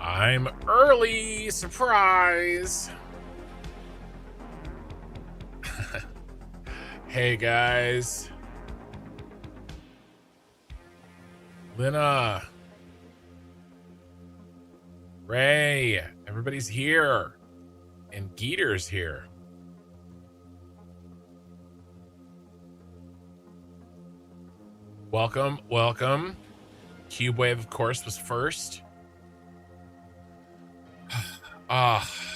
I'm early, surprise. Hey guys. Lena. Ray, everybody's here. And Geeter's here. Welcome, welcome. Cubewave, of course, was first.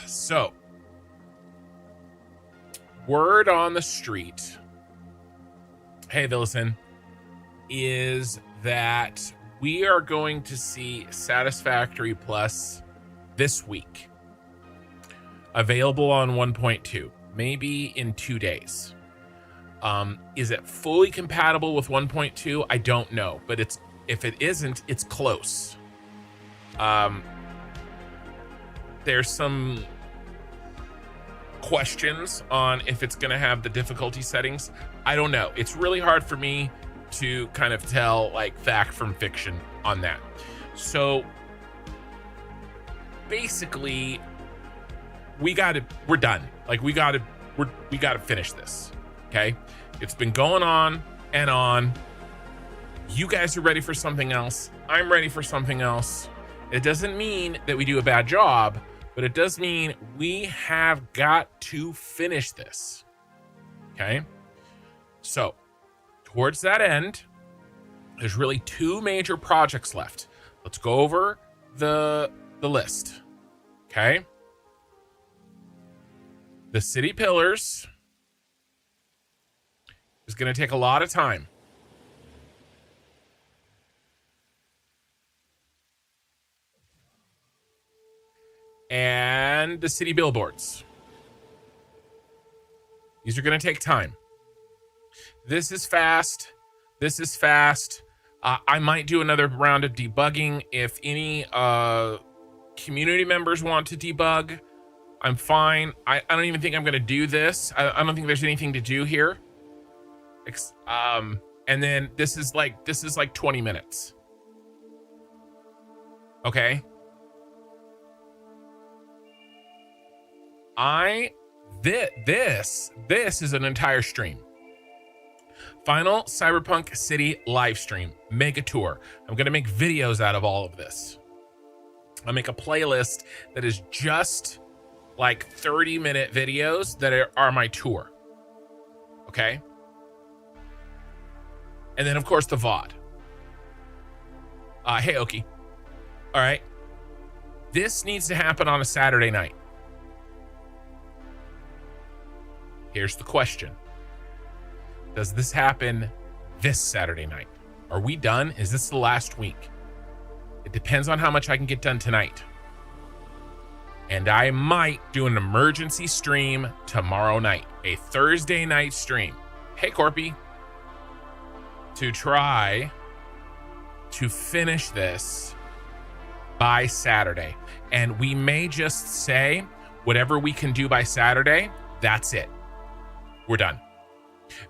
So word on the street, hey Villison, is that we are going to see Satisfactory Plus this week, available on 1.2, maybe in 2 days. Is it fully compatible with 1.2? I don't know, but if it isn't, it's close. There's some questions on if it's going to have the difficulty settings. I don't know. It's really hard for me to kind of tell like fact from fiction on that. So basically we're done. Like we got to finish this. Okay. It's been going on and on. You guys are ready for something else. I'm ready for something else. It doesn't mean that we do a bad job, but it does mean we have got to finish this. Okay? So, towards that end, there's really 2 major projects left. Let's go over the list. Okay? The City Pillars is going to take a lot of time. And the city billboards. These are going to take time. This is fast. This is fast. I might do another round of debugging. If any community members want to debug, I'm fine. I don't even think I'm going to do this. I don't think there's anything to do here. And then this is like 20 minutes. Okay. This is an entire stream. Final Cyberpunk City live stream, mega tour. I'm gonna make videos out of all of this. I'll make a playlist that is just like 30-minute videos that are my tour. Okay. And then of course the VOD. Hey Oki. All right. This needs to happen on a Saturday night. Here's the question. Does this happen this Saturday night? Are we done? Is this the last week? It depends on how much I can get done tonight. And I might do an emergency stream tomorrow night, a Thursday night stream. Hey, Corpy. To try to finish this by Saturday. And we may just say whatever we can do by Saturday, that's it. We're done.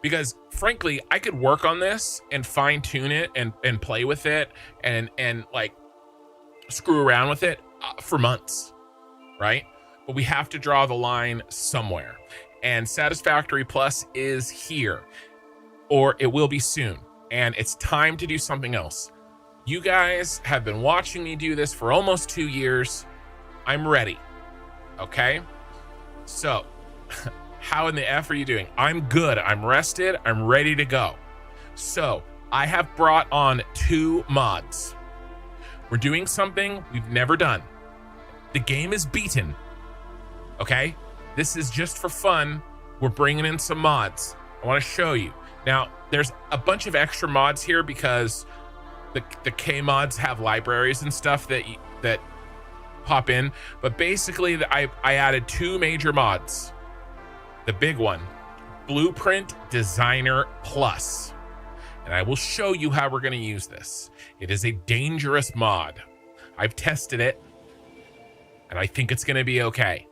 Because frankly, I could work on this and fine tune it and play with it and like screw around with it for months, right? But we have to draw the line somewhere. And Satisfactory Plus is here, or it will be soon. And it's time to do something else. You guys have been watching me do this for almost 2 years. I'm ready. Okay? So how in the F are you doing? I'm good. I'm rested. I'm ready to go. So I have brought on 2 mods. We're doing something we've never done. The game is beaten. Okay? This is just for fun. We're bringing in some mods. I want to show you. Now, there's a bunch of extra mods here because the K mods have libraries and stuff that pop in. But basically, I added 2 major mods. The big one, Blueprint Designer Plus. And I will show you how we're going to use this. It is a dangerous mod. I've tested it, and I think it's going to be okay.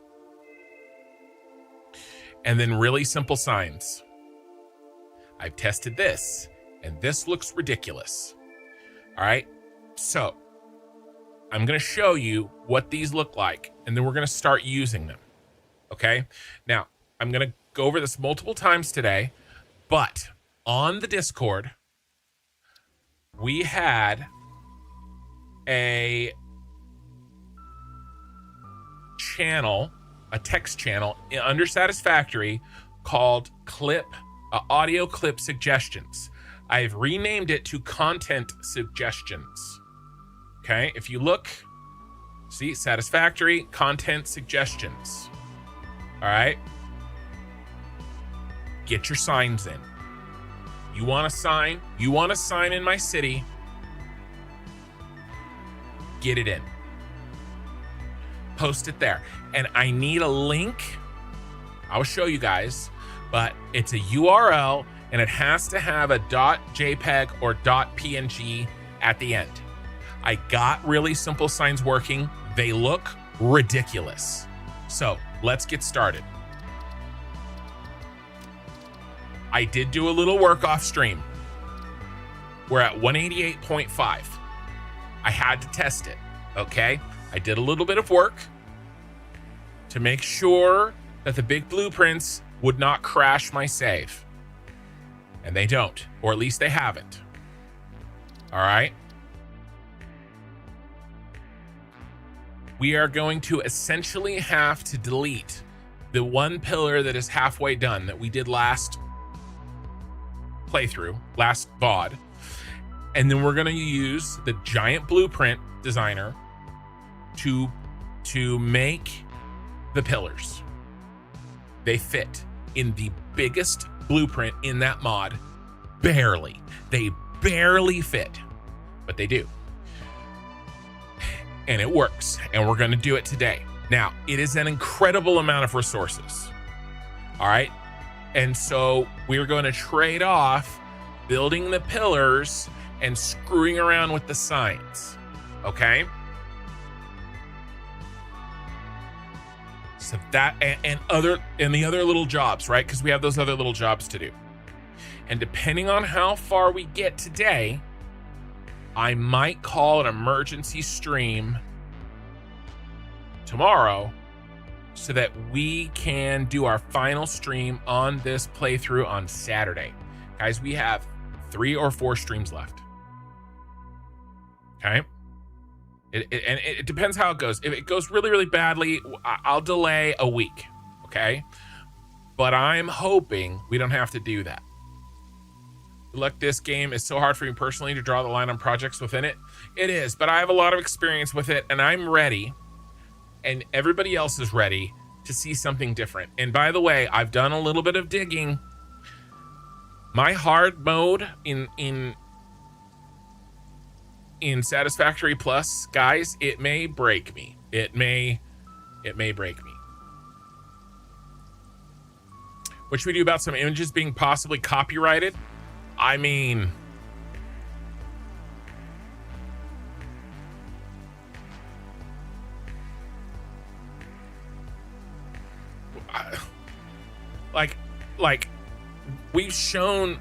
And then really simple signs. I've tested this, and this looks ridiculous. All right, so I'm going to show you what these look like, and then we're going to start using them. Okay? Now, I'm going to go over this multiple times today, but on the Discord, we had a channel, a text channel under Satisfactory called audio clip suggestions. I've renamed it to content suggestions. Okay, if you look, see Satisfactory content suggestions. All right, get your signs in. You want a sign? You want a sign in my city? Get it in. Post it there. And I need a link. I'll show you guys, but it's a URL and it has to have a .jpeg or .png at the end. I got really simple signs working. They look ridiculous. So let's get started. I did do a little work off stream. We're at 188.5. I had to test it, okay? I did a little bit of work to make sure that the big blueprints would not crash my save. And they don't, or at least they haven't. All right? We are going to essentially have to delete the one pillar that is halfway done that we did last playthrough, last VOD. And then we're going to use the giant blueprint designer to make the pillars. They fit in the biggest blueprint in that mod. Barely. They barely fit, but they do. And it works, and we're going to do it today. Now, it is an incredible amount of resources. All right? And so we're going to trade off building the pillars and screwing around with the signs. Okay? So that and the other little jobs, right? Because we have those other little jobs to do. And depending on how far we get today, I might call an emergency stream tomorrow so that we can do our final stream on this playthrough on Saturday. Guys, we have 3 or 4 streams left. Okay? It depends how it goes. If it goes really, really badly, I'll delay a week. Okay? But I'm hoping we don't have to do that. Look, this game is so hard for me personally to draw the line on projects within it. It is, but I have a lot of experience with it, and I'm ready, and everybody else is ready to see something different. And by the way, I've done a little bit of digging. My hard mode in Satisfactory Plus, guys, it may break me. It may break me. What should we do about some images being possibly copyrighted? I mean, like we've shown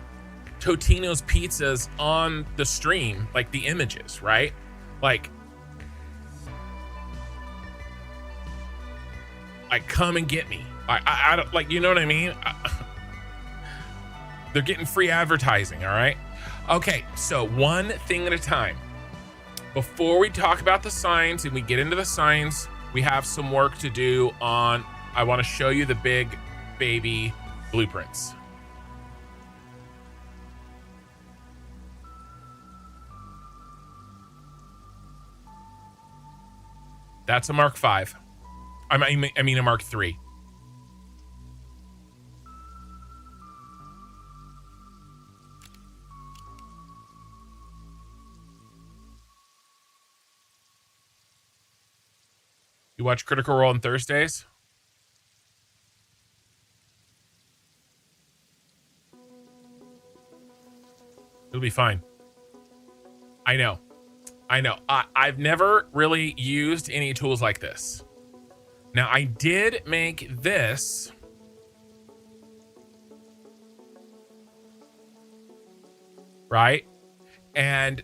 Totino's pizzas on the stream, like the images, right? Like come and get me. I don't, like, you know what I mean? They're getting free advertising, all right? Okay, so one thing at a time. Before we talk about the signs and we get into the signs, we have some work to do on, I want to show you the big baby blueprints. That's a Mark 5. I mean a Mark 3. You watch Critical Role on Thursdays? It'll be fine. I know. I've never really used any tools like this. Now, I did make this. Right? And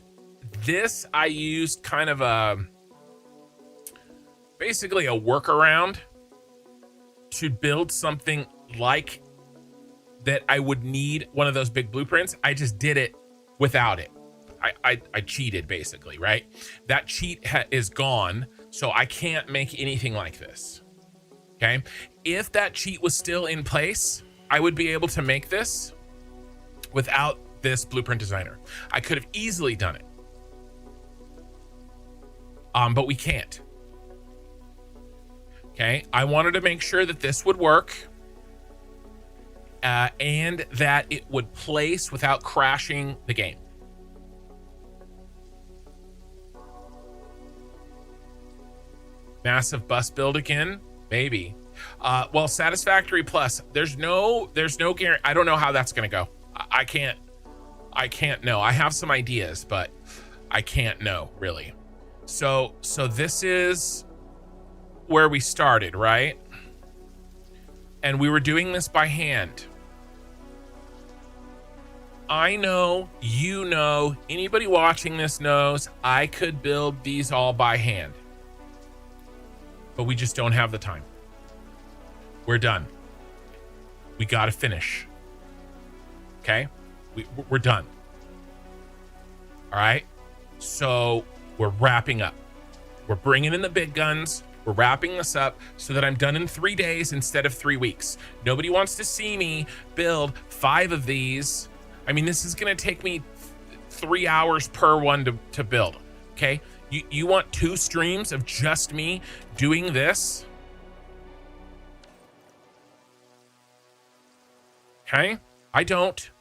this I used kind of a basically a workaround to build something like that. I would need one of those big blueprints. I just did it without it. I cheated, basically, right? That cheat is gone, so I can't make anything like this. Okay? If that cheat was still in place, I would be able to make this without this blueprint designer. I could have easily done it. But we can't. Okay? I wanted to make sure that this would work. And that it would place without crashing the game. Massive bus build again? Maybe. Well, Satisfactory Plus, there's no guarantee. I don't know how that's gonna go. I can't know. I have some ideas, but I can't know, really. So this is where we started, right? And we were doing this by hand. I know, you know, anybody watching this knows I could build these all by hand. But we just don't have the time. We're done. We gotta finish. Okay? We're done. All right? So we're wrapping up. We're bringing in the big guns. We're wrapping this up so that I'm done in 3 days instead of 3 weeks. Nobody wants to see me build 5 of these. I mean, this is going to take me 3 hours per one to build. Okay? You want 2 streams of just me doing this? Okay? I don't.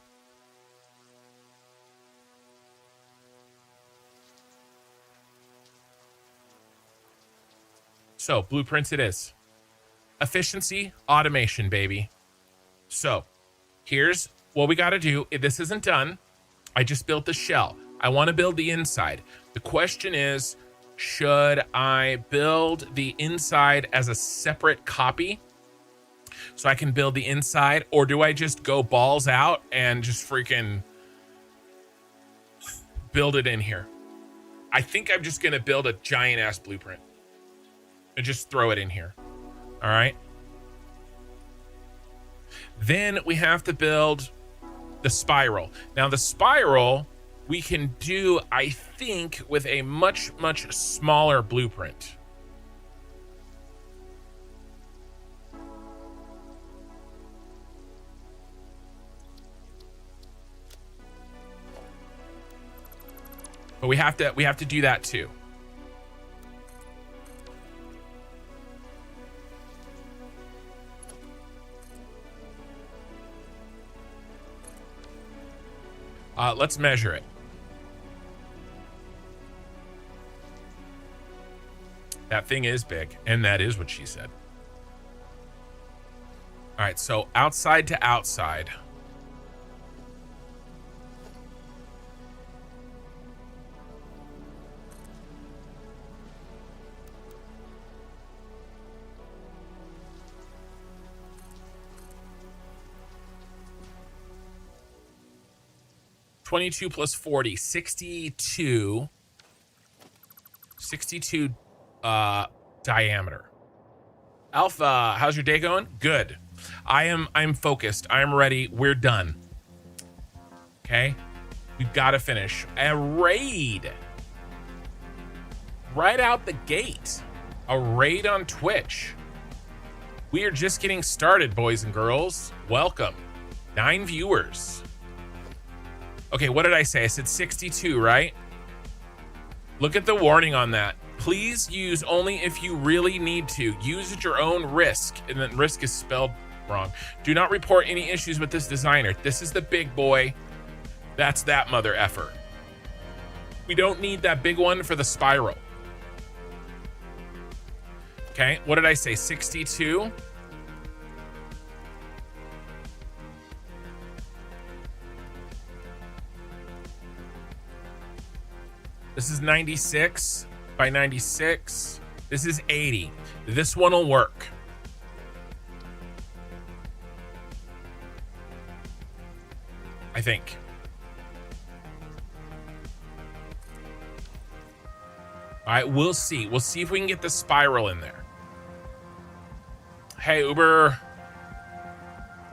So, blueprints it is. Efficiency, automation, baby. So, here's what we got to do. This isn't done. I just built the shell. I want to build the inside. The question is, should I build the inside as a separate copy so I can build the inside, or do I just go balls out and just freaking build it in here? I think I'm just going to build a giant ass blueprint and just throw it in here. All right. Then we have to build the spiral. Now the spiral we can do, I think, with a much, much smaller blueprint. But we have to do that too. Let's measure it. That thing is big, and that is what she said. All right, so outside to outside. $22 plus 40, 62. 62 diameter. Alpha, how's your day going? Good. I'm focused. I'm ready. We're done. Okay. We've got to finish. A raid. Right out the gate. A raid on Twitch. We are just getting started, boys and girls. Welcome. 9 viewers. Okay, what did I say? I said 62, right? Look at the warning on that. Please use only if you really need to. Use at your own risk. And then risk is spelled wrong. Do not report any issues with this designer. This is the big boy. That's that mother effer. We don't need that big one for the spiral. Okay, what did I say? 62? This is 96 by 96. This is 80. This one will work. I think. All right, we'll see. We'll see if we can get the spiral in there. Hey, Uber.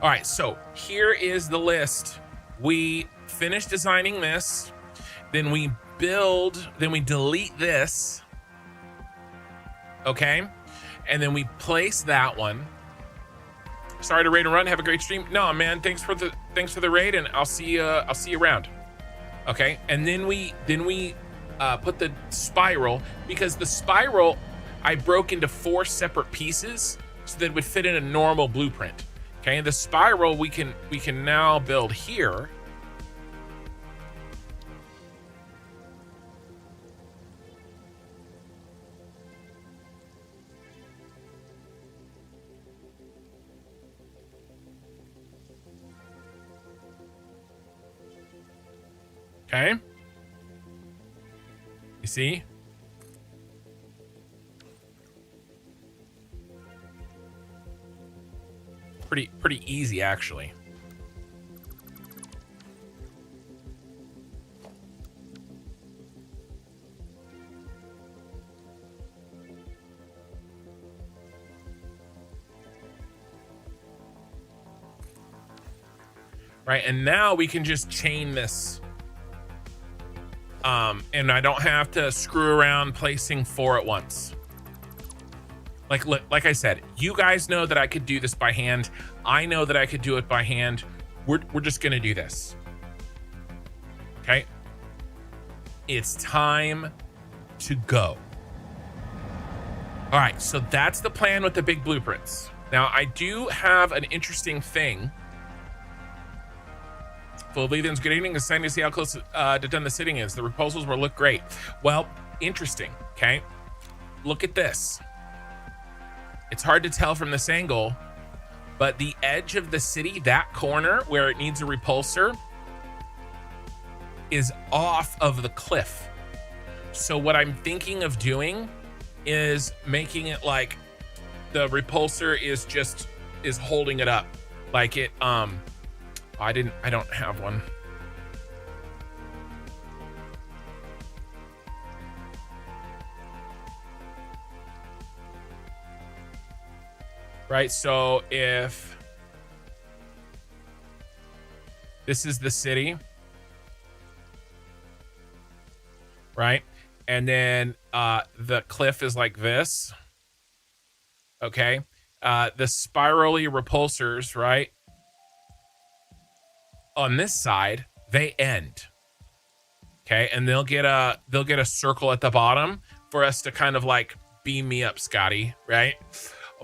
All right, so here is the list. We finish designing this, then we build, then we delete this, okay? And then we place that one. Sorry to raid and run. Have a great stream. No, man, thanks for the raid, and I'll see you around. Okay, and then we put the spiral, because the spiral I broke into 4 separate pieces so that it would fit in a normal blueprint. Okay, the spiral we can now build here. Okay. You see? Pretty easy, actually. Right, and now we can just chain this. And I don't have to screw around placing 4 at once. Like I said, you guys know that I could do this by hand. I know that I could do it by hand. We're just gonna do this. Okay? It's time to go. All right, so that's the plan with the big blueprints. Now, I do have an interesting thing. Full of Leathens, good evening. It's time to see how close to done the sitting is. The repulsors will look great. Well, interesting, okay? Look at this. It's hard to tell from this angle, but the edge of the city, that corner where it needs a repulsor, is off of the cliff. So what I'm thinking of doing is making it like the repulsor is holding it up. Like it, I don't have one. Right, so if this is the city, right? And then the cliff is like this, okay? The spirally repulsors, right? On this side, they end, okay? And they'll get a circle at the bottom for us to kind of like beam me up, Scotty, right?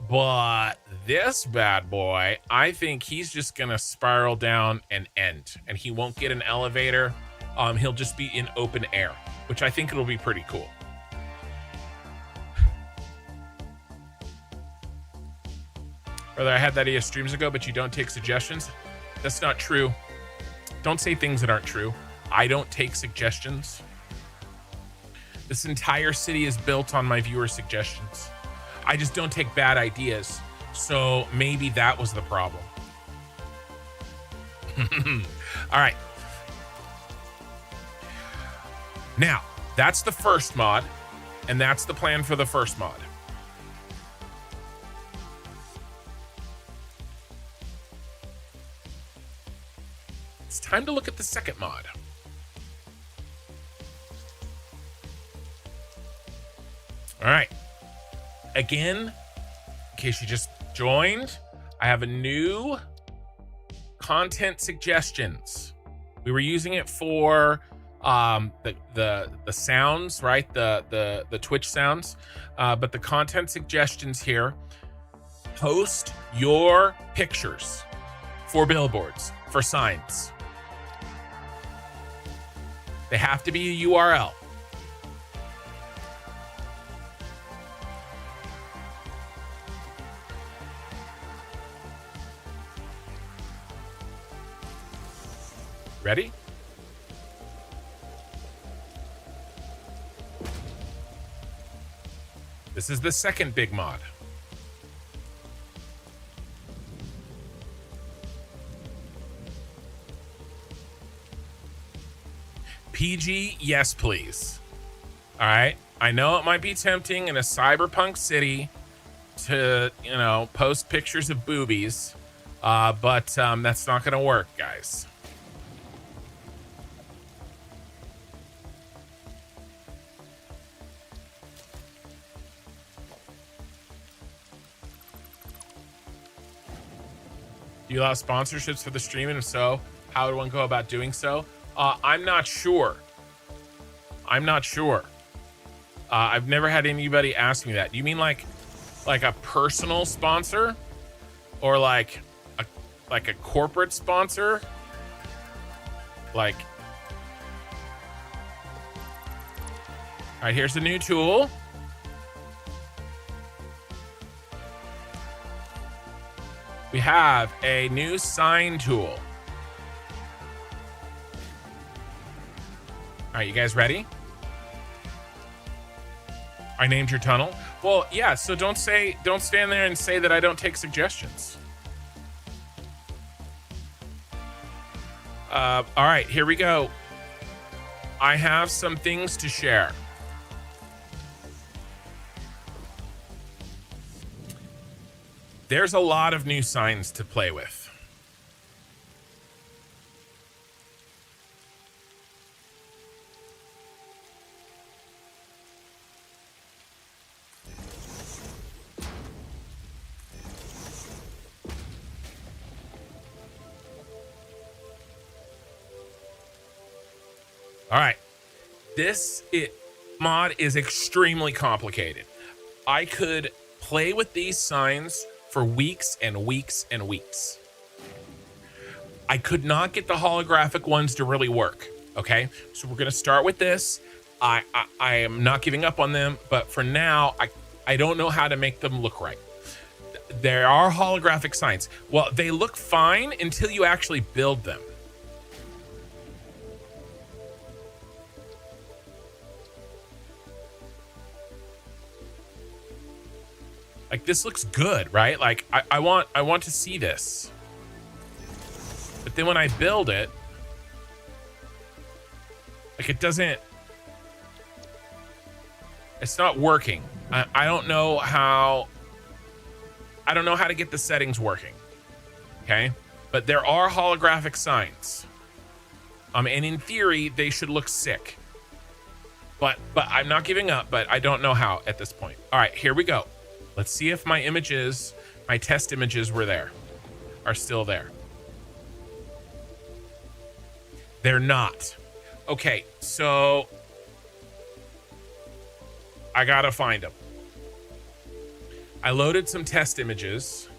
But this bad boy, I think he's just gonna spiral down and end, and he won't get an elevator. He'll just be in open air, which I think it'll be pretty cool. Brother, I had that idea streams ago, but you don't take suggestions. That's not true. Don't say things that aren't true. I don't take suggestions. This entire city is built on my viewer suggestions. I just don't take bad ideas. So maybe that was the problem. All right. Now, that's the first mod, and that's the plan for the first mod. It's time to look at the second mod. All right. Again, in case you just joined, I have a new content suggestions. We were using it for the sounds, right? The Twitch sounds, but the content suggestions here. Post your pictures for billboards, for signs. They have to be a URL. Ready? This is the second big mod. PG, yes, please. All right. I know it might be tempting in a cyberpunk city to, you know, post pictures of boobies, but that's not gonna work, guys. Do you allow sponsorships for the stream, and if so, how would one go about doing so? I'm not sure. I'm not sure. I've never had anybody ask me that. Do you mean like a personal sponsor, or like a corporate sponsor? Like, all right, here's the new tool. We have a new sign tool. All right, you guys ready? I named your tunnel. Well, yeah, so don't stand there and say that I don't take suggestions. All right, here we go. I have some things to share. There's a lot of new signs to play with. All right, this mod is extremely complicated. I could play with these signs for weeks and weeks and weeks. I could not get the holographic ones to really work. Okay, so we're gonna start with this. I am not giving up on them, but for now, I don't know how to make them look right. There are holographic signs. Well, they look fine until you actually build them. Like, this looks good, right? Like, I want to see this. But then when I build it, like, it's not working. I don't know how to get the settings working. Okay? But there are holographic signs. And in theory, they should look sick. But I'm not giving up, but I don't know how at this point. All right, here we go. Let's see if my test images are still there. They're not. Okay, so I gotta find them. I loaded some test images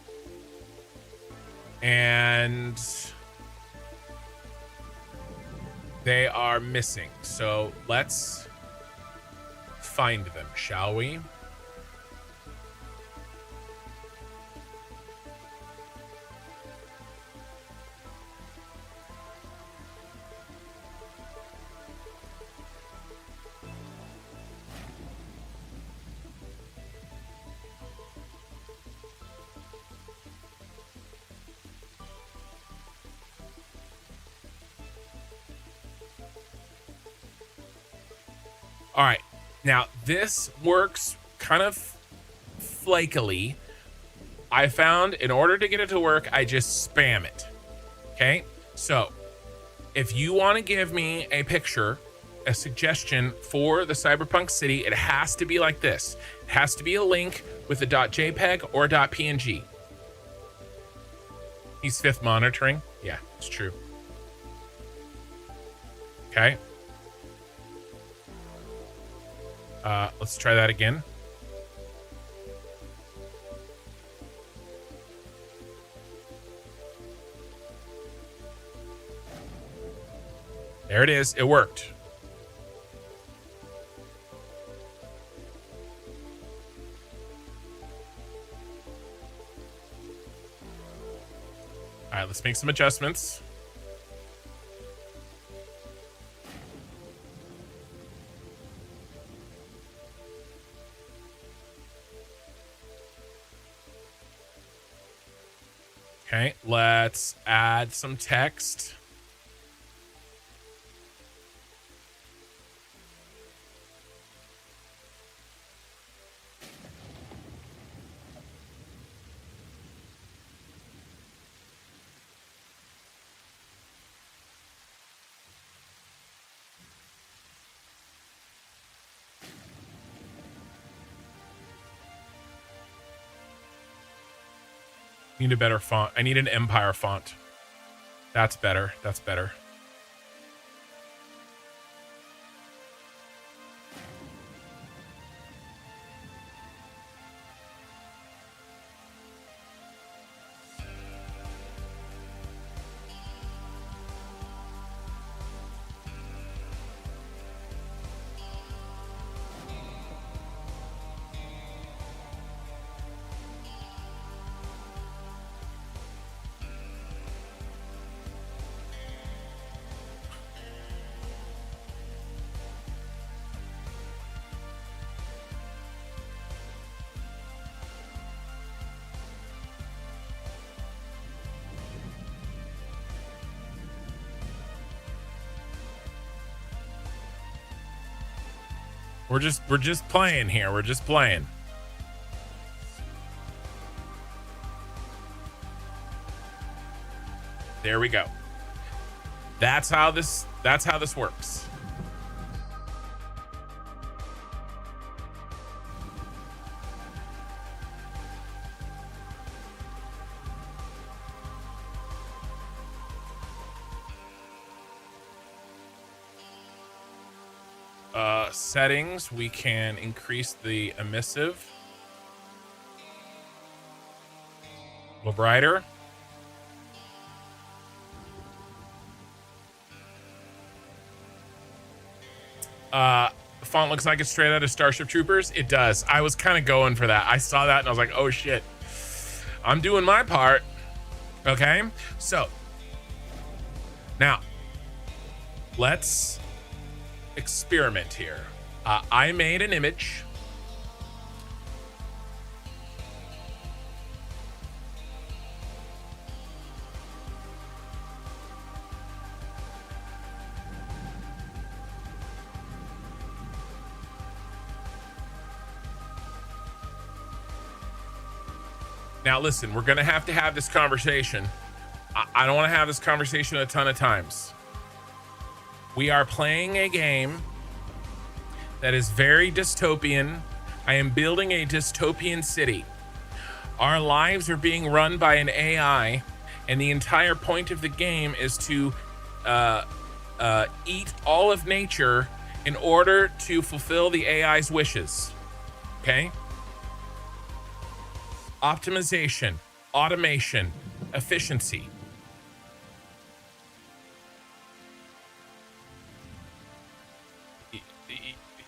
and they are missing. So let's find them, shall we? All right, now this works kind of flakily. I found in order to get it to work, I just spam it. Okay, so if you want to give me a picture, a suggestion for the Cyberpunk city, it has to be like this. It has to be a link with a .jpeg or a .png. He's fifth monitoring. Yeah, it's true. Okay. Let's try that again. There it is. It worked. All right, let's make some adjustments. Okay, let's add some text. Need a better font. I need an Empire font. That's better. That's better. We're just playing here. We're just playing. There we go. That's how this works. Settings, we can increase the emissive. A little brighter. The font looks like it's straight out of Starship Troopers. It does. I was kind of going for that. I saw that and I was like, oh shit. I'm doing my part. Okay. So now let's experiment here. I made an image. Now listen, we're gonna have to have this conversation. I don't want to have this conversation a ton of times. We are playing a game that is very dystopian. I am building a dystopian city. Our lives are being run by an AI, and the entire point of the game is to eat all of nature in order to fulfill the AI's wishes. Okay? Optimization, automation, efficiency.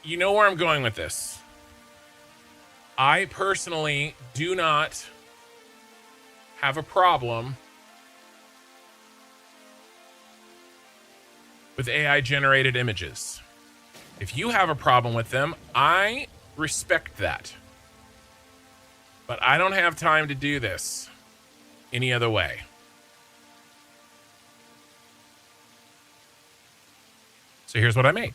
You know where I'm going with this. I personally do not have a problem with AI generated images. If you have a problem with them, I respect that. But I don't have time to do this any other way. So here's what I made.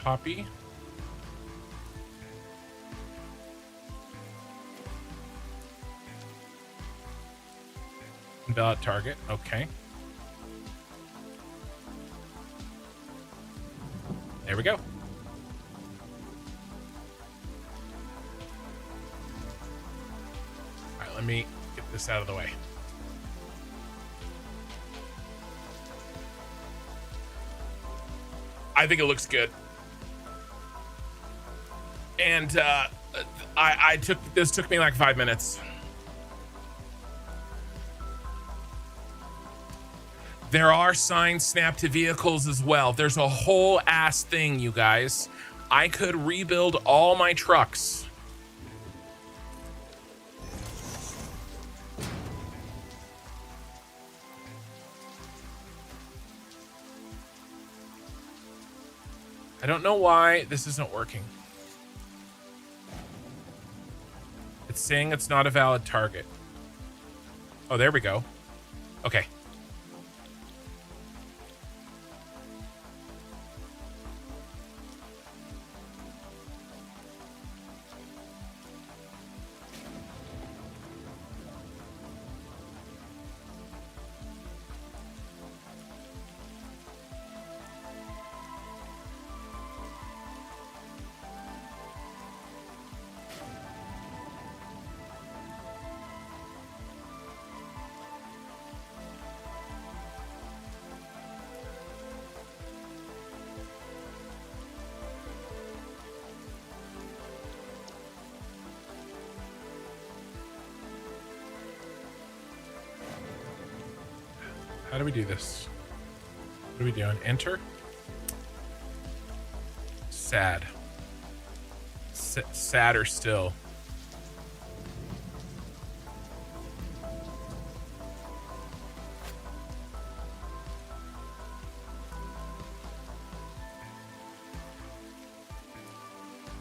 Copy. Invalid target. Okay. There we go. All right, let me get this out of the way. I think it looks good. And this took me like 5 minutes. There are signs snapped to vehicles as well. There's a whole ass thing, you guys. I could rebuild all my trucks. I don't know why this isn't working. It's saying it's not a valid target. Oh, there we go. Okay. How do we do this? What are we doing? Enter? Sad. Sadder still.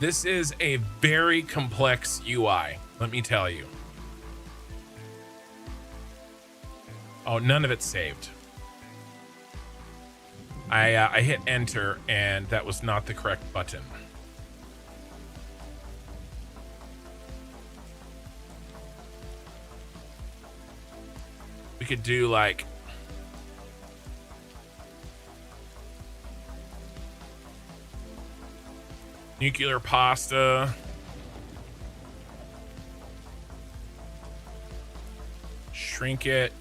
This is a very complex UI, let me tell you. Oh, none of it's saved. I hit enter and that was not the correct button. We could do like nuclear pasta. Shrink it.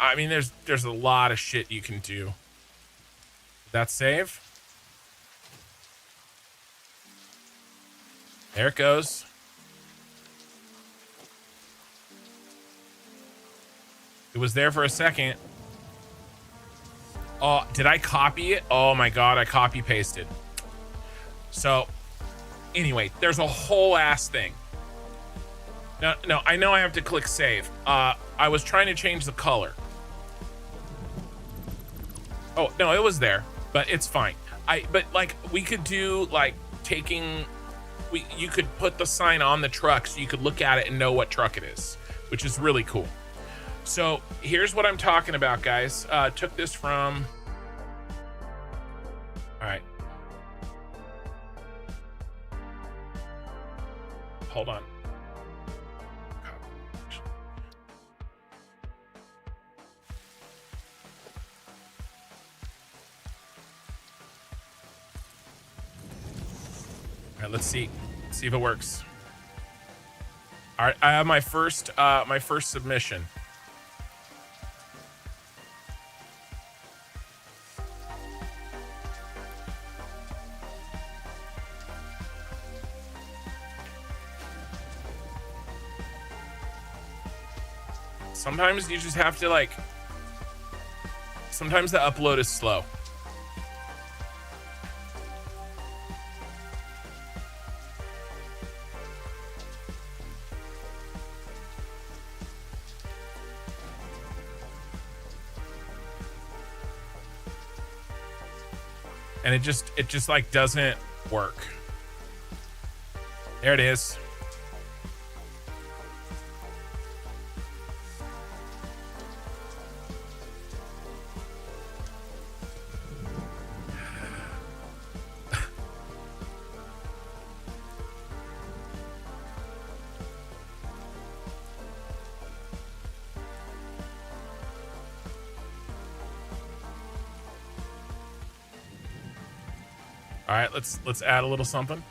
I mean, there's a lot of shit you can do. Did that save? There it goes. It was there for a second. Oh, did I copy it? Oh my God, I copy pasted. So anyway, there's a whole ass thing. No, I know I have to click save. I was trying to change the color. Oh, no, it was there, but it's fine. But like we could do like you could put the sign on the truck so you could look at it and know what truck it is, which is really cool. So here's what I'm talking about, guys. Took this from, all right. Hold on. All right, let's see if it works. All right, I have my first submission. Sometimes you just have to like, sometimes the upload is slow. And it just like doesn't work. There it is. All right, let's add a little something.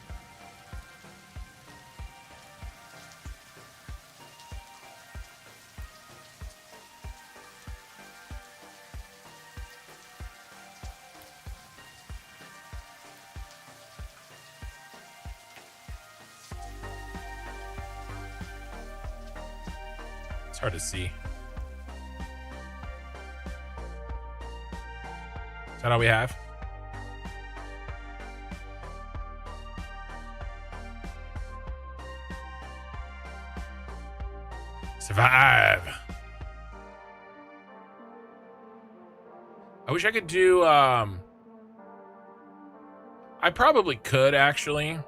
It's hard to see. Is that all we have? Survive. I wish I could do, I probably could actually.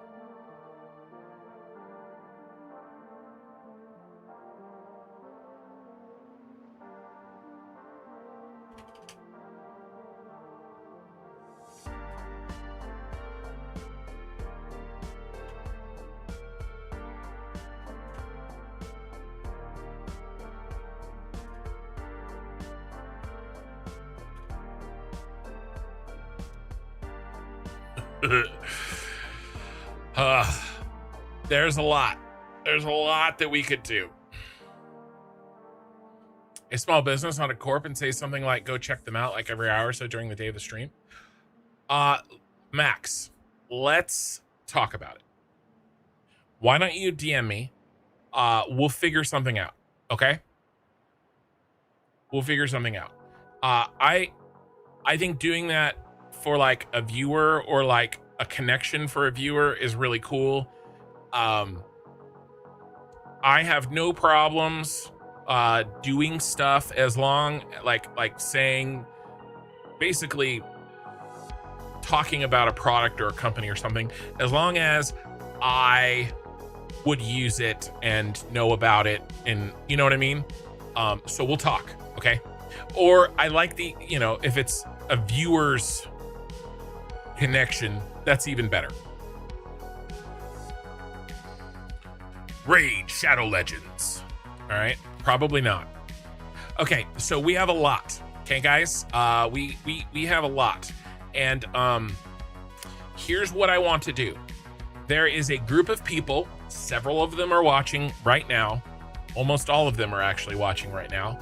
There's a lot. There's a lot that we could do. A small business, not a corp, and say something like, go check them out like every hour or so during the day of the stream. Max, let's talk about it. Why don't you DM me? We'll figure something out. Okay? We'll figure something out. I think doing that for like a viewer or like a connection for a viewer is really cool. I have no problems doing stuff as long like saying, basically talking about a product or a company or something, as long as I would use it and know about it, and you know what I mean. So we'll talk, okay? Or I like the, you know, if it's a viewer's connection, that's even better. Raid Shadow Legends. All right, probably not. Okay, so we have a lot. Okay, guys, we have a lot, and here's what I want to do. There is a group of people. Several of them are watching right now. Almost all of them are actually watching right now,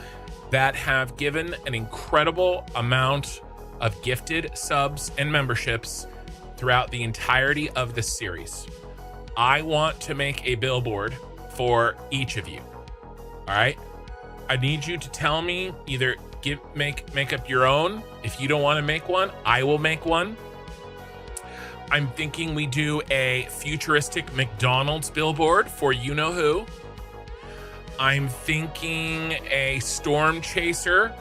that have given an incredible amount of gifted subs and memberships throughout the entirety of this series. I want to make a billboard for each of you. All right, I need you to tell me, either make up your own. If you don't want to make one, I will make one. I'm thinking we do a futuristic McDonald's billboard for you know who. I'm thinking a storm chaser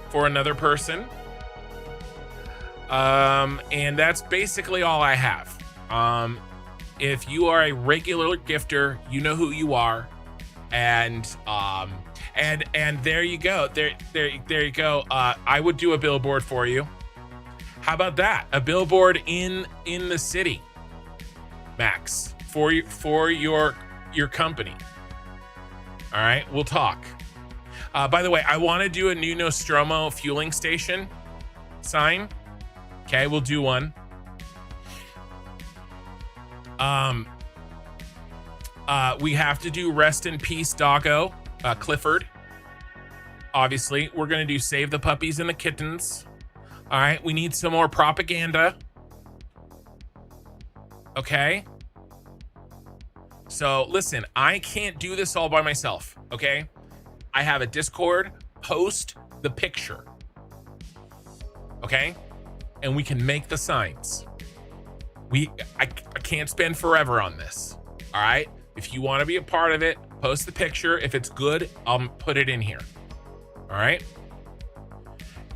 for another person. And that's basically all I have. If you are a regular gifter, you know who you are. And there you go. There you go. I would do a billboard for you. How about that? A billboard in the city, Max, for your company. All right, we'll talk. By the way, I want to do a new Nostromo fueling station sign. Okay, we'll do one. We have to do rest in peace, doggo, Clifford. Obviously, we're gonna do save the puppies and the kittens. All right, we need some more propaganda. Okay. So listen, I can't do this all by myself, okay? I have a Discord, post the picture, okay? And we can make the signs. I can't spend forever on this, all right? If you want to be a part of it, post the picture. If it's good, I'll put it in here, all right?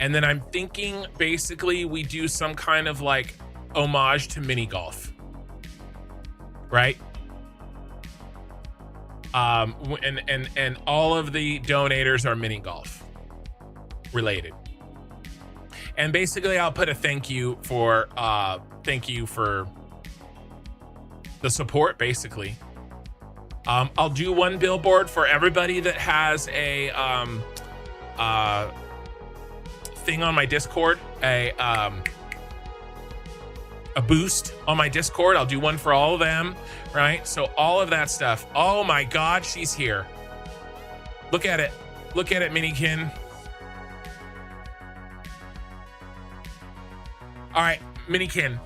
And then I'm thinking basically we do some kind of like homage to mini golf, right? And all of the donators are mini golf related. And basically I'll put a thank you for the support, basically. I'll do one billboard for everybody that has a thing on my Discord, a boost on my Discord. I'll do one for all of them, right? So all of that stuff. Oh my God, she's here. Look at it. Look at it, Minikin. All right, Minikin.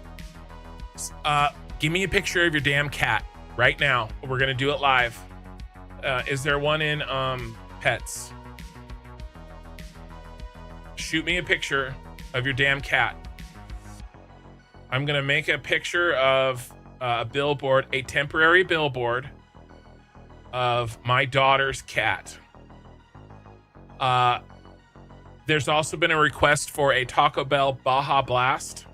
Give me a picture of your damn cat right now. We're gonna do it live. Is there one in pets? Shoot me a picture of your damn cat. I'm gonna make a picture of a billboard, a temporary billboard of my daughter's cat. There's also been a request for a Taco Bell Baja Blast.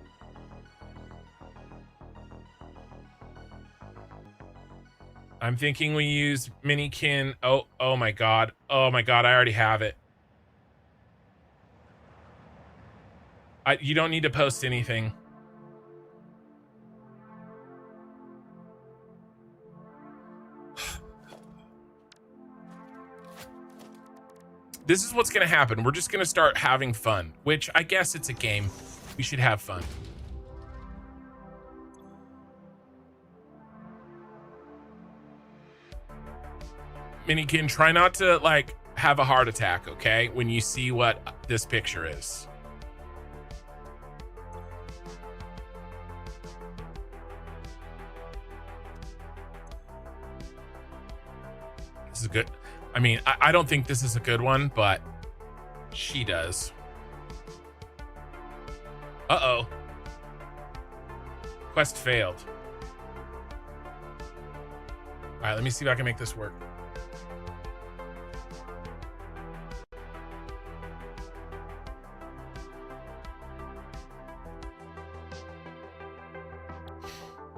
I'm thinking we use Minikin. Oh my god. Oh my god, I already have it. You don't need to post anything. This is what's gonna happen. We're just gonna start having fun, which I guess it's a game. We should have fun. Minikin, try not to like have a heart attack, okay? When you see what this picture is. This is good. I mean, I don't think this is a good one, but she does. Uh-oh. Quest failed. All right, let me see if I can make this work.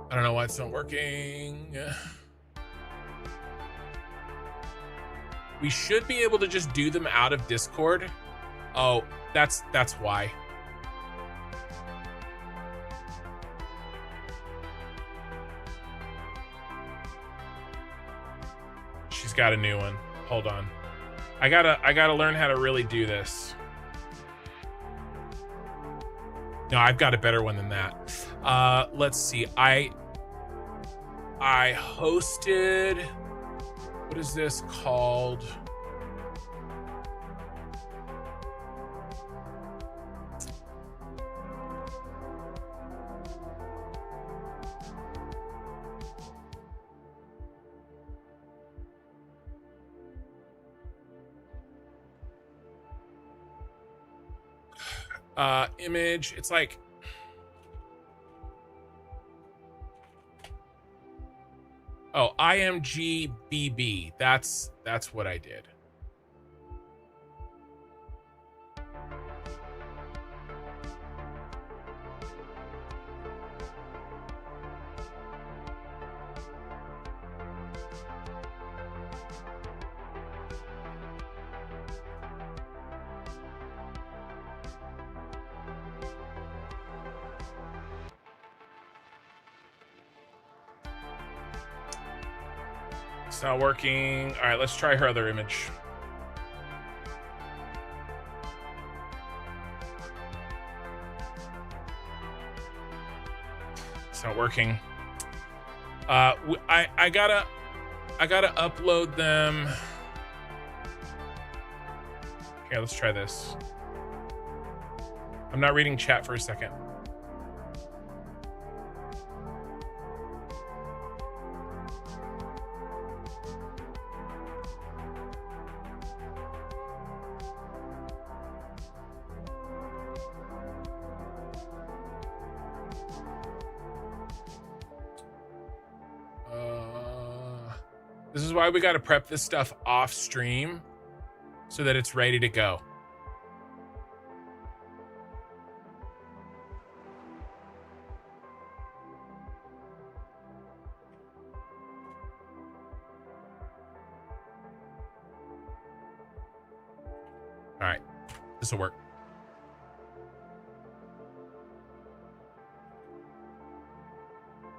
I don't know why it's not working. We should be able to just do them out of Discord. Oh, that's why. She's got a new one. Hold on. I gotta learn how to really do this. No, I've got a better one than that. Let's see. I hosted, what is this called? Image. It's like, oh, IMGBB. That's what I did. It's not working. All right, let's try her other image. It's not working. I gotta upload them. Okay, let's try this. I'm not reading chat for a second. This is why we got to prep this stuff off stream so that it's ready to go. All right, this will work.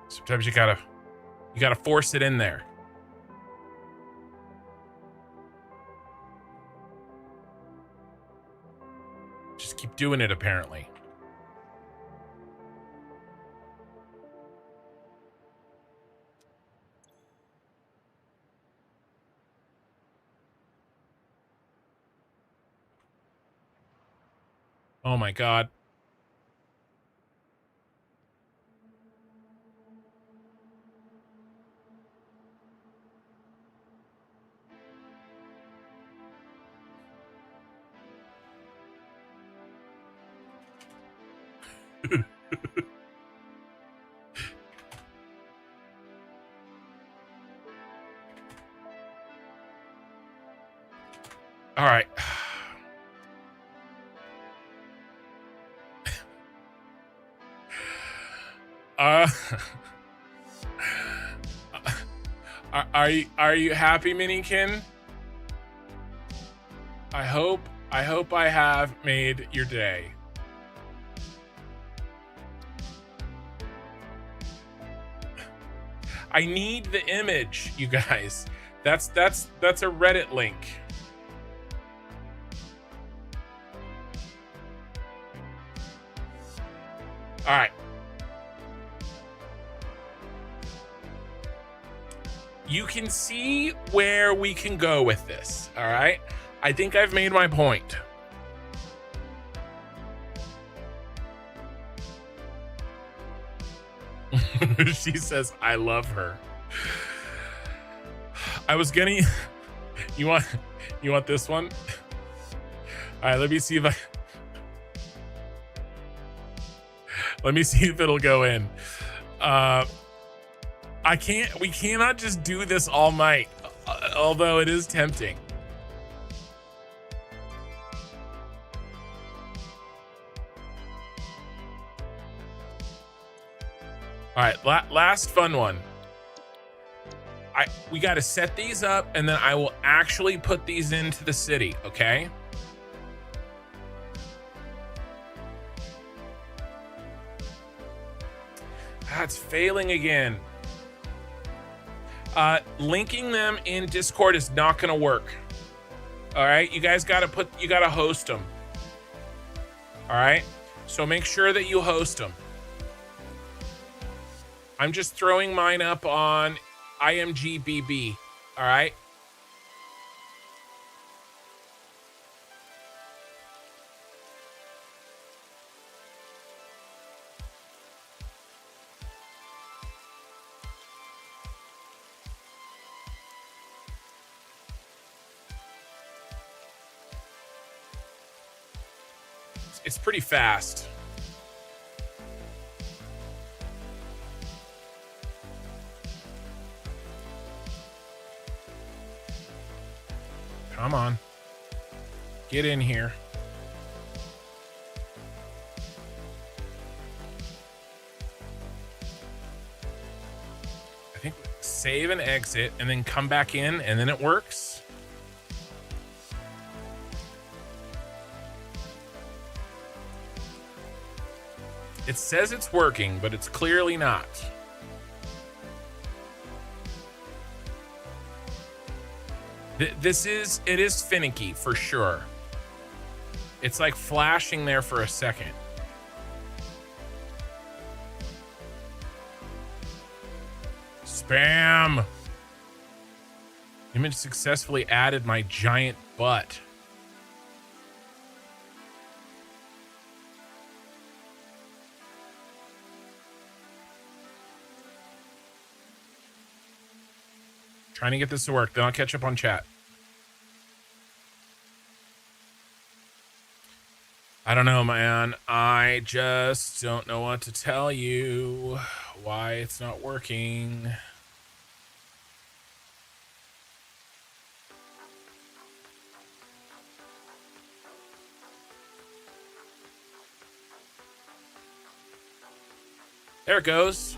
Sometimes you gotta force it in there. Just keep doing it, apparently. Oh my God. All right. Are you happy, Minikin? I hope I have made your day. I need the image, you guys. That's a Reddit link. All right. You can see where we can go with this, all right? I think I've made my point. She says, I love her. I was gonna... You want this one? All right, let me see if I... Let me see if it'll go in. We cannot just do this all night, although it is tempting. All right, last fun one. We got to set these up, and then I will actually put these into the city, okay? That's failing again. Linking them in Discord is not going to work. All right, you guys got to host them. All right, so make sure that you host them. I'm just throwing mine up on IMGBB. All right. It's pretty fast. Come on. Get in here. I think save and exit and then come back in and then it works. It says it's working, but it's clearly not. It is finicky for sure. It's like flashing there for a second. Spam. Image successfully added my giant butt. Trying to get this to work. Then I'll catch up on chat. I don't know, man. I just don't know what to tell you. Why it's not working. There it goes.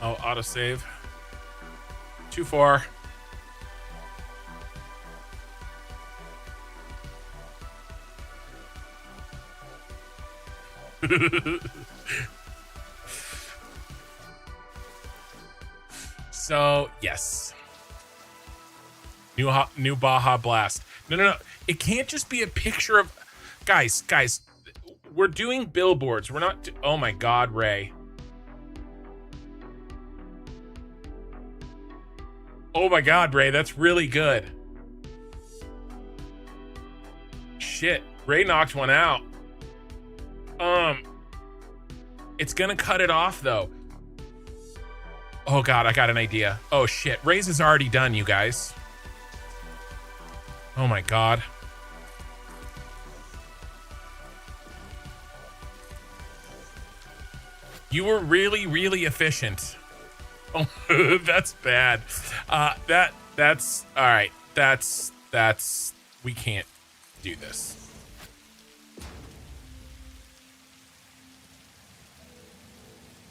Oh, autosave. Too far. So, yes. New Baja Blast. No. It can't just be a picture of... Guys. We're doing billboards. We're not... Oh my God, Ray. Oh my God, Ray, that's really good. Shit, Ray knocked one out. It's gonna cut it off though. Oh God, I got an idea. Oh shit, Raise is already done, you guys. Oh my God. You were really, really efficient. Oh, that's bad. That's all right. That's we can't do this.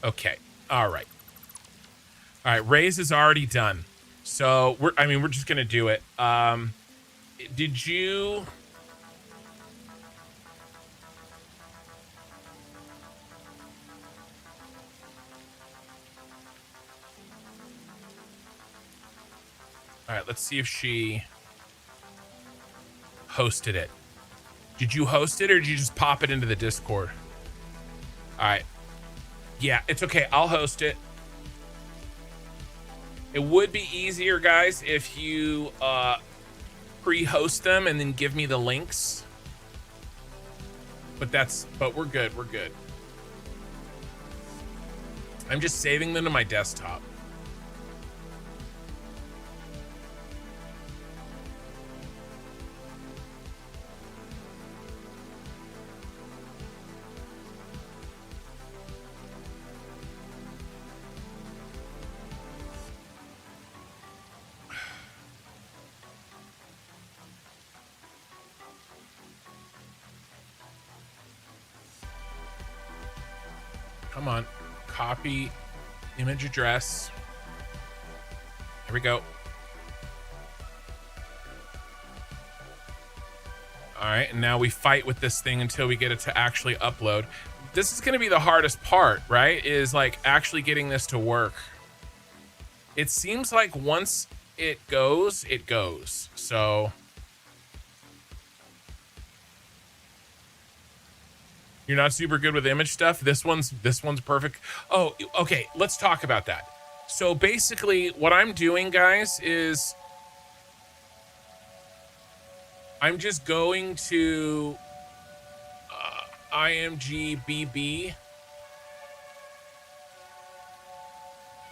Okay. All right. All right. Raise is already done. So we're just gonna do it. Did you? All right, let's see if she hosted it. Did you host it or did you just pop it into the Discord? All right. Yeah, it's okay. I'll host it. It would be easier, guys, if you pre-host them and then give me the links. But we're good. We're good. I'm just saving them to my desktop. Come on, copy image address. Here we go. All right, and now we fight with this thing until we get it to actually upload. This is gonna be the hardest part, right? Is like actually getting this to work. It seems like once it goes, it goes. So you're not super good with image stuff. This one's perfect. Oh, okay. Let's talk about that. So basically what I'm doing, guys, is I'm just going to IMGBB.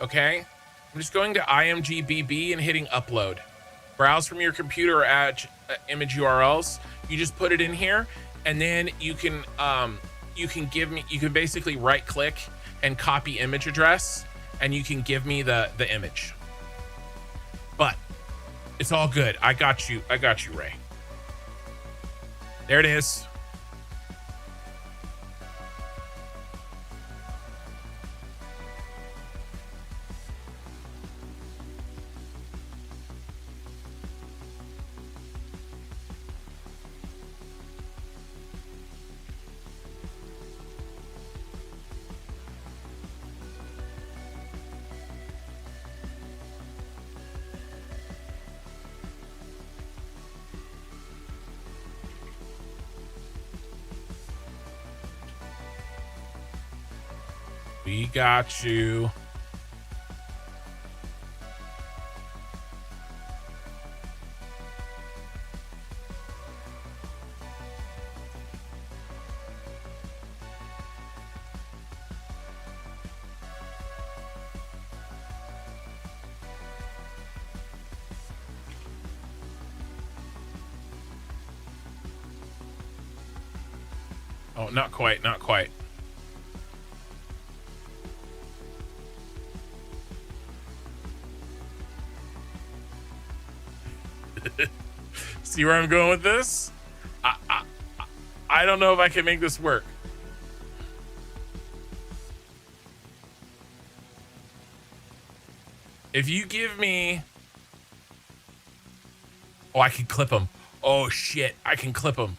Okay. I'm just going to IMGBB and hitting upload. Browse from your computer or add image URLs. You just put it in here. And then you can basically right click and copy image address and you can give me the image. But it's all good. I got you, Ray. There it is. We got you. Oh, not quite, not quite. See where I'm going with this? I don't know if I can make this work. If you give me... Oh, I can clip them. Oh, shit. I can clip them.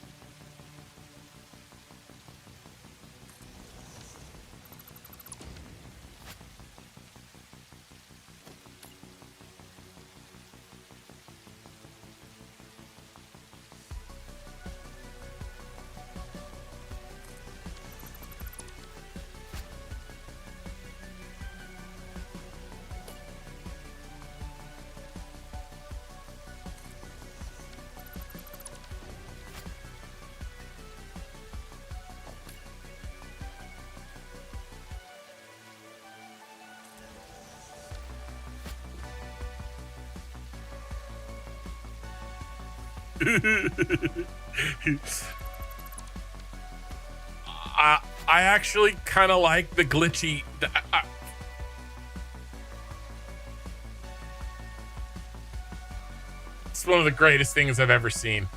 I actually kind of like the glitchy. It's one of the greatest things I've ever seen.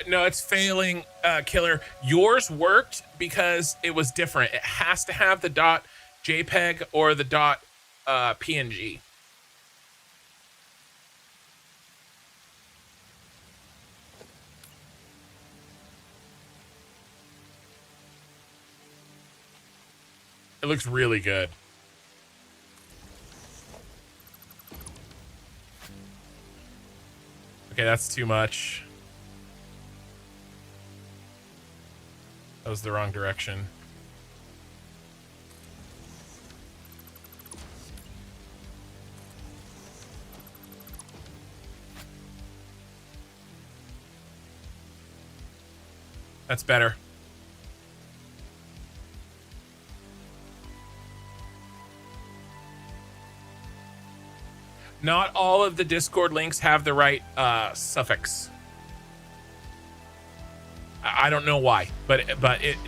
No, it's failing, Killer. Yours worked because it was different. It has to have the .jpeg or the .png. It looks really good. Okay, that's too much. That was the wrong direction. That's better. Not all of the Discord links have the right suffix. I don't know why, but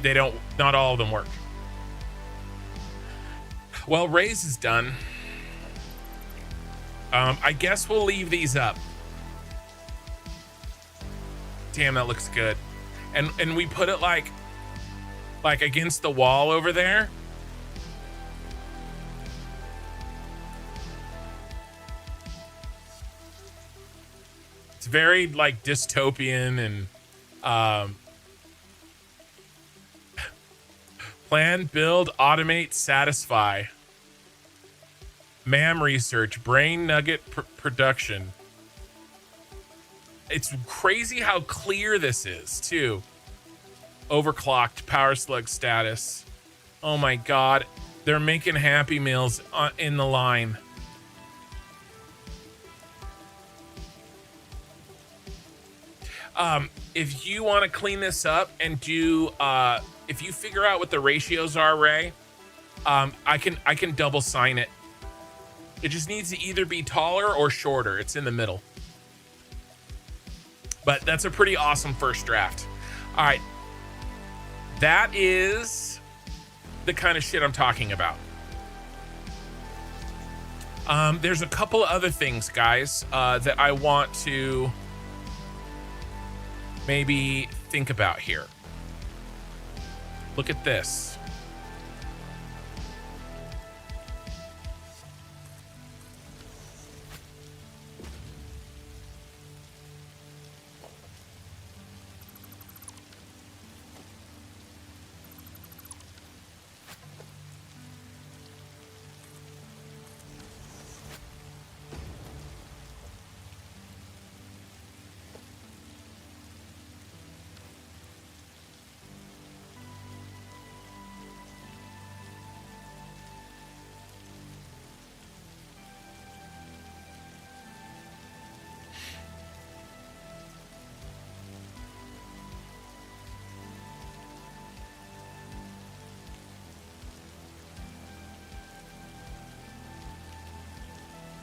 they don't. Not all of them work. Well, Raise is done. I guess we'll leave these up. Damn, that looks good. And we put it like against the wall over there. It's very like dystopian and plan, build, automate, satisfy. MAM research, brain nugget production. It's crazy how clear this is too. Overclocked power slug status. Oh my God. They're making Happy Meals in the line. If you want to clean this up and do, if you figure out what the ratios are, Ray, I can double sign it. It just needs to either be taller or shorter. It's in the middle. But that's a pretty awesome first draft. All right. That is the kind of shit I'm talking about. There's a couple of other things, guys, that I want to maybe think about here. Look at this.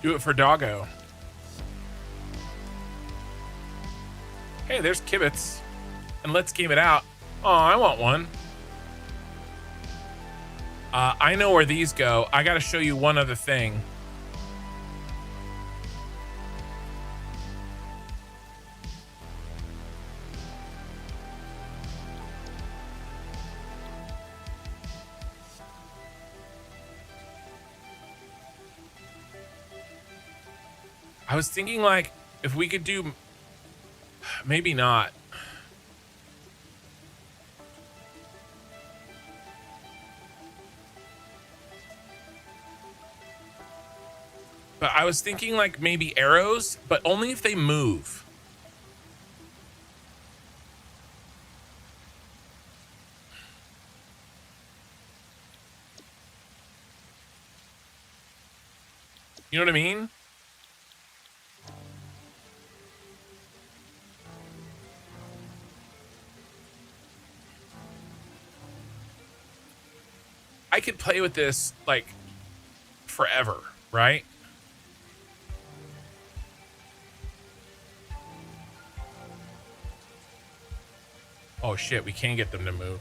Do it for Doggo. Hey, there's Kibitz. And let's game it out. Oh, I want one. I know where these go. I gotta show you one other thing. I was thinking, like, if we could do... Maybe not. But I was thinking, like, maybe arrows, but only if they move. You know what I mean? I could play with this like forever, right? Oh shit, we can't get them to move.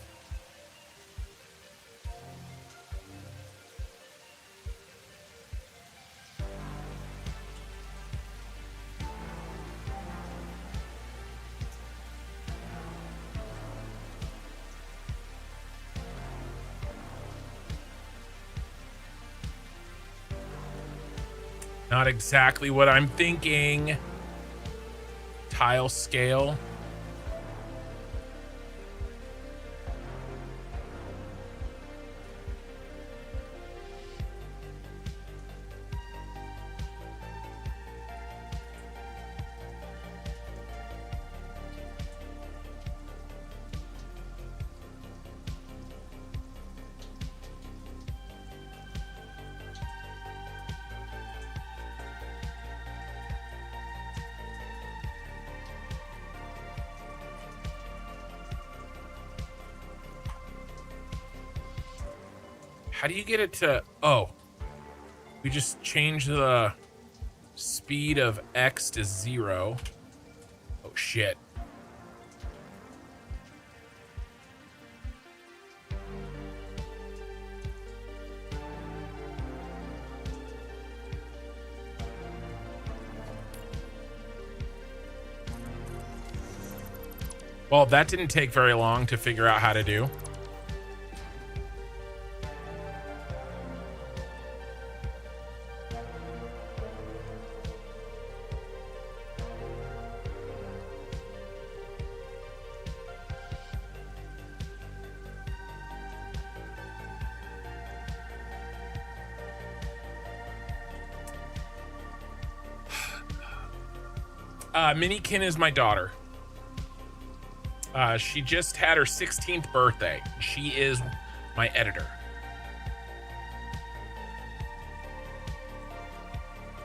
Not exactly what I'm thinking. Tile scale. How do you get it to, oh, we just change the speed of X to 0. Oh shit. Well, that didn't take very long to figure out how to do. Minikin is my daughter. She just had her 16th birthday. She is my editor.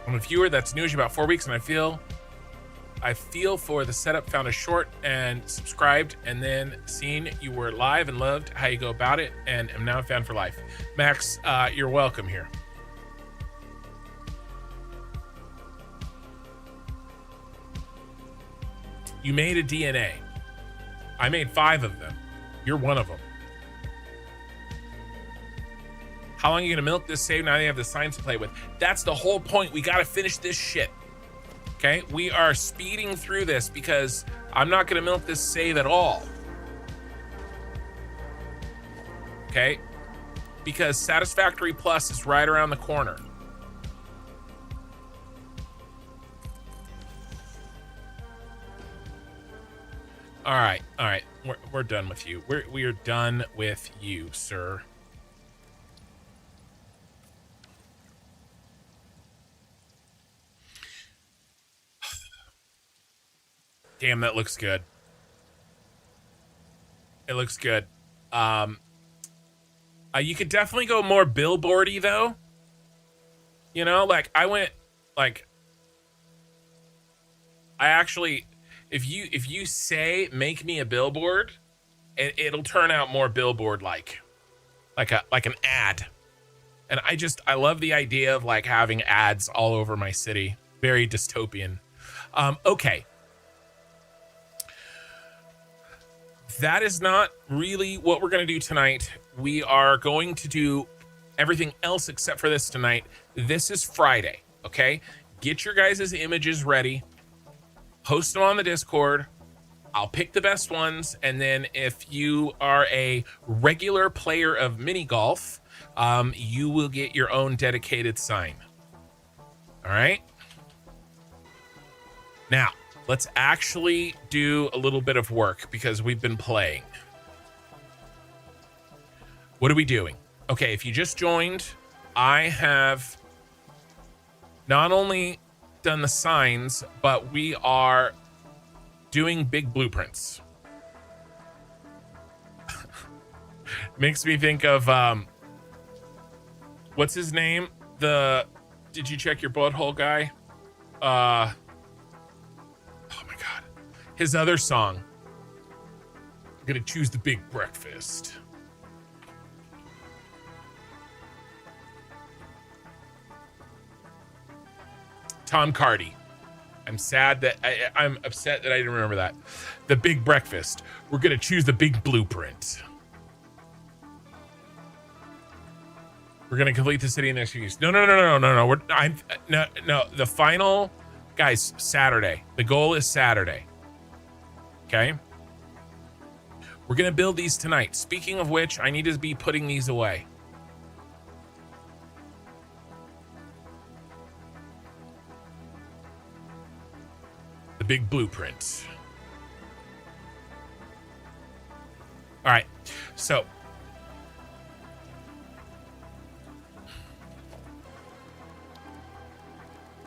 I'm a viewer that's new to about 4 weeks, and I feel for the setup. Found a short and subscribed, and then seen you were live and loved how you go about it, and am now a fan for life. Max, you're welcome here. You made a DNA. I made 5 of them. You're one of them. How long are you gonna milk this save now that you have the signs to play with? That's the whole point. We gotta finish this shit. Okay? We are speeding through this because I'm not gonna milk this save at all. Okay? Because Satisfactory Plus is right around the corner. All right. We're done with you. We are done with you, sir. Damn, that looks good. It looks good. You could definitely go more billboardy though. You know, like I went like I actually if you say make me a billboard, it'll turn out more billboard like an ad. And I love the idea of like having ads all over my city. Very dystopian. Okay. That is not really what we're going to do tonight. We are going to do everything else except for this tonight. This is Friday, okay? Get your guys' images ready. Post them on the Discord. I'll pick the best ones. And then if you are a regular player of mini golf, you will get your own dedicated sign. All right? Now, let's actually do a little bit of work because we've been playing. What are we doing? Okay, if you just joined, I have not only done the signs, but we are doing big blueprints. Makes me think of what's his name? The Did you check your butthole, guy? Oh my God. His other song. I'm gonna choose the big breakfast. Tom Cardy. I'm sad that I'm upset that I didn't remember that. The big breakfast. We're gonna choose the big blueprint. We're gonna complete the city in the next few weeks. No. No. The final, guys. Saturday. The goal is Saturday. Okay. We're gonna build these tonight. Speaking of which, I need to be putting these away. The big blueprint. All right. So.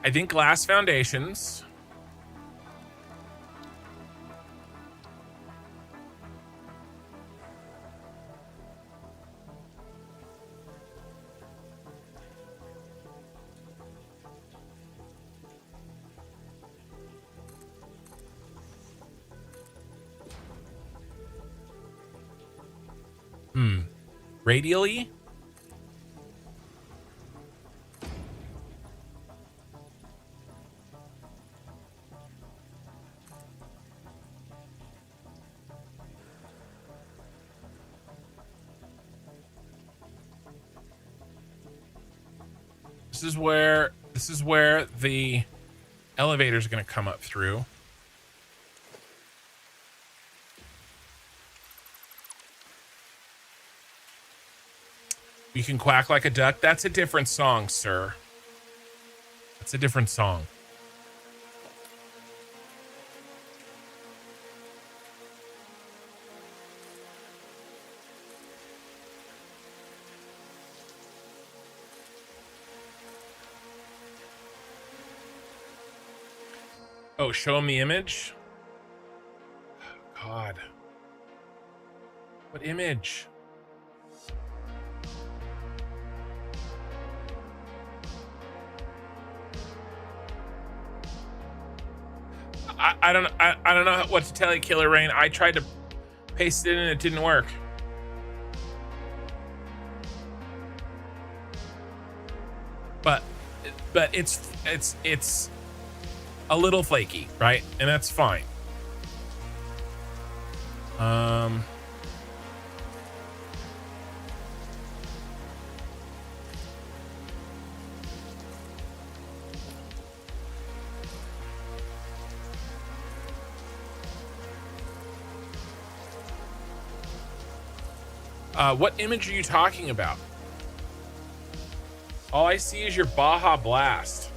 I think glass foundations. Radially? This is where the elevator is going to come up through. You can quack like a duck. That's a different song, sir. That's a different song. Oh, show him the image? God. What image? I don't know what to tell you, Killer Rain. I tried to paste it in and it didn't work. But it's a little flaky, right? And that's fine. What image are you talking about? All I see is your Baja Blast.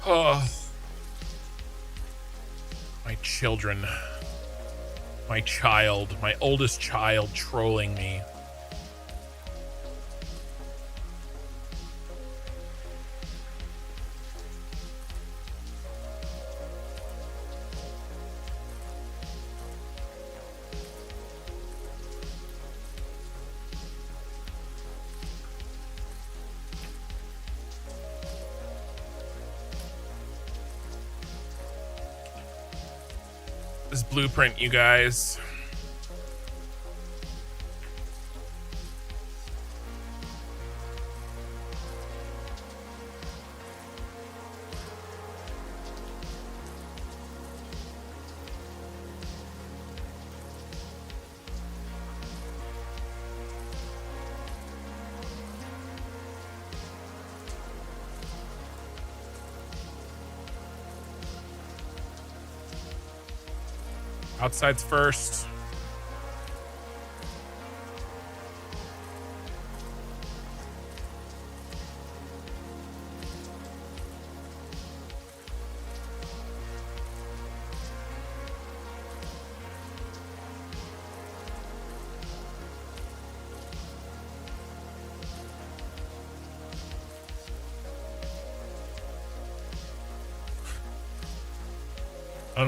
Oh. My children. My child. My oldest child trolling me. This blueprint, you guys. Outside's first. I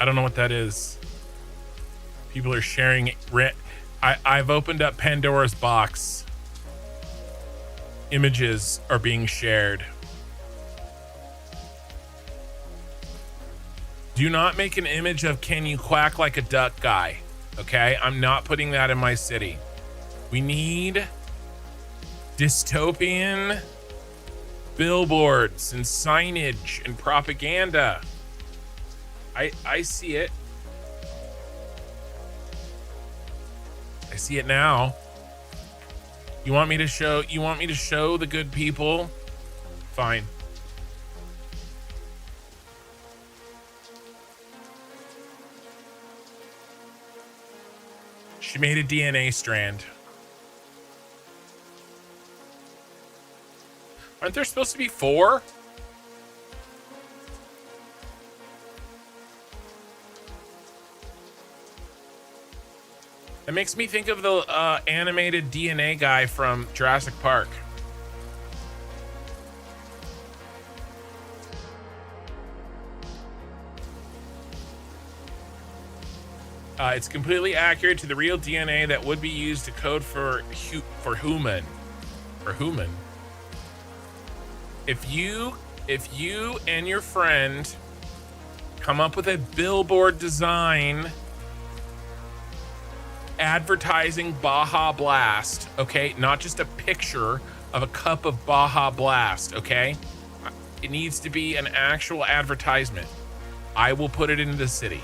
don't know what that is. People are sharing I've opened up Pandora's box. Images are being shared. Do not make an image of "can you quack like a duck" guy. Okay, I'm not putting that in my city. We need dystopian billboards and signage and propaganda. I see it. I see it now. You want me to show the good people? Fine. She made a DNA strand. Aren't there supposed to be 4? It makes me think of the animated DNA guy from Jurassic Park. It's completely accurate to the real DNA that would be used to code for human. For human. If you and your friend come up with a billboard design advertising Baja Blast, okay? Not just a picture of a cup of Baja Blast, okay? It needs to be an actual advertisement. I will put it into the city.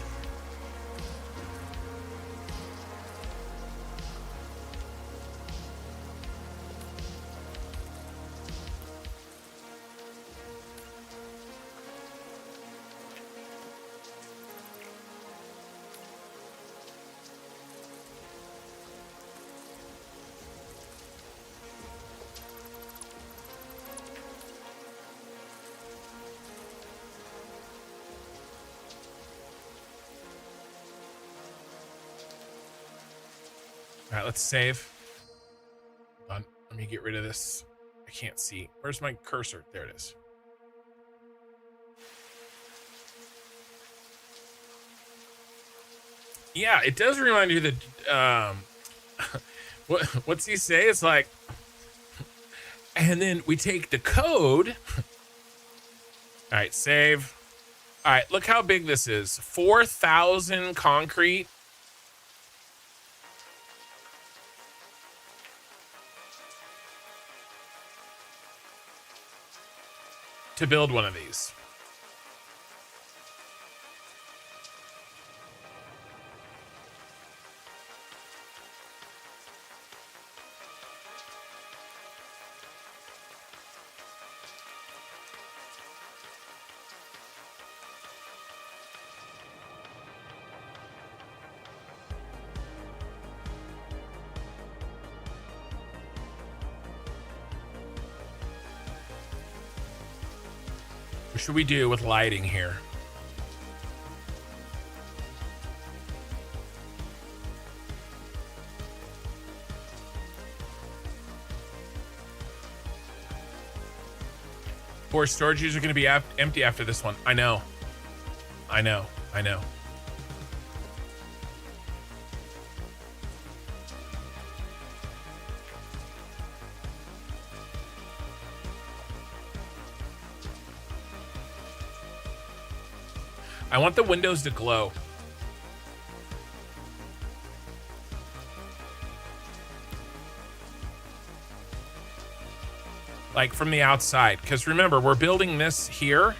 All right, let's save. Hold on, let me get rid of this. I can't see. Where's my cursor? There it is. Yeah, it does remind you that what's he say? It's like, and then we take the code. All right, save. All right, look how big this is. 4,000 concrete. To build one of these. What should we do with lighting here? Four storages are going to be empty after this one. I know. I know. I know. I want the windows to glow. Like from the outside. Because remember, we're building this here.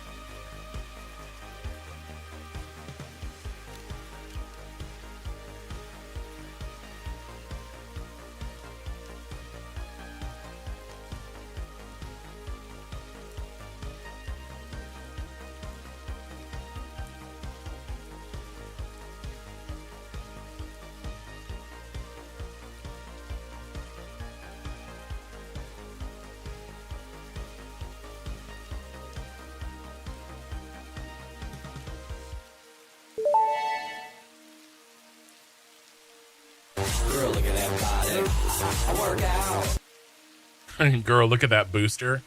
Girl, look at that booster.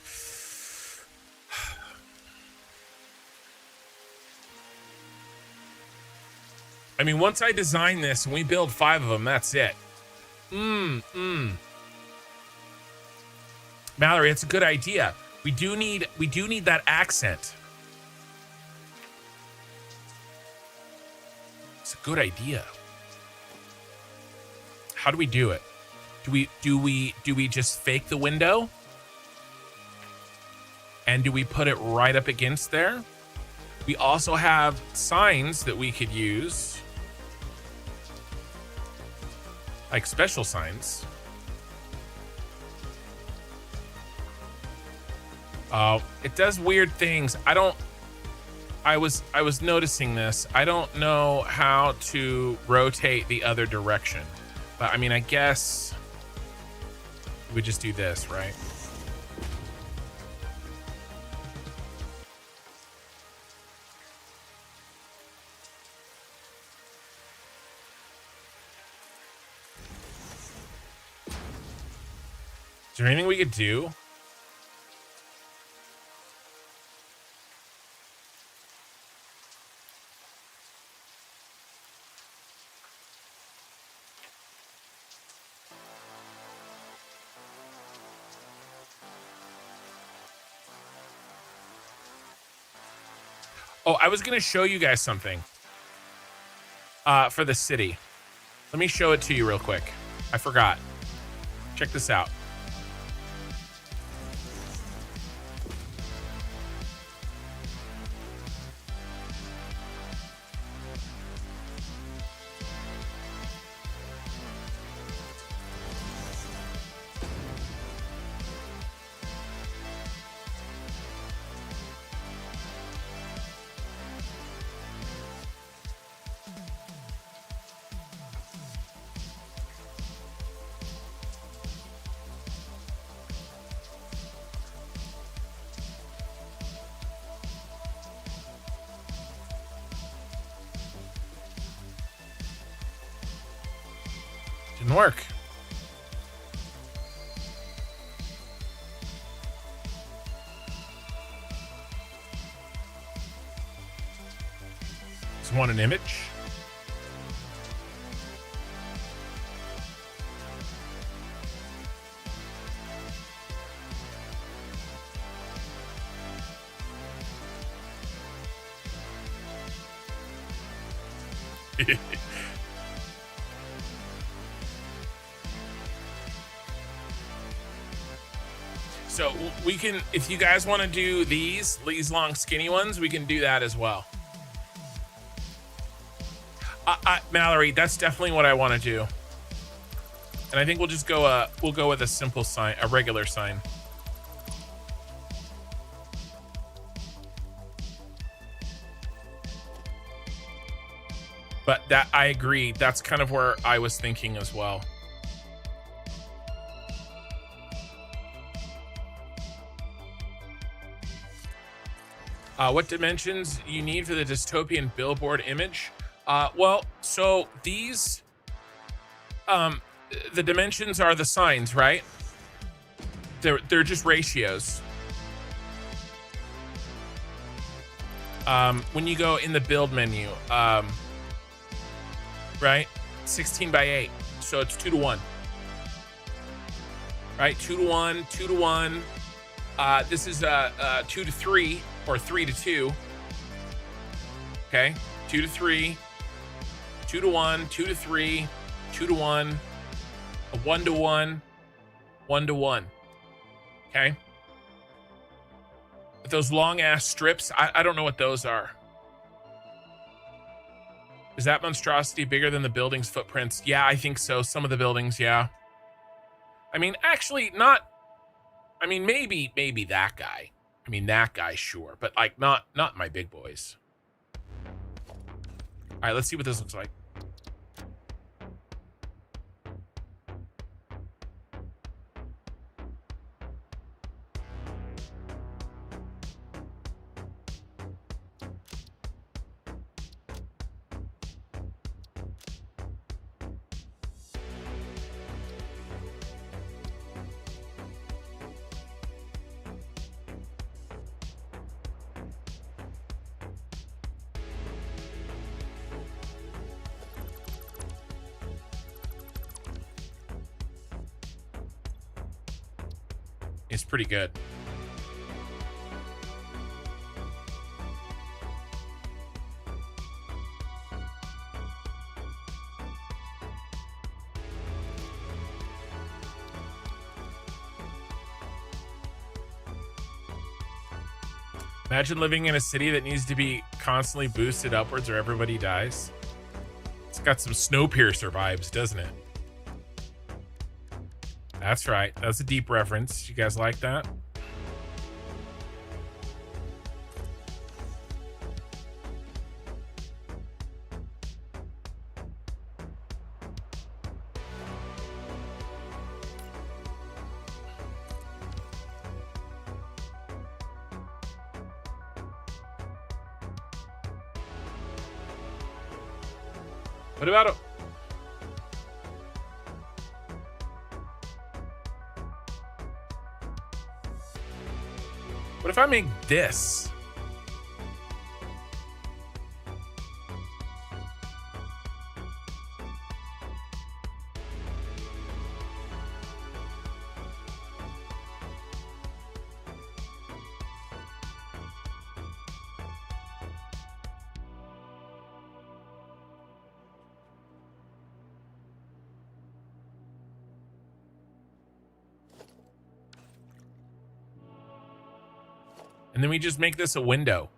I mean, once I design this and we build 5 of them, that's it. Mallory, it's a good idea. We do need that accent. It's a good idea. How do we do it? Do we just fake the window? And do we put it right up against there? We also have signs that we could use. Like special signs. It does weird things. I was noticing this. I don't know how to rotate the other direction. But I mean, I guess we just do this, right? Is there anything we could do? Oh, I was going to show you guys something for the city. Let me show it to you real quick. I forgot. Check this out. Didn't work. Just want an image. So we can, if you guys want to do these long skinny ones, we can do that as well. Mallory, that's definitely what I want to do. And I think we'll just go, we'll go with a simple sign, a regular sign. But that, I agree. That's kind of where I was thinking as well. What dimensions you need for the dystopian billboard image? Well, so these, the dimensions are the signs, right? They're just ratios. When you go in the build menu, right? 16 by 8, so it's 2 to 1. Right, 2 to 1, 2 to 1. This is 2 to 3 or 3 to 2. Okay, 2 to 3, 2 to 1, 2 to 3, 2 to 1, a 1 to 1, 1 to 1. Okay. But those long ass strips, I don't know what those are. Is that monstrosity bigger than the building's footprints? Yeah, I think so. Some of the buildings, yeah. I mean, actually, not. I mean, maybe that guy. I mean, that guy, sure, but like not my big boys. All right, let's see what this looks like. is pretty good. Imagine living in a city that needs to be constantly boosted upwards or everybody dies. It's got some Snowpiercer vibes, doesn't it? That's right. That's a deep reference. You guys like that? What about it? What if I make this? And then we just make this a window.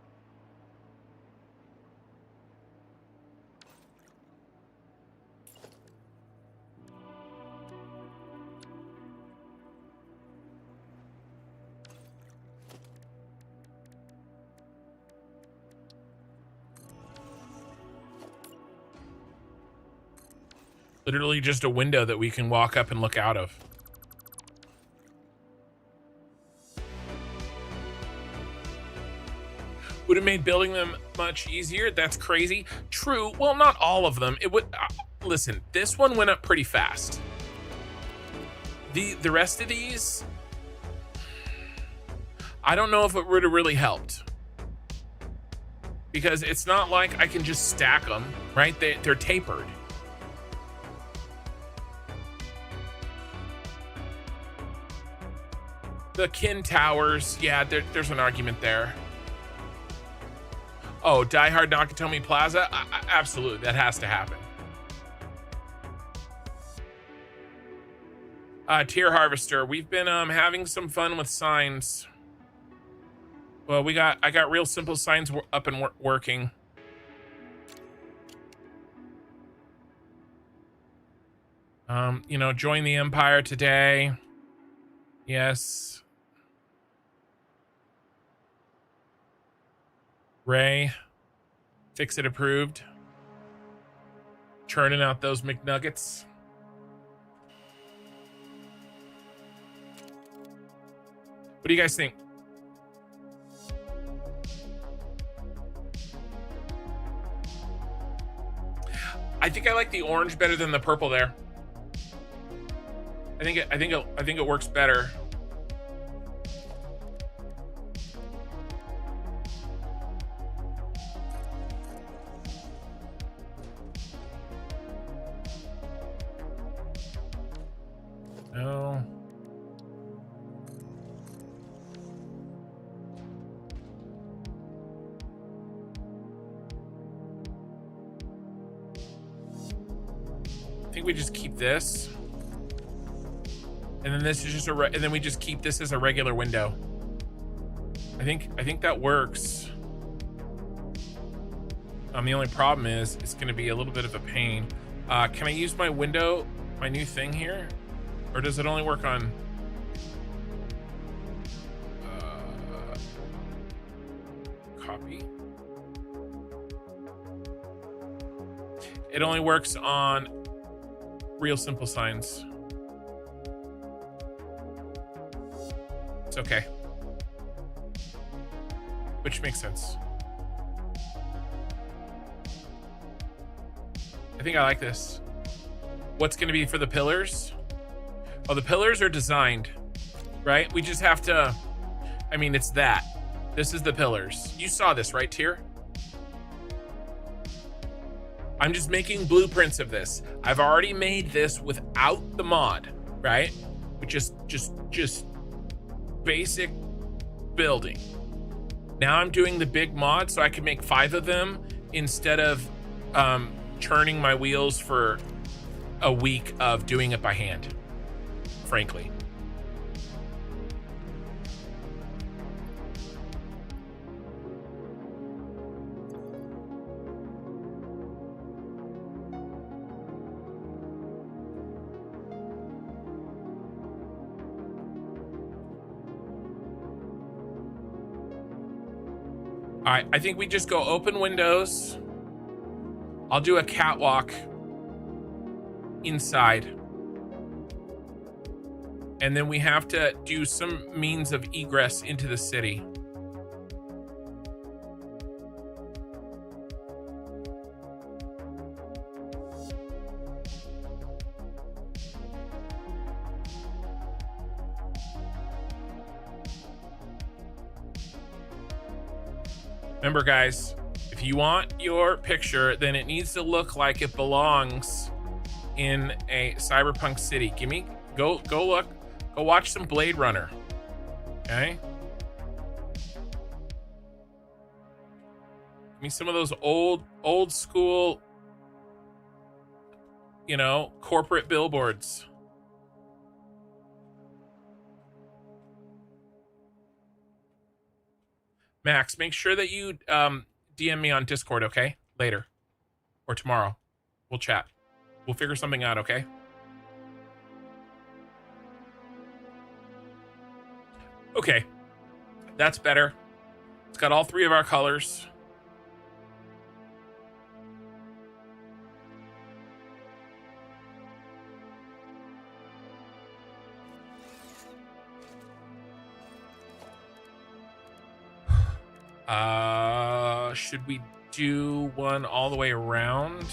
Literally just a window that we can walk up and look out of. Would have made building them much easier. That's crazy. True. Well, not all of them. It would. Listen, this one went up pretty fast. The rest of these, I don't know if it would have really helped, because it's not like I can just stack them, right? They're tapered. The kin towers, yeah, there's an argument there. Oh, Die Hard Nakatomi Plaza? Absolutely, that has to happen. Tier Harvester, we've been having some fun with signs. Well, I got real simple signs up and working. You know, join the Empire today. Yes. Ray, fix it approved. Churning out those McNuggets. What do you guys think? I think I like the orange better than the purple there. I think it works better. No. I think we just keep this, and then this is just and then we just keep this as a regular window. I think that works. The only problem is it's going to be a little bit of a pain. Can I use my window, my new thing here, or does it only work on? Copy. It only works on real simple signs. It's okay. Which makes sense. I think I like this. What's going to be for the pillars? Oh, the pillars are designed, right? We just have to, I mean, it's that. This is the pillars. You saw this, right, Tier? I'm just making blueprints of this. I've already made this without the mod, right? We just basic building. Now I'm doing the big mod so I can make 5 of them instead of churning my wheels for a week of doing it by hand, frankly. All right, I think we just go open windows. I'll do a catwalk inside. And then we have to do some means of egress into the city. Remember, guys, if you want your picture, then it needs to look like it belongs in a cyberpunk city. Go look, go watch some Blade Runner. Okay. Give me some of those old school, you know, corporate billboards. Max, make sure that you DM me on Discord, okay? Later. Or tomorrow. We'll chat. We'll figure something out, okay? Okay. That's better. It's got all 3 of our colors. Should we do one all the way around?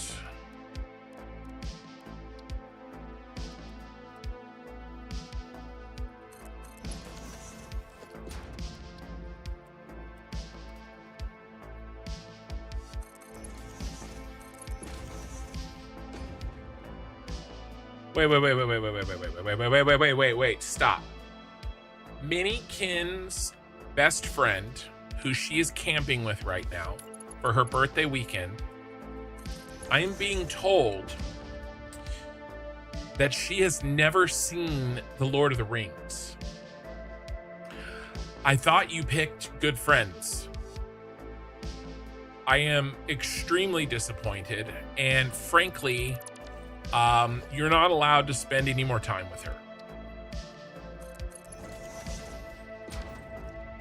Wait, stop. Minikin's best friend, who she is camping with right now for her birthday weekend, I am being told that she has never seen The Lord of the Rings. I thought you picked good friends. I am extremely disappointed, and frankly, you're not allowed to spend any more time with her.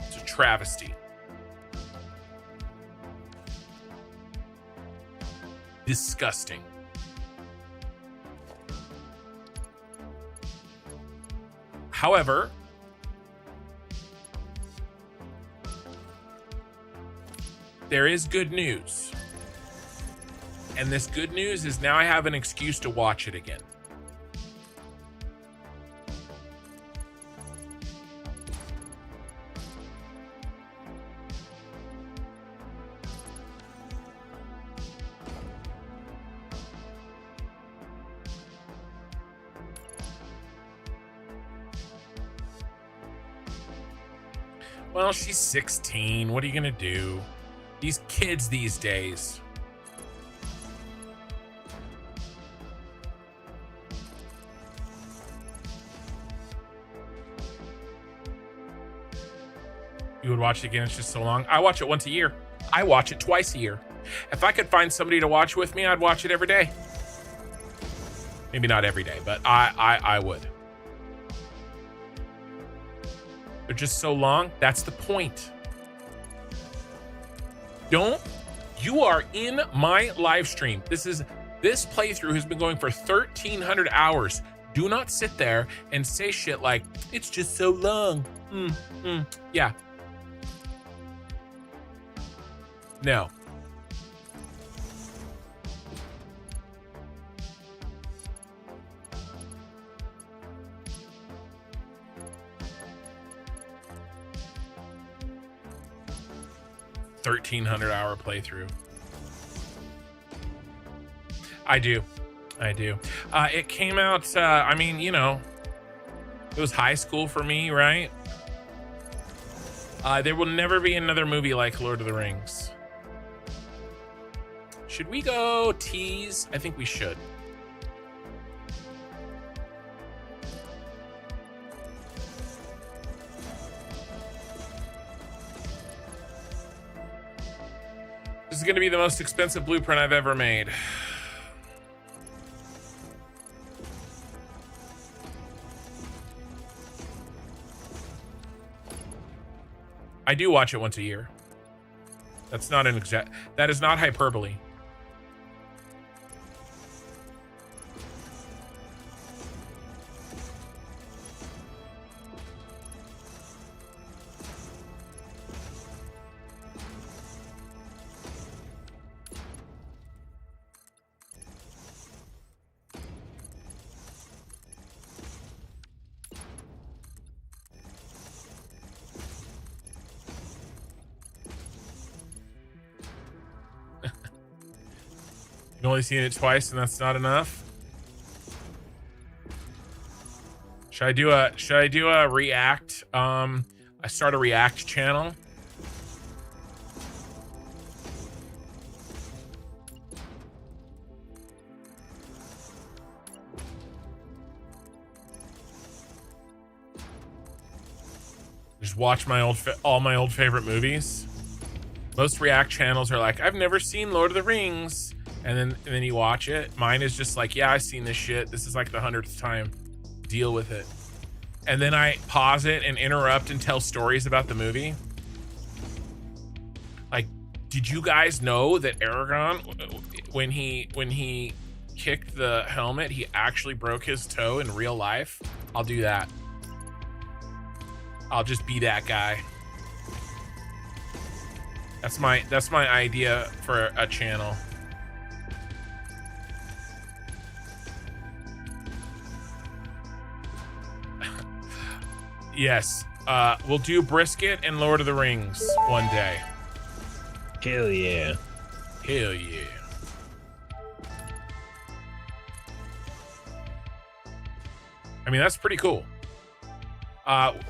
It's a travesty. Disgusting. However, there is good news. And this good news is now I have an excuse to watch it again. Well, she's 16. What are you gonna do? These kids these days. You would watch it again? It's just so long. I watch it once a year. I watch it twice a year. If I could find somebody to watch with me, I'd watch it every day. Maybe not every day, but I would. They're just so long. That's the point. You are in my live stream. This playthrough has been going for 1,300 hours. Do not sit there and say shit like, it's just so long. Yeah. No. $1,300-hour playthrough. I do. It came out, I mean, you know, it was high school for me, right? There will never be another movie like Lord of the Rings. Should we go tease? I think we should. This is going to be the most expensive blueprint I've ever made. I do watch it once a year. That's not an exact. That is not hyperbole. You've only seen it twice, and that's not enough. Should I do a react? I start a react channel. Just watch my all my old favorite movies. Most react channels are like, I've never seen Lord of the Rings. And then you watch it. Mine is just like, yeah, I've seen this shit. This is like the 100th time. Deal with it. And then I pause it and interrupt and tell stories about the movie. Like, did you guys know that Aragorn, when he kicked the helmet, he actually broke his toe in real life? I'll do that. I'll just be that guy. That's my idea for a channel. Yes, we'll do brisket and Lord of the Rings one day. Hell yeah. Hell yeah. I mean, that's pretty cool.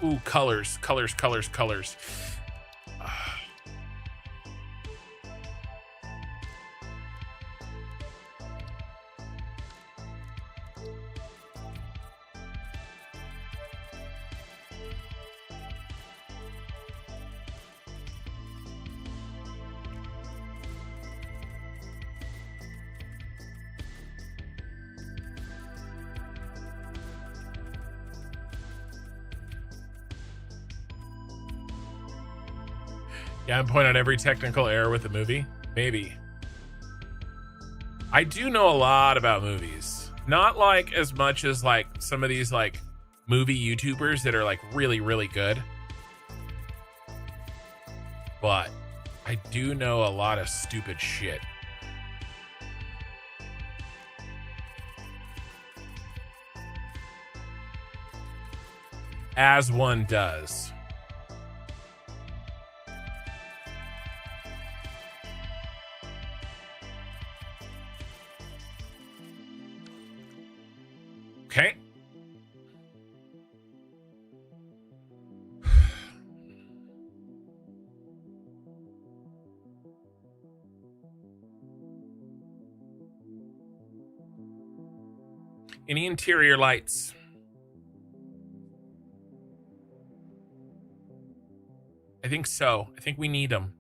Ooh, colors. Yeah, and point out every technical error with the movie. Maybe. I do know a lot about movies. Not like as much as like some of these like movie YouTubers that are like really, really good. But I do know a lot of stupid shit. As one does. Okay. Any interior lights? I think so. I think we need them.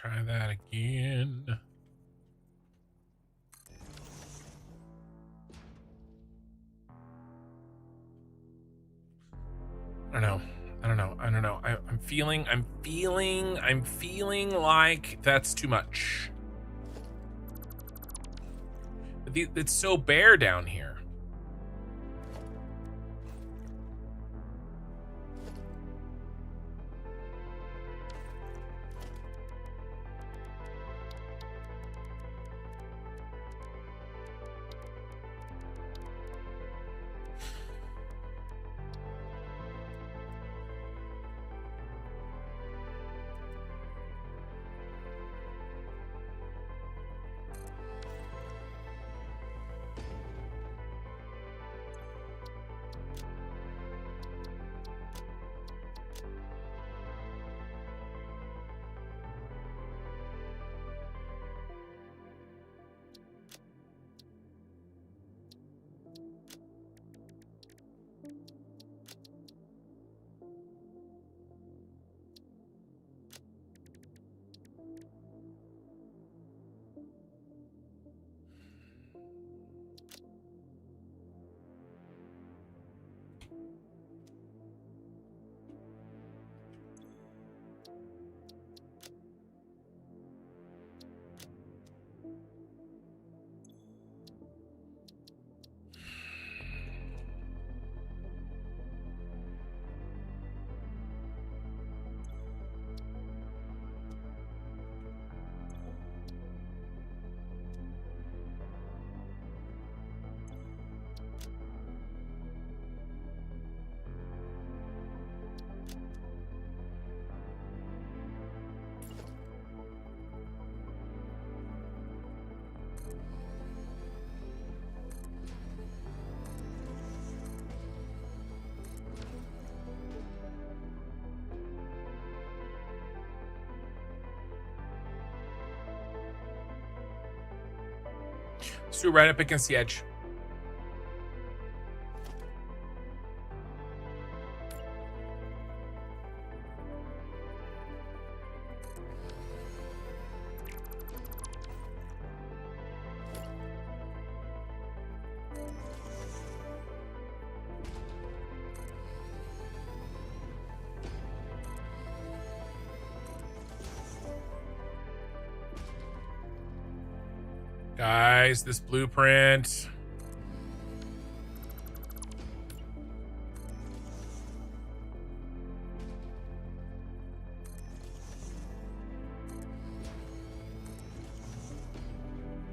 try that again. I don't know. I'm feeling like that's too much. It's so bare down here. Let's do right up against the edge. Guys, this blueprint.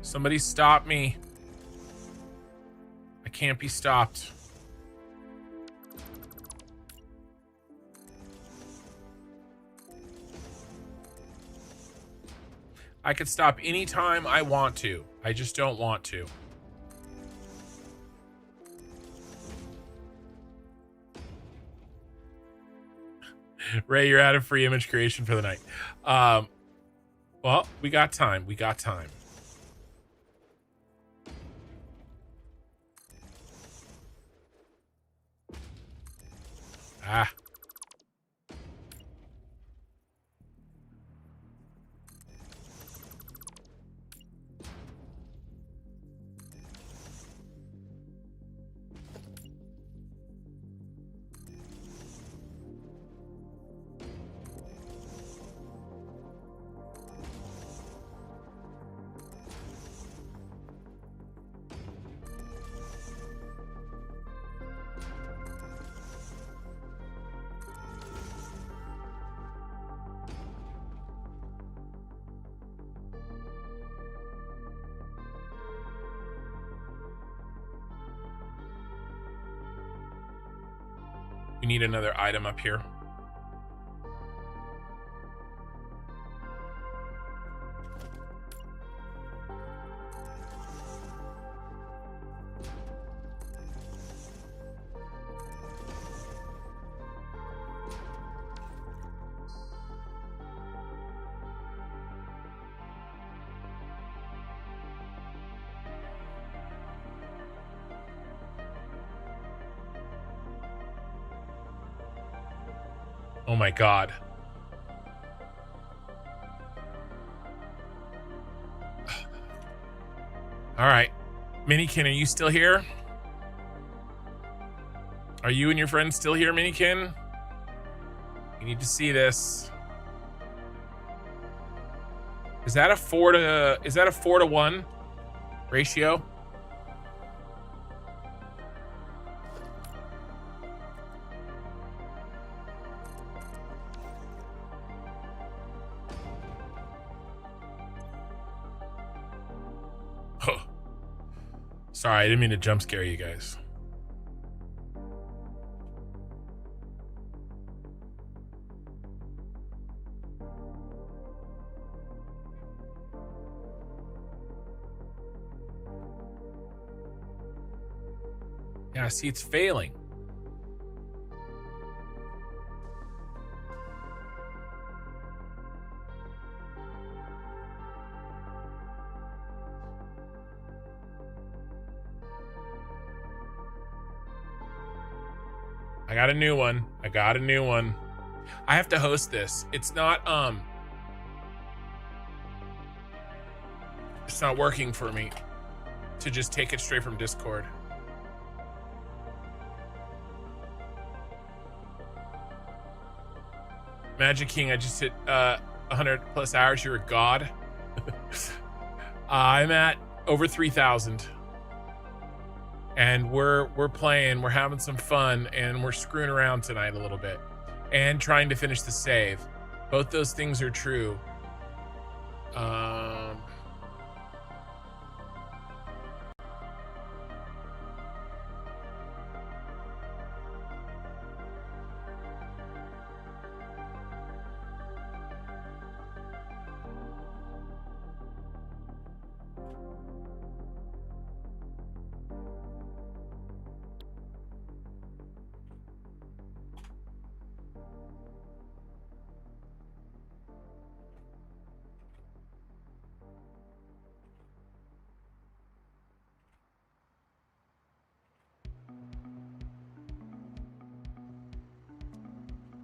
Somebody stop me. I can't be stopped. I could stop anytime I want to. I just don't want to. Ray, you're out of free image creation for the night. Well, we got time. We got time. Ah. We need another item up here. Oh my God. All right. Minikin, are you still here? Are you and your friends still here, Minikin? You need to see this. Is that a 4-to-1 ratio? Oh. Sorry, I didn't mean to jump scare you guys. Yeah, see, it's failing. I got a new one. I have to host this. It's not working for me to just take it straight from Discord. Magic King, I just hit 100 plus hours. You're a god. I'm at over 3,000. And we're playing, we're having some fun, and we're screwing around tonight a little bit. And trying to finish the save. Both those things are true.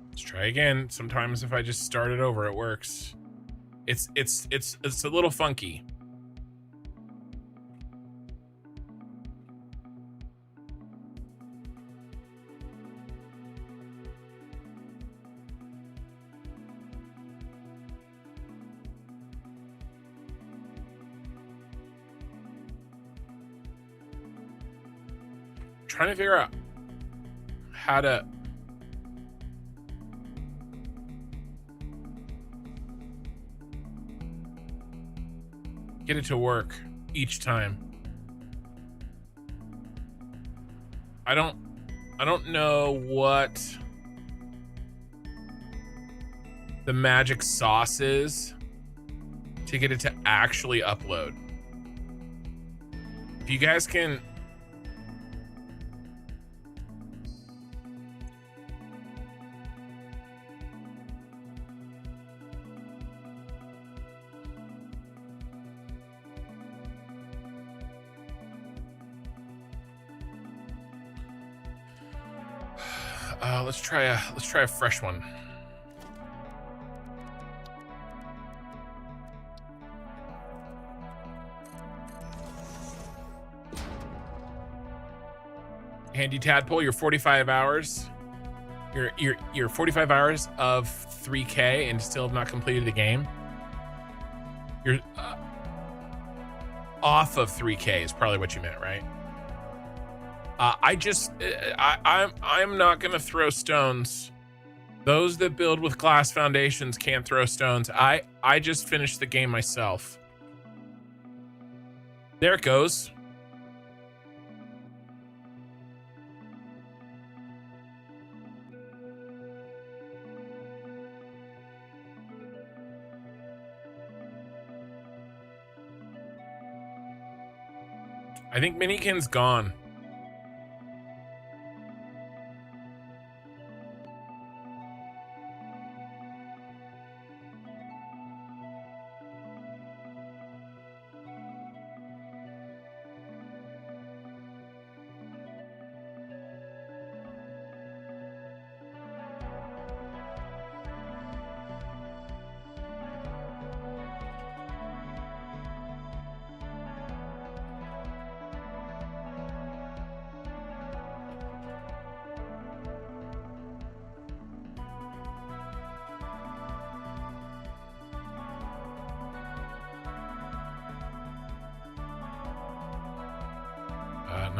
Let's try again. Sometimes if I just start it over, it works. It's a little funky. Trying to figure out how to get it to work each time. I don't know what the magic sauce is to get it to actually upload. If you guys can let's try a fresh one. Handy Tadpole, you're 45 hours. You're 45 hours of 3K and still have not completed the game. You're off of 3K is probably what you meant, right? I'm not gonna throw stones. Those that build with glass foundations can't throw stones. I just finished the game myself. There it goes. I think Minikin's gone.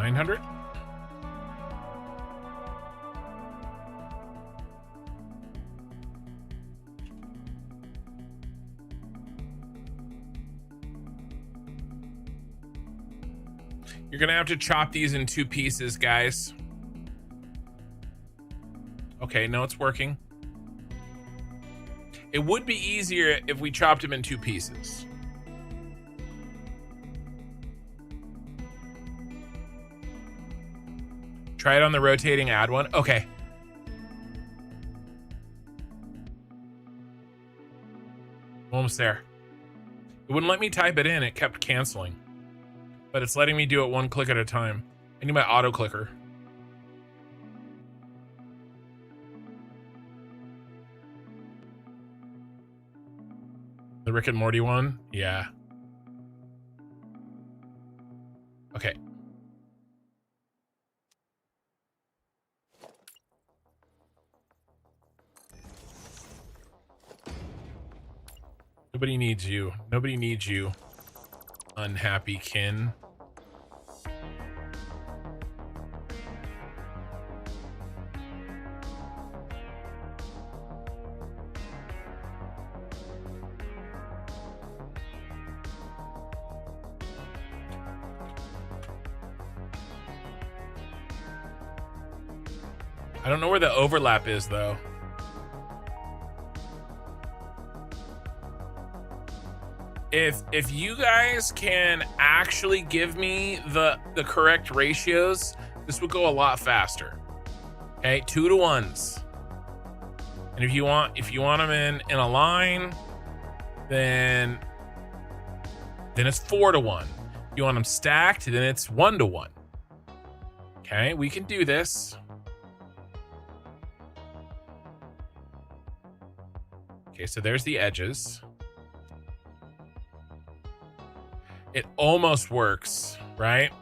900? You're gonna have to chop these in 2 pieces, guys. Okay, no, it's working. It would be easier if we chopped them in 2 pieces. Try it on the rotating add one. Okay. Almost there. It wouldn't let me type it in. It kept canceling. But it's letting me do it 1 click at a time. I need my auto clicker. The Rick and Morty one? Yeah. Okay. Nobody needs you. Nobody needs you, unhappy kin. I don't know where the overlap is, though. If you guys can actually give me the correct ratios, this would go a lot faster. Okay, 2 to 1s. And if you want them in a line, then it's 4 to 1. If you want them stacked, then it's 1 to 1. Okay, we can do this. Okay, so there's the edges. It almost works, right?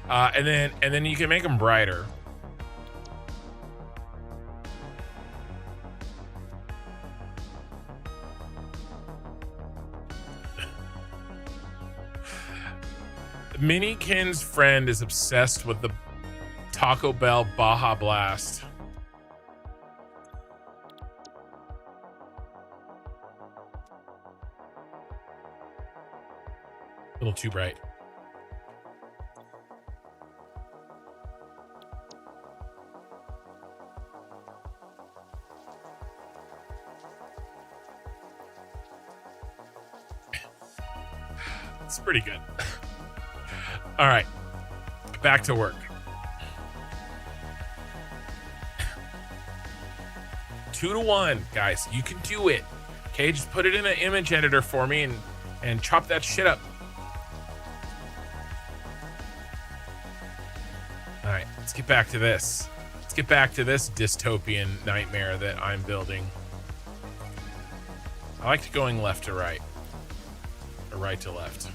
And then you can make them brighter. Minikin's friend is obsessed with the Taco Bell Baja Blast. A little too bright. It's pretty good. All right, back to work. 2 to 1, guys. You can do it. Okay, just put it in an image editor for me and chop that shit up. All right, let's get back to this. Let's get back to this dystopian nightmare that I'm building. I like going left to right, or right to left.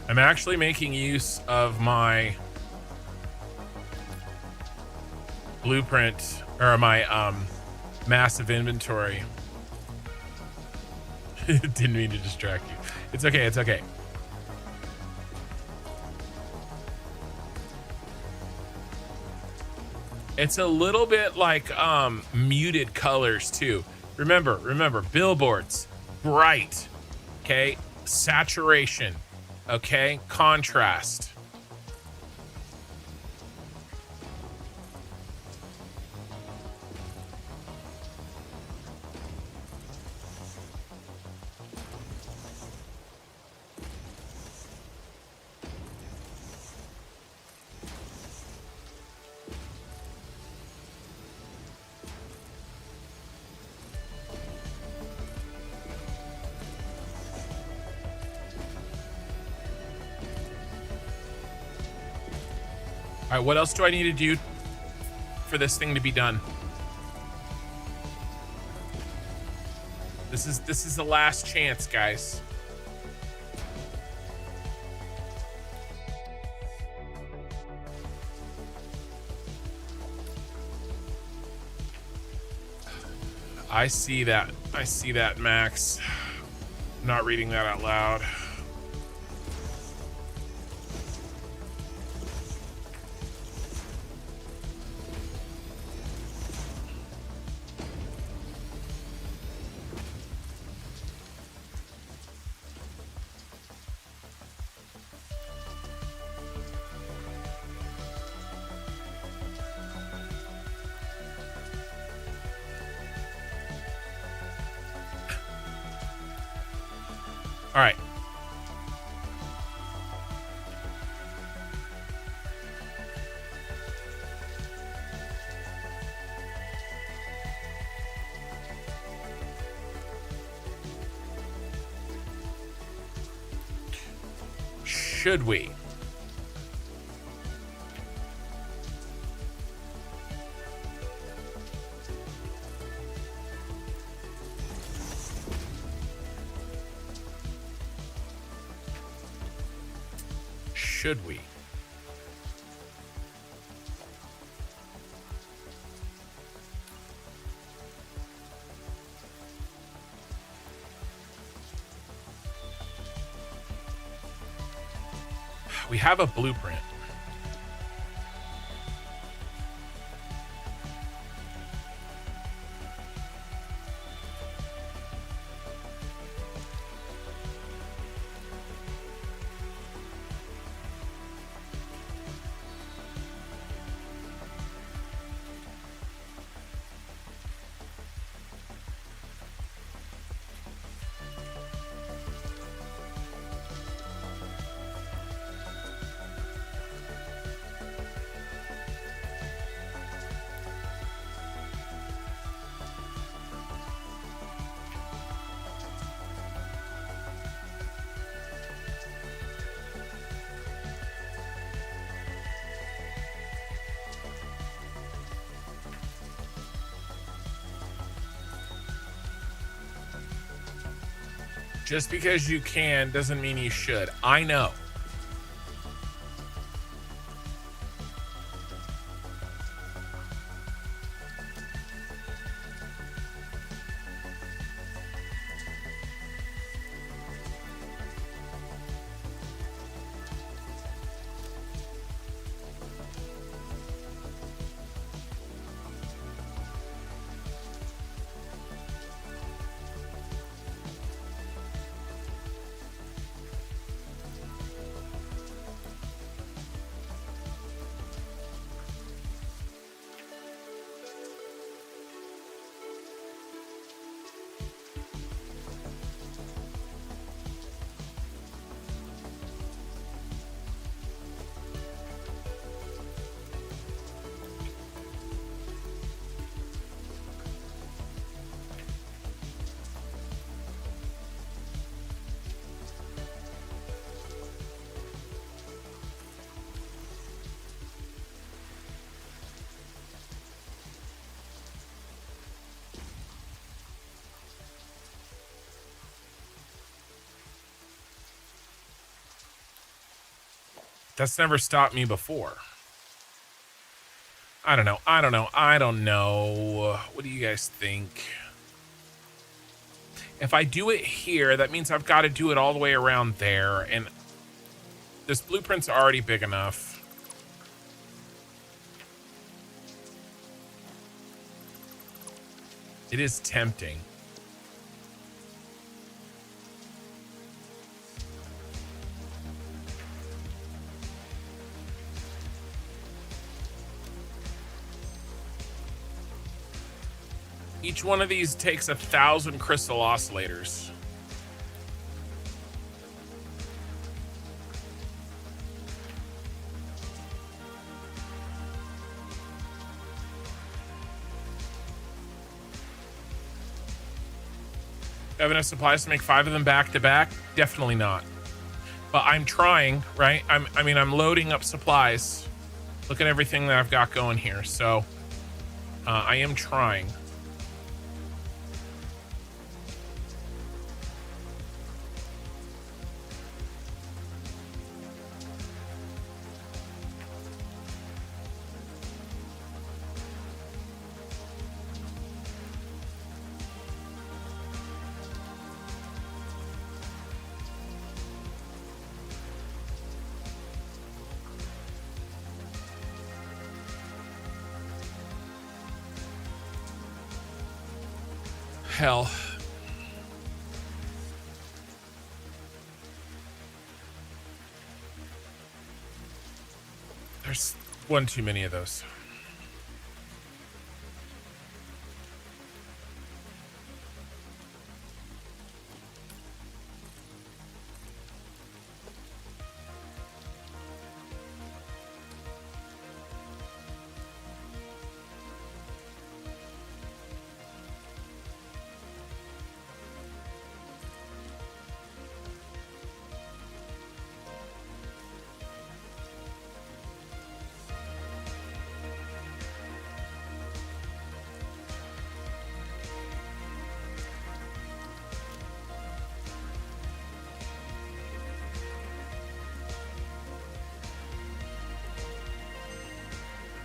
I'm actually making use of my blueprint, or my massive inventory. Didn't mean to distract you. It's okay, it's okay. It's a little bit like muted colors too. Remember, billboards, bright, okay? Saturation. Okay, contrast. All right, what else do I need to do for this thing to be done? This is the last chance, guys. I see that. I see that, Max. I'm not reading that out loud. All right. Should we? Should we? We have a blueprint. Just because you can doesn't mean you should. I know. That's never stopped me before. I don't know. I don't know. What do you guys think? If I do it here, that means I've got to do it all the way around there. And this blueprint's already big enough. It is tempting. Each one of these takes 1,000 crystal oscillators. Do I have enough supplies to make 5 of them back to back? Definitely not. But I'm trying, right? I'm loading up supplies. Look at everything that I've got going here. So I am trying. hell. There's one too many of those.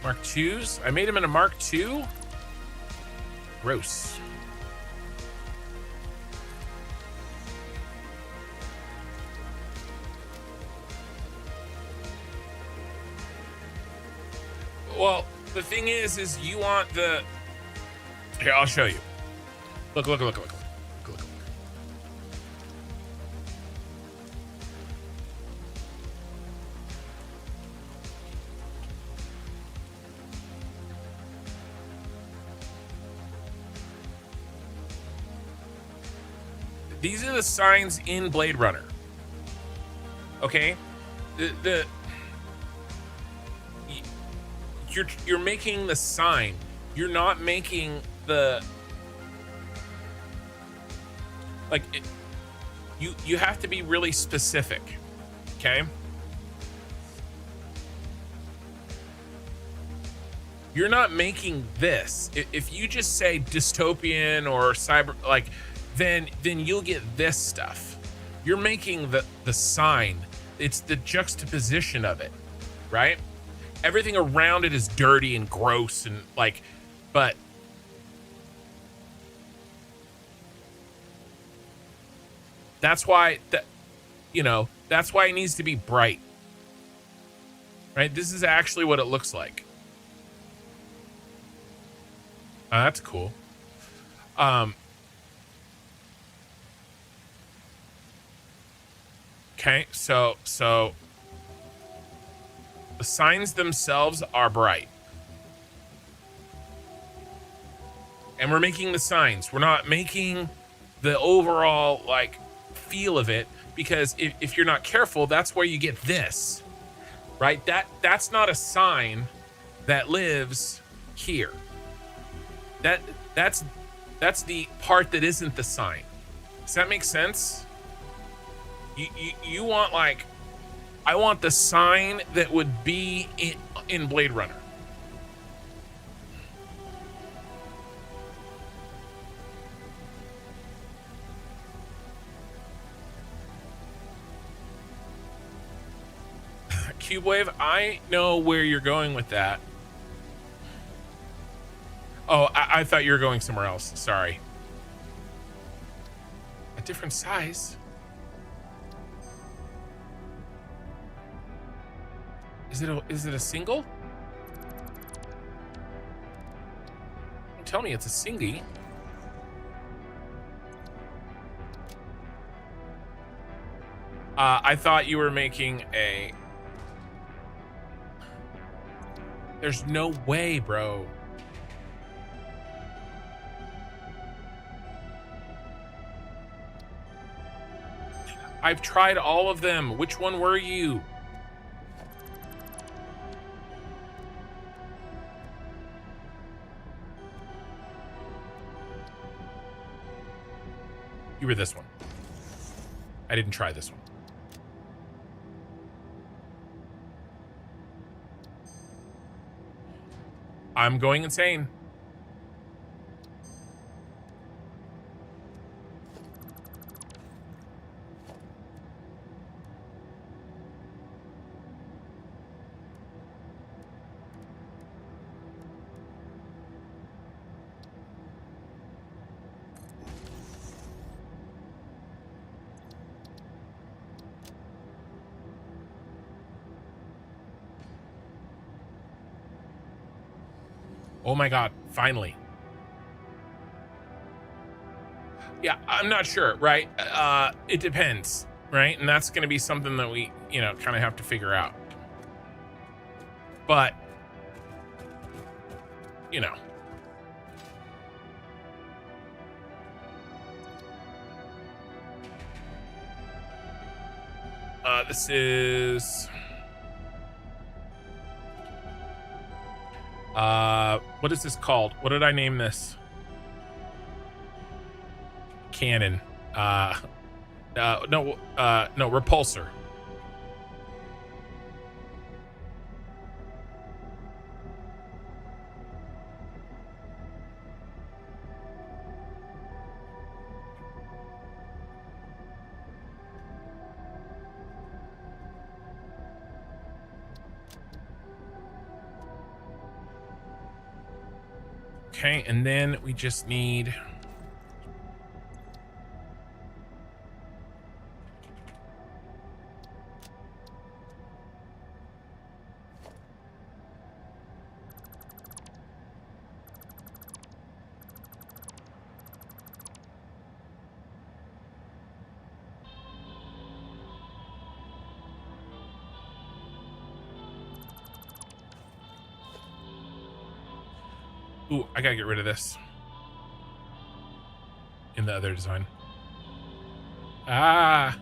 Mark IIs? I made him in a Mark II? Gross. Well, the thing is you want the... Here, I'll show you. Look. These are the signs in Blade Runner. Okay? You're making the sign. You're not making the... Like, you have to be really specific. Okay? You're not making this. If you just say dystopian or cyber, like... then you'll get this stuff. You're making the sign. It's the juxtaposition of it, right? Everything around it is dirty and gross and like, but that's why that's why it needs to be bright, right? This is actually what it looks like. That's cool. Okay, so the signs themselves are bright. And we're making the signs. We're not making the overall, like, feel of it, because if you're not careful, that's where you get this, right? That's not a sign that lives here. That's the part that isn't the sign. Does that make sense? You want, like, I want the sign that would be in Blade Runner. Cubewave, I know where you're going with that. Oh, I thought you were going somewhere else. Sorry. A different size? Is it a single? Don't tell me it's a singy. I thought you were making a... There's no way, bro. I've tried all of them. Which one were you? You were this one. I didn't try this one. I'm going insane. Oh my God, finally. Yeah, I'm not sure, right? It depends, right? And that's going to be something that we, kind of have to figure out. But, this is, what is this called? What did I name this? Cannon. No, Repulsor. Okay, and then we just need ooh, I gotta get rid of this in the other design. Ah.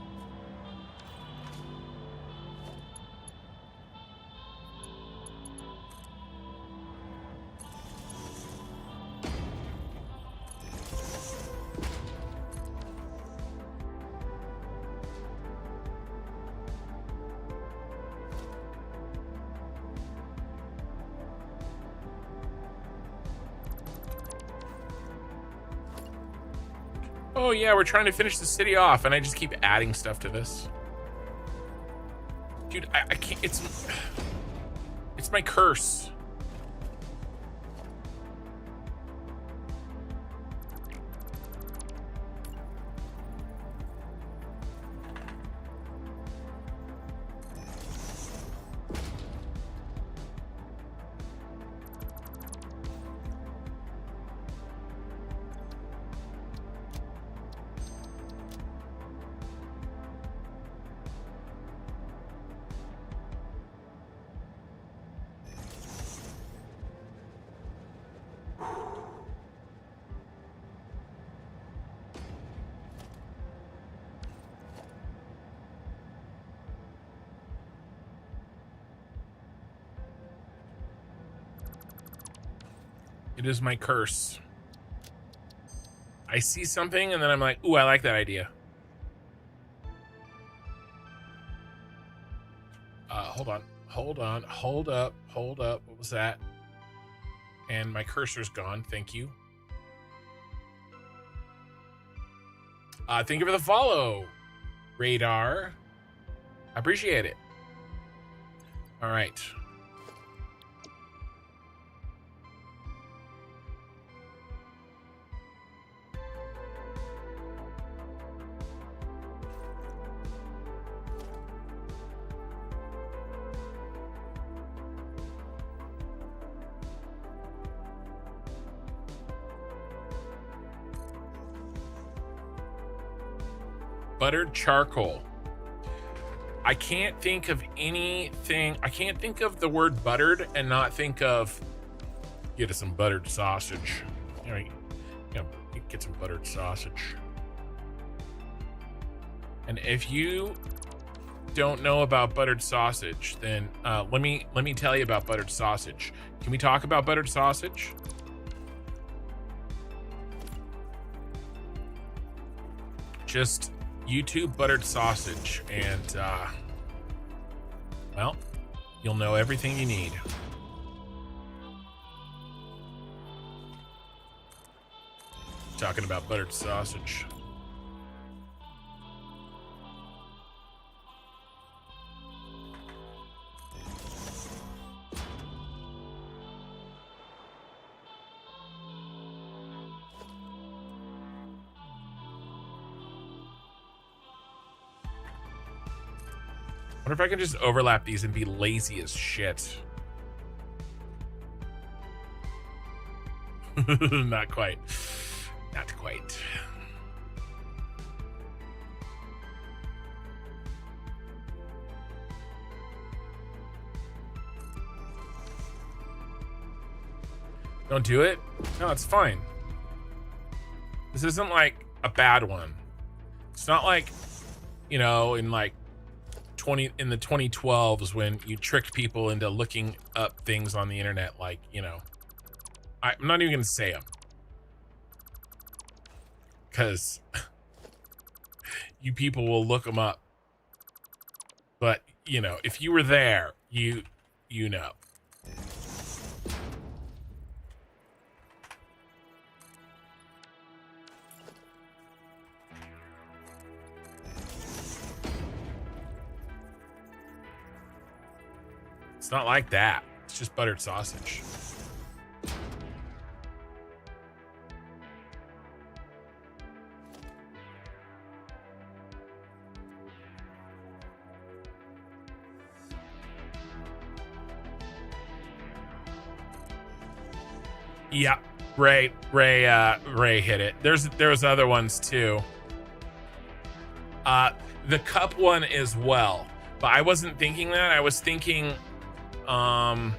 Oh yeah, we're trying to finish the city off, and I just keep adding stuff to this. Dude, I can't. It's my curse. It is my curse. I see something and then I'm like, ooh, I like that idea. Hold up. What was that? And my cursor's gone. Thank you. Thank you for the follow, Radar. I appreciate it. All right. Buttered charcoal. I can't think of anything. I can't think of the word buttered and not think of get us some buttered sausage. Get some buttered sausage. And if you don't know about buttered sausage, then let me tell you about buttered sausage. Can we talk about buttered sausage? Just YouTube buttered sausage, and well, you'll know everything you need. Talking about buttered sausage. I wonder if I can just overlap these and be lazy as shit. Not quite. Not quite. Don't do it? No, it's fine. This isn't like a bad one. It's not like, you know, in like in the 2012s when you tricked people into looking up things on the internet, like, you know, I'm not even gonna say them because you people will look them up. But you know, if you were there, you know. It's not like that. It's just buttered sausage. Yeah, Ray hit it. There's other ones too. The cup one as well, but I wasn't thinking that. I was thinking, the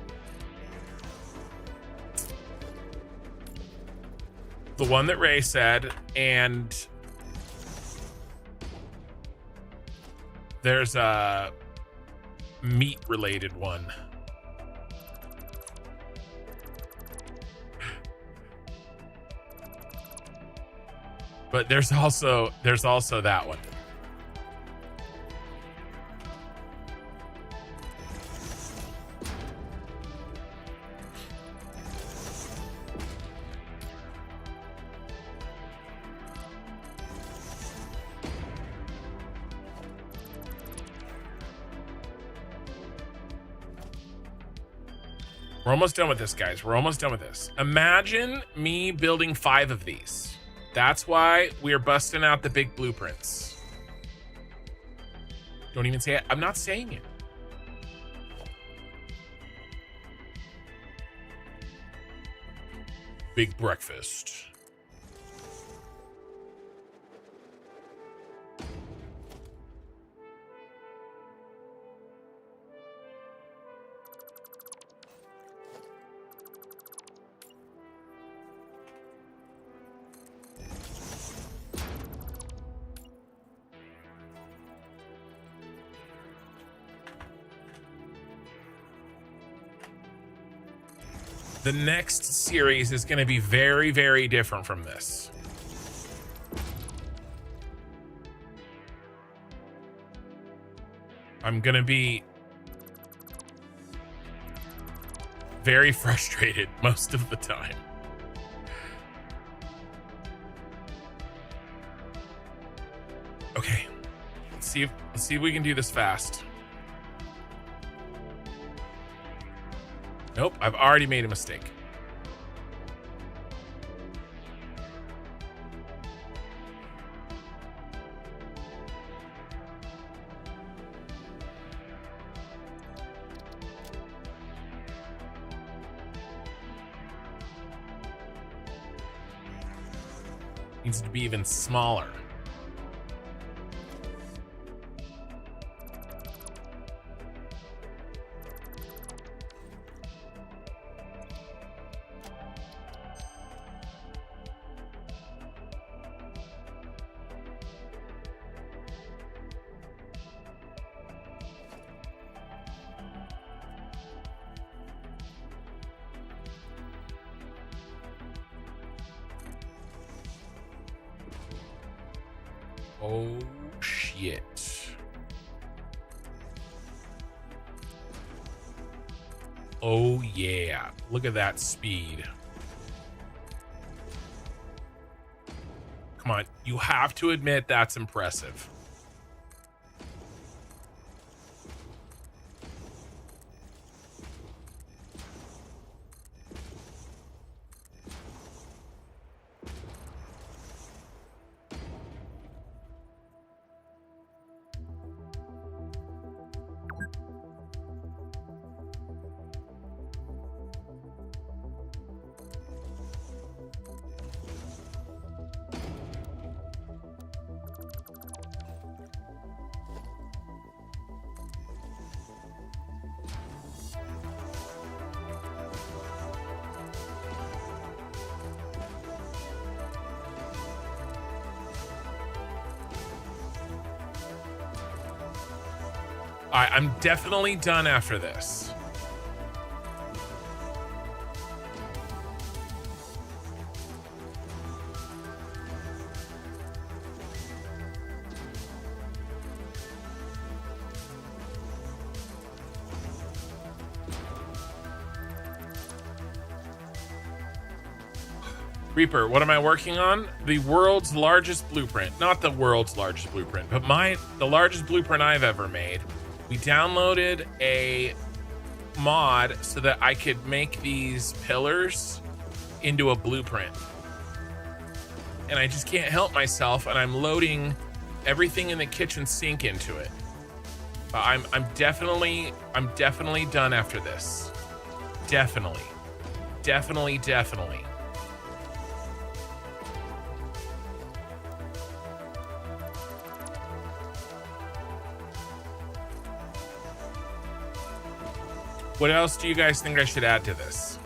one that Ray said, and there's a meat related one. But there's also that one. We're almost done with this, guys. We're almost done with this. Imagine me building 5 of these. That's why we are busting out the big blueprints. Don't even say it. I'm not saying it. Big breakfast. The next series is going to be very, very different from this. I'm going to be very frustrated most of the time. Okay. Let's see if we can do this fast. Nope, I've already made a mistake. Needs to be even smaller. Oh, shit. Oh, yeah. Look at that speed. Come on. You have to admit that's impressive. I'm definitely done after this. Reaper, what am I working on? The world's largest blueprint. Not the world's largest blueprint, but the largest blueprint I've ever made. We downloaded a mod so that I could make these pillars into a blueprint. And I just can't help myself, and I'm loading everything in the kitchen sink into it. I'm definitely done after this. Definitely. What else do you guys think I should add to this?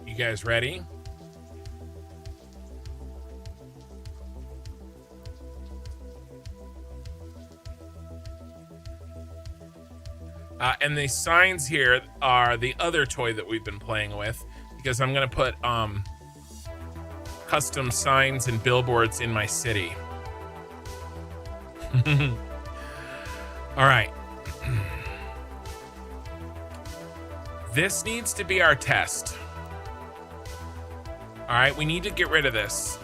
You guys ready? And the signs here are the other toy that we've been playing with, because I'm gonna put custom signs and billboards in my city. All right. This needs to be our test. All right, we need to get rid of this.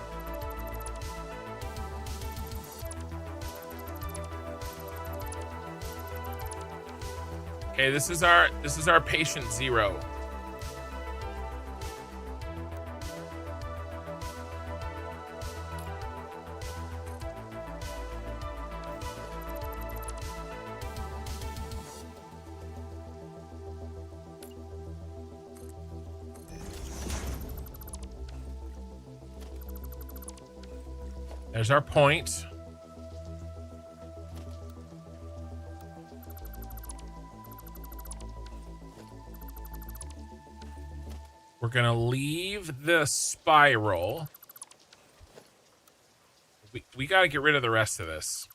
Okay, this is our patient 0. There's our point. We're gonna leave the spiral. We gotta get rid of the rest of this.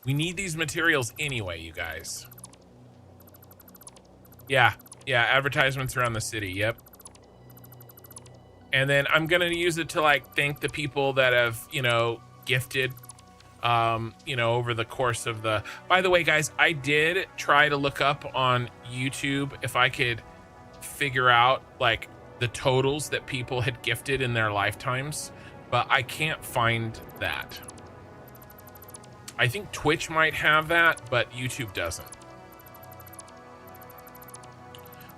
We need these materials anyway, you guys. Yeah, advertisements around the city, yep. And then I'm gonna use it to like thank the people that have, gifted, over the course of the. By the way, guys, I did try to look up on YouTube if I could figure out like the totals that people had gifted in their lifetimes, but I can't find that. I think Twitch might have that, but YouTube doesn't.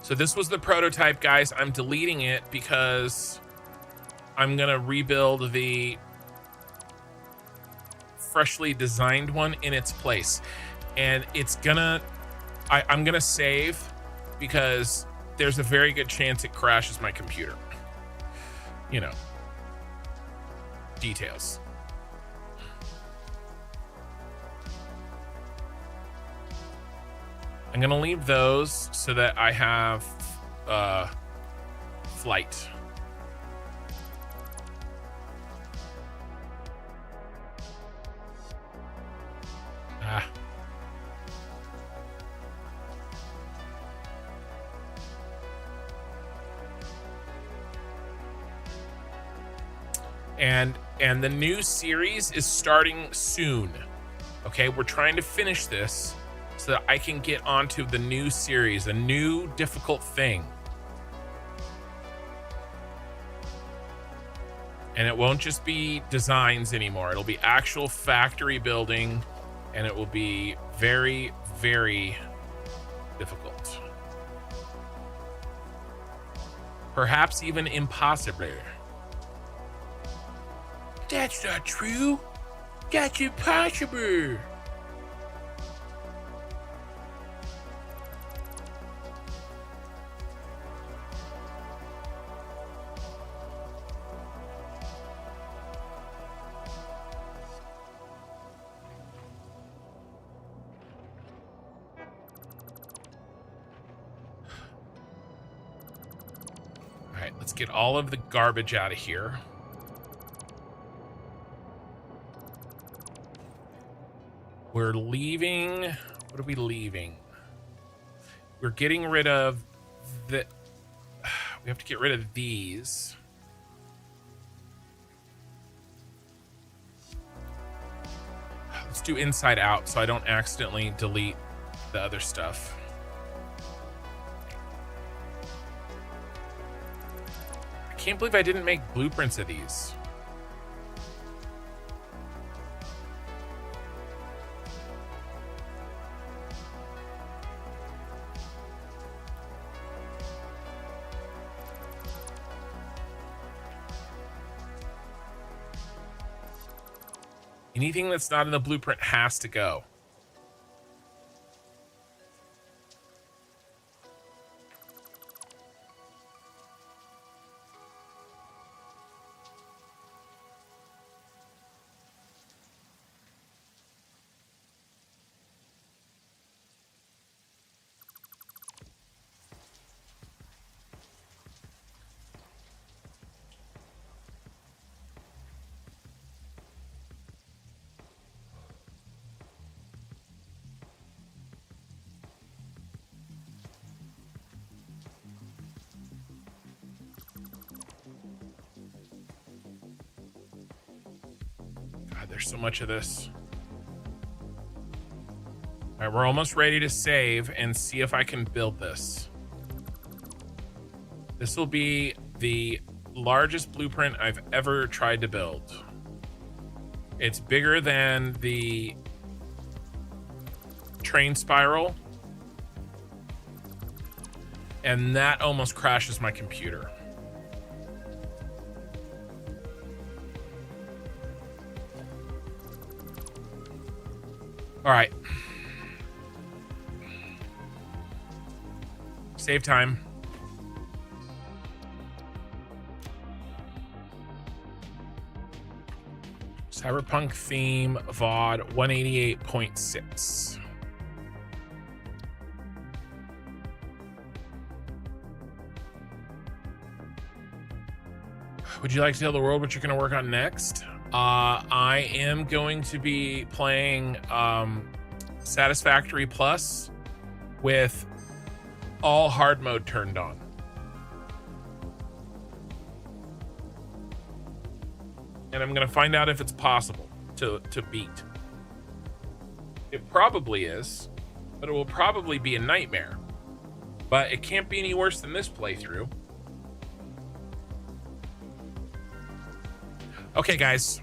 So this was the prototype, guys. I'm deleting it because I'm gonna rebuild the freshly designed one in its place. And it's gonna, I'm gonna save because there's a very good chance it crashes my computer. Details. I'm gonna leave those so that I have flight. And the new series is starting soon. Okay, we're trying to finish this so that I can get onto the new series, a new difficult thing. And it won't just be designs anymore. It'll be actual factory building, and it will be very, very difficult. Perhaps even impossible. That's not true. That's impossible. All right, let's get all of the garbage out of here. We're leaving. What are we leaving? We're getting rid of the. We have to get rid of these. Let's do inside out so I don't accidentally delete the other stuff. I can't believe I didn't make blueprints of these. Anything that's not in the blueprint has to go. There's so much of this. All right, we're almost ready to save and see if I can build this. This will be the largest blueprint I've ever tried to build. It's bigger than the train spiral, and that almost crashes my computer. All right. Save time. Cyberpunk theme VOD 188.6. Would you like to tell the world what you're going to work on next? I am going to be playing Satisfactory Plus with all hard mode turned on. And I'm going to find out if it's possible to beat. It probably is, but it will probably be a nightmare. But it can't be any worse than this playthrough. Okay, guys.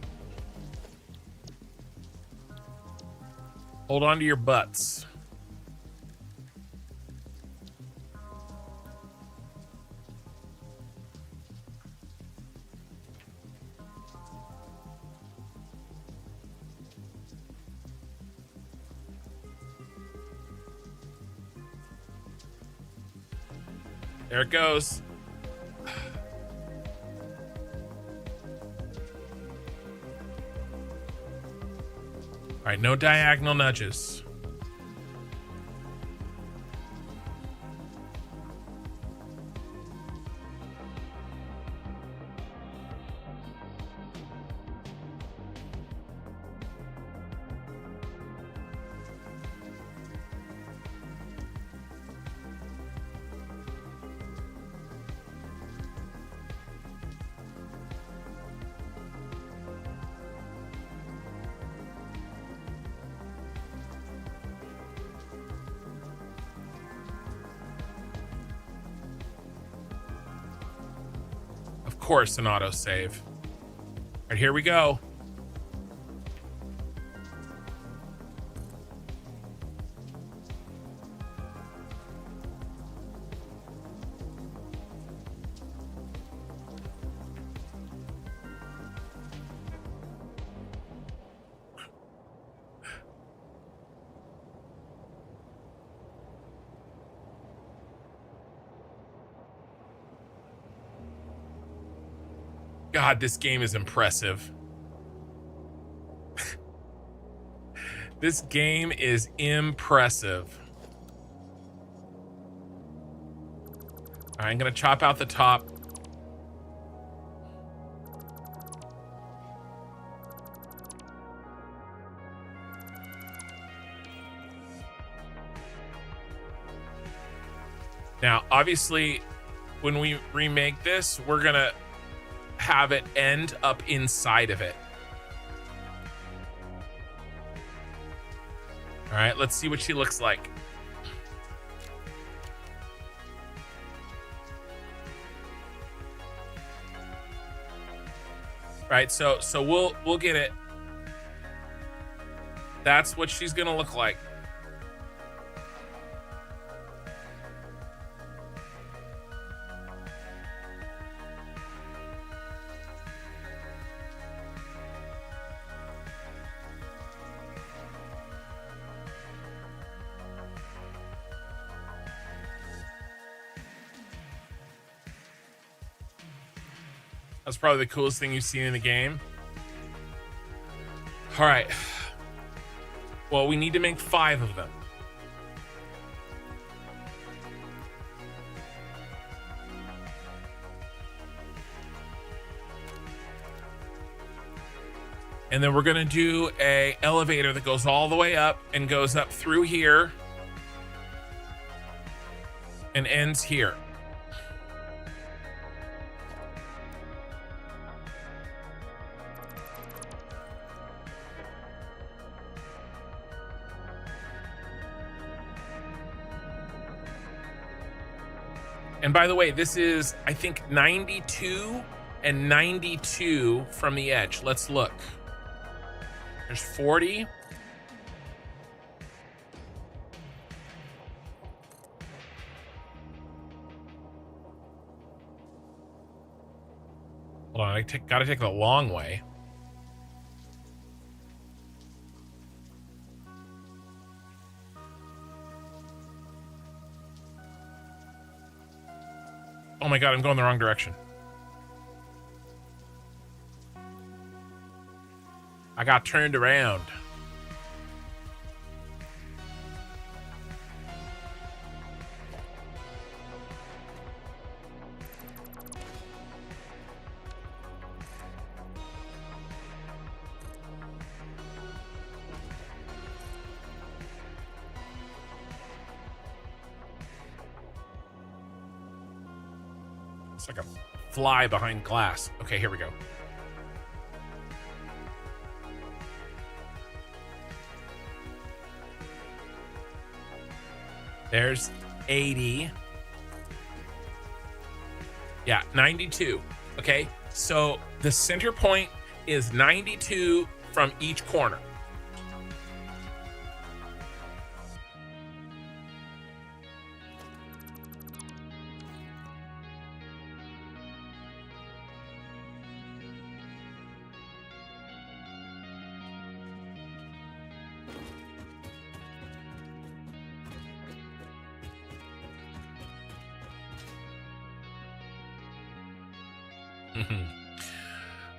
Hold on to your butts. There it goes. All right, no diagonal nudges. course, an autosave. All right, here we go. God, this game is impressive. This game is impressive. All right, I'm gonna chop out the top. Now, obviously, when we remake this, we're gonna have it end up inside of it. All right, let's see what she looks like. Right, so we'll get it. That's what she's gonna look like. That's probably the coolest thing you've seen in the game. All right. Well, we need to make 5 of them. And then we're gonna do a elevator that goes all the way up and goes up through here and ends here. And by the way, this is, I think, 92 and 92 from the edge. Let's look. There's 40. Hold on, gotta take the long way. Oh my God, I'm going the wrong direction. I got turned around. It's like a fly behind glass. Okay, here we go. There's 80. Yeah, 92. Okay, so the center point is 92 from each corner.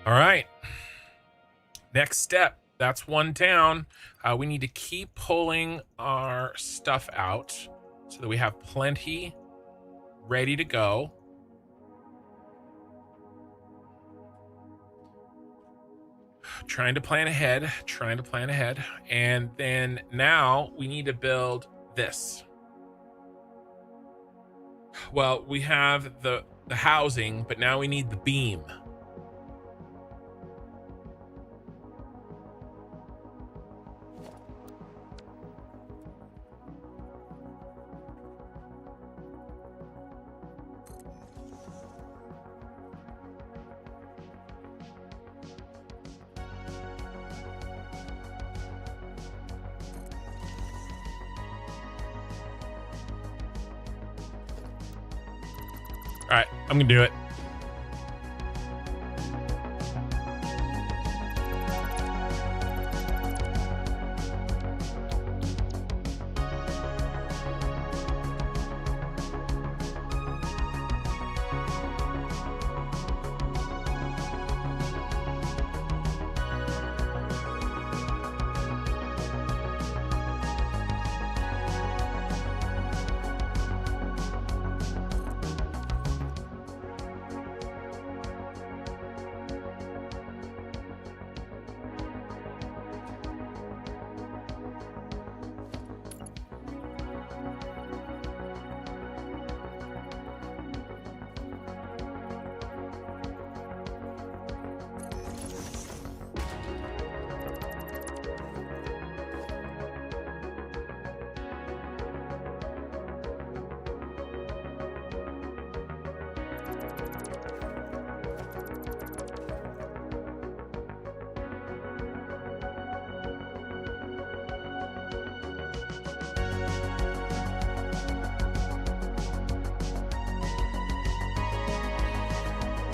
All right. Next step. That's one down. We need to keep pulling our stuff out so that we have plenty ready to go. Trying to plan ahead. And then now we need to build this. Well, we have the housing, but now we need the beam. All right, I'm gonna do it.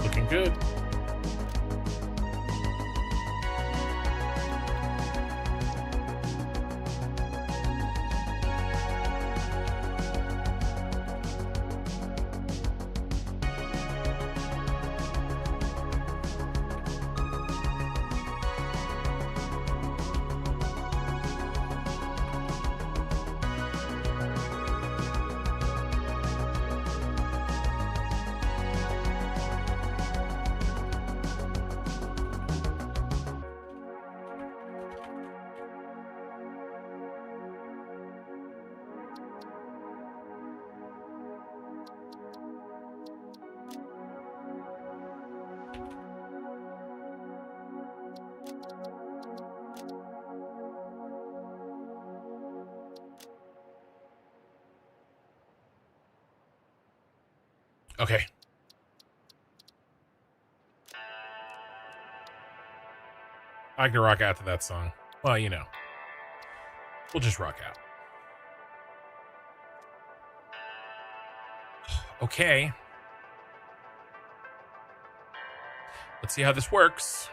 Looking good. Okay. I can rock out to that song. Well, you know. We'll just rock out. Okay. Let's see how this works.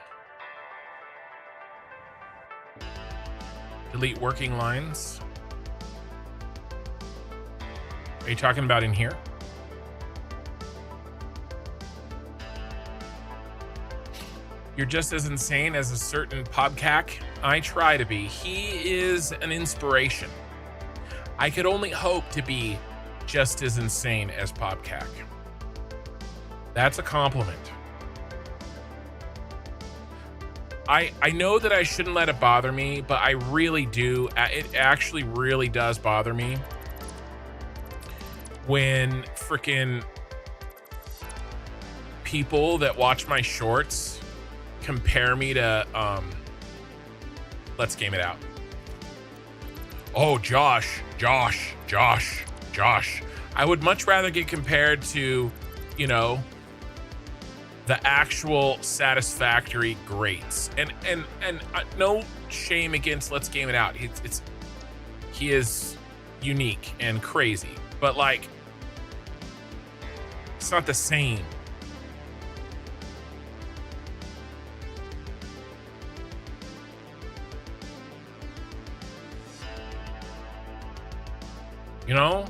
Delete working lines. Are you talking about in here? You're just as insane as a certain podcac. I try to be. He is an inspiration. I could only hope to be just as insane as podcac. That's a compliment. I know that I shouldn't let it bother me, but I really do. It actually really does bother me when freaking people that watch my shorts compare me to let's game it out. Oh, Josh. I would much rather get compared to, you know, the actual Satisfactory greats. And no shame against Let's Game It Out. He is unique and crazy, but like, it's not the same. You know?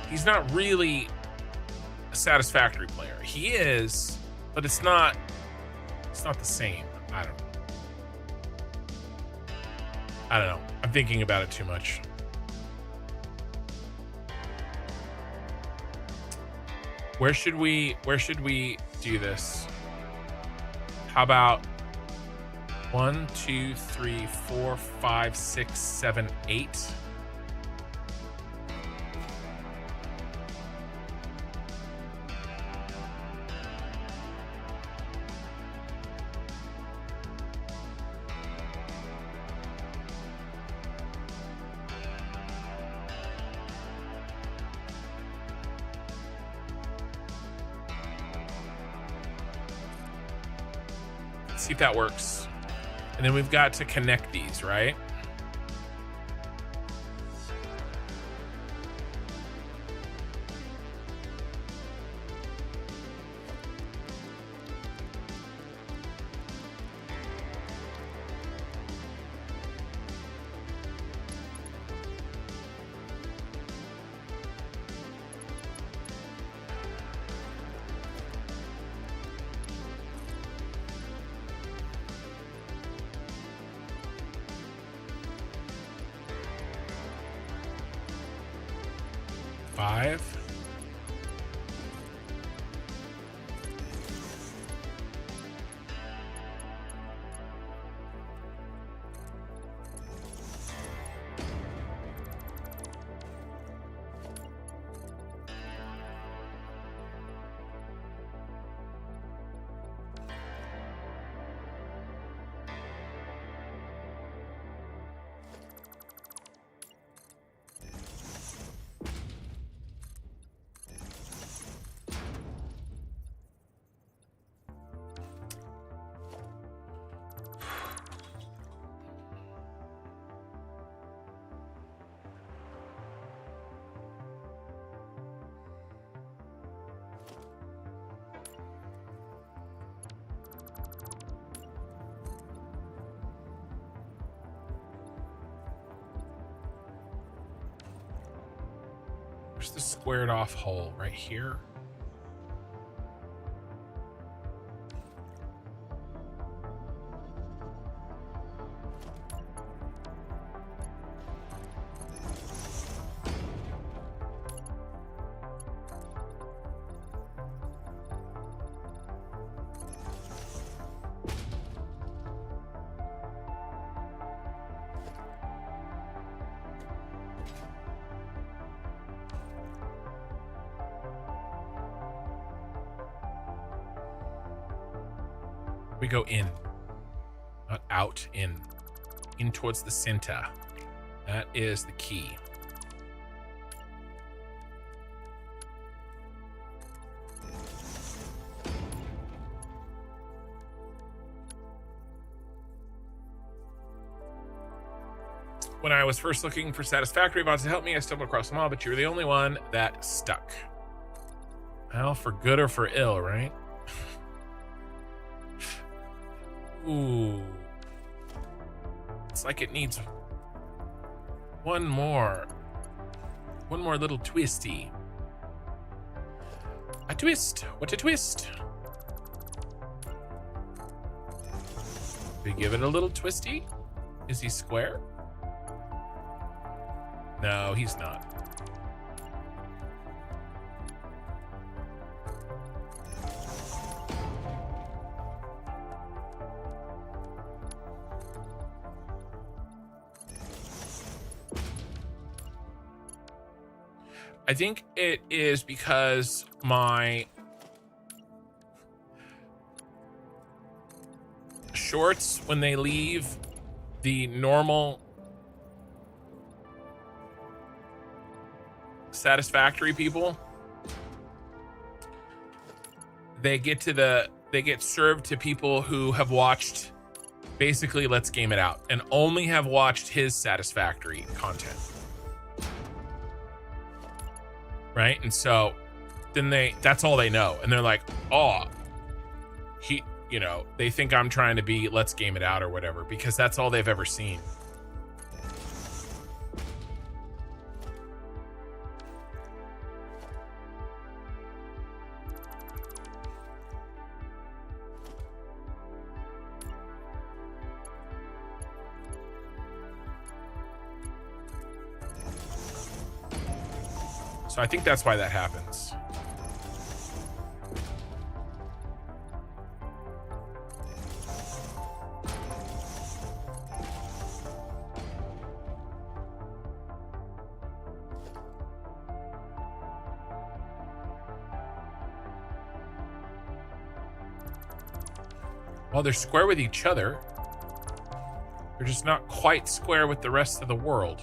He's not really a Satisfactory player. He is, but it's not the same. I don't know. I'm thinking about it too much. Where should we do this? How about 1, 2, 3, 4, 5, 6, 7, 8? Let's see if that works. And then we've got to connect these, right? Five. Where's the squared off hole? Right here? We go in, not out, in towards the center. That is the key. When I was first looking for Satisfactory VODs to help me, I stumbled across them all, but you were the only one that stuck. Well, for good or for ill, right? Ooh. It's like it needs one more little twisty. A twist. What a twist. We give it a little twisty. Is he square? No, he's not. I think it is because my shorts, when they leave the normal Satisfactory people, they get served to people who have watched basically Let's Game It Out and only have watched his Satisfactory content. Right? And so then that's all they know. And they're like, oh, they think I'm trying to be Let's Game It Out or whatever, because that's all they've ever seen. So I think that's why that happens. Well, they're square with each other. They're just not quite square with the rest of the world.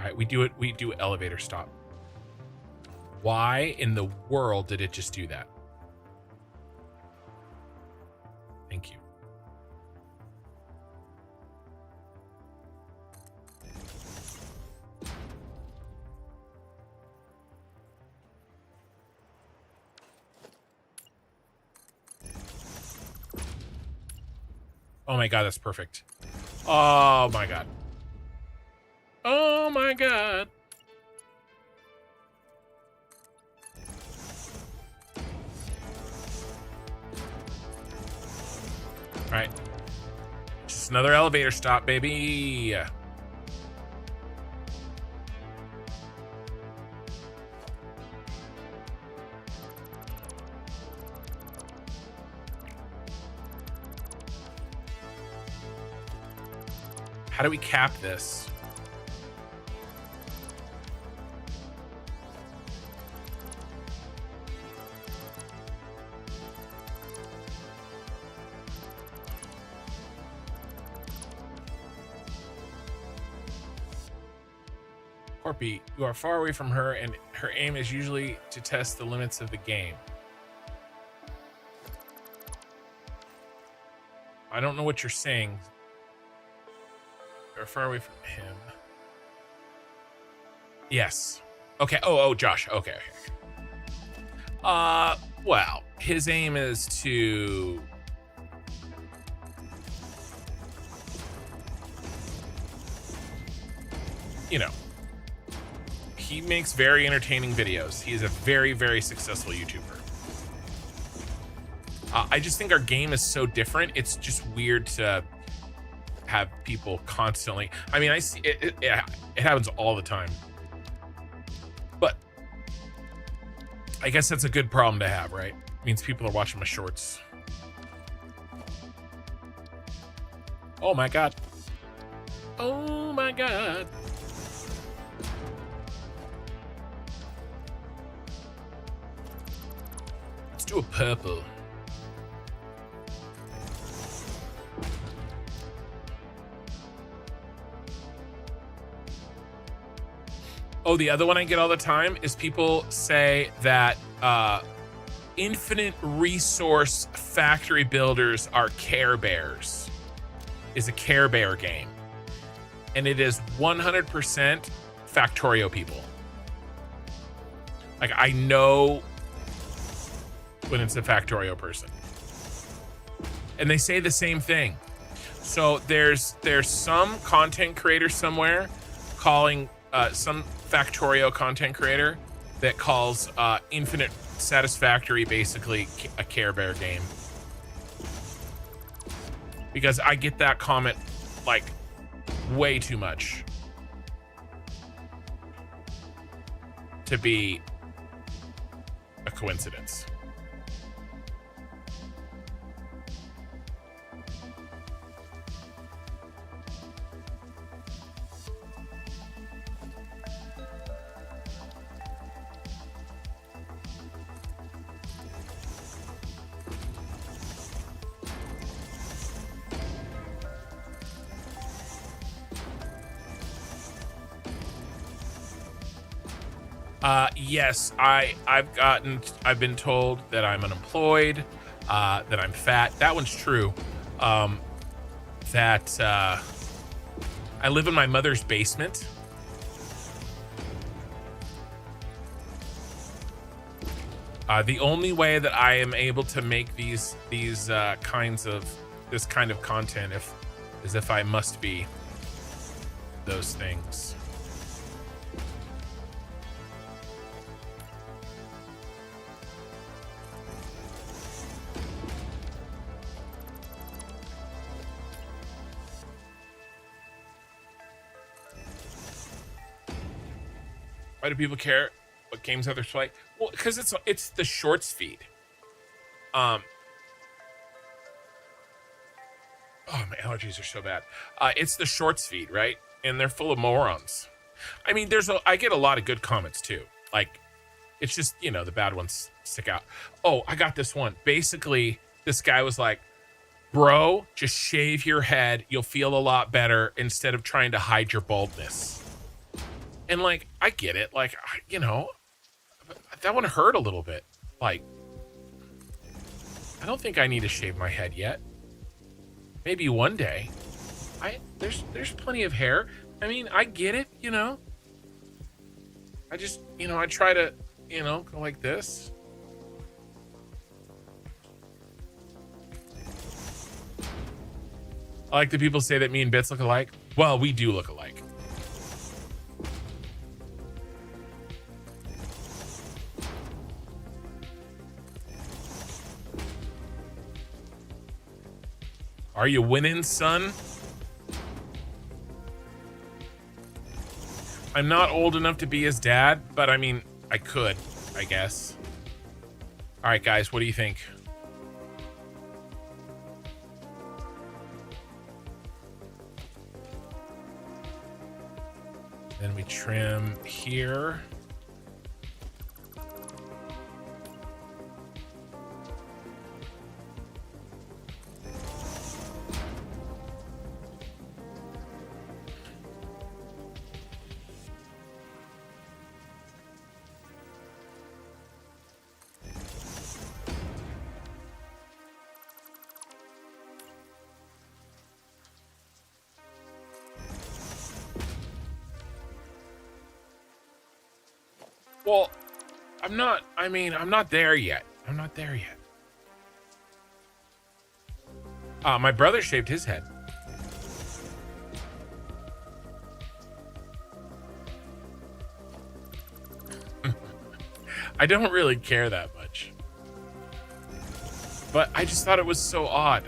All right, we do it. We do elevator stop. Why in the world did it just do that? Thank you. Oh my god, that's perfect. Oh my god. Oh my god. All right. Just another elevator stop, baby. How do we cap this? Corpy, you are far away from her, and her aim is usually to test the limits of the game. I don't know what you're saying. You're far away from him. Yes. Okay. Oh, Josh. Okay. Well, his aim is to... You know. He makes very entertaining videos. He is a very, very successful YouTuber. I just think our game is so different. It's just weird to have people constantly... I mean, I see it happens all the time. But I guess that's a good problem to have, right? It means people are watching my shorts. Oh my god. Oh my god. Let's do a purple. Oh, the other one I get all the time is people say that infinite resource factory builders are Care Bears. Is a Care Bear game. And it is 100% Factorio people. Like, I know when it's a Factorio person. And they say the same thing. So there's some content creator somewhere calling some Factorio content creator that calls Infinite Satisfactory basically a Care Bear game. Because I get that comment like way too much to be a coincidence. Yes, I've been told that I'm unemployed, that I'm fat. That one's true. That I live in my mother's basement. The only way that I am able to make this kind of content is if I must be those things. Why do people care what games others play? Well, because it's the shorts feed. Oh, my allergies are so bad. It's the shorts feed, right? And they're full of morons. I mean, I get a lot of good comments too. Like, it's just, you know, the bad ones stick out. Oh, I got this one. Basically, this guy was like, bro, just shave your head. You'll feel a lot better instead of trying to hide your baldness. And like, I get it. Like, that one hurt a little bit. Like, I don't think I need to shave my head yet. Maybe one day. There's plenty of hair. I mean, I get it, I just, I try to, go like this. I like the people say that me and Bits look alike. Well, we do look alike. Are you winning, son? I'm not old enough to be his dad, but I mean, I could, I guess. All right, guys, what do you think? Then we trim here. Well, I'm not there yet. I'm not there yet. My brother shaved his head. I don't really care that much. But I just thought it was so odd.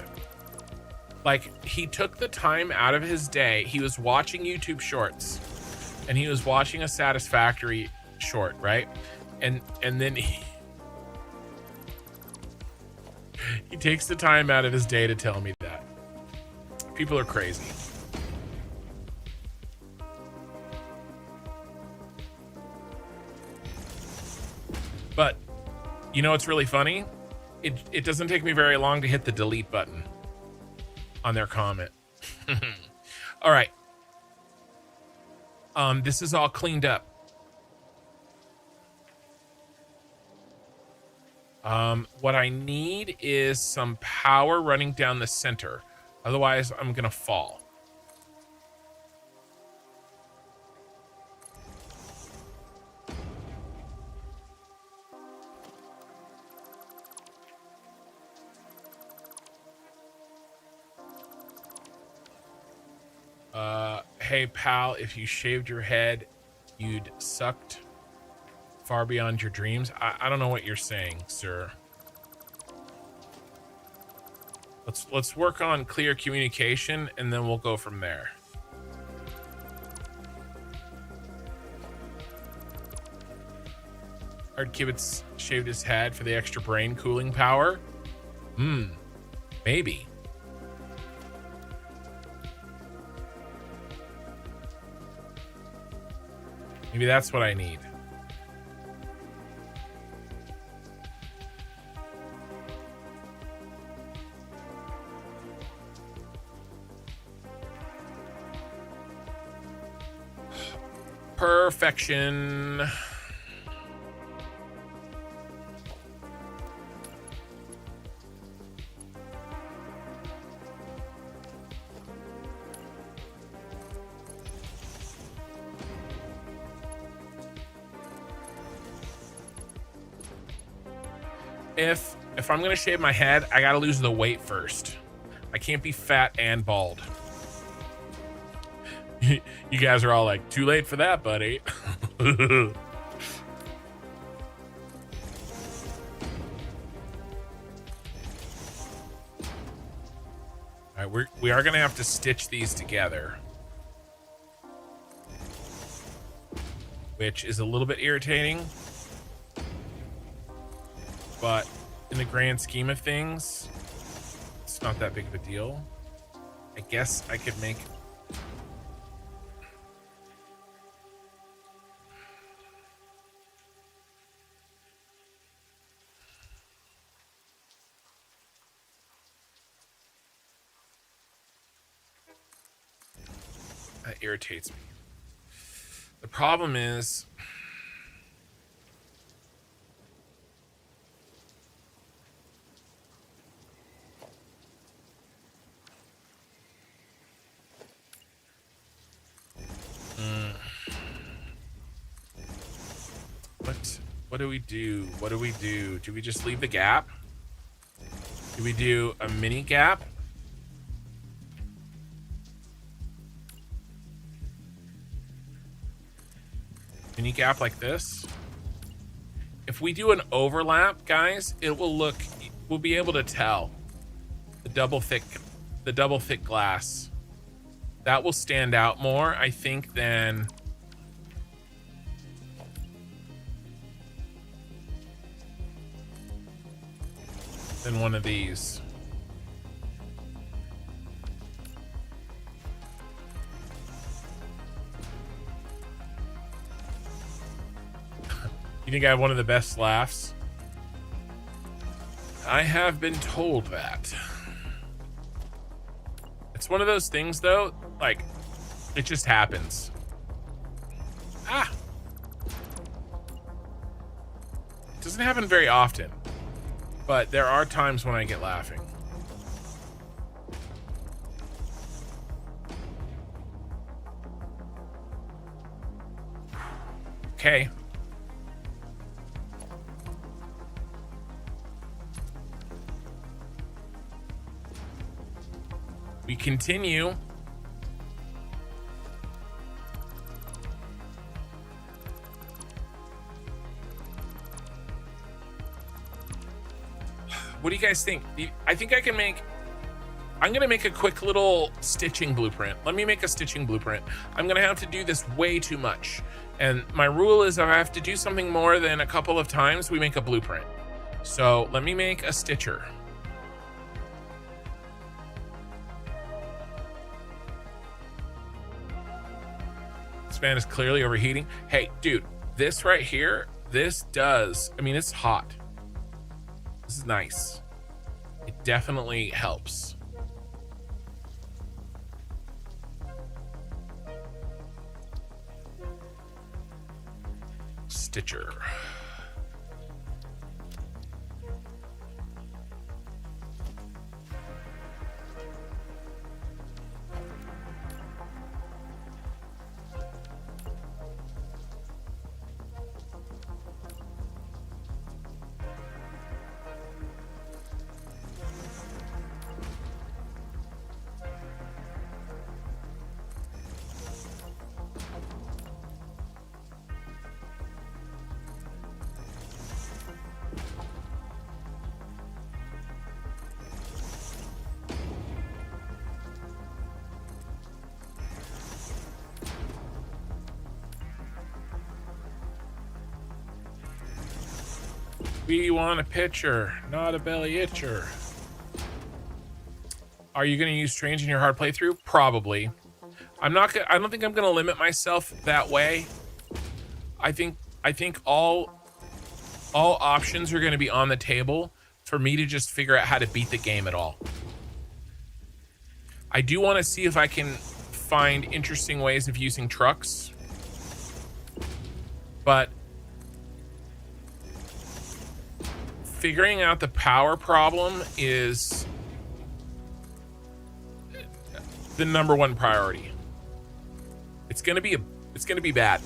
Like, he took the time out of his day. He was watching YouTube shorts. And he was watching a Satisfactory short, right? And then he takes the time out of his day to tell me that. People are crazy. But you know what's really funny? It doesn't take me very long to hit the delete button on their comment. All right. This is all cleaned up. What I need is some power running down the center. Otherwise, I'm gonna fall. Hey pal, if you shaved your head, you'd sucked far beyond your dreams. I don't know what you're saying, sir. Let's work on clear communication, and then we'll go from there. Hard Kibitz shaved his head for the extra brain cooling power. Maybe. Maybe that's what I need. Perfection. If I'm gonna shave my head, I gotta lose the weight first. I can't be fat and bald. You guys are all like, too late for that, buddy. All right, we are gonna have to stitch these together, which is a little bit irritating, but in the grand scheme of things, it's not that big of a deal. I guess I could make that irritates me. The problem is, what do we do? What do we do? Do we just leave the gap? Do we do a mini gap? Mini gap like this. If we do an overlap, guys, it will look, we'll be able to tell the double thick glass. That will stand out more, I think, than one of these. You think I have one of the best laughs? I have been told that. It's one of those things, though, like, it just happens. Ah! It doesn't happen very often, but there are times when I get laughing. Okay. We continue. What do you guys think? I think I can make, I'm gonna make a quick little stitching blueprint. Let me make a stitching blueprint. I'm gonna have to do this way too much. And my rule is if I have to do something more than a couple of times, we make a blueprint. So let me make a stitcher. This fan is clearly overheating. Hey, dude, this right here, this does, I mean, it's hot. This is nice. It definitely helps. Stitcher. We want a pitcher, not a belly itcher. Are you going to use trains in your hard playthrough? Probably. I don't think I'm going to limit myself that way. I think all options are going to be on the table for me to just figure out how to beat the game at all. I do want to see if I can find interesting ways of using trucks, but figuring out the power problem is the #1 priority. It's gonna be bad.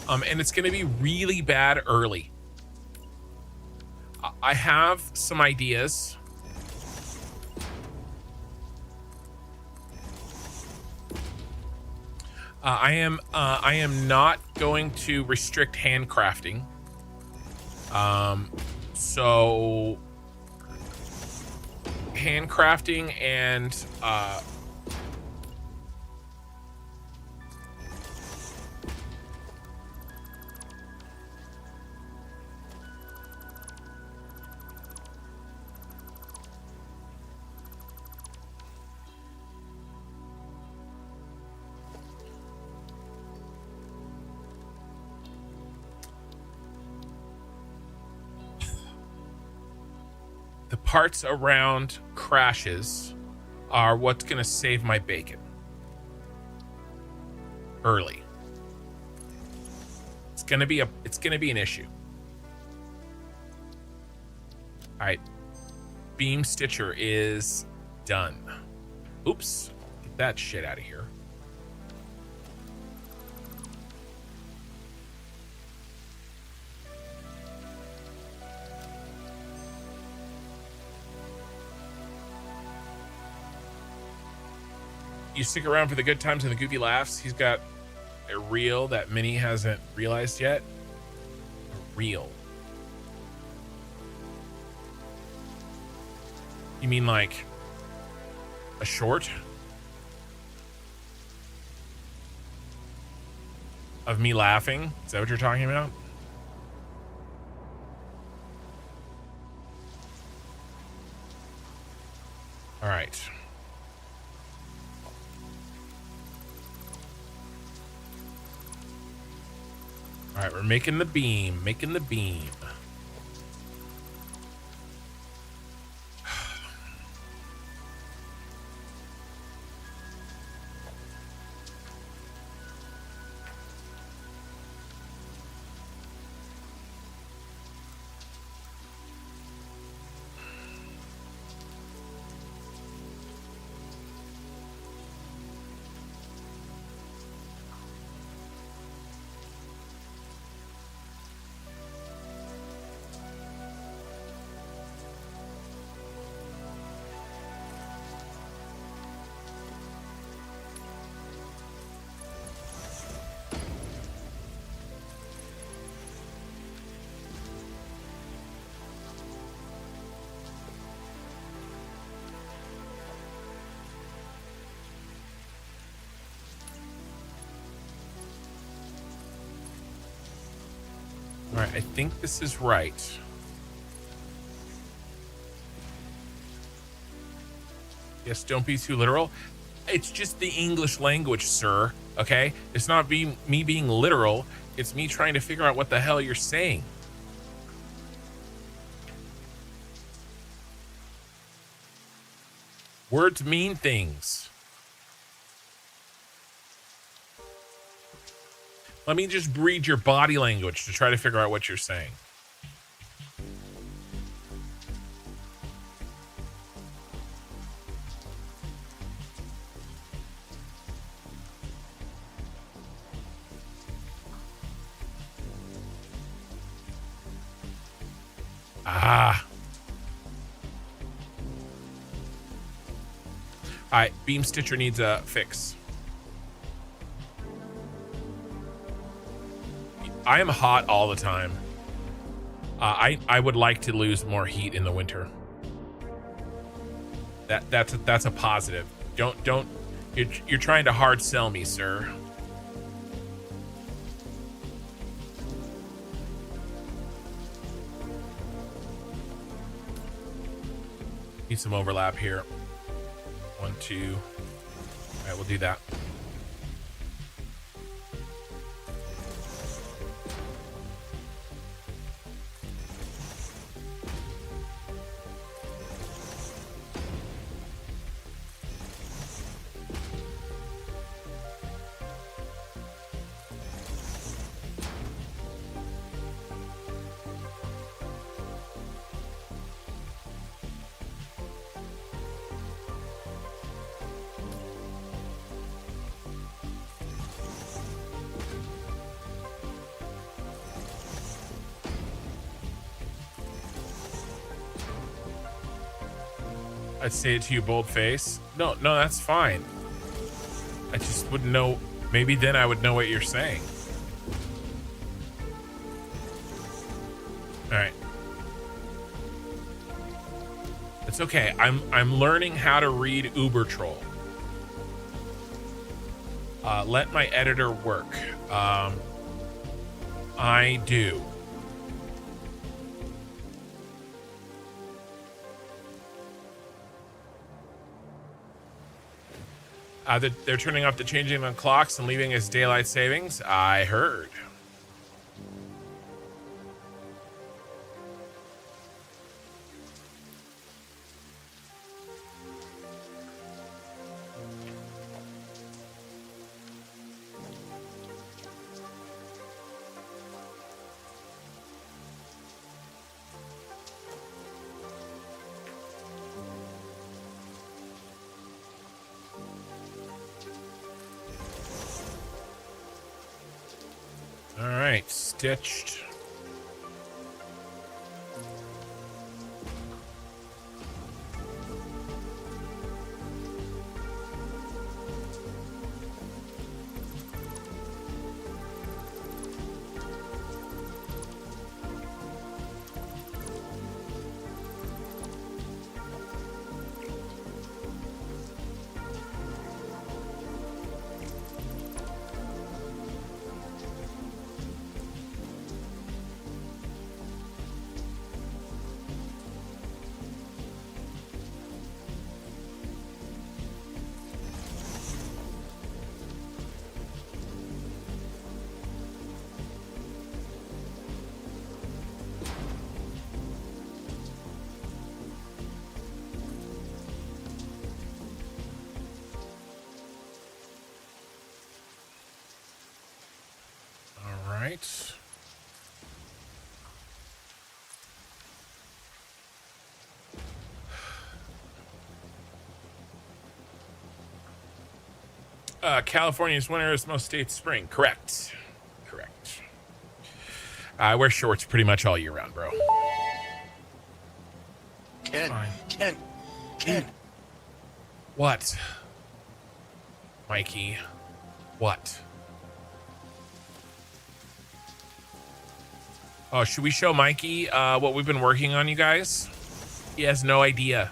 And it's gonna be really bad early. I have some ideas. I am not going to restrict handcrafting. So handcrafting and the parts around crashes are what's going to save my bacon. early. It's gonna be an issue. All right, Beam Stitcher is done. Oops, get that shit out of here. You stick around for the good times and the goofy laughs. He's got a reel that Minnie hasn't realized yet. A reel. You mean like a short of me laughing? Is that what you're talking about? All right. All right, we're making the beam, All right, I think this is right. Yes, don't be too literal. It's just the English language, sir. Okay? It's not me being literal. It's me trying to figure out what the hell you're saying. Words mean things. Let me just read your body language to try to figure out what you're saying. Ah. All right, Beam Stitcher needs a fix. I am hot all the time. I would like to lose more heat in the winter. That's a positive. Don't you're trying to hard sell me, sir. Need some overlap here. 1, 2. All right, we'll do that. I'd say it to you bold face. No, that's fine. I just wouldn't know. Maybe then I would know what you're saying. All right. It's okay. I'm learning how to read Uber Troll. Let my editor work. I do. They're turning off the changing on clocks and leaving us daylight savings. I heard. All right, stitched. Right. California's winter is most states spring. Correct. Correct. I wear shorts pretty much all year round, bro. Ken. What? Mikey. What? Oh, should we show Mikey what we've been working on, you guys? He has no idea.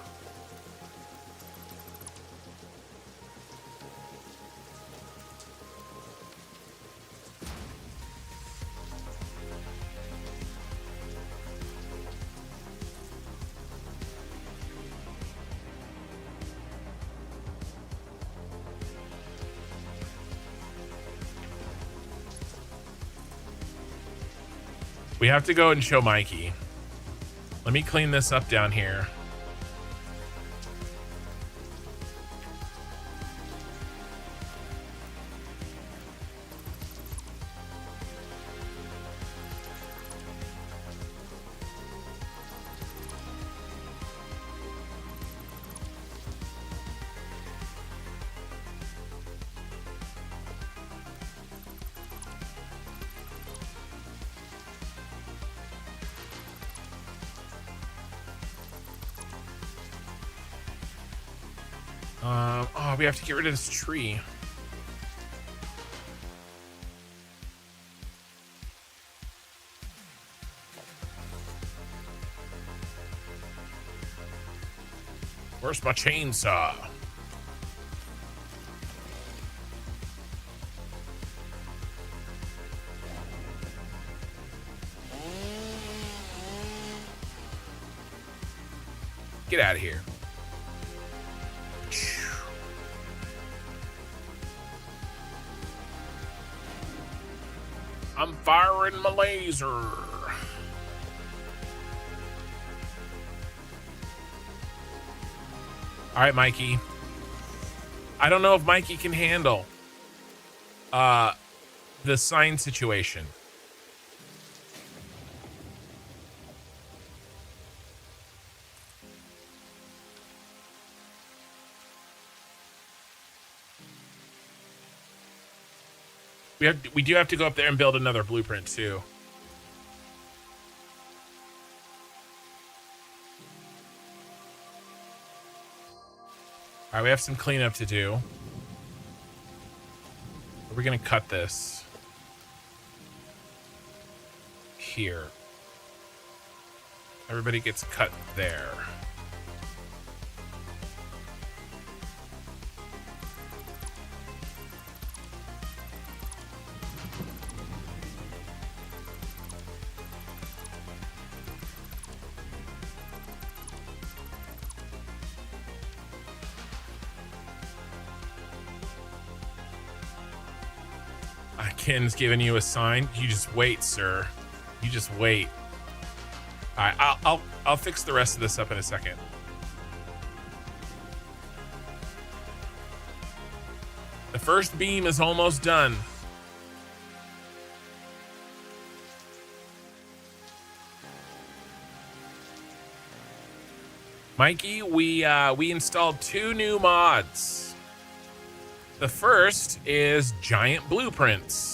We have to go and show Mikey. Let me clean this up down here. Oh, we have to get rid of this tree. Where's my chainsaw? Get out of here. I'm firing my laser. All right, Mikey. I don't know if Mikey can handle the sign situation. We do have to go up there and build another blueprint too. All right, we have some cleanup to do. Are we gonna cut this here? Everybody gets cut there. Ken's giving you a sign. You just wait, sir. You just wait. All right, I'll fix the rest of this up in a second. The first beam is almost done. Mikey, we installed 2 new mods. The first is giant blueprints.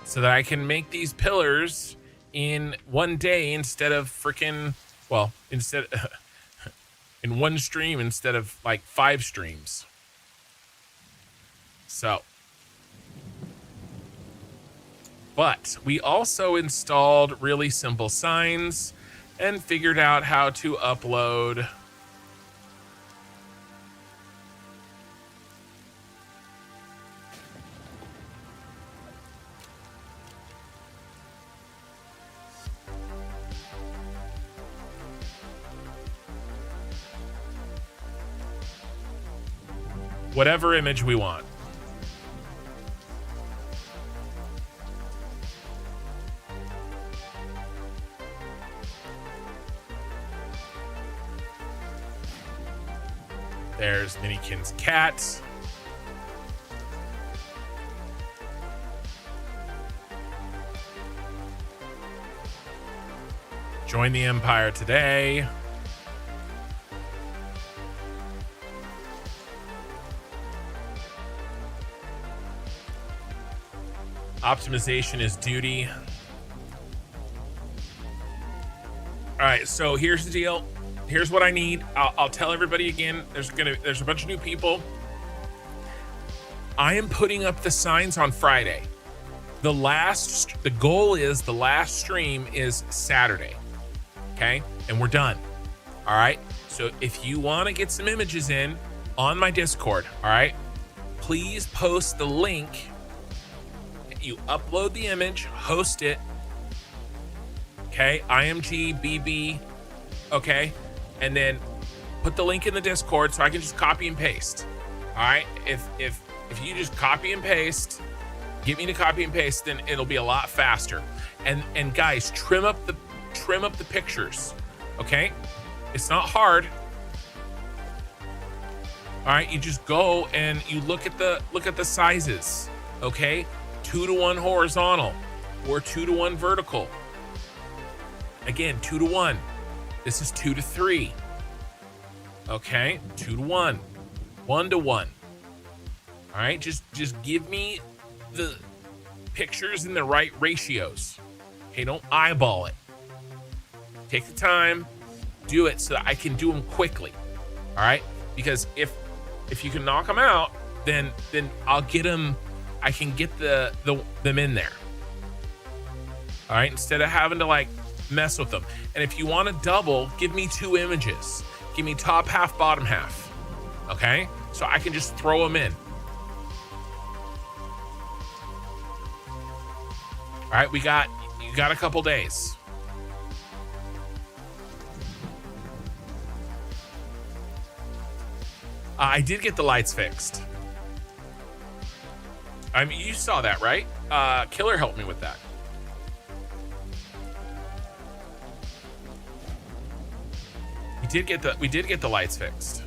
so that I can make these pillars in one day instead of freaking, well, instead in one stream instead of like 5 streams. So, but we also installed really simple signs and figured out how to upload whatever image we want. There's Minikin's cat. Join the Empire today. Optimization is duty. All right, so here's the deal. Here's what I need. I'll tell everybody again. There's a bunch of new people. I am putting up the signs on Friday. The goal is the last stream is Saturday. Okay? And we're done. All right? So if you want to get some images in on my Discord, all right? Please post the link. You upload the image, host it. Okay? IMG BB. Okay? And then put the link in the Discord so I can just copy and paste. All right? If you just copy and paste, get me to copy and paste, then it'll be a lot faster. And guys, trim up the pictures. Okay? It's not hard. All right, you just go and you look at the sizes. Okay? 2-to-1 horizontal or 2-to-1 vertical. Again, 2-to-1. This is 2-to-3. Okay, 2-to-1, 1-to-1. All right, just give me the pictures in the right ratios. Okay, don't eyeball it. Take the time, do it so that I can do them quickly. All right, because if you can knock them out, then I'll get them. I can get them in there. All right, instead of having to like mess with them. And if you want to double, give me 2 images. Give me top half, bottom half. Okay? So I can just throw them in. All right, you got a couple days. I did get the lights fixed. I mean, you saw that, right? Killer helped me with that. We did get the lights fixed.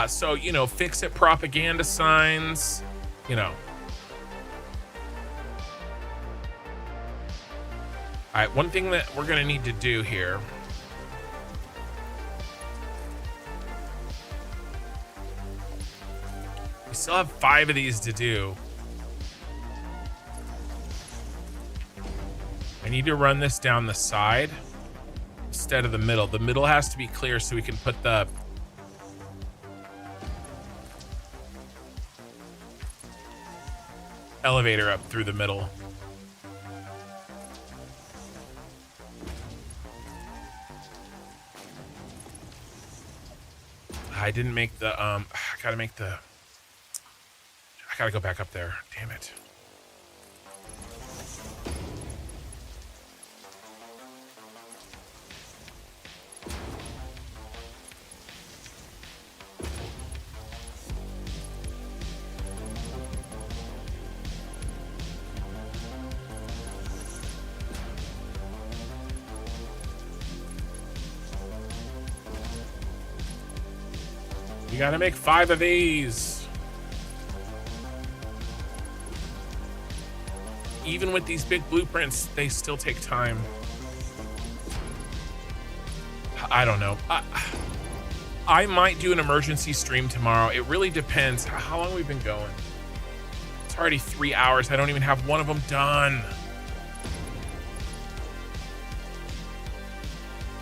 So, you know, fix it propaganda signs, you know. All right, one thing that we're gonna need to do here. We still have 5 of these to do. I need to run this down the side instead of the middle. The middle has to be clear so we can put the elevator up through the middle. I didn't make the I gotta go back up there. Damn it. You gotta make 5 of these. Even with these big blueprints, they still take time. I don't know. I might do an emergency stream tomorrow. It really depends how long we've been going. It's already 3 hours. I don't even have one of them done.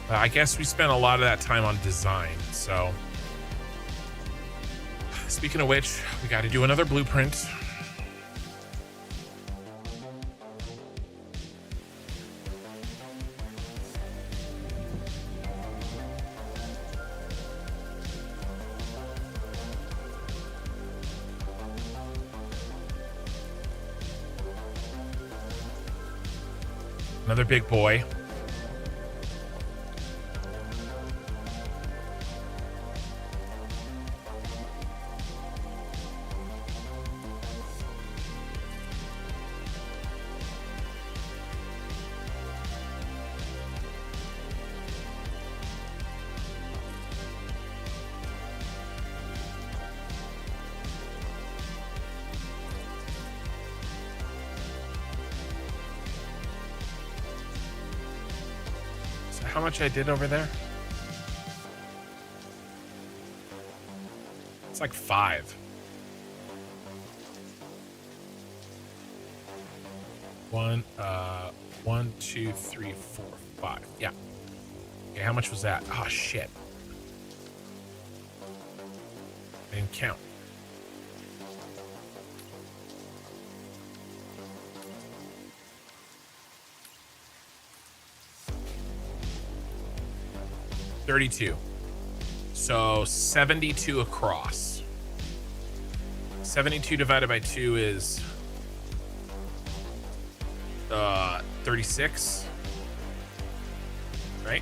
I guess we spent a lot of that time on design. So speaking of which, we got to do another blueprint. Another big boy. How much I did over there? It's like 5. 1, 1, 2, 3, 4, 5. Yeah. Okay, how much was that? Oh shit. I didn't count. $32. So 72 across. 72 divided by 2 is 36. Right?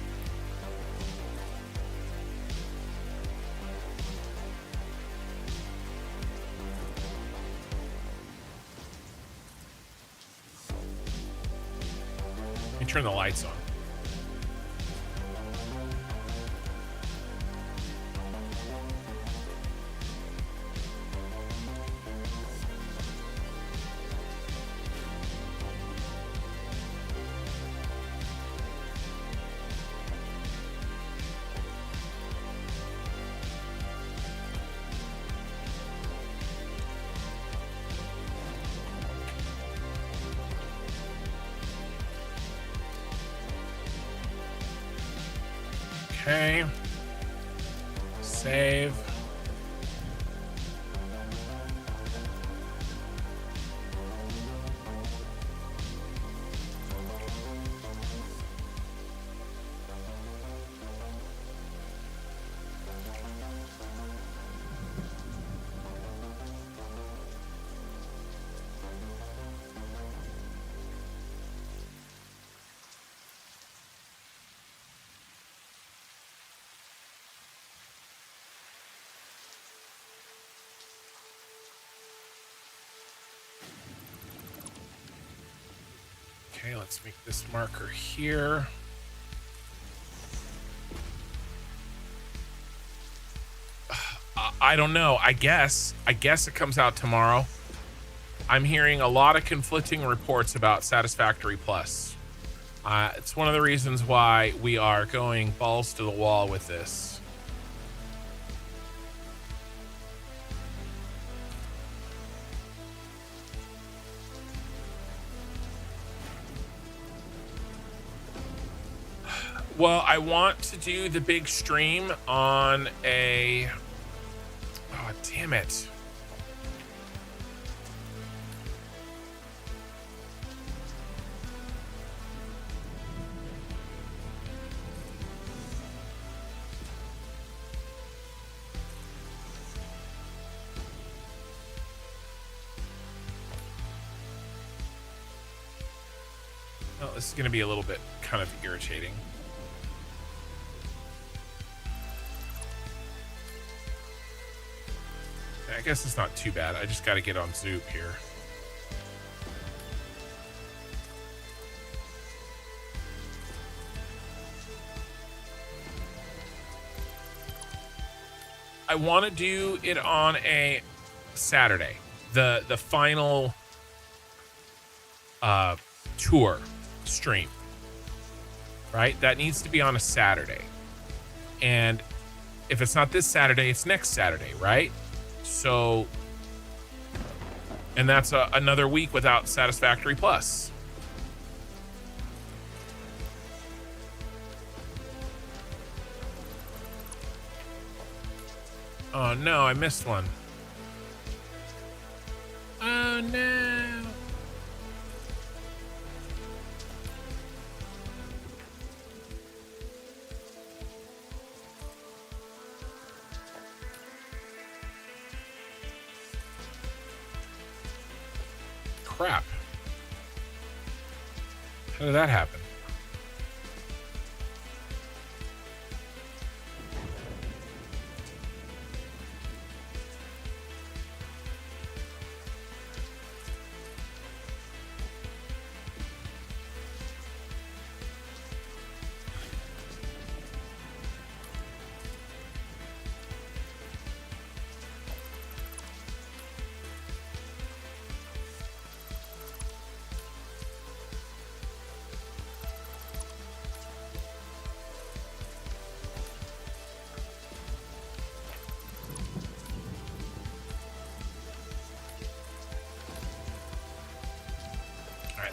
Let me turn the lights on. Okay. Save. Okay, let's make this marker here. I don't know. I guess it comes out tomorrow. I'm hearing a lot of conflicting reports about Satisfactory Plus. It's one of the reasons why we are going balls to the wall with this. Well, I want to do the big stream on a... Oh, damn it. Oh, this is going to be a little bit kind of irritating. I guess it's not too bad. I just got to get on Zoop here. I want to do it on a Saturday. The final tour stream. Right? That needs to be on a Saturday. And if it's not this Saturday, it's next Saturday, right? So, and that's another week without Satisfactory Plus. Oh no, I missed one. Oh no. Crap. How did that happen?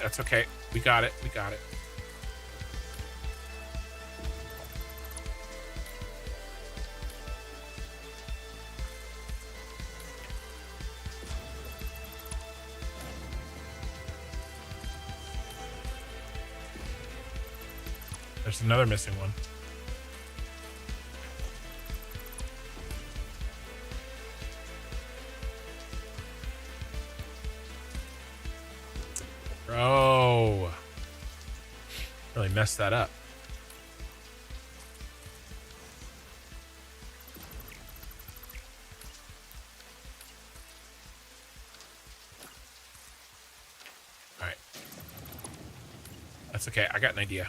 That's okay. We got it. We got it. There's another missing one. Bro. Really messed that up. All right. That's okay. I got an idea.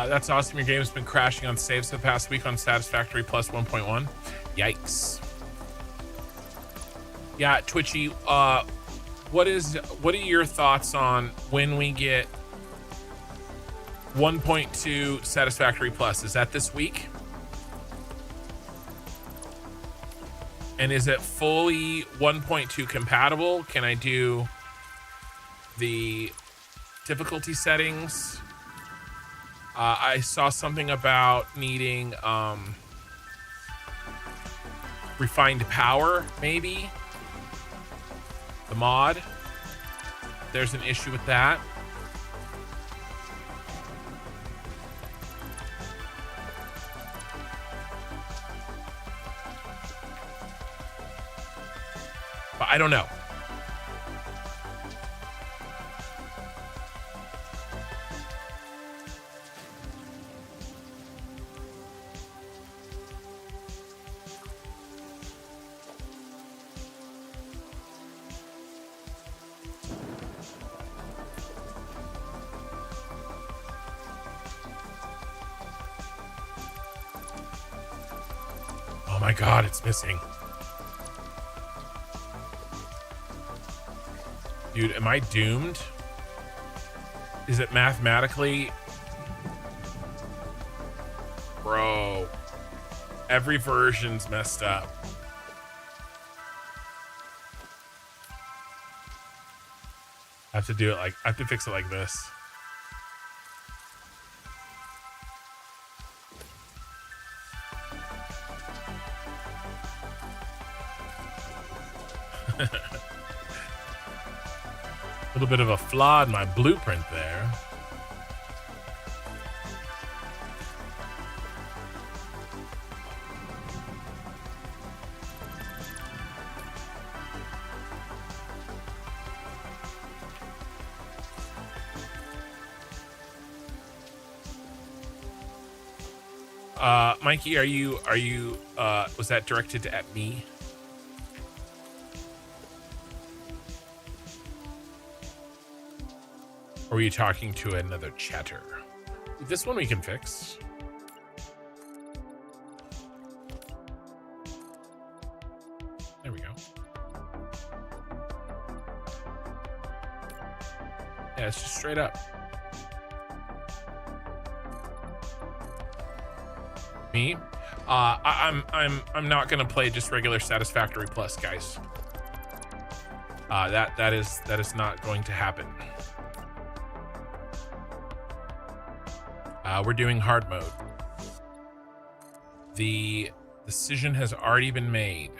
That's awesome. Your game's been crashing on saves the past week on Satisfactory Plus 1.1. Yikes. Yeah, Twitchy, what are your thoughts on when we get 1.2 Satisfactory Plus? Is that this week? And is it fully 1.2 compatible? Can I do the difficulty settings? I saw something about needing refined power, maybe. The mod. There's an issue with that. But I don't know. Oh my God, it's missing. Dude, am I doomed? Is it mathematically? Bro, every version's messed up. I have to do it like, I have to fix it like this. A little bit of a flaw in my blueprint there. Mikey, are you was that directed at me? Or are you talking to another chatter? This one we can fix. There we go. Yeah, it's just straight up. Me? I'm not gonna play just regular Satisfactory Plus, guys. That is not going to happen. We're doing hard mode. The decision has already been made.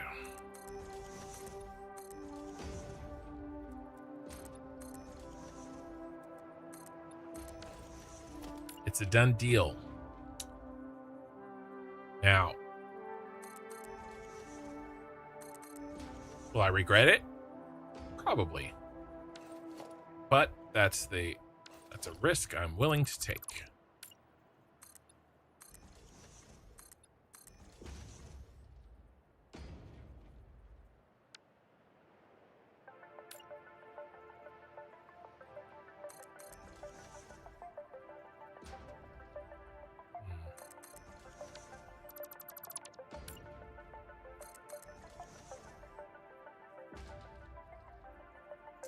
It's a done deal. Now, will I regret it? Probably. But that's a risk I'm willing to take.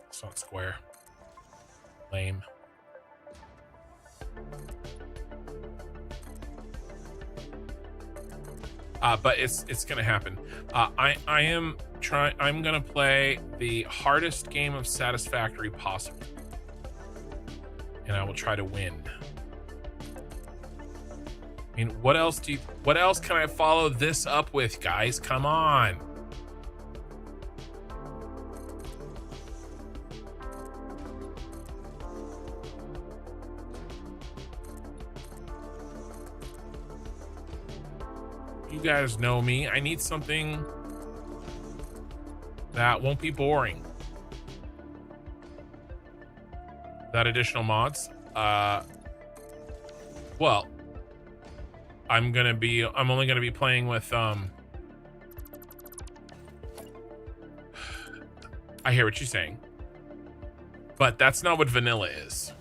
It's not square. Lame. But it's gonna happen. I'm gonna play the hardest game of Satisfactory possible, and I will try to win. I mean, what else can I follow this up with, guys? Come on. You guys know me. I need something that won't be boring. That additional mods? Well, I'm only gonna be playing with I hear what you're saying. But that's not what vanilla is.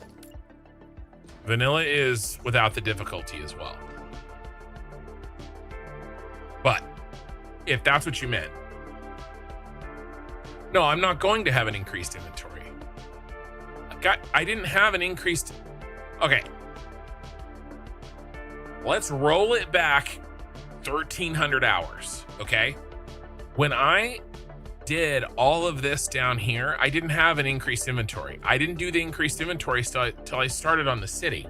Vanilla is without the difficulty as well. But if that's what you meant, no, I'm not going to have an increased inventory. I didn't have an increased. Okay. Let's roll it back 1,300 hours. Okay. When I did all of this down here, I didn't have an increased inventory. I didn't do the increased inventory till I started on the city.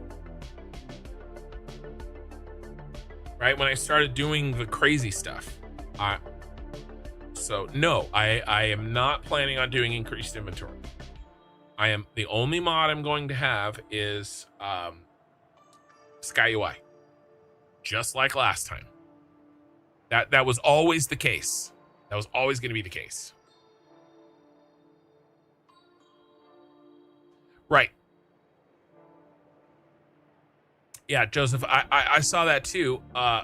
Right, when I started doing the crazy stuff. So no, I am not planning on doing increased inventory. The only mod I'm going to have is Sky UI. Just like last time. That was always the case. That was always going to be the case. Right. Yeah, Joseph, I saw that too. I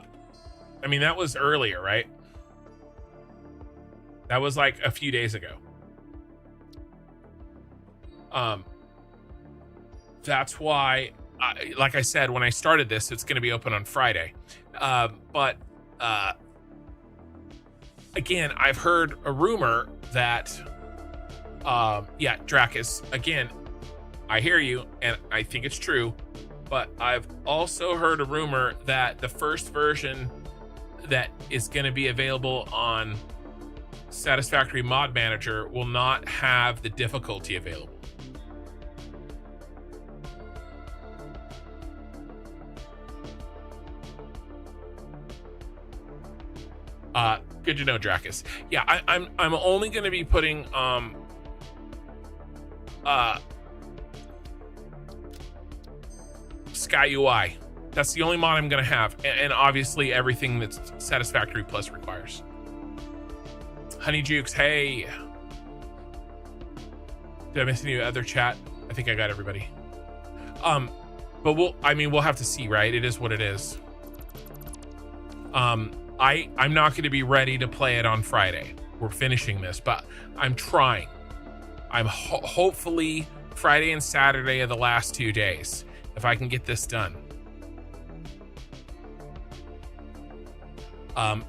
mean, that was earlier, right? That was like a few days ago. That's why, like I said, when I started this, it's going to be open on Friday. But again, I've heard a rumor that, yeah, Dracus, again, I hear you, and I think it's true. But I've also heard a rumor that the first version that is going to be available on Satisfactory Mod Manager will not have the difficulty available. Good to know, Dracus. Yeah, I'm only going to be putting Sky UI. That's the only mod I'm gonna have, and obviously everything that's Satisfactory Plus requires. Honey Jukes, hey. Did I miss any other chat? I think I got everybody. But we'll have to see, right? It is what it is. I'm not gonna be ready to play it on Friday. We're finishing this, but I'm trying. I'm hopefully Friday and Saturday of the last 2 days if I can get this done.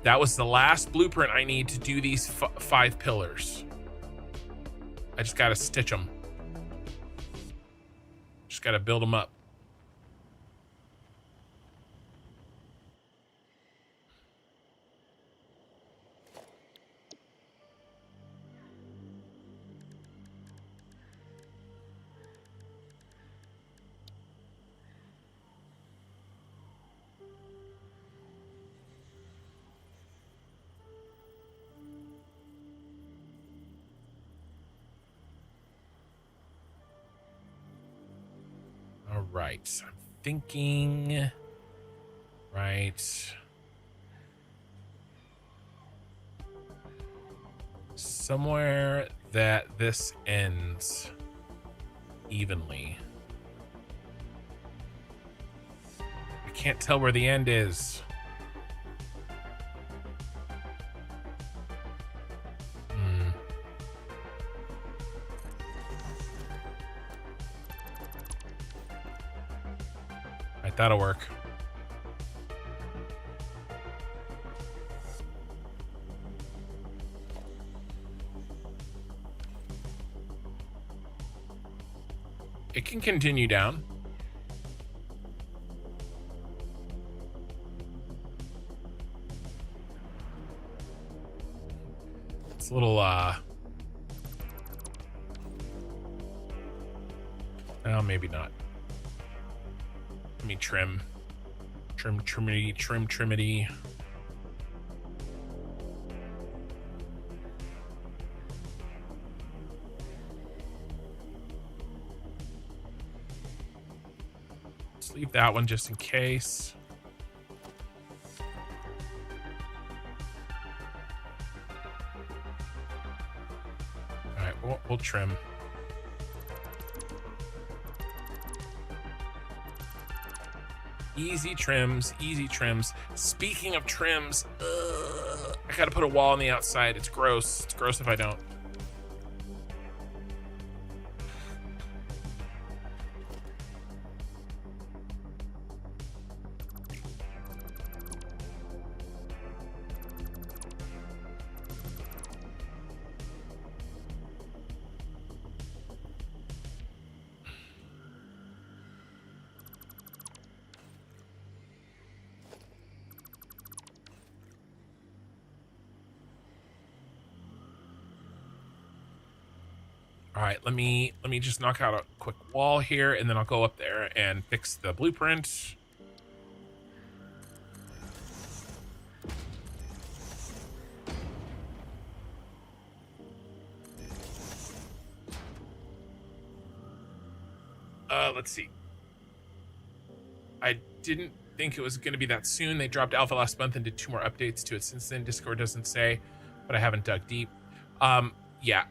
That was the last blueprint I need to do these 5 pillars. I just got to stitch them. Just got to build them up. All right, I'm thinking, right, somewhere that this ends evenly. I can't tell where the end is. That'll work. It can continue down. It's a little, well, maybe not. Let me trim, trimity. Let's leave that one just in case. All right, we'll trim. Easy trims, easy trims. Speaking of trims, I gotta put a wall on the outside. It's gross. It's gross if I don't. All right, let me just knock out a quick wall here, and then I'll go up there and fix the blueprint. Let's see. I didn't think it was going to be that soon. They dropped alpha last month and did 2 more updates to it since then. Discord doesn't say, but I haven't dug deep. Yeah.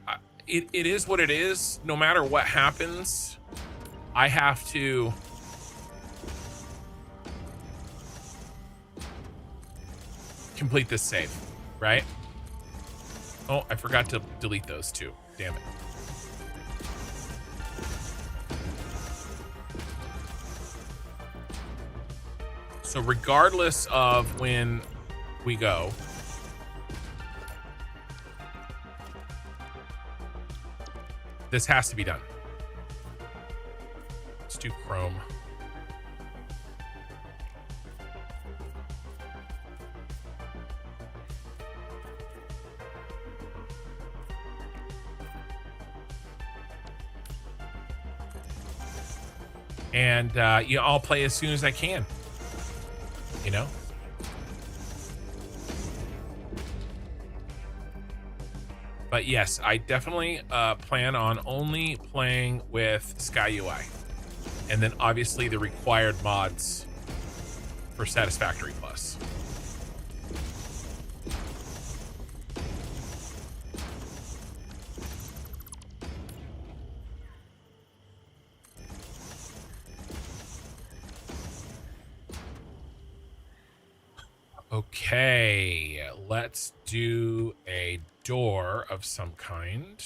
It is what it is. No matter what happens, I have to complete this save, right? Oh, I forgot to delete those 2. Damn it. So regardless of when we go, this has to be done. Let's do Chrome. And yeah, I'll play as soon as I can. You know? But yes, I definitely plan on only playing with Sky UI. And then obviously the required mods for Satisfactory Plus. Okay, let's do a door of some kind.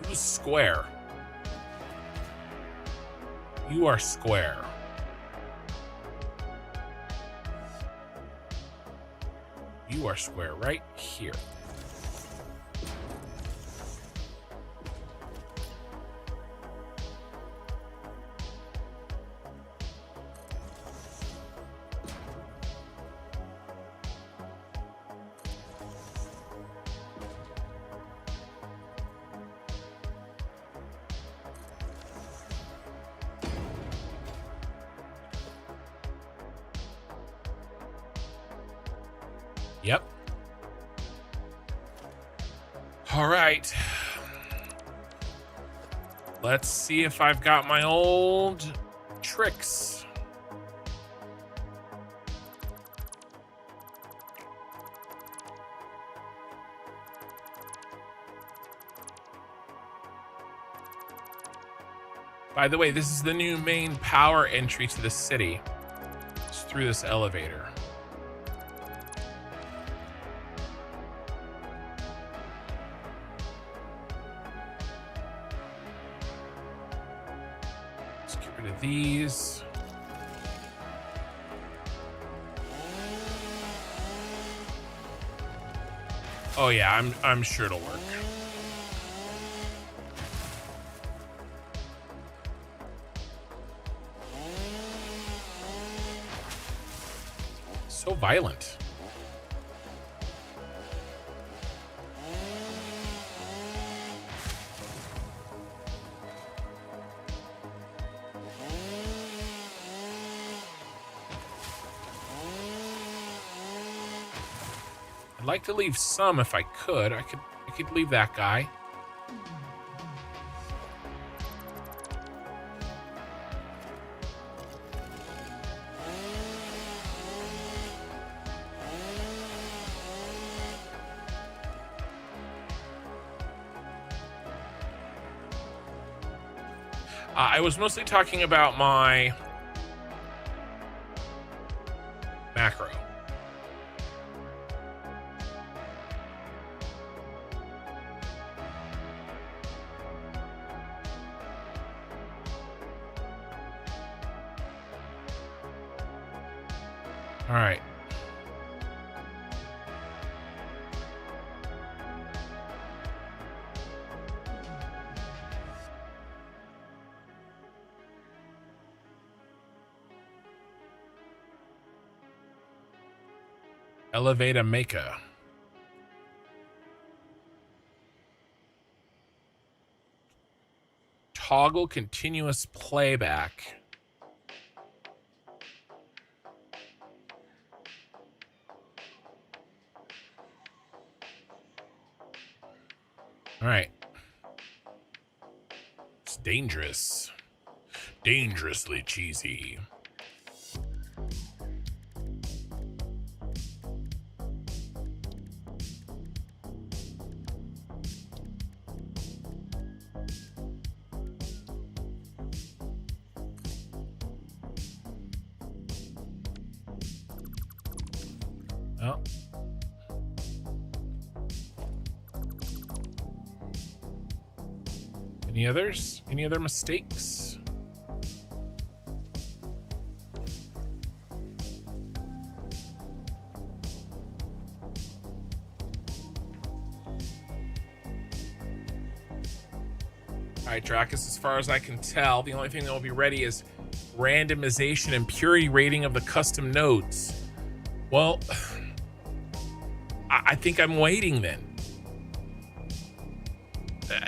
Who's square? You are square. You are square right here. Yep. All right. Let's see if I've got my old tricks. By the way, this is the new main power entry to the city. It's through this elevator. Let's get rid of these. Oh yeah, I'm sure it'll work. So violent. I'd like to leave some if I could. I could leave that guy. I was mostly talking about my macro. All right. Elevate a maker. Toggle continuous playback. All right. It's dangerous. Dangerously cheesy. Oh. Any others? Any other mistakes? All right, Dracus, as far as I can tell, the only thing that will be ready is randomization and purity rating of the custom nodes. Well, I think I'm waiting then.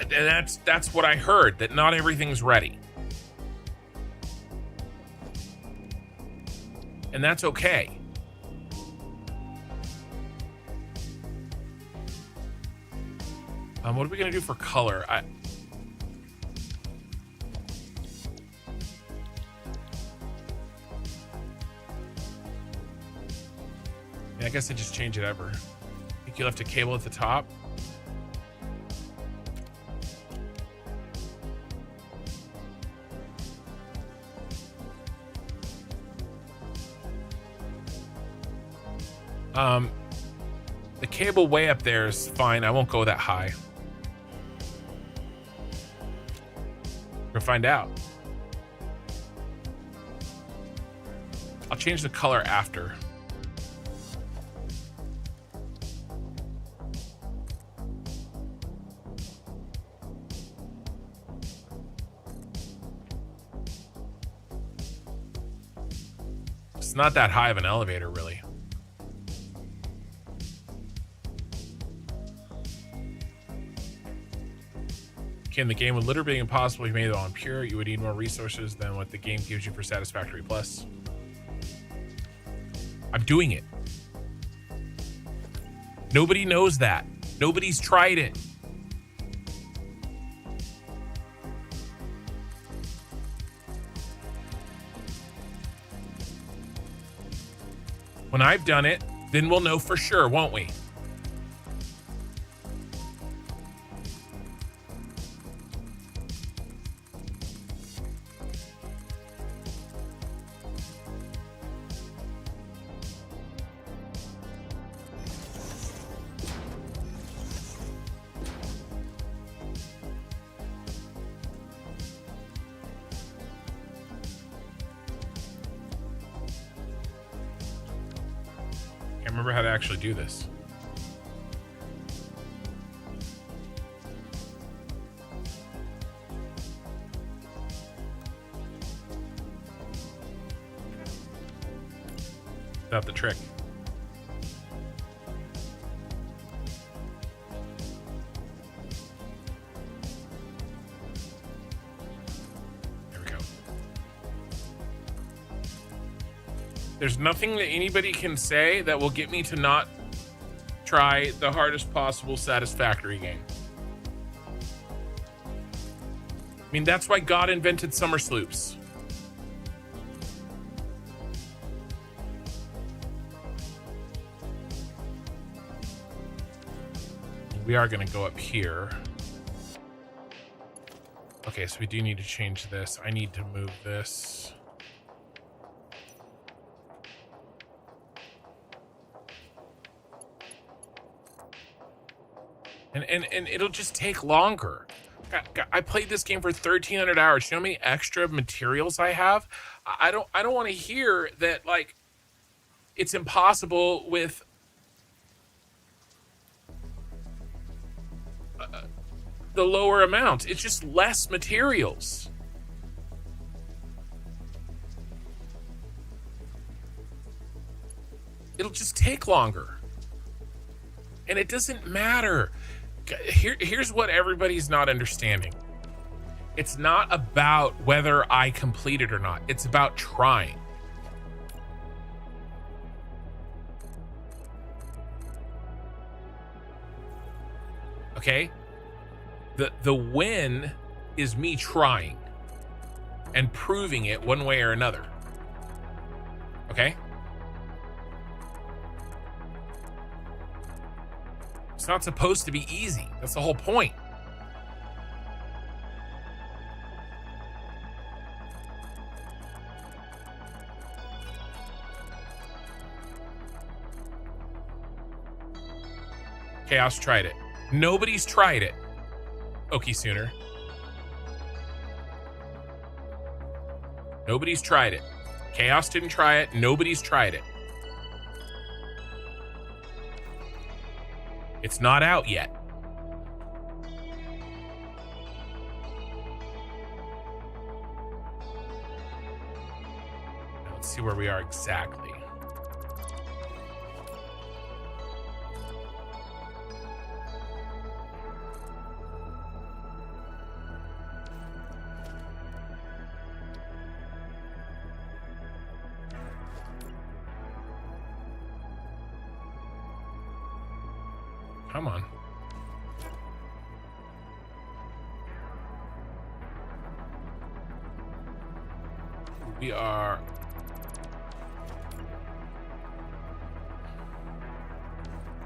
And that's what I heard, that not everything's ready. And that's okay. What are we gonna do for color? I guess I just change it ever. I think you left a cable at the top. The cable way up there is fine. I won't go that high. We'll find out. I'll change the color after. It's not that high of an elevator, really. Can the game would literally be impossible if you made it on pure. You would need more resources than what the game gives you for Satisfactory Plus. I'm doing it. Nobody knows that. Nobody's tried it. When I've done it, then we'll know for sure, won't we? Remember how to actually do this. Without the trick. There we go. There's nothing that anybody can say that will get me to not try the hardest possible Satisfactory game. I mean, that's why God invented summer sloops. We are going to go up here. Okay, so we do need to change this. I need to move this. And it'll just take longer. I played this game for 1,300 hours. You know how many extra materials I have? I don't want to hear that, like, it's impossible with the lower amount. It's just less materials. It'll just take longer. And it doesn't matter. Here's what everybody's not understanding. It's not about whether I complete it or not. It's about trying. Okay? The win is me trying and proving it one way or another. Okay? It's not supposed to be easy. That's the whole point. Chaos tried it. Nobody's tried it. Okie Sooner. Nobody's tried it. Chaos didn't try it. Nobody's tried it. It's not out yet. Now let's see where we are exactly. Come on. We are...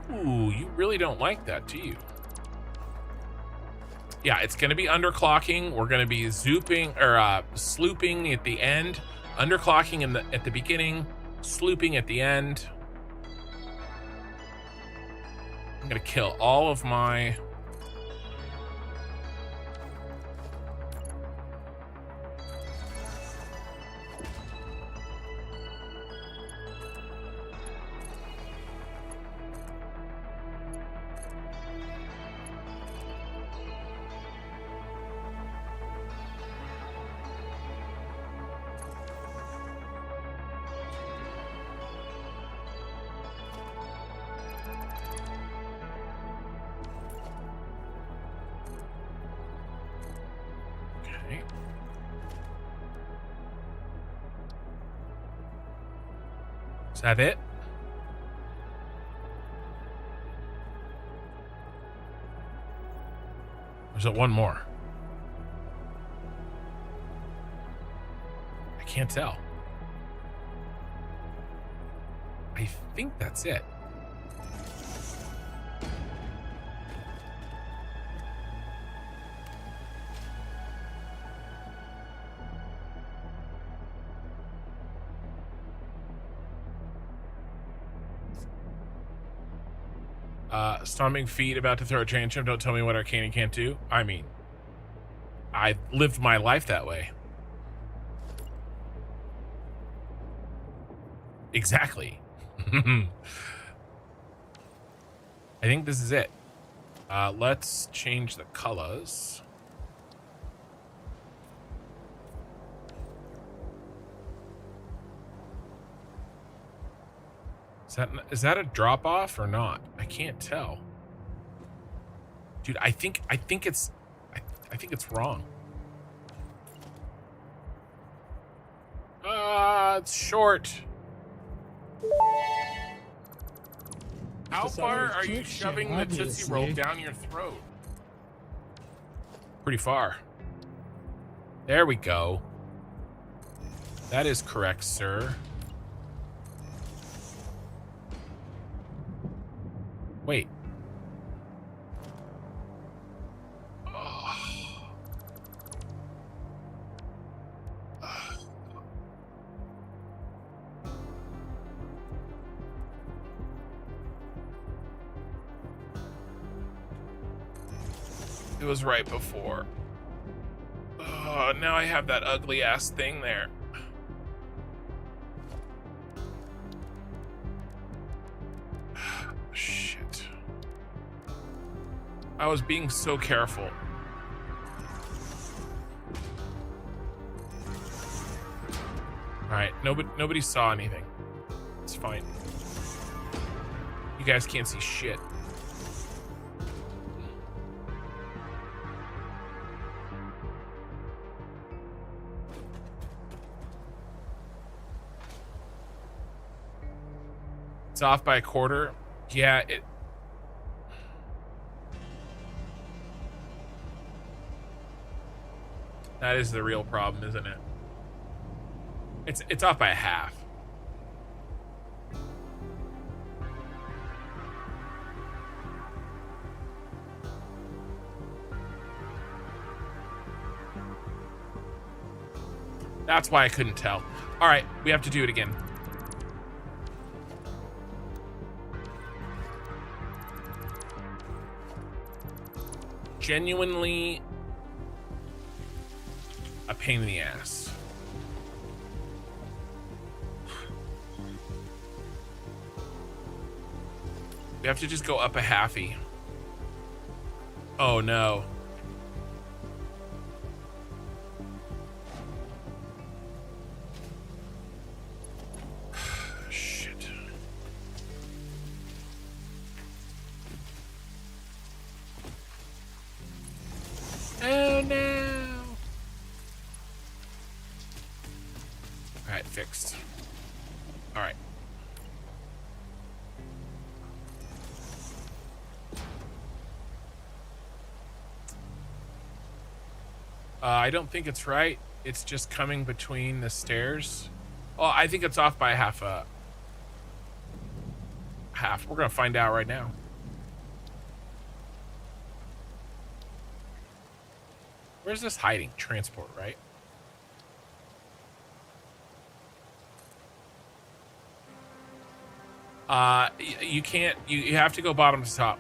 Ooh, you really don't like that, do you? Yeah, it's going to be underclocking. We're going to be zooping or slooping at the end, underclocking at the beginning, slooping at the end. I'm gonna kill all of my... Okay. Is that it? Or is it one more? I can't tell. I think that's it. Stomping feet, about to throw a tantrum. Don't tell me what Arcana can't do. I mean, I lived my life that way. Exactly. I think this is it. Let's change the colors. Is that a drop off or not? I can't tell. Dude, I think it's wrong. It's short. How far are you shoving the Tootsie Roll down your throat? Pretty far. There we go. That is correct, sir. Wait. It was right before. Oh, now I have that ugly ass thing there. Shit. I was being so careful. Alright, nobody saw anything. It's fine. You guys can't see shit. It's off by a quarter. Yeah, that is the real problem, isn't it? It's off by a half. That's why I couldn't tell. All right, we have to do it again. Genuinely a pain in the ass. We have to just go up a halfie. Oh no. Shit. Oh no. All right, fixed. All right. I don't think it's right. It's just coming between the stairs. Well, I think it's off by half. We're gonna find out right now. Where's this hiding? Transport, right? You can't. You have to go bottom to top.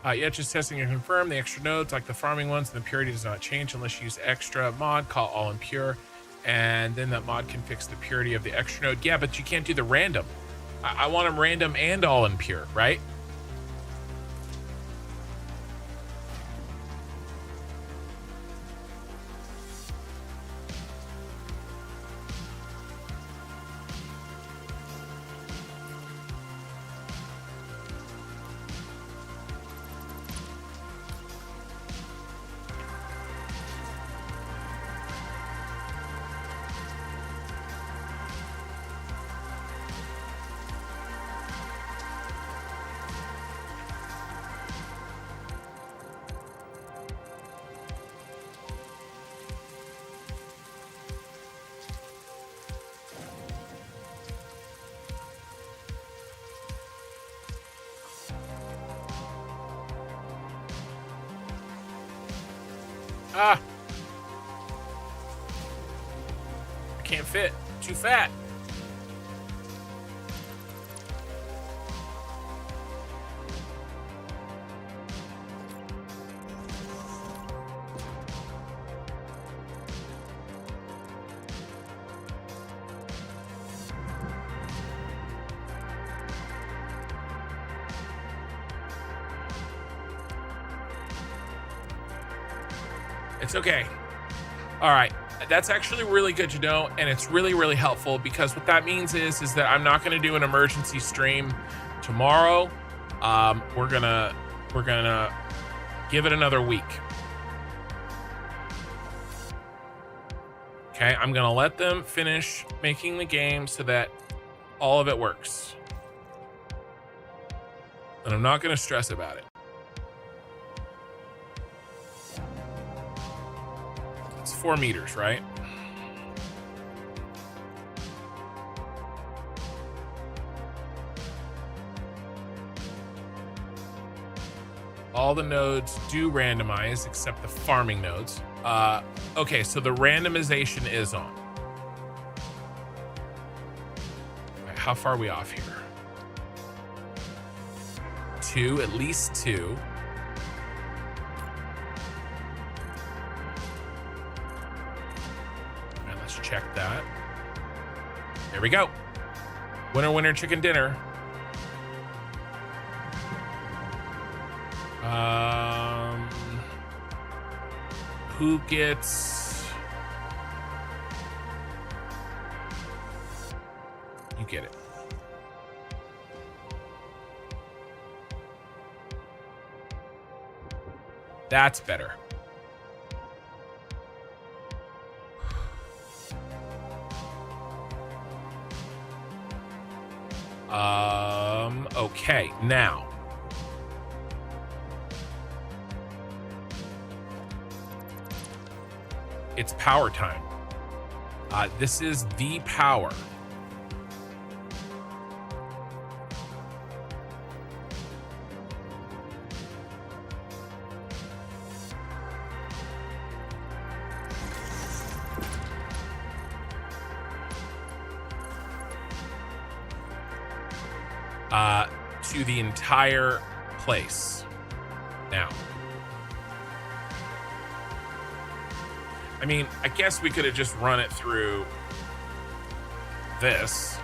Yeah, just testing and confirm the extra nodes, like the farming ones, and the purity does not change unless you use extra mod, call all impure, and then that mod can fix the purity of the extra node. Yeah, but you can't do the random. I want them random and all impure, right? Ah! I can't fit. Too fat. It's okay. All right. That's actually really good to know, and it's really, really helpful, because what that means is that I'm not going to do an emergency stream tomorrow. We're gonna give it another week. Okay, I'm gonna let them finish making the game so that all of it works, and I'm not gonna stress about it. It's 4 meters, right? All the nodes do randomize except the farming nodes. Okay, so the randomization is on. Right, how far are we off here? 2, at least 2. And let's check that. There we go. Winner, winner, chicken dinner. Who gets... You get it. That's better. Okay, now. It's power time. This is the power. To the entire place. Now. I mean, I guess we could have just run it through this.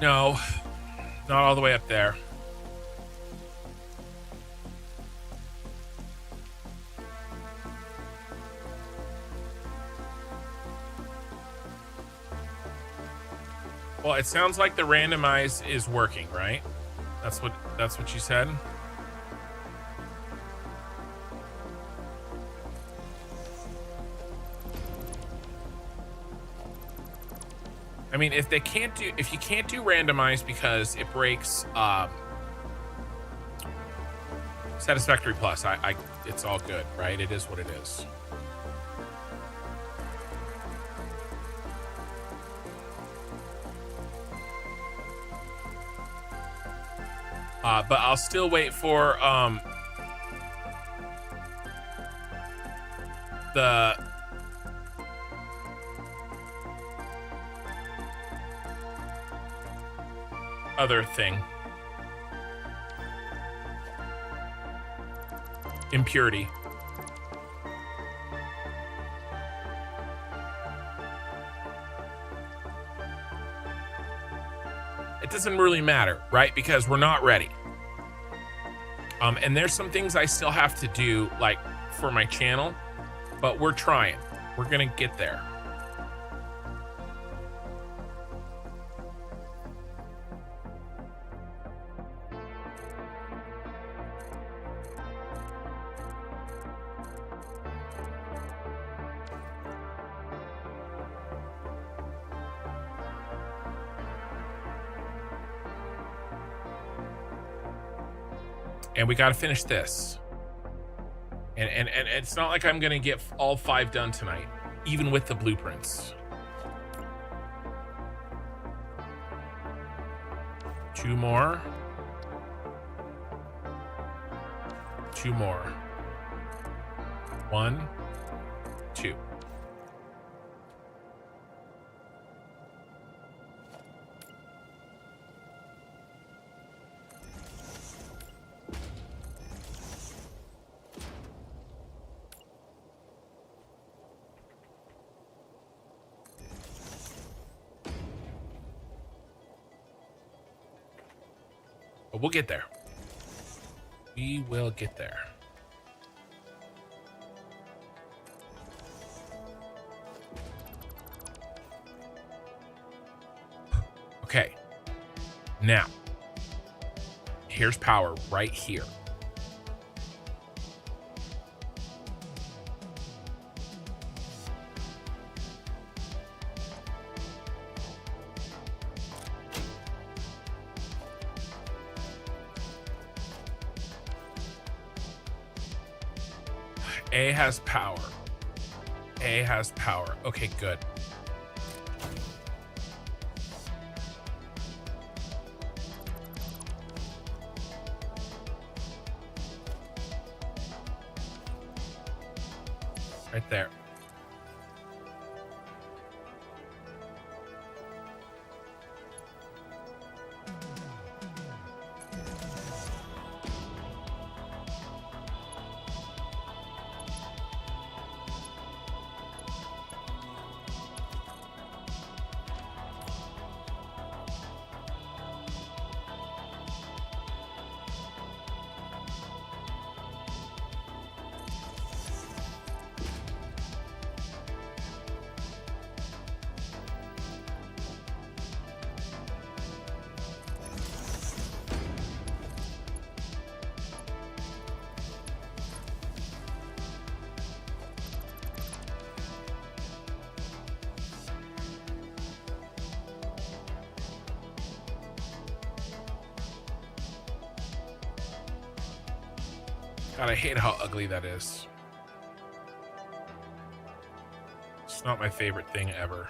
No, not all the way up there. Well, it sounds like the randomize is working, right? That's what you said. I mean, if you can't do randomize because it breaks Satisfactory Plus, it's all good, right? It is what it is. But I'll still wait for the other thing. Impurity. It doesn't really matter, right? Because we're not ready. And there's some things I still have to do, like for my channel, but we're trying. We're gonna get there. And we got to finish this. And it's not like I'm going to get all 5 done tonight, even with the blueprints. 2 more. 2 more. 1, 2. But we'll get there. We will get there. Okay. Now, here's power right here. A has power. A has power. Okay, good. Right there. God, I hate how ugly that is. It's not my favorite thing ever.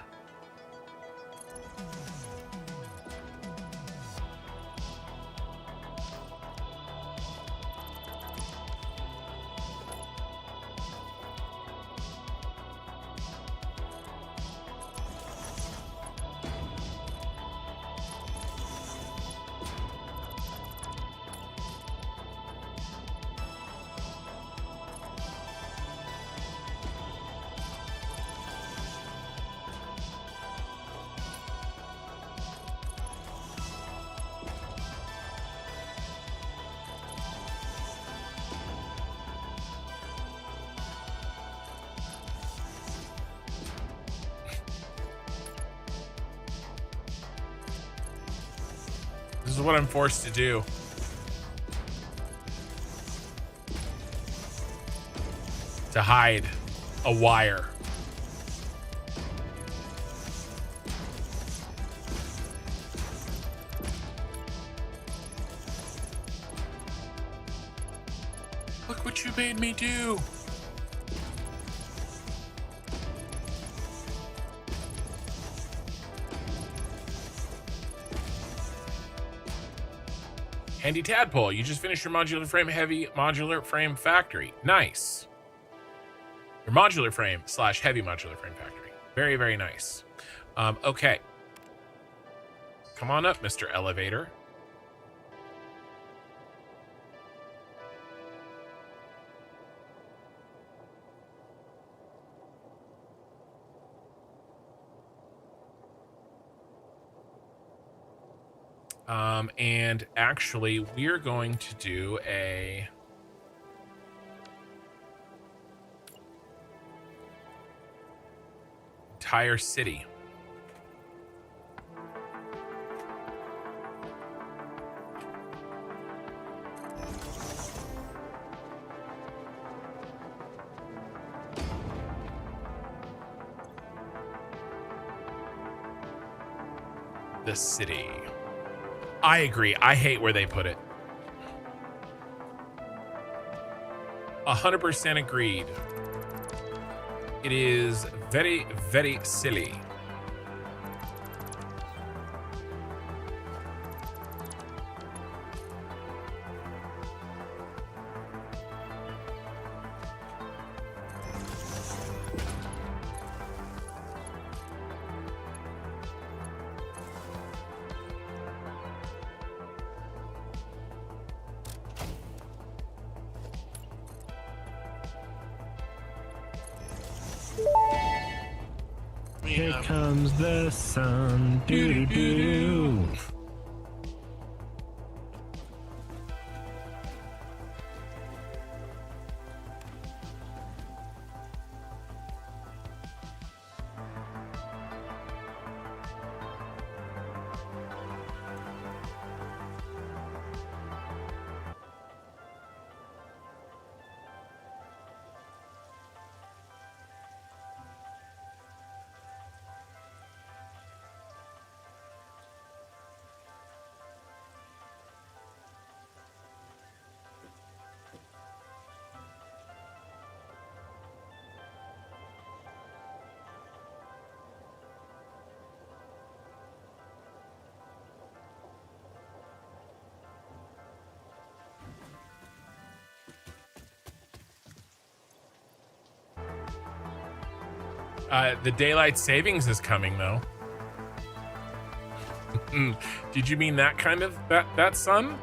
This is what I'm forced to do. To hide a wire. Look what you made me do. Handy Tadpole, you just finished your modular frame factory. Nice. Your modular frame / heavy modular frame factory. Very, very nice. Okay. Come on up, Mr. Elevator. And actually, we're going to do a entire city. The city. I agree. I hate where they put it. 100% agreed. It is very, very silly. Here comes the sun. Doo doo doo. The daylight savings is coming, though. Did you mean that kind of that sun?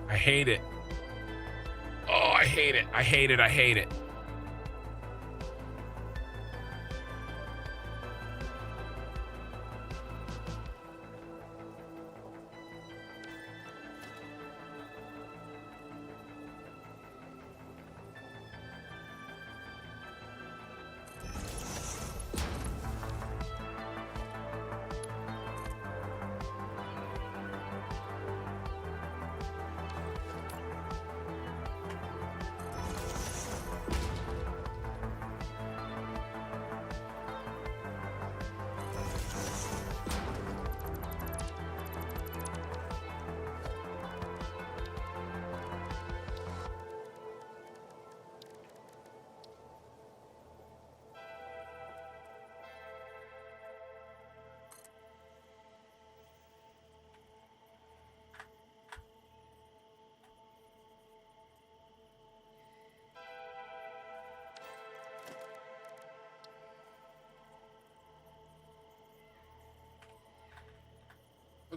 I hate it. Oh, I hate it. I hate it. I hate it.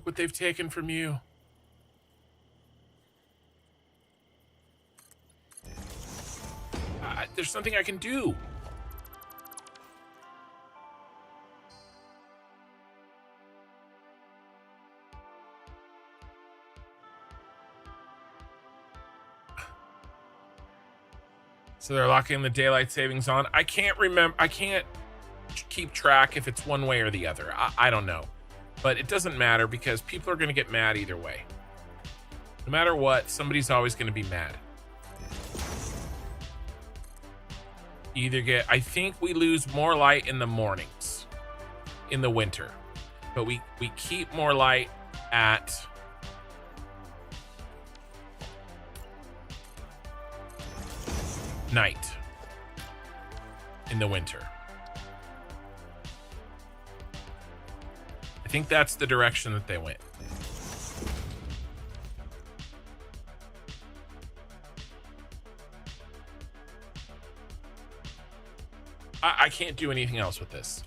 what they've taken from you. There's something I can do. So they're locking the daylight savings on. I can't remember. I can't keep track if it's one way or the other. I don't know. But it doesn't matter because people are going to get mad either way. No matter what, somebody's always going to be mad. I think we lose more light in the mornings in the winter. But we keep more light at night in the winter. I think that's the direction that they went. I can't do anything else with this.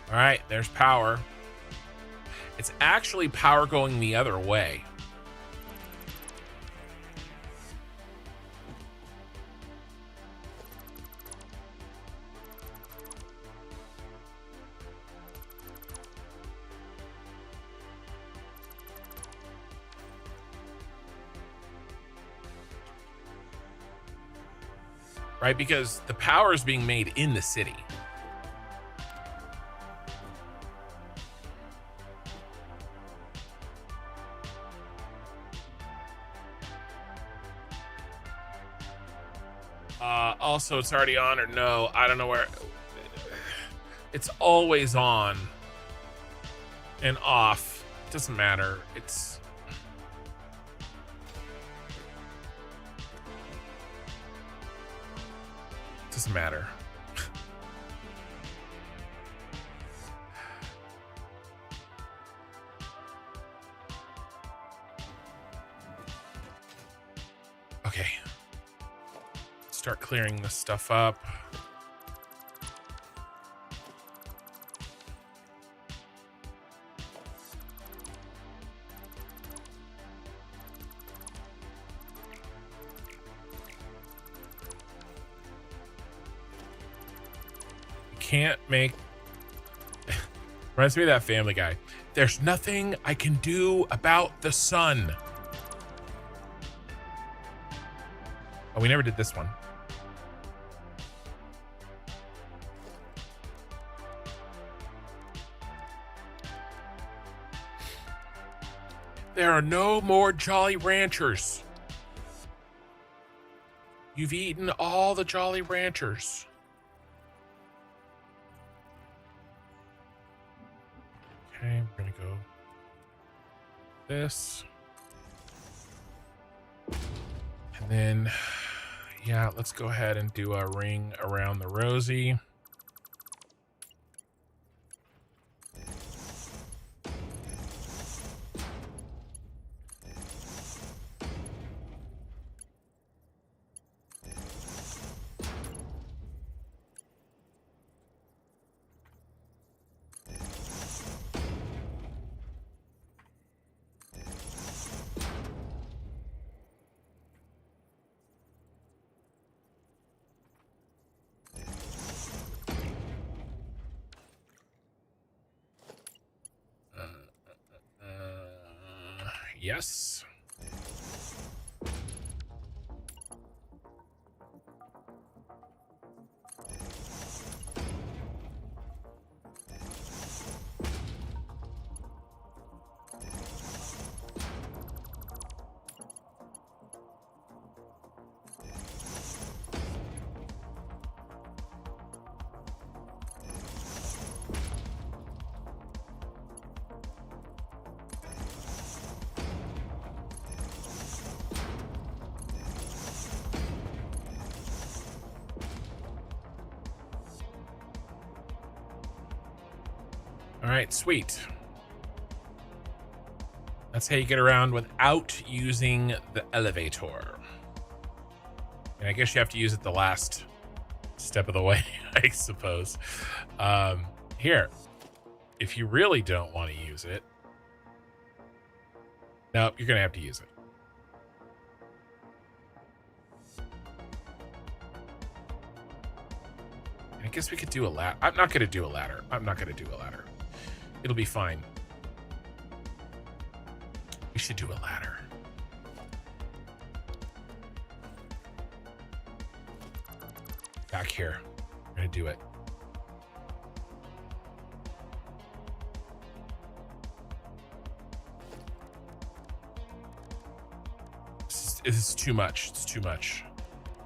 All right, there's power. It's actually power going the other way. Right, because the power is being made in the city. Also, it's already on or no. I don't know where. It's always on and off. It doesn't matter. Doesn't matter. Okay. Start clearing this stuff up. Can't make reminds me of that Family Guy. There's nothing I can do about the sun. Oh, we never did this one. There are no more Jolly Ranchers. You've eaten all the Jolly Ranchers. Okay, we're gonna go this. And then, yeah, let's go ahead and do a ring around the Rosie. Yes. All right, sweet. That's how you get around without using the elevator. And I guess you have to use it the last step of the way, I suppose. Here, if you really don't want to use it, no, you're going to have to use it. I guess we could do a ladder. I'm not going to do a ladder. It'll be fine. We should do a ladder. Back here. We're going to do it. This is too much. It's too much.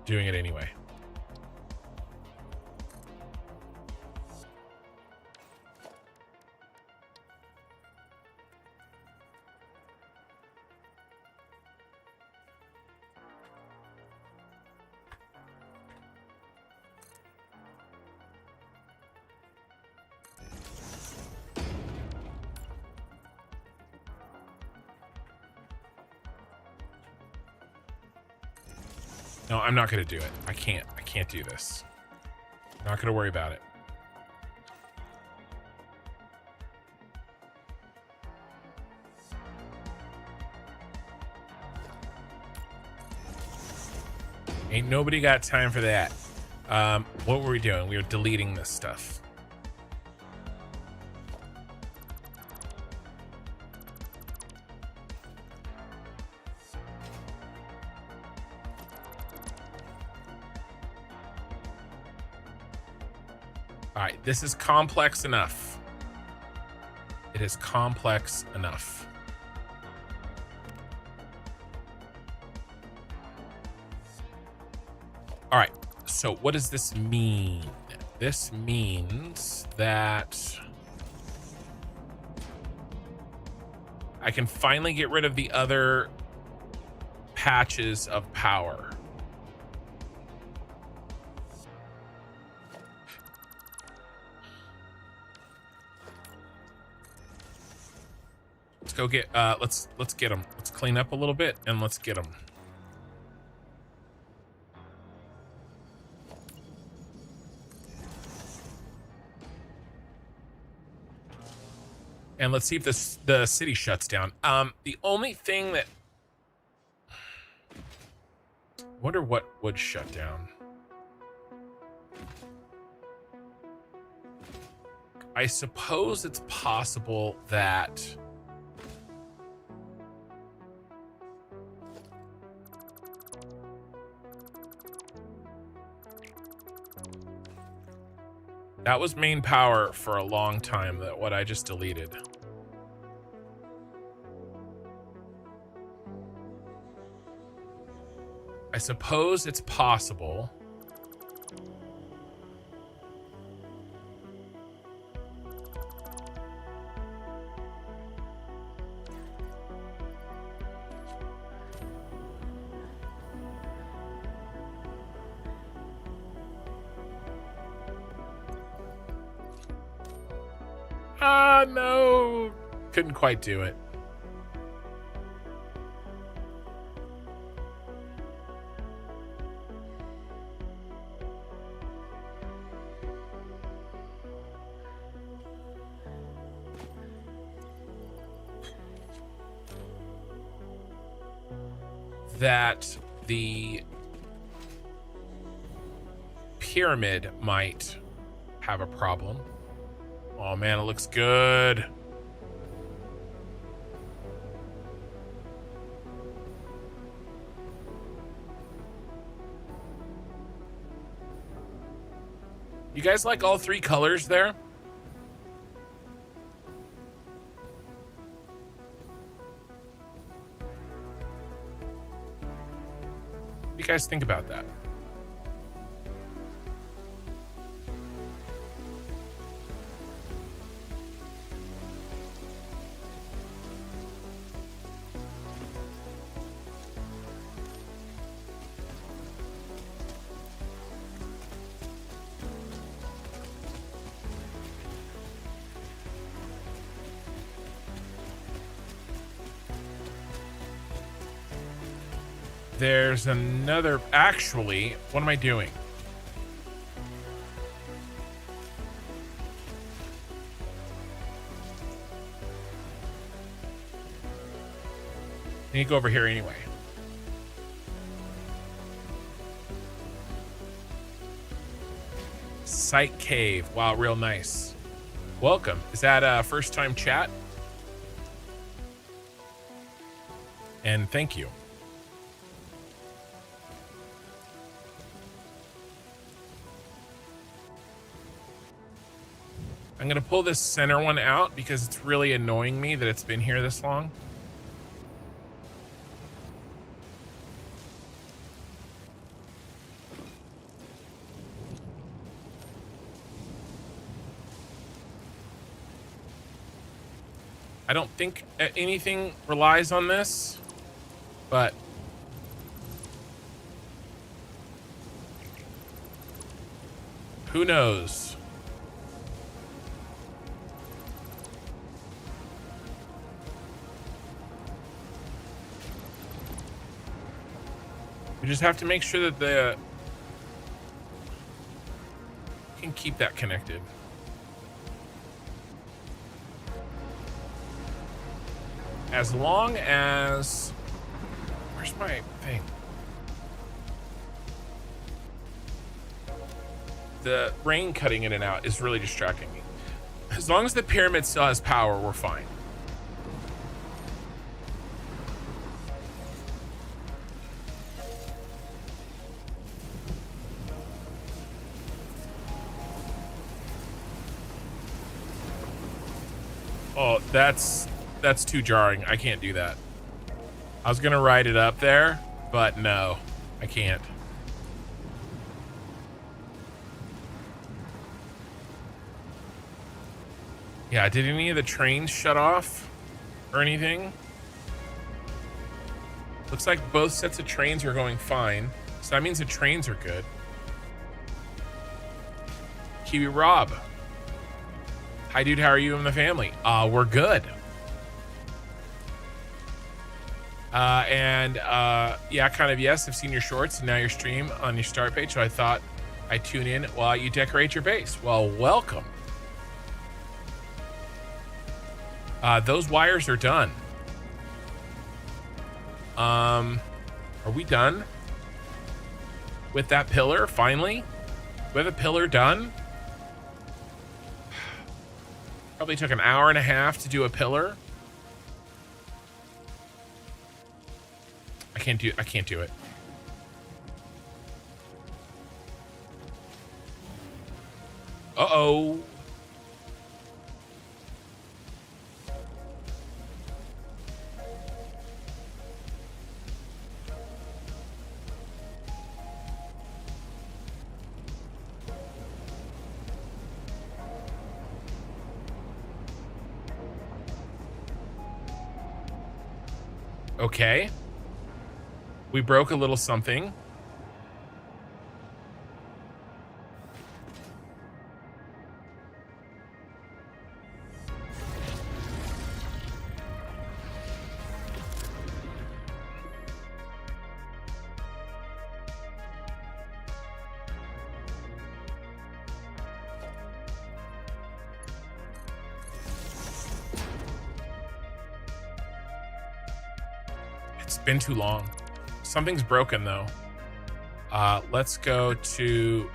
Doing it anyway. No, I'm not going to do it. I can't do this. I'm not going to worry about it. Ain't nobody got time for that. What were we doing? We were deleting this stuff. All right, this is complex enough. It is complex enough. All right, so what does this mean? This means that I can finally get rid of the other patches of power. Let's go get let's get them. Let's clean up a little bit and let's get them. And let's see if the city shuts down. The only thing that wonder what would shut down. I suppose it's possible that that was main power for a long time, that what I just deleted. I suppose it's possible. No, couldn't quite do it. That the pyramid might have a problem. Oh man, it looks good. You guys like all three colors there? What do you guys think about that? There's another, actually, what am I doing? I need to go over here anyway. Site Cave. Wow, real nice. Welcome. Is that first time chat? And thank you. I'm going to pull this center one out because it's really annoying me that it's been here this long. I don't think anything relies on this, but who knows? We just have to make sure that the can keep that connected. As long as, where's my thing? The rain cutting in and out is really distracting me. As long as the pyramid still has power, we're fine. Oh, that's too jarring. I can't do that. I was gonna ride it up there, but no, I can't. Yeah, did any of the trains shut off or anything? Looks like both sets of trains are going fine, so that means the trains are good. Kiwi Rob. Hi dude, how are you and the family? We're good. Yeah, kind of, yes, I've seen your shorts and now your stream on your start page, so I thought I'd tune in while you decorate your base. Well, welcome. Those wires are done. Are we done with that pillar, finally? We have a pillar done? Probably took an hour and a half to do a pillar. I can't do it. Uh-oh. Okay. We broke a little something. It's been too long. Something's broken though. Let's go to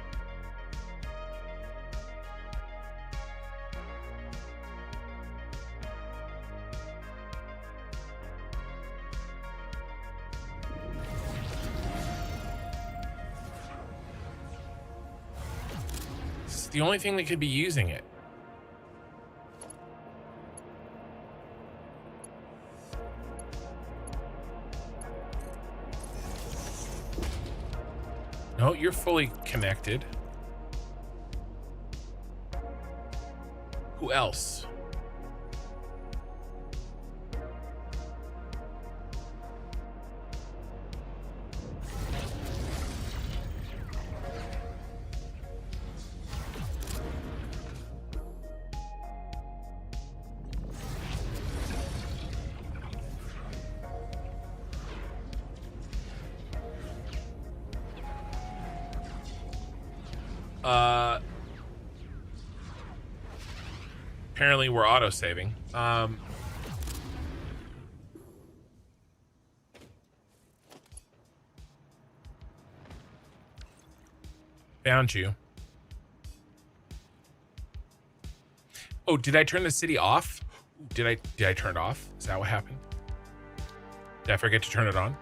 it's the only thing that could be using it. No, you're fully connected. Who else? Apparently we're auto-saving. Found you. Oh, did I turn the city off? Did I turn it off? Is that what happened? Did I forget to turn it on?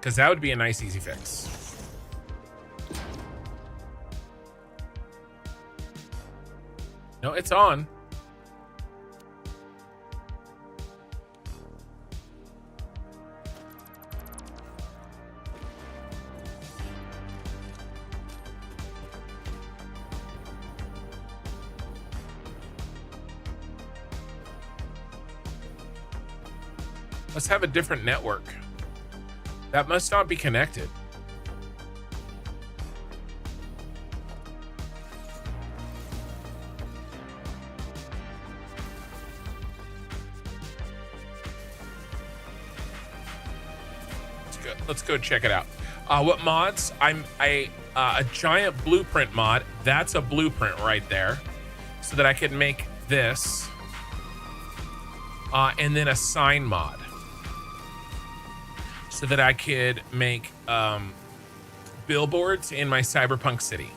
Because that would be a nice easy fix. No, it's on. Let's have a different network. That must not be connected. Let's go check it out. What mods? A giant blueprint mod. That's a blueprint right there, so that I can make this, and then a sign mod, so that I could make billboards in my Cyberpunk city.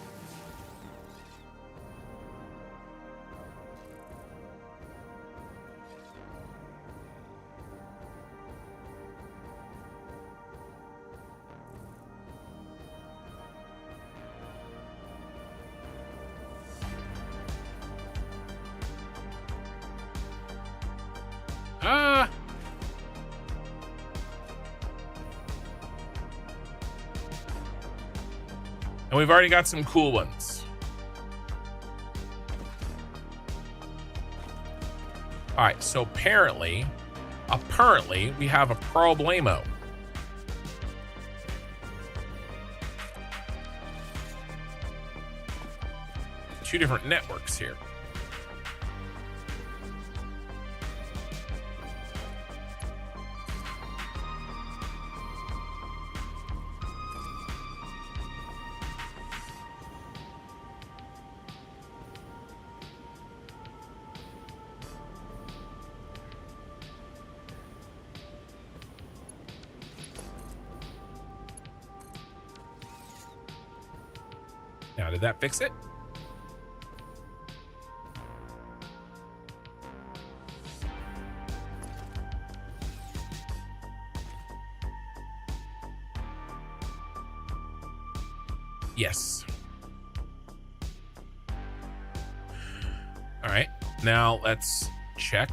And we've already got some cool ones. All right, so apparently we have a problemo. Two different networks here. Now, did that fix it? Yes. All right, now let's check.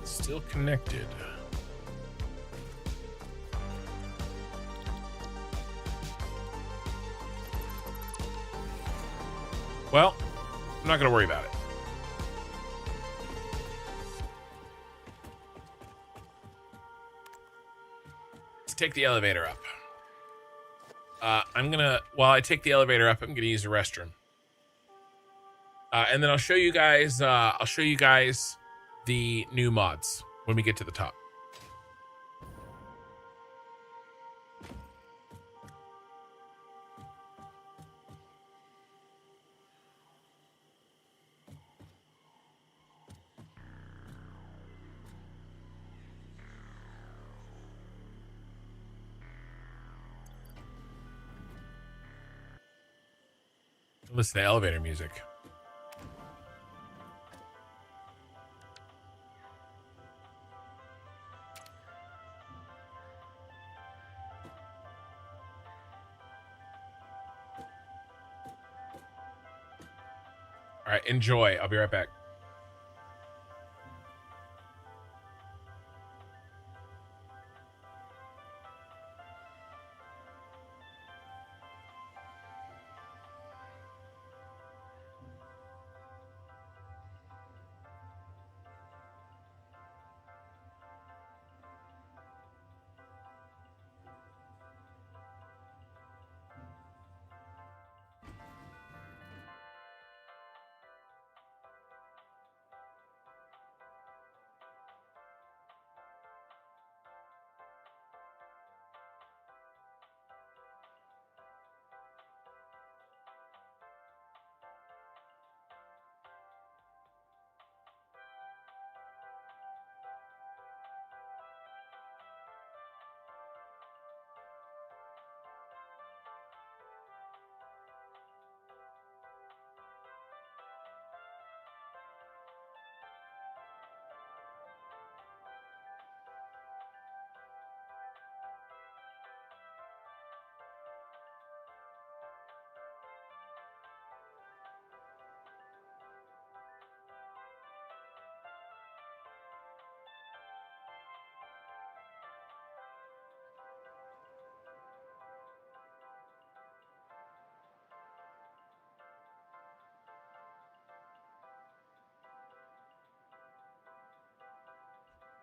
Still connected. Well, I'm not going to worry about it. Let's take the elevator up. While I take the elevator up, I'm going to use the restroom. And then I'll show you guys the new mods when we get to the top. Listen to elevator music. All right, enjoy. I'll be right back.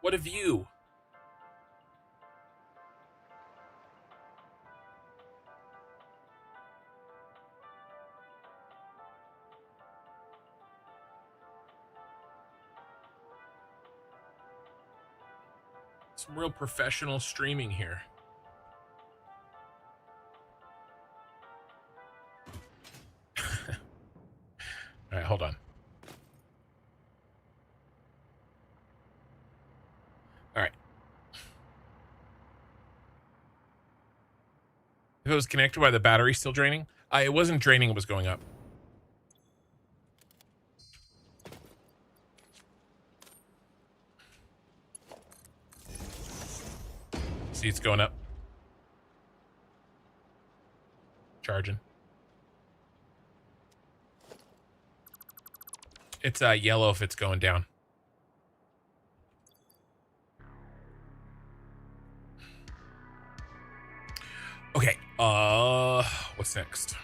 What a view. Some real professional streaming here. All right, hold on. All right. If it was connected, why the battery still draining? It wasn't draining, it was going up. See, it's going up. Charging. It's yellow if it's going down. Okay, what's next?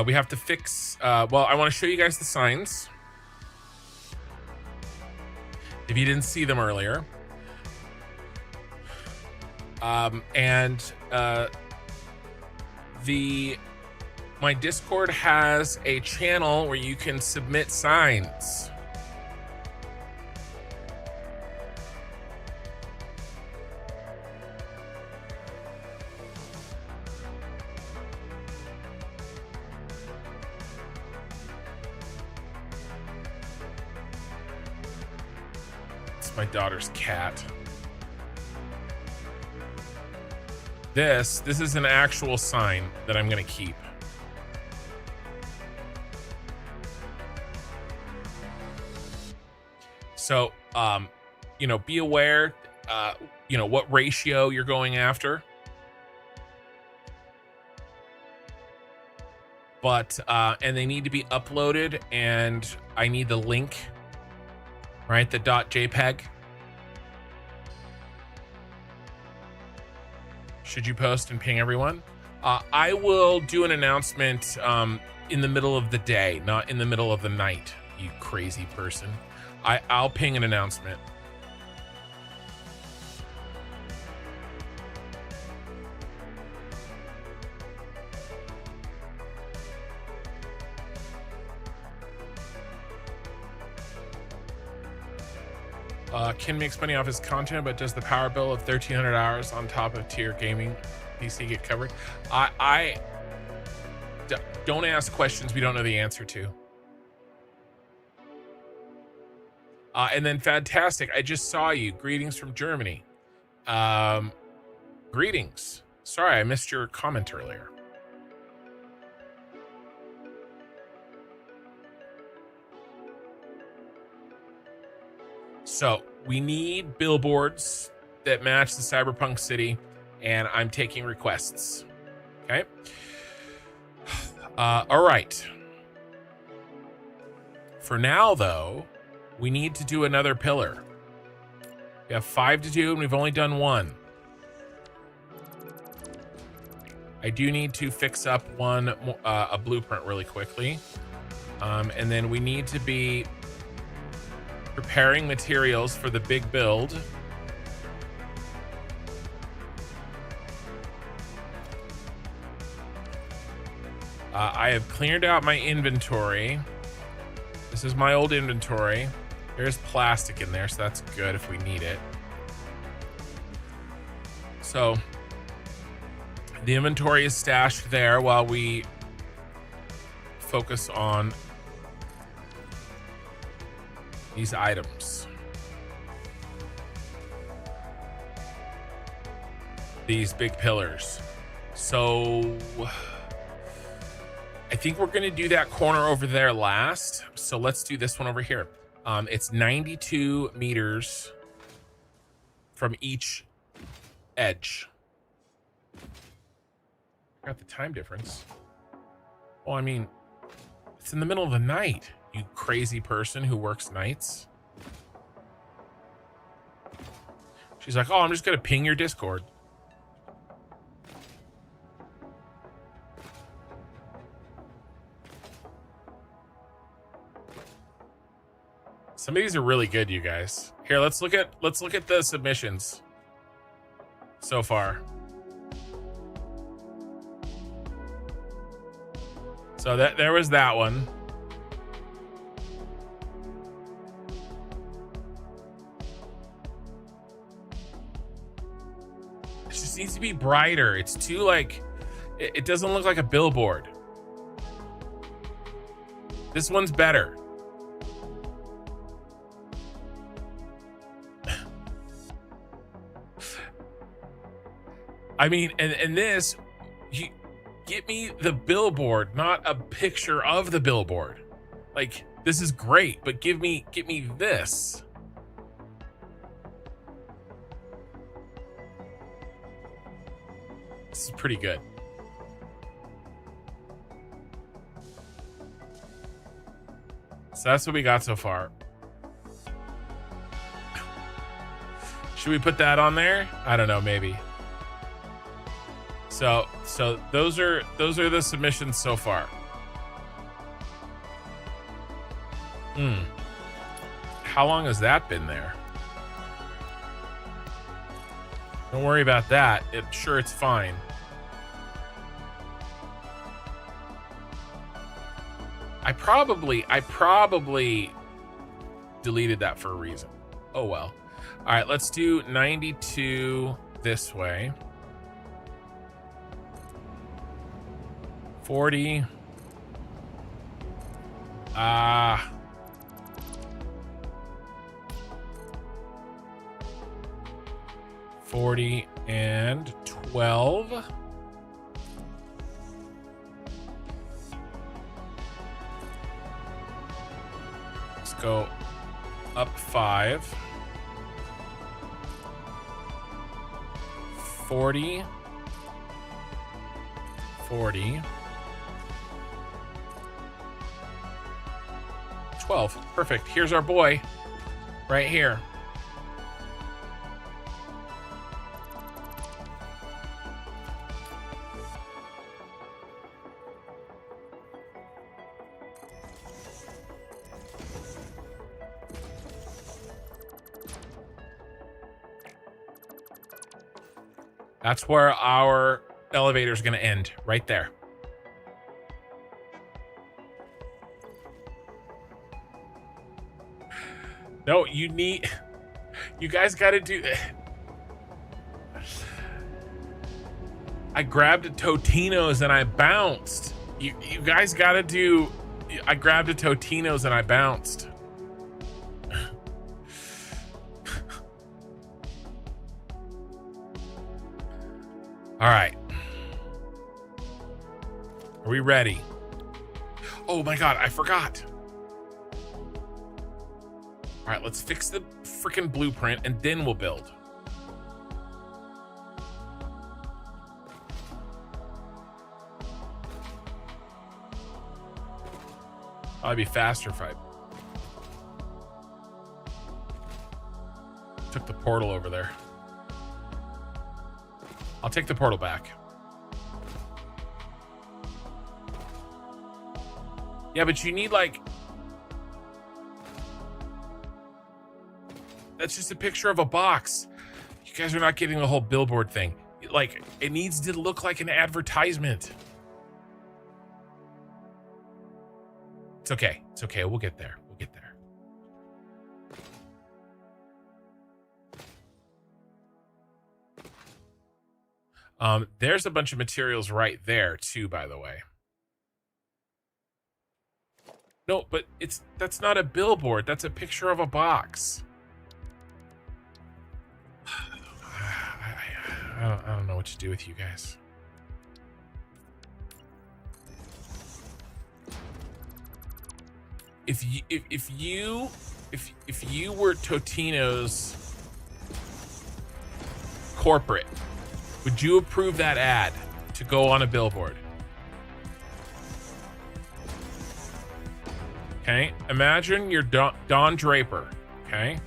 We have to fix, well, I want to show you guys the signs. If you didn't see them earlier. My Discord has a channel where you can submit signs. It's my daughter's cat. This is an actual sign that I'm gonna keep. So, you know, be aware, you know, what ratio you're going after. But, and they need to be uploaded, and I need the link, right? The .jpeg. Should you post and ping everyone? I will do an announcement in the middle of the day, not in the middle of the night, you crazy person. I'll ping an announcement. Ken makes money off his content, but does the power bill of 1,300 hours on top of tier gaming PC get covered? Don't ask questions we don't know the answer to. And then fantastic, I just saw you. Greetings from Germany. Greetings. Sorry, I missed your comment earlier. So we need billboards that match the Cyberpunk city, and I'm taking requests. Okay. All right. For now, though, we need to do another pillar. We have 5 to do, and we've only done 1. I do need to fix up a blueprint really quickly. And then we need to be preparing materials for the big build. I have cleared out my inventory. This is my old inventory. There's plastic in there, so that's good if we need it. So the inventory is stashed there while we focus on these items. These big pillars. So I think we're going to do that corner over there last. So let's do this one over here. It's 92 meters from each edge. Got the time difference. Well, I mean, it's in the middle of the night, you crazy person who works nights. She's like, oh, I'm just going to ping your Discord. Some of these are really good, you guys. Here, let's look at the submissions so far. So there was that one. It just needs to be brighter. It's too like it doesn't look like a billboard. This one's better. I mean, and this, you get me the billboard, not a picture of the billboard. Like, this is great, but get me this. This is pretty good. So that's what we got so far. Should we put that on there? I don't know, maybe. So those are the submissions so far. How long has that been there? Don't worry about that. Sure, it's fine. I probably deleted that for a reason. Oh well. All right, let's do 92 this way. 40. 40 and 12. Let's go up 5. 40. 40. 12. Perfect. Here's our boy right here. That's where our elevator is going to end, right there. No, you guys got to do. I grabbed a Totino's and I bounced. You guys got to do. I grabbed a Totino's and I bounced. All right. Are we ready? Oh my God, I forgot. All right, let's fix the freaking blueprint and then we'll build. I'd be faster if I took the portal over there. I'll take the portal back. Yeah, but you need like... That's just a picture of a box. You guys are not getting the whole billboard thing. Like, it needs to look like an advertisement. It's okay. It's okay. We'll get there. We'll get there. There's a bunch of materials right there too, by the way. No, but that's not a billboard. That's a picture of a box. I don't know what to do with you guys. If you were Totino's corporate, would you approve that ad to go on a billboard? Okay, imagine you're Don Draper, okay?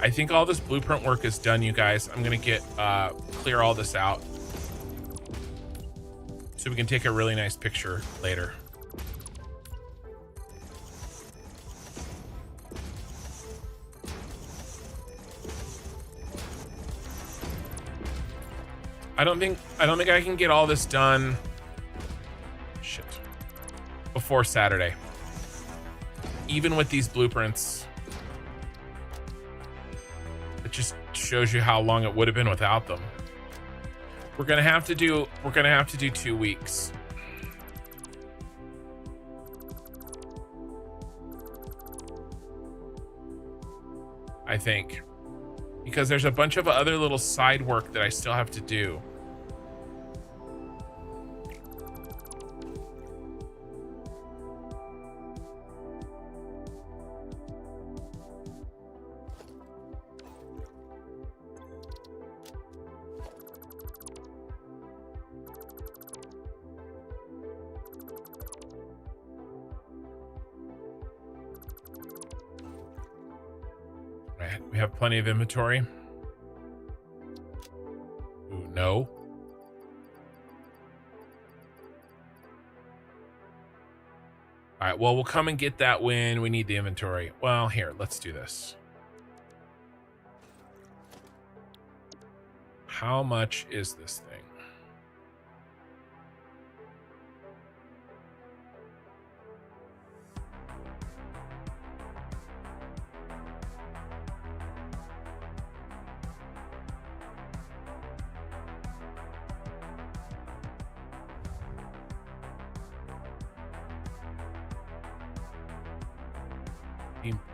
I think all this blueprint work is done, you guys. I'm gonna get clear all this out so we can take a really nice picture later. I don't think I can get all this done. Shit. Before Saturday. Even with these blueprints. It just shows you how long it would have been without them. We're gonna have to do 2 weeks. I think. Because there's a bunch of other little side work that I still have to do. We have plenty of inventory. Ooh, no. All right, well, we'll come and get that when we need the inventory. Well, here, let's do this. How much is this thing?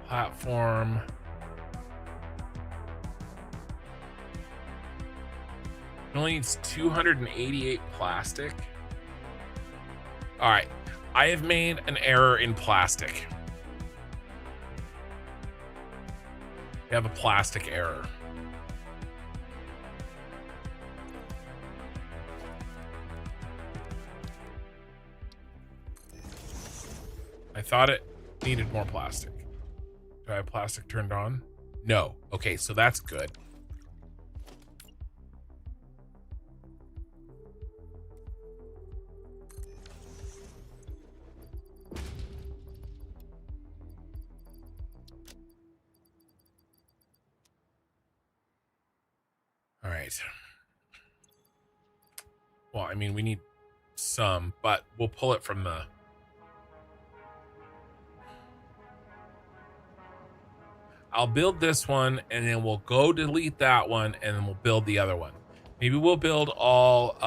Platform. It only needs 288 plastic. All right, I have made an error in plastic. We have a plastic error. I thought it needed more plastic. Do I have plastic turned on? No. Okay, so that's good. All right. Well, I mean, we need some, but we'll pull it from the... I'll build this one, and then we'll go delete that one, and then we'll build the other one. Maybe we'll build all...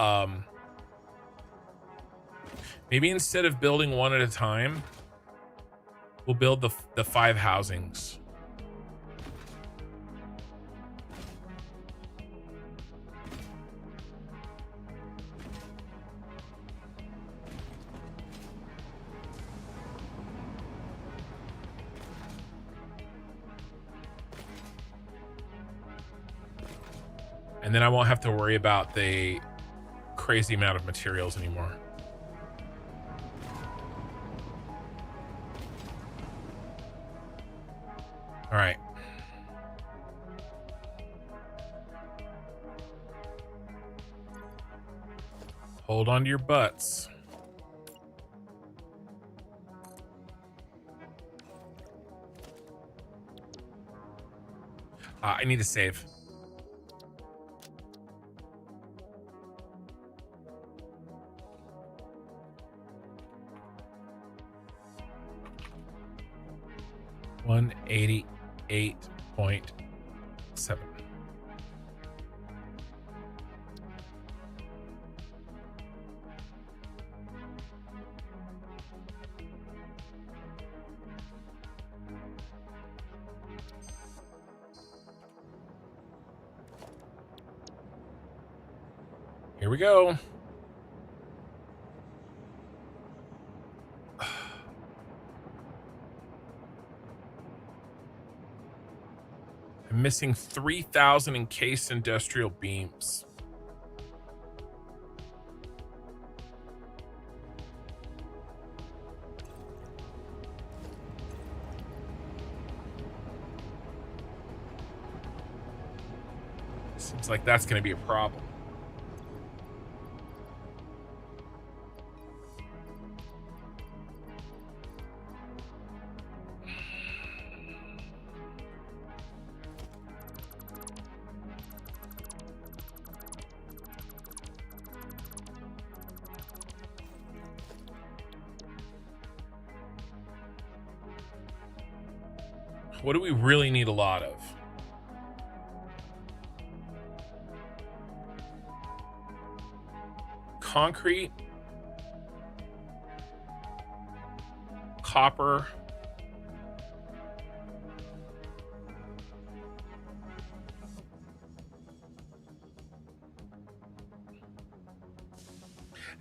maybe instead of building one at a time, we'll build the 5 housings. And then I won't have to worry about the crazy amount of materials anymore. All right. Hold on to your butts. I need to save. $188.7. Here we go. I'm missing 3,000 encased industrial beams. Seems like that's going to be a problem. What do we really need a lot of? Concrete, copper,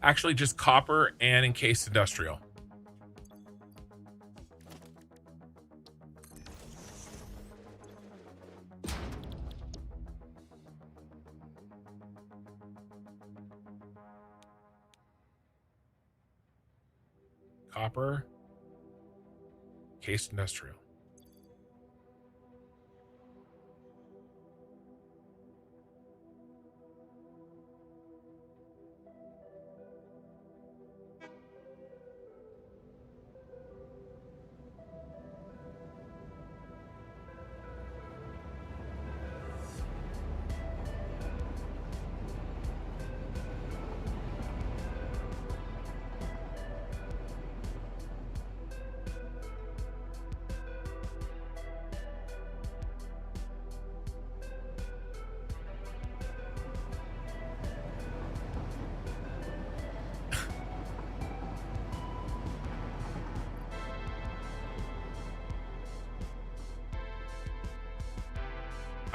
actually just copper and encased industrial. Copper, encased industrial.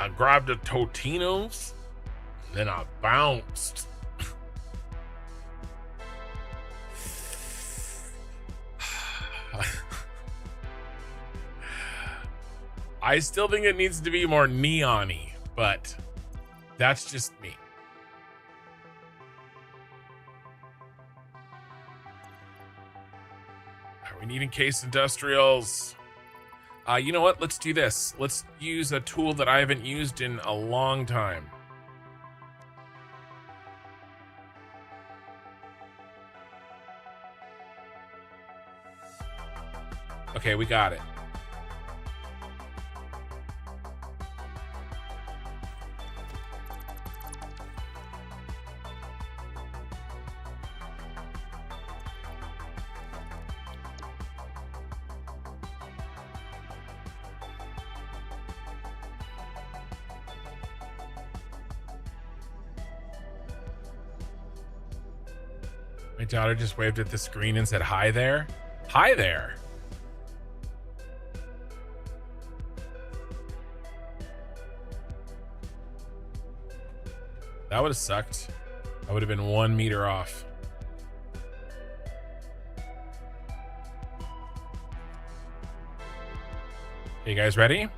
I grabbed the Totinos, then I bounced. I still think it needs to be more neon-y, but that's just me. We need encased industrials. You know what? Let's do this. Let's use a tool that I haven't used in a long time. Okay, we got it. My daughter just waved at the screen and said, "Hi there." Hi there. That would have sucked. I would have been 1 meter off. Okay, you guys ready?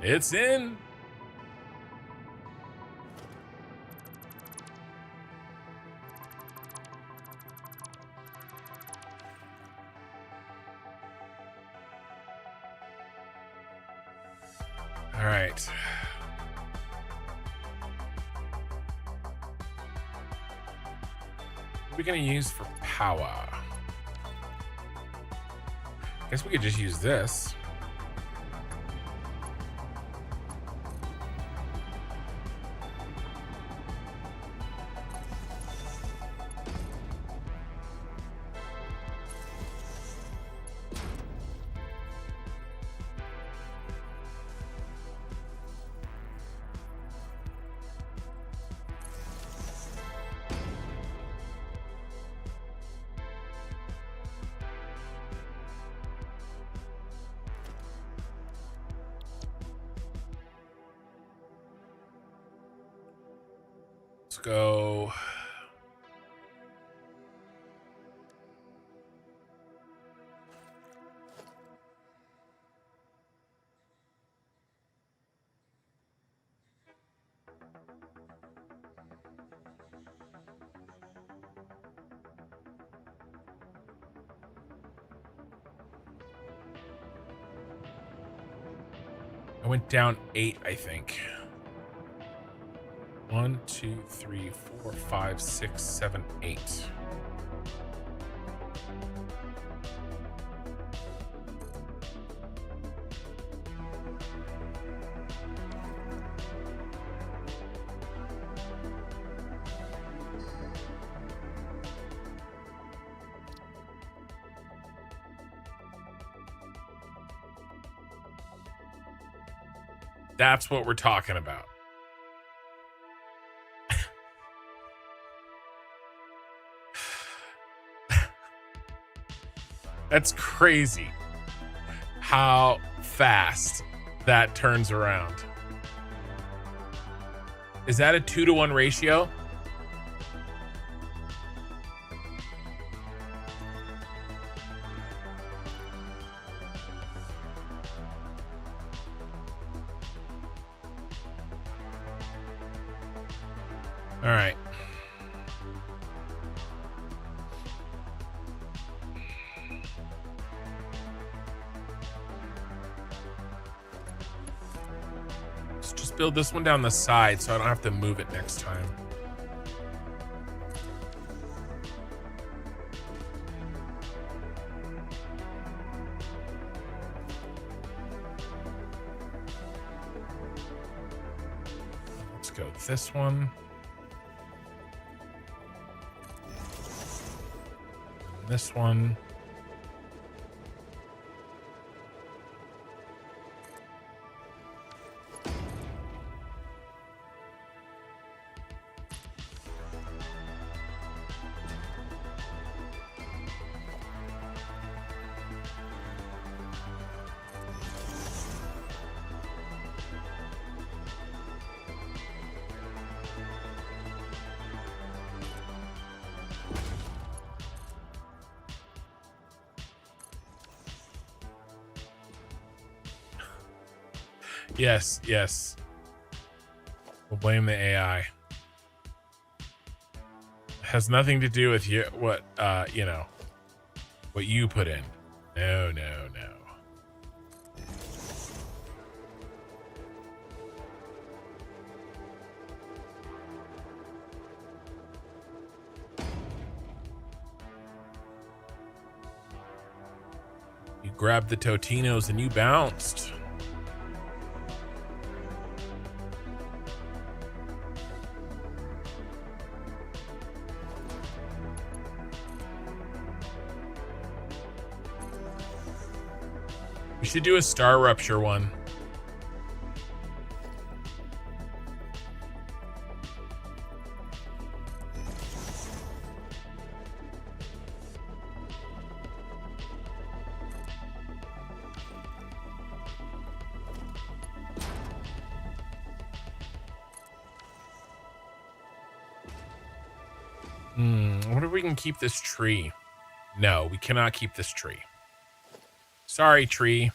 It's in. All right. What are we going to use for power? I guess we could just use this. Let's go I went down 8, I think. 1, 2, 3, 4, 5, 6, 7, 8. That's what we're talking about. That's crazy how fast that turns around. Is that a 2-to-1 ratio? All right. Let's just build this one down the side so I don't have to move it next time. Let's go with this one. This one. Yes, yes. We'll blame the AI. It has nothing to do with you, what you put in. No, no, no. You grabbed the Totinos and you bounced. We should do a Star Rupture one. I wonder if we can keep this tree. No, we cannot keep this tree. Sorry, tree.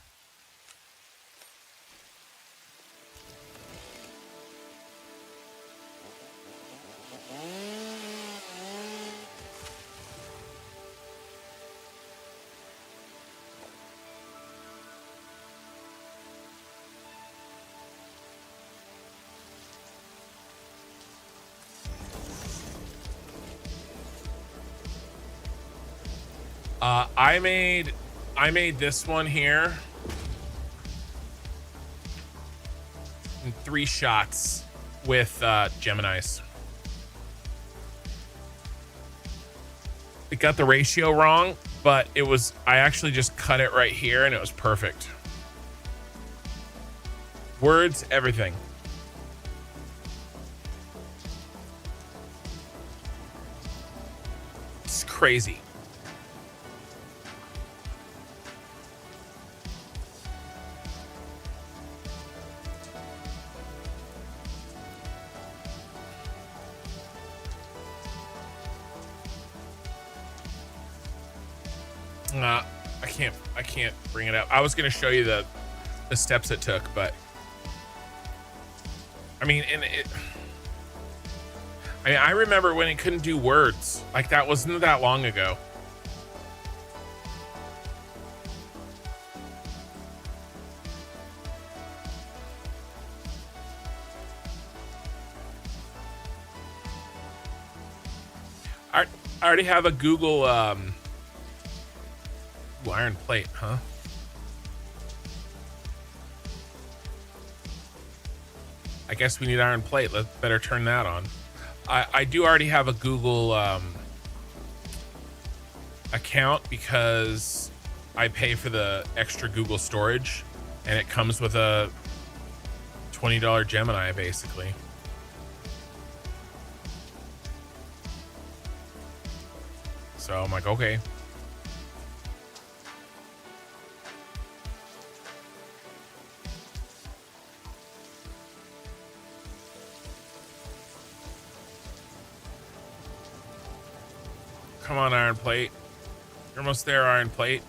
I made this one here in 3 shots with Geminis. It got the ratio wrong, but I actually just cut it right here and it was perfect. Words, everything. It's crazy. I can't bring it up. I was going to show you the steps it took, but I mean, I remember when it couldn't do words. Like, that wasn't that long ago. I already have a Google ooh, iron plate, huh? I guess we need iron plate. Let's better turn that on. I do already have a Google account because I pay for the extra Google storage, and it comes with a $20 Gemini basically. So I'm like, okay. Come on, iron plate. You're almost there, iron plate.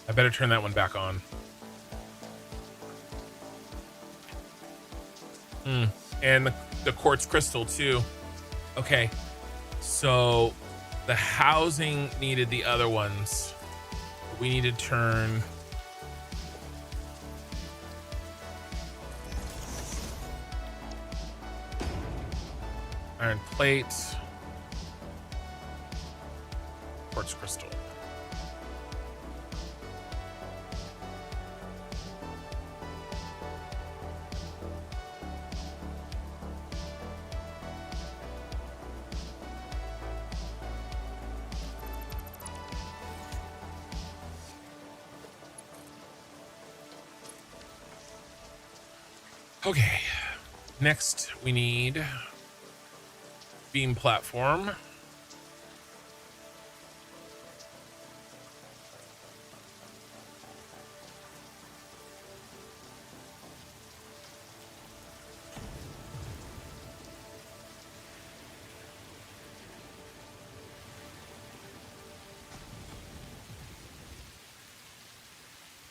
I better turn that one back on. And the quartz crystal too. Okay, so the housing needed the other ones. We need to turn iron plate, quartz crystal. Okay, next we need beam platform.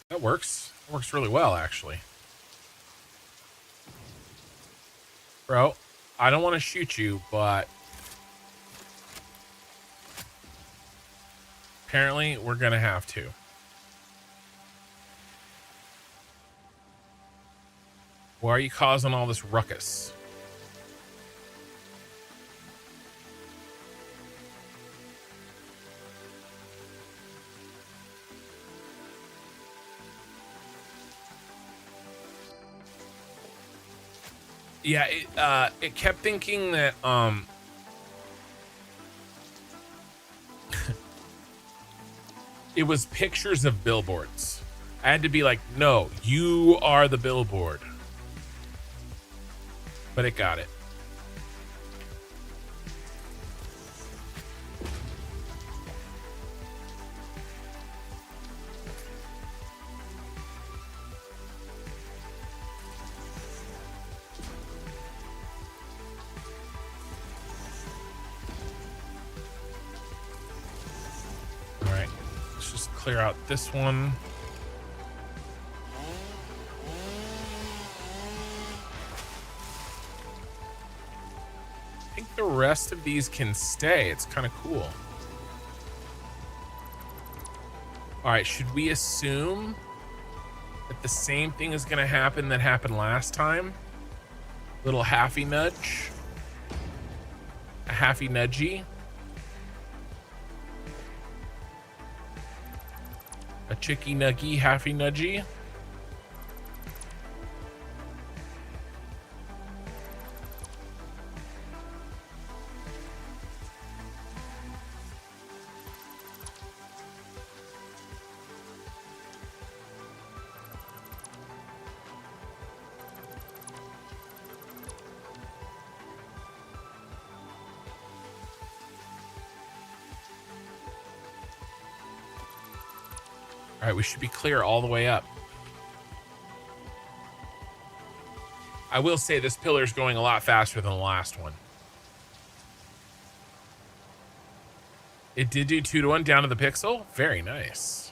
That works. It works really well, actually. Bro, I don't want to shoot you, but apparently we're gonna have to. Why are you causing all this ruckus? Yeah, it kept thinking that it was pictures of billboards. I had to be like, no, you are the billboard. But it got it. Clear out this one. I think the rest of these can stay. It's kind of cool. All right, should we assume that the same thing is going to happen that happened last time? Little halfy nudge. A halfy nudgy. A chicky nuggy, halfy nudgy. All right, we should be clear all the way up. I will say this pillar's going a lot faster than the last one. It did do 2-to-1 down to the pixel. Very nice.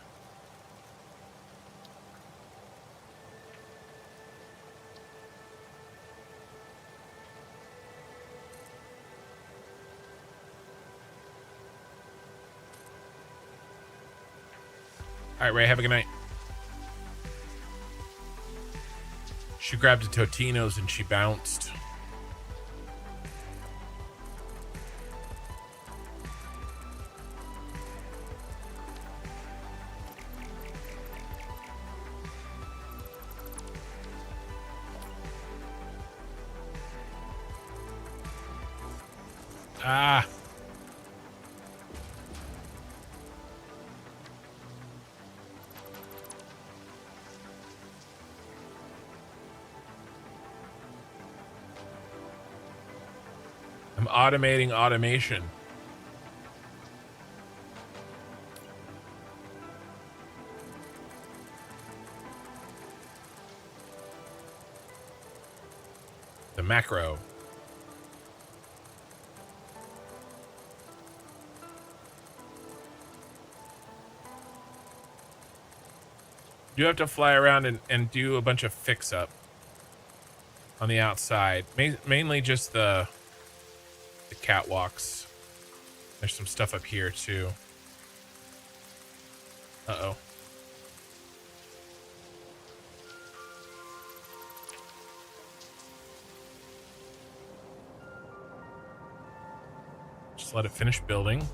All right, Ray, have a good night. She grabbed a Totino's and she bounced. Ah. I'm automating automation. The macro. You have to fly around and do a bunch of fix up on the outside. Mainly just the catwalks. There's some stuff up here too. Uh-oh. Just let it finish building.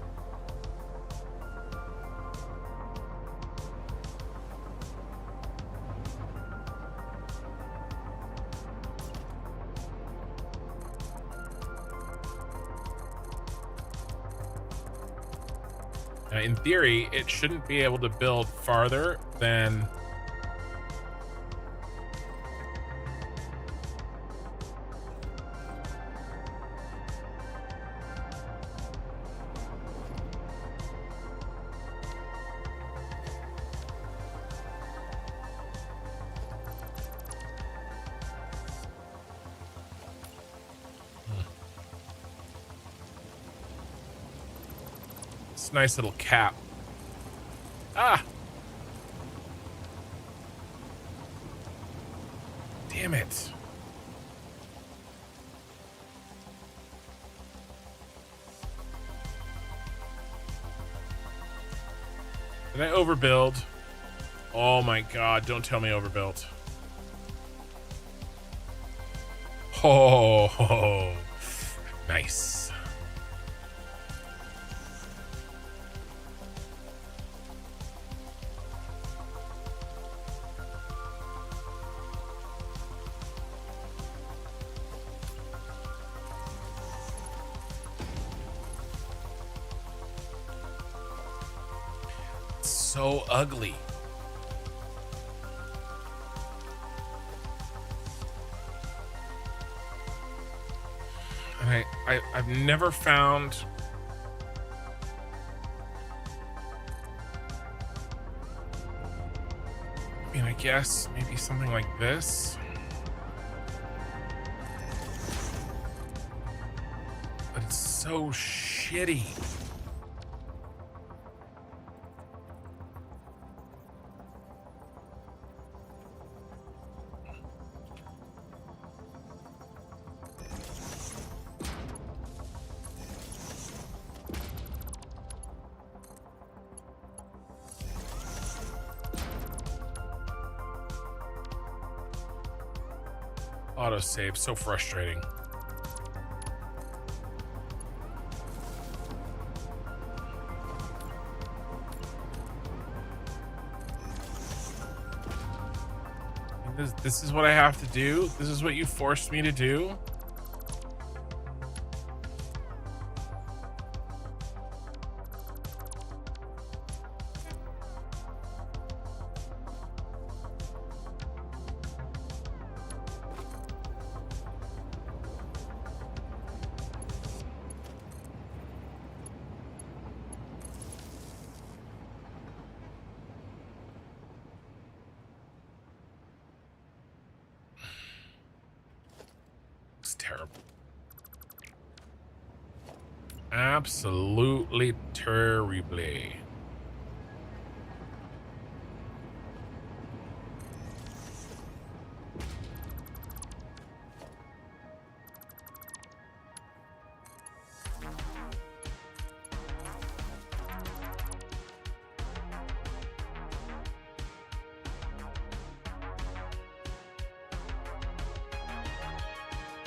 In theory, it shouldn't be able to build farther than nice little cap. Ah! Damn it. Did I overbuild? Oh my god, don't tell me overbuilt. Oh, nice. So ugly. And I've never found I mean, I guess maybe something like this. But it's so shitty. Autosave, so frustrating. This is what I have to do? This is what you forced me to do? Terrible. Absolutely terribly.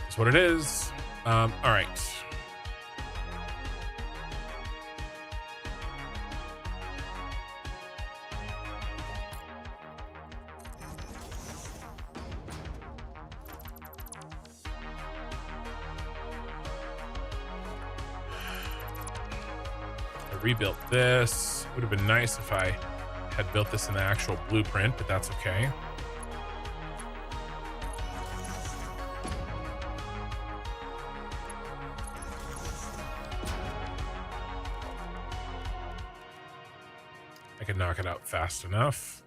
That's what it is. All right. rebuilt this. Would have been nice if I had built this in the actual blueprint, but that's okay. I could knock it out fast enough.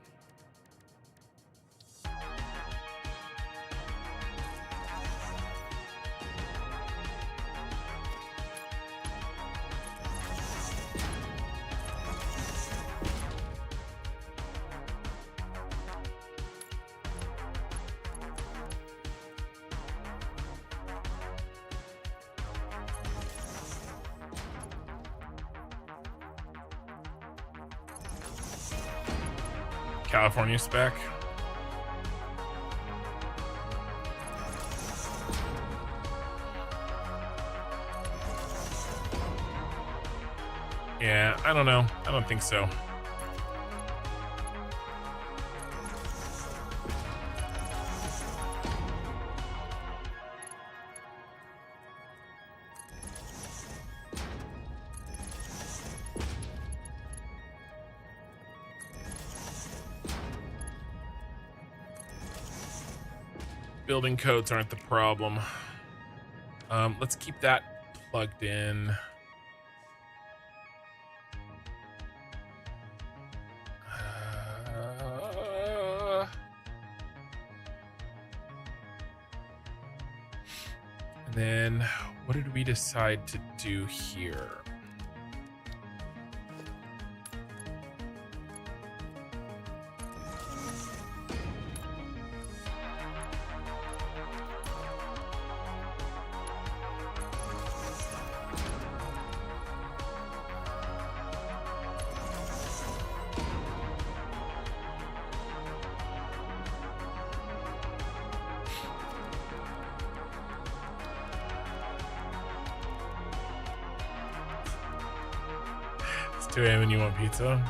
California spec. Yeah, I don't know. I don't think so. Building codes aren't the problem. Let's keep that plugged in. And then what did we decide to do here? It's 2 a.m. and you want pizza?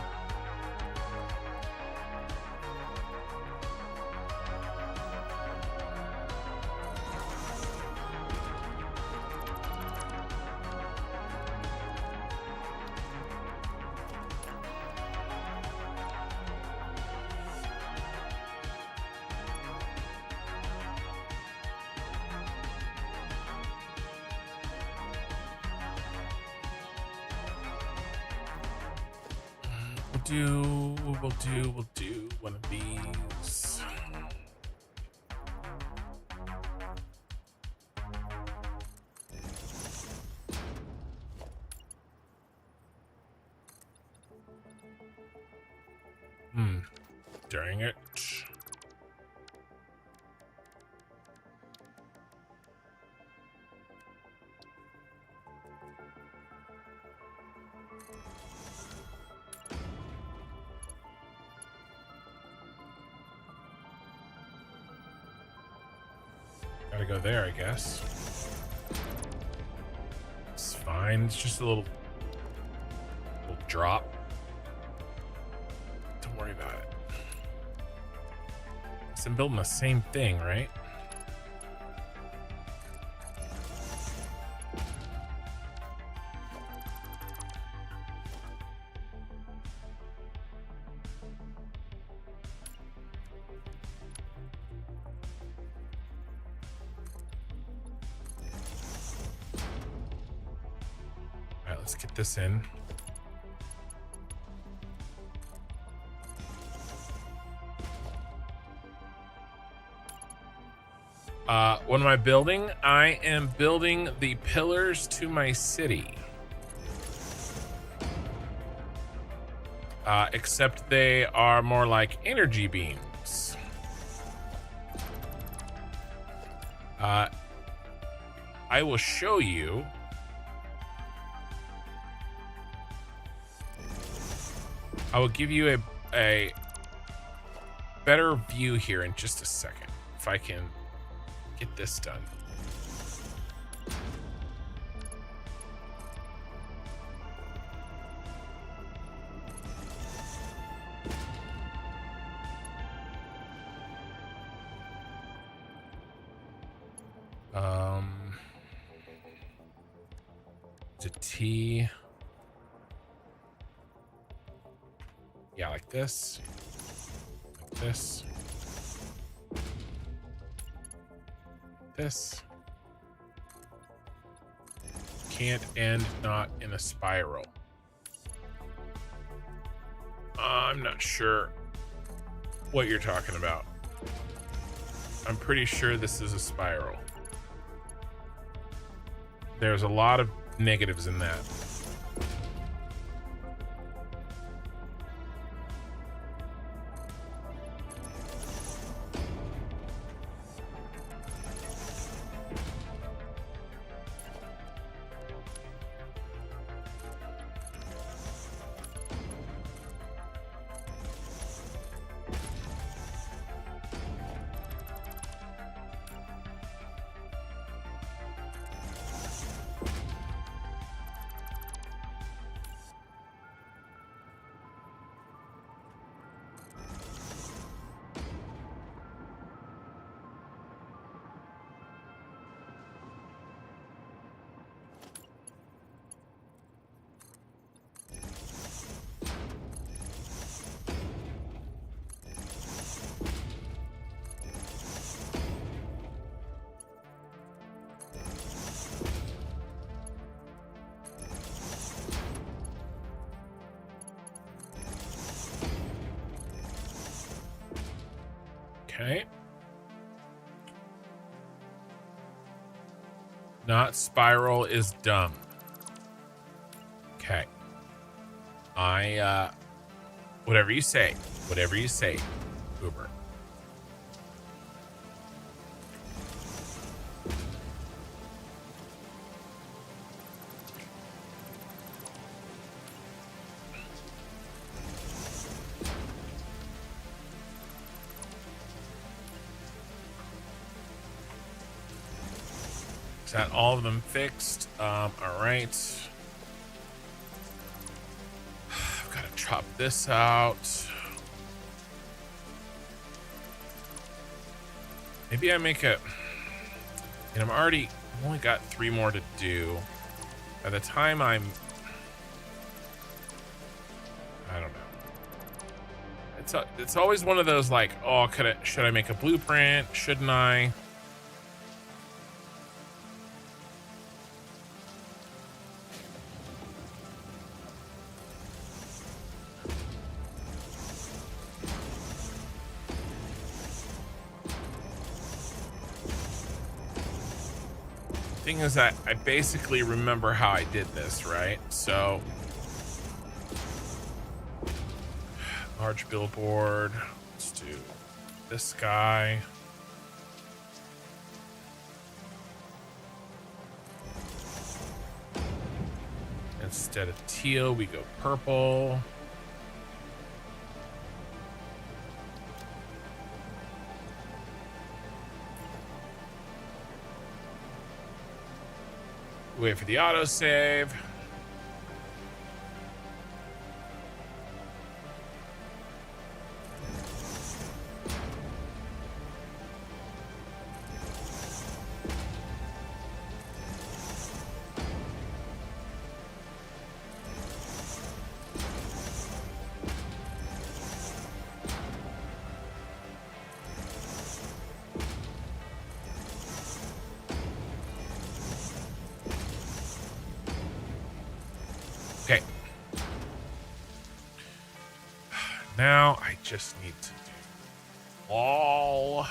We'll do one of these. Dang it. Gotta go there, I guess. It's fine. It's just a little drop. Don't worry about it. So I'm building the same thing, right? Let's get this in. What am I building? I am building the pillars to my city. Except they are more like energy beams. I will show you. I will give you a better view here in just a second, if I can get this done. It's a T. this, like this, this. Can't end not in a spiral. I'm not sure what you're talking about. I'm pretty sure this is a spiral. There's a lot of negatives in that. Okay. Not spiral is dumb. Okay. Whatever you say. Whatever you say, Uber. Is that all of them fixed? All right. I've got to chop this out. Maybe I make a... And I've only got 3 more to do. By the time I don't know. It's always one of those like, oh, should I make a blueprint? Shouldn't I? Thing is that I basically remember how I did this, right? So large billboard. Let's do this guy. Instead of teal, we go purple. Wait for the autosave. Okay. Now I just need to do all.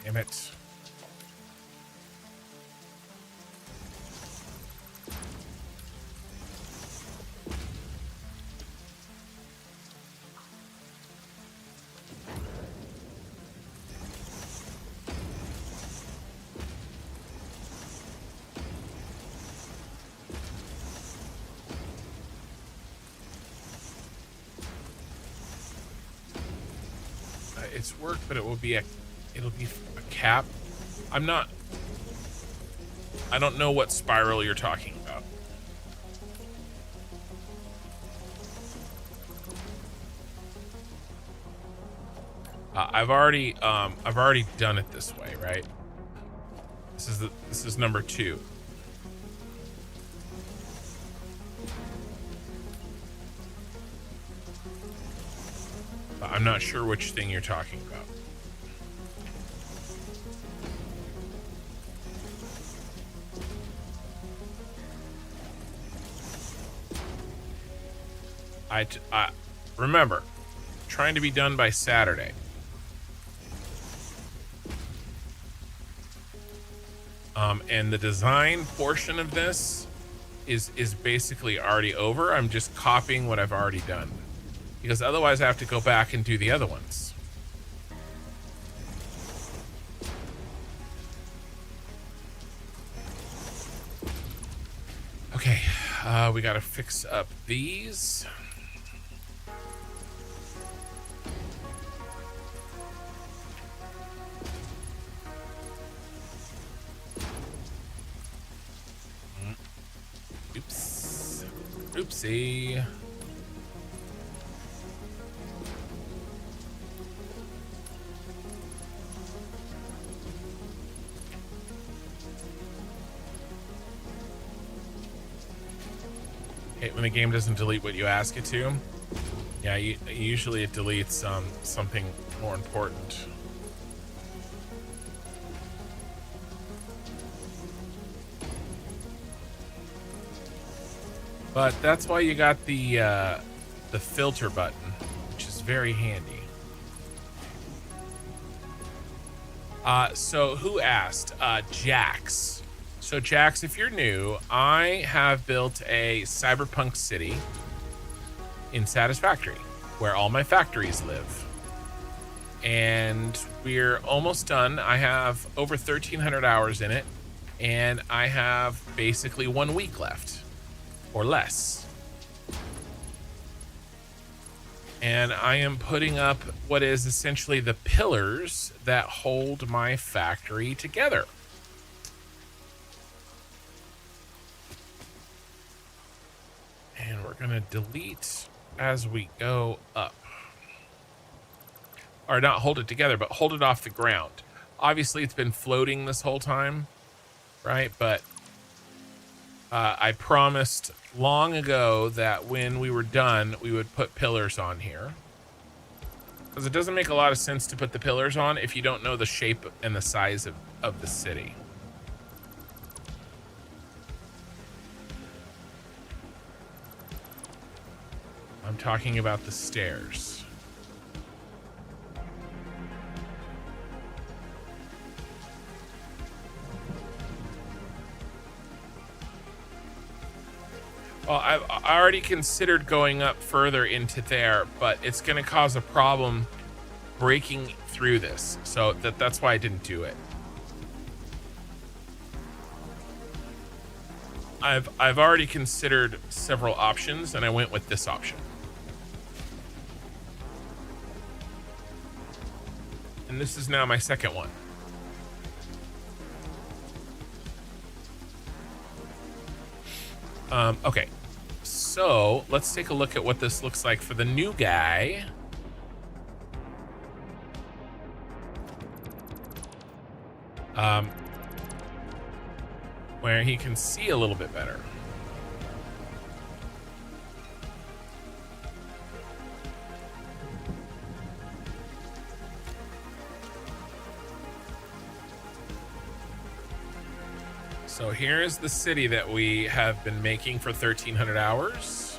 Damn it. It's work, but it'll be a cap. I'm not I don't know what spiral you're talking about. I've already done it this way, right? This is number 2. But I'm not sure which thing you're talking about. I remember, trying to be done by Saturday. And the design portion of this is basically already over. I'm just copying what I've already done, because otherwise I have to go back and do the other ones. Okay, we gotta fix up these. Oops. Oopsie. Hate when the game doesn't delete what you ask it to. Yeah, usually it deletes something more important. But that's why you got the filter button, which is very handy. So who asked? Jax. So Jax, if you're new, I have built a cyberpunk city in Satisfactory, where all my factories live. And we're almost done. I have over 1,300 hours in it, and I have basically 1 week left. Or less. And I am putting up what is essentially the pillars that hold my factory together. And we're gonna delete as we go up. Or not hold it together, but hold it off the ground. Obviously it's been floating this whole time, right? But I promised long ago that when we were done, we would put pillars on here. Because it doesn't make a lot of sense to put the pillars on if you don't know the shape and the size of the city. I'm talking about the stairs. Well, I already considered going up further into there, but it's going to cause a problem breaking through this. So that's why I didn't do it. I've already considered several options, and I went with this option. And this is now my second one. Okay. So let's take a look at what this looks like for the new guy. Where he can see a little bit better. So here's the city that we have been making for 1,300 hours.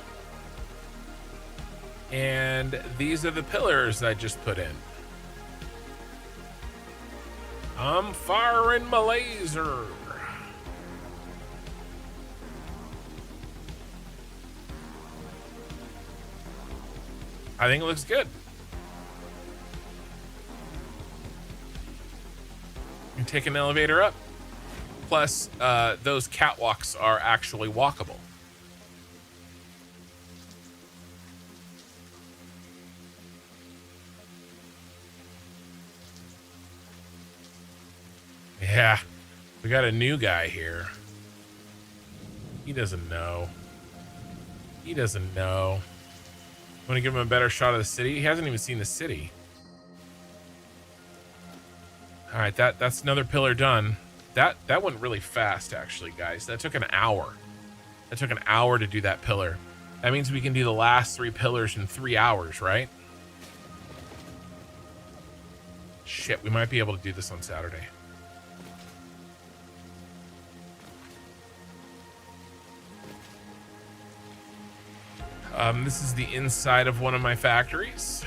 And these are the pillars I just put in. I'm firing my laser. I think it looks good. You can take an elevator up. Plus, those catwalks are actually walkable. Yeah, we got a new guy here. He doesn't know. He doesn't know. Want to give him a better shot of the city? He hasn't even seen the city. All right, that's another pillar done. That went really fast, actually, guys. That took an hour. That took an hour to do that pillar. That means we can do the last 3 pillars in 3 hours, right? Shit, we might be able to do this on Saturday. This is the inside of one of my factories.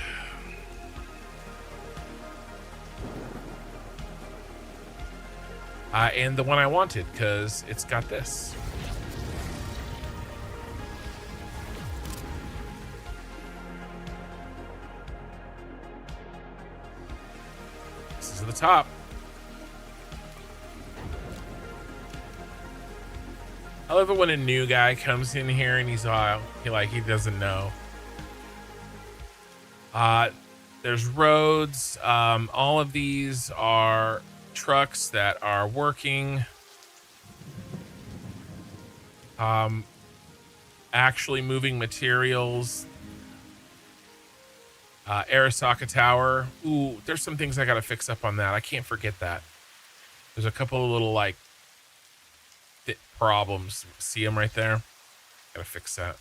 And the one I wanted, because it's got this. This is the top. I love it when a new guy comes in here and he's he doesn't know. There's roads. All of these are trucks that are working. Actually moving materials. Arasaka Tower. Ooh, there's some things I gotta fix up on that. I can't forget that. There's a couple of little like problems. See them right there? Gotta fix that.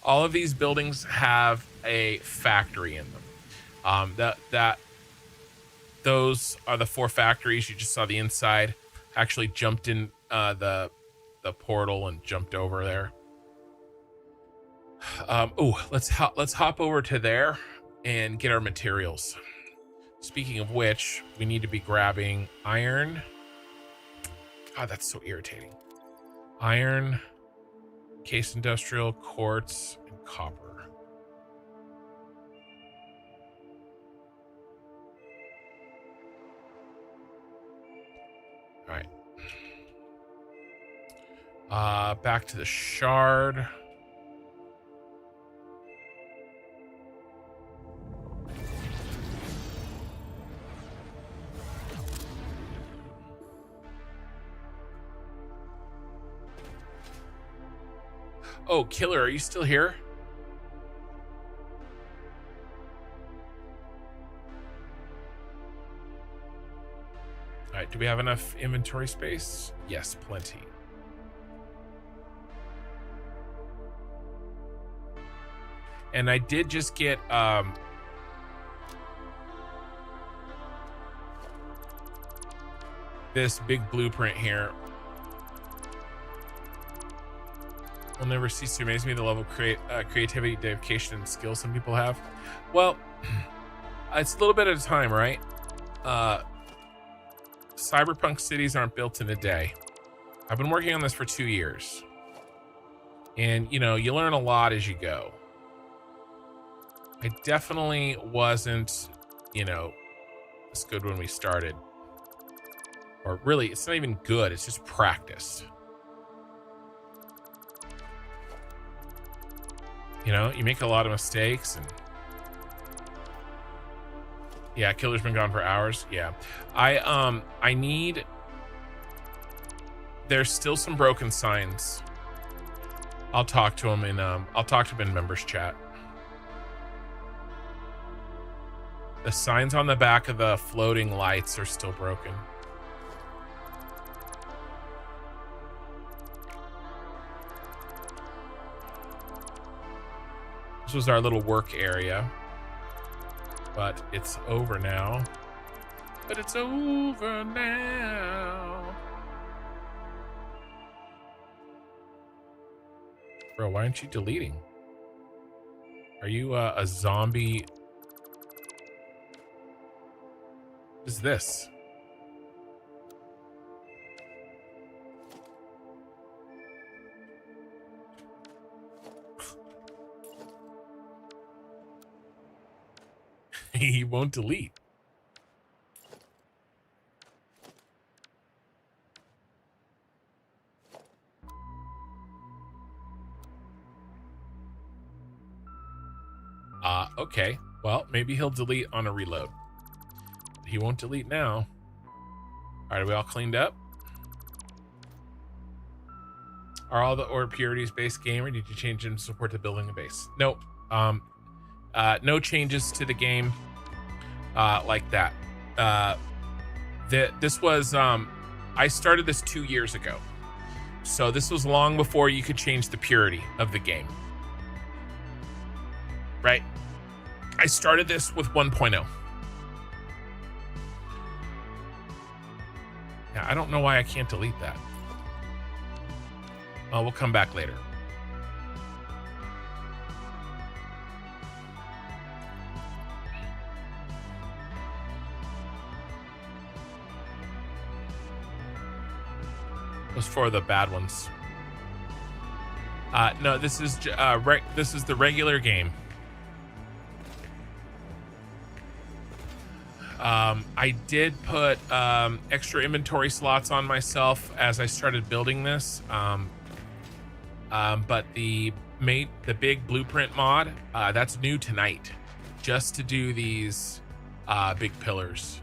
All of these buildings have a factory in them. Those are the 4 factories. You just saw the inside. Actually jumped in the portal and jumped over there. Let's hop over to there and get our materials. Speaking of which, we need to be grabbing iron. God, that's so irritating. Iron, case industrial, quartz, and copper. All right. Back to the shard. Oh, Killer, are you still here? All right, do we have enough inventory space? Yes, plenty. And I did just get this big blueprint here. Will never cease to amaze me the level of creativity, dedication, and skill some people have. Well, it's a little bit at a time, right? Cyberpunk cities aren't built in a day. I've been working on this for 2 years. And, you know, you learn a lot as you go. I definitely wasn't, you know, as good when we started. Or really, it's not even good. It's just practice. You know, you make a lot of mistakes and yeah, Killer's been gone for hours. Yeah. I need, there's still some broken signs. I'll talk to him in members chat. The signs on the back of the floating lights are still broken. This was our little work area, but it's over now. But it's over now. Bro, why aren't you deleting? Are you a zombie? What is this? He won't delete. Okay. Well, maybe he'll delete on a reload. He won't delete now. All right, are we all cleaned up? Are all the ore purities base game, or did you change them to support the building the base? Nope. No changes to the game like that. This was I started this 2 years ago, so this was long before you could change the purity of the game. Right? I started this with 1.0. Yeah, I don't know why I can't delete that. We'll come back later. Those for the bad ones. No, this is this is the regular game. I did put extra inventory slots on myself as I started building this. But the big blueprint mod, that's new tonight, just to do these big pillars.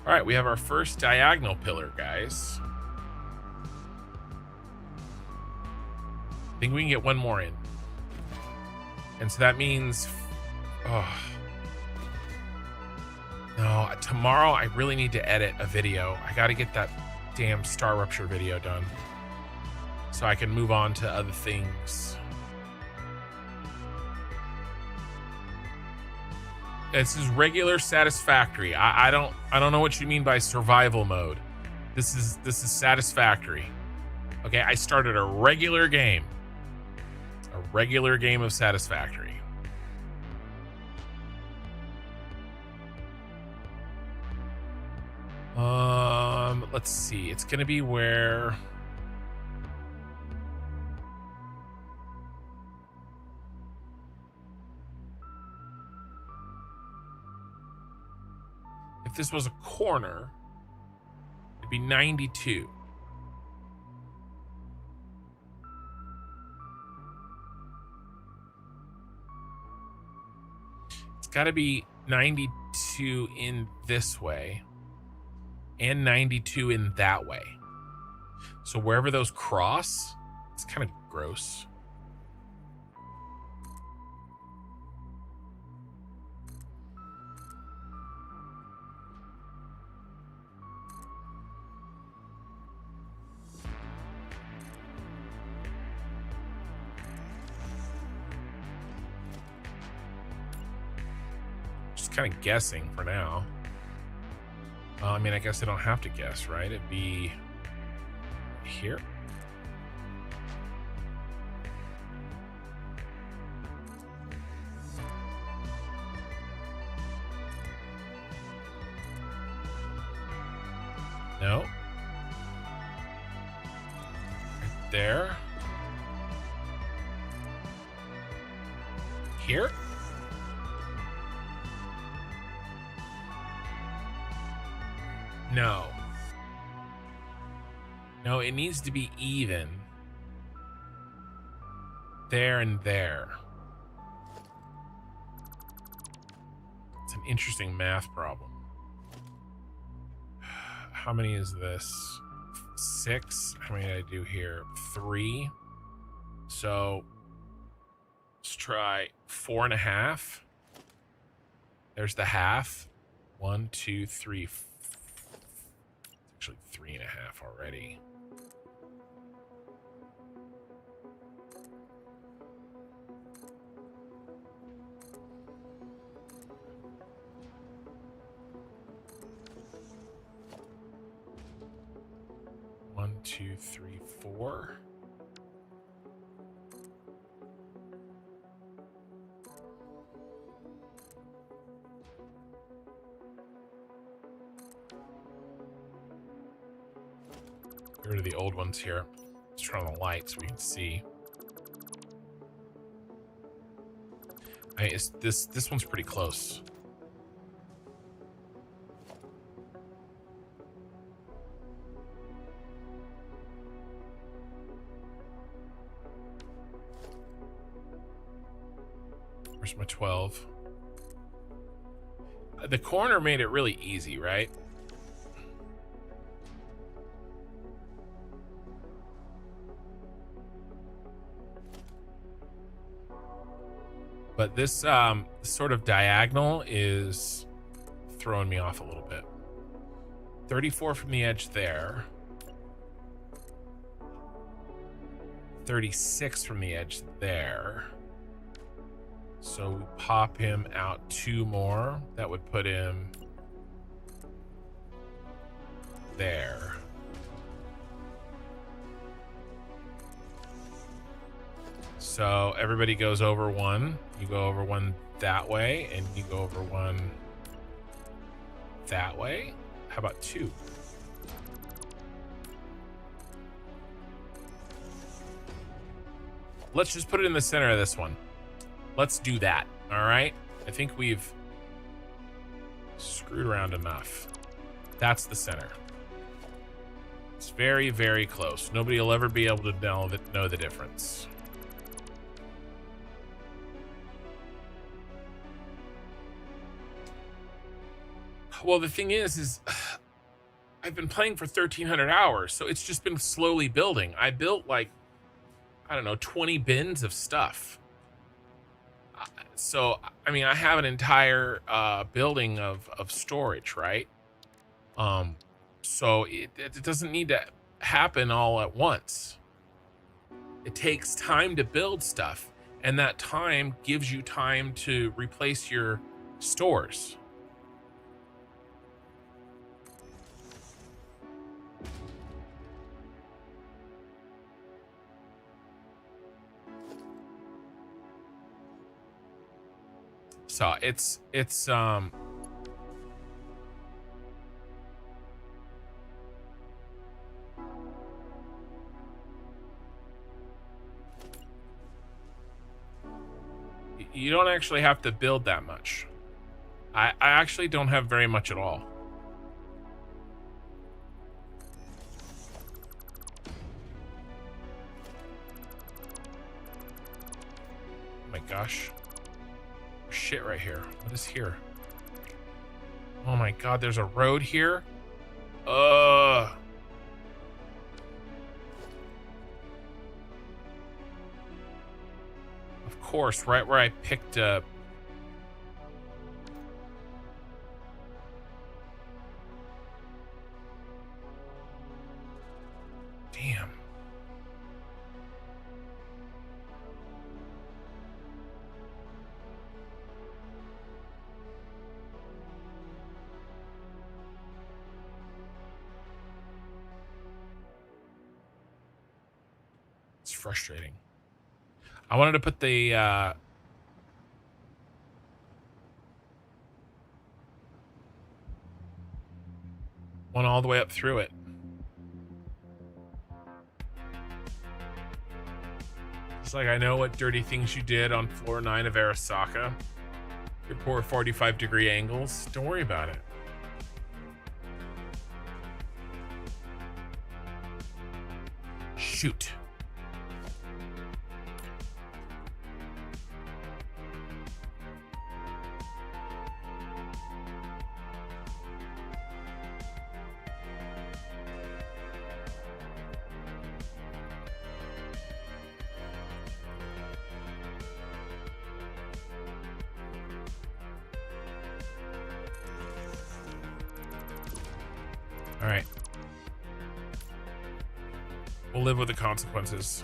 All right, we have our first diagonal pillar, guys. I think we can get one more in. And so that means, oh, no, tomorrow I really need to edit a video. I got to get that damn star rupture video done so I can move on to other things. This is regular Satisfactory. I don't know what you mean by survival mode. This is Satisfactory. Okay, I started a regular game. A regular game of Satisfactory. Let's see. It's gonna be where if this was a corner, it'd be 92. It's got to be 92 in this way and 92 in that way. So wherever those cross, it's kind of gross. Kind of guessing for now. I mean, I guess I don't have to guess, right? It'd be here. No. Right there. Here. No. No, it needs to be even. There and there. It's an interesting math problem. How many is this? 6? How many did I do here? 3. So let's try 4.5. There's the half. 1, 2, 3, 4. Actually 3.5 already. One, 2, 3, 4. Get rid of the old ones here. Let's turn on the light so we can see. This one's pretty close. Where's my 12? The corner made it really easy, right? But this sort of diagonal is throwing me off a little bit. 34 from the edge there. 36 from the edge there. So we pop him out 2 more. That would put him there. So everybody goes over 1. You go over 1 that way, and you go over 1 that way. How about 2? Let's just put it in the center of this one. Let's do that, all right? I think we've screwed around enough. That's the center. It's very, very close. Nobody will ever be able to know the difference. Well, the thing is I've been playing for 1,300 hours, so it's just been slowly building. I built like, I don't know, 20 bins of stuff. So, I mean, I have an entire building of storage, right? So it doesn't need to happen all at once. It takes time to build stuff, and that time gives you time to replace your stores. So it's you don't actually have to build that much. I actually don't have very much at all. Oh my gosh. Shit right here. What is here? Oh my god, there's a road here. Of course, right where I picked up. Damn. Frustrating. I wanted to put the one all the way up through it. It's like, I know what dirty things you did on floor 9 of Arasaka. Your poor 45-degree angles. Don't worry about it. Shoot. All right. We'll live with the consequences.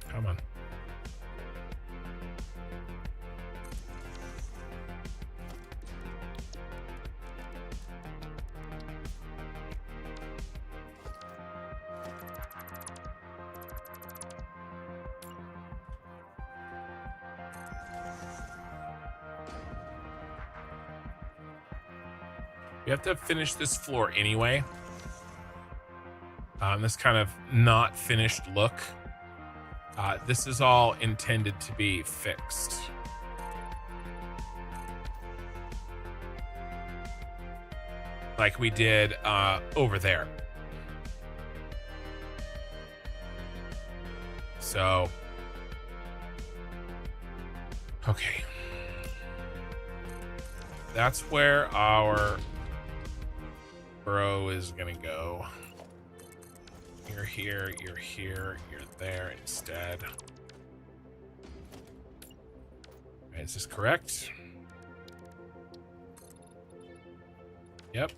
Come on. We have to finish this floor anyway. This kind of not finished look. This is all intended to be fixed. Like we did over there. So, okay. That's where our bro is gonna go. You're here, you're here, you're there instead. Right, is this correct? Yep.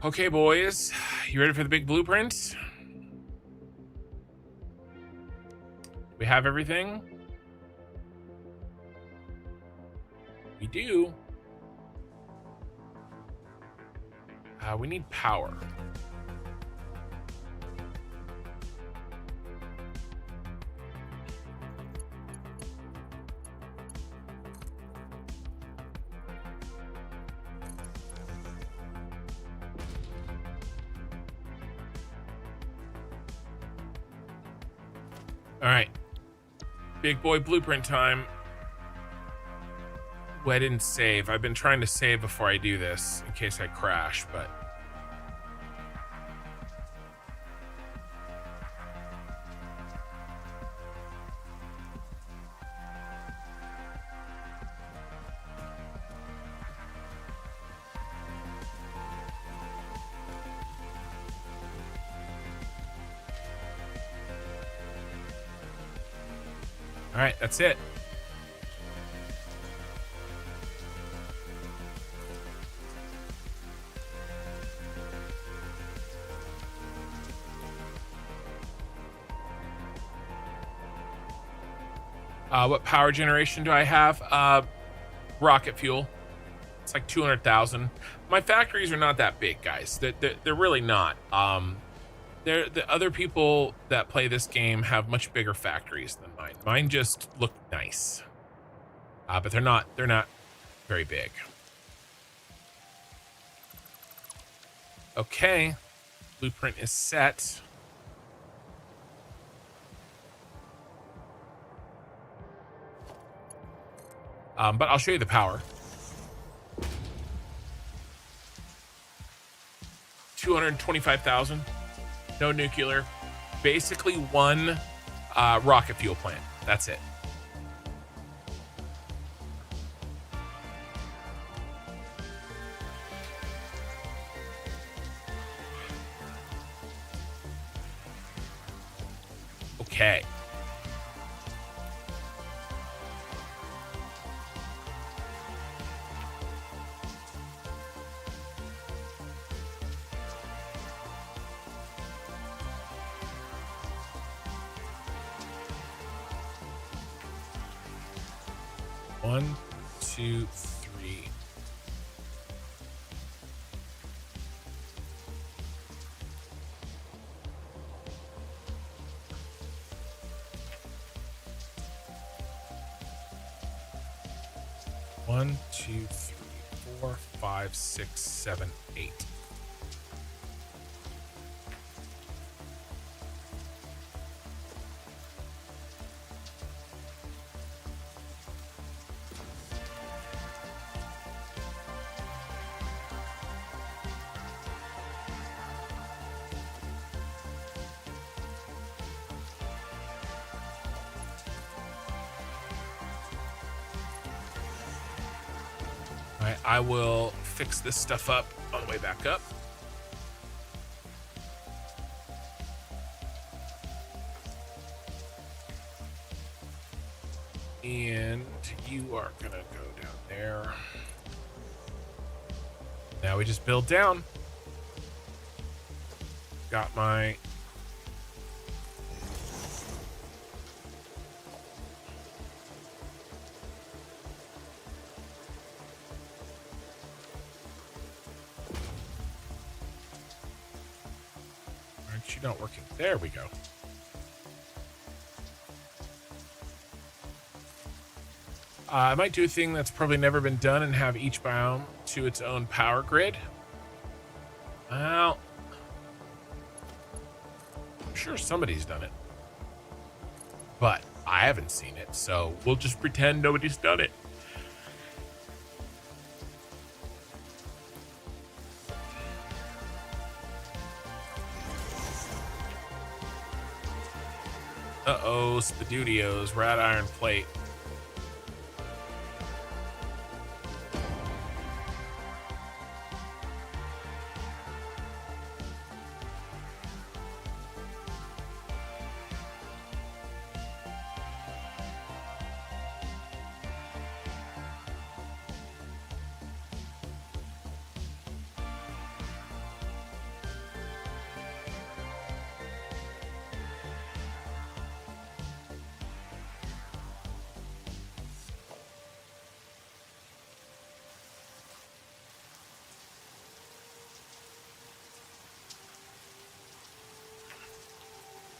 Okay, boys, you ready for the big blueprint? We have everything? We do. We need power. All right, big boy blueprint time. Well, I didn't save. I've been trying to save before I do this in case I crash, but all right, that's it. What power generation do I have? Rocket fuel. It's like 200,000. My factories are not that big, guys. They're really not. The other people that play this game have much bigger factories than mine. Mine just look nice, but they're not very big. Okay, blueprint is set. But I'll show you the power. 225,000. No nuclear. Basically one rocket fuel plant. That's it. Okay. One, two, three. One, two, three, 4, 5, 6, 7, 8. I will fix this stuff up on the way back up. And you are gonna go down there. Now we just build down. Got my not working. There we go. I might do a thing that's probably never been done and have each biome to its own power grid. Well, I'm sure somebody's done it, but I haven't seen it, so we'll just pretend nobody's done it. Uh-oh, Spadudios, rat iron plate.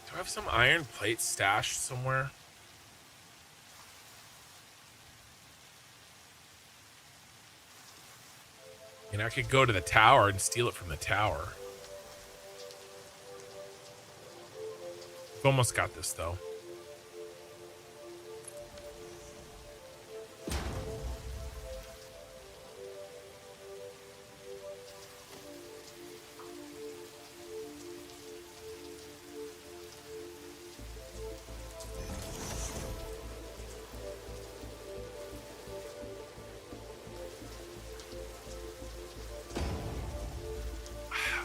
Do I have some iron plate stashed somewhere? And I could go to the tower and steal it from the tower. We've almost got this, though.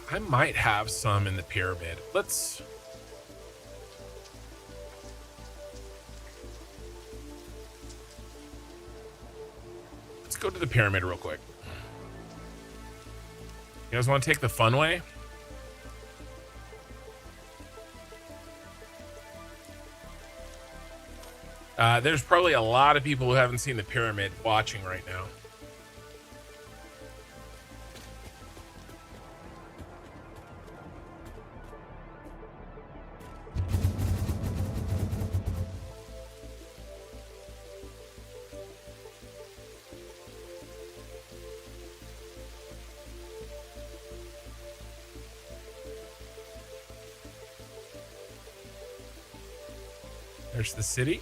I might have some in the pyramid. Let's go to the pyramid real quick. You guys want to take the fun way? There's probably a lot of people who haven't seen the pyramid watching right now. There's the city.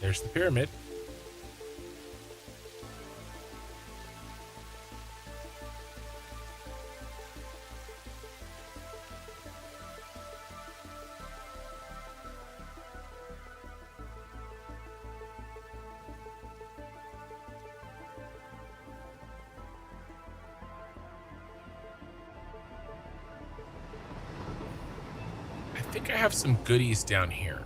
There's the pyramid. I think I have some goodies down here.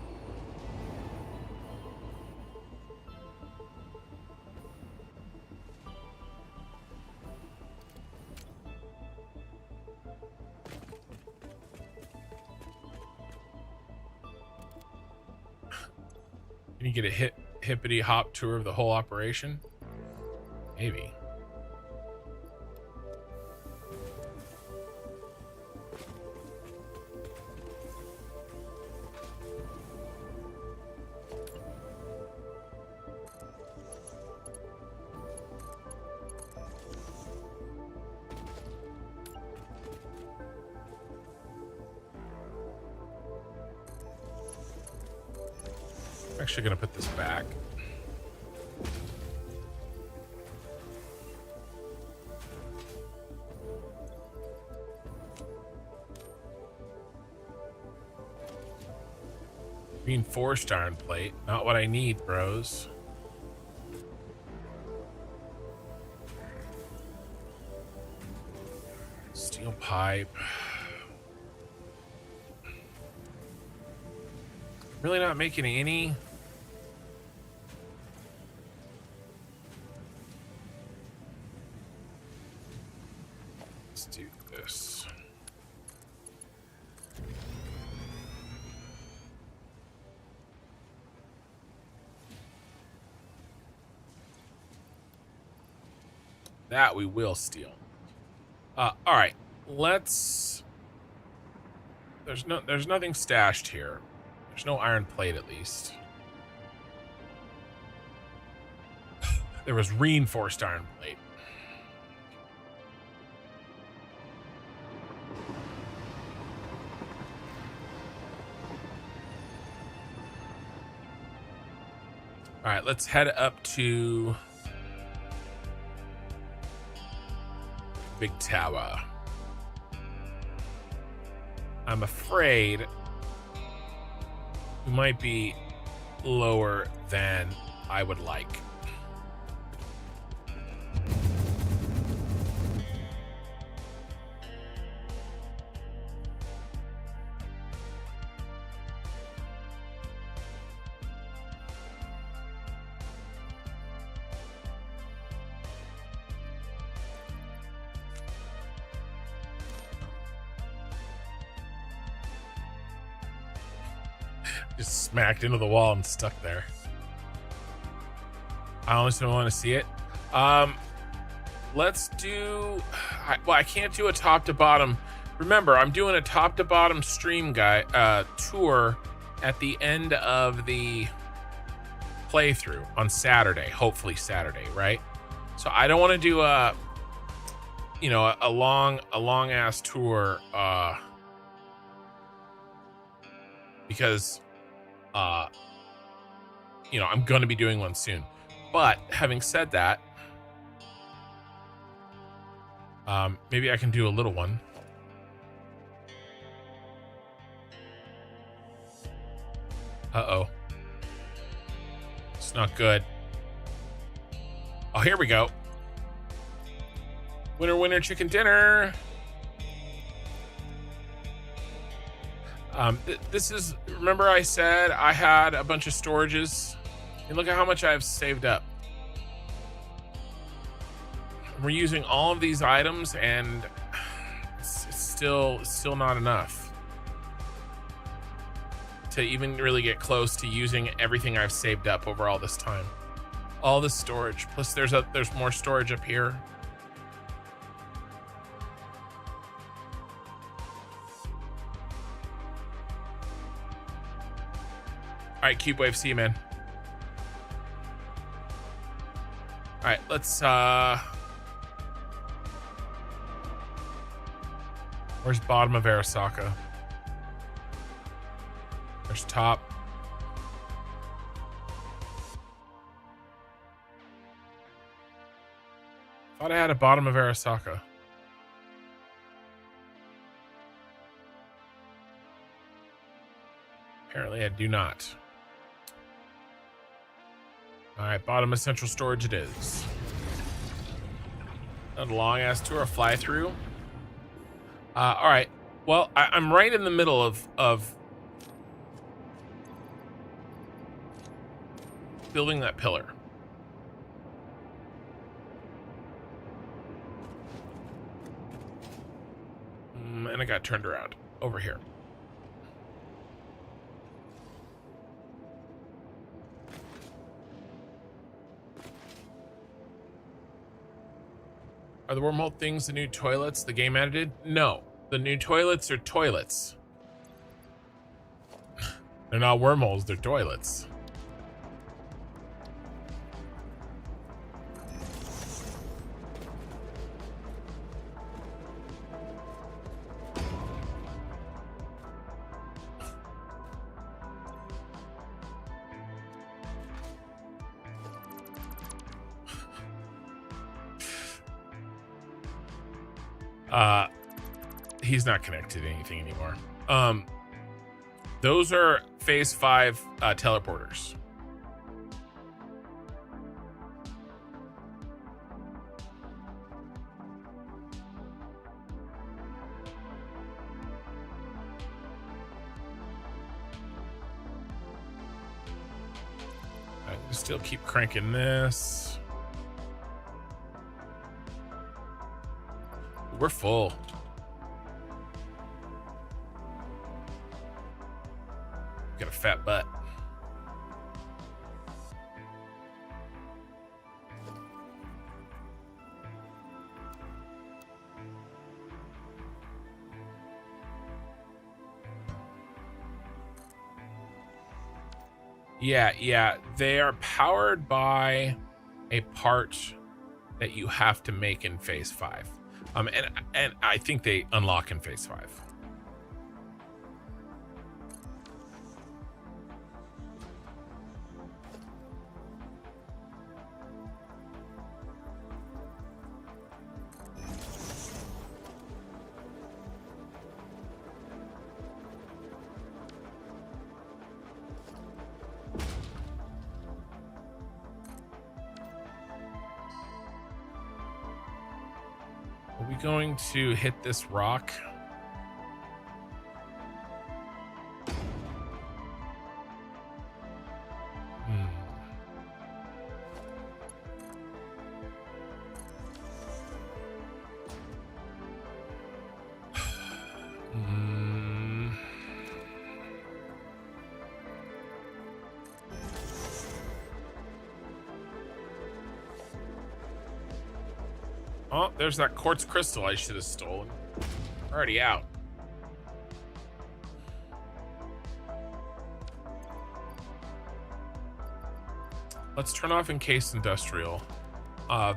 Can you get a hippity hop tour of the whole operation? Maybe. I'm actually gonna put this back. Reinforced iron plate, not what I need, bros. Steel pipe. Really not making any. Let's do this. That we will steal. All right, let's. There's nothing stashed here. There's no iron plate, at least. There was reinforced iron plate. All right, let's head up to Big Tower. I'm afraid we might be lower than I would like. Just smacked into the wall and stuck there. I honestly don't want to see it. Let's do... well, I can't do a top to bottom. Remember, I'm doing a top to bottom stream tour at the end of the playthrough on Saturday, hopefully Saturday, right? So I don't want to do a long ass tour because I'm going to be doing one soon. But having said that, maybe I can do a little one. Uh-oh. It's not good. Oh, here we go. Winner, winner, chicken dinner. This is, remember I said I had a bunch of storages? And look at how much I've saved up. We're using all of these items and it's still not enough to even really get close to using everything I've saved up over all this time. All this storage, plus there's more storage up here. All right, Cube Wave, see you, man. All right, let's where's bottom of Arasaka? There's top. Thought I had a bottom of Arasaka. Apparently I do not. All right, bottom of central storage it is. Not a long ass tour, a fly through. All right, well, I'm right in the middle of building that pillar. And I got turned around over here. Are the wormhole things the new toilets the game added? No, the new toilets are toilets. They're not wormholes, they're toilets. He's not connected to anything anymore. Those are phase 5 teleporters. I can still keep cranking this. We're full. Got a fat butt. Yeah, they are powered by a part that you have to make in phase 5. And I think they unlock in phase 5. going to hit this rock? Oh, there's that quartz crystal I should have stolen. Already out. Let's turn off encased industrial of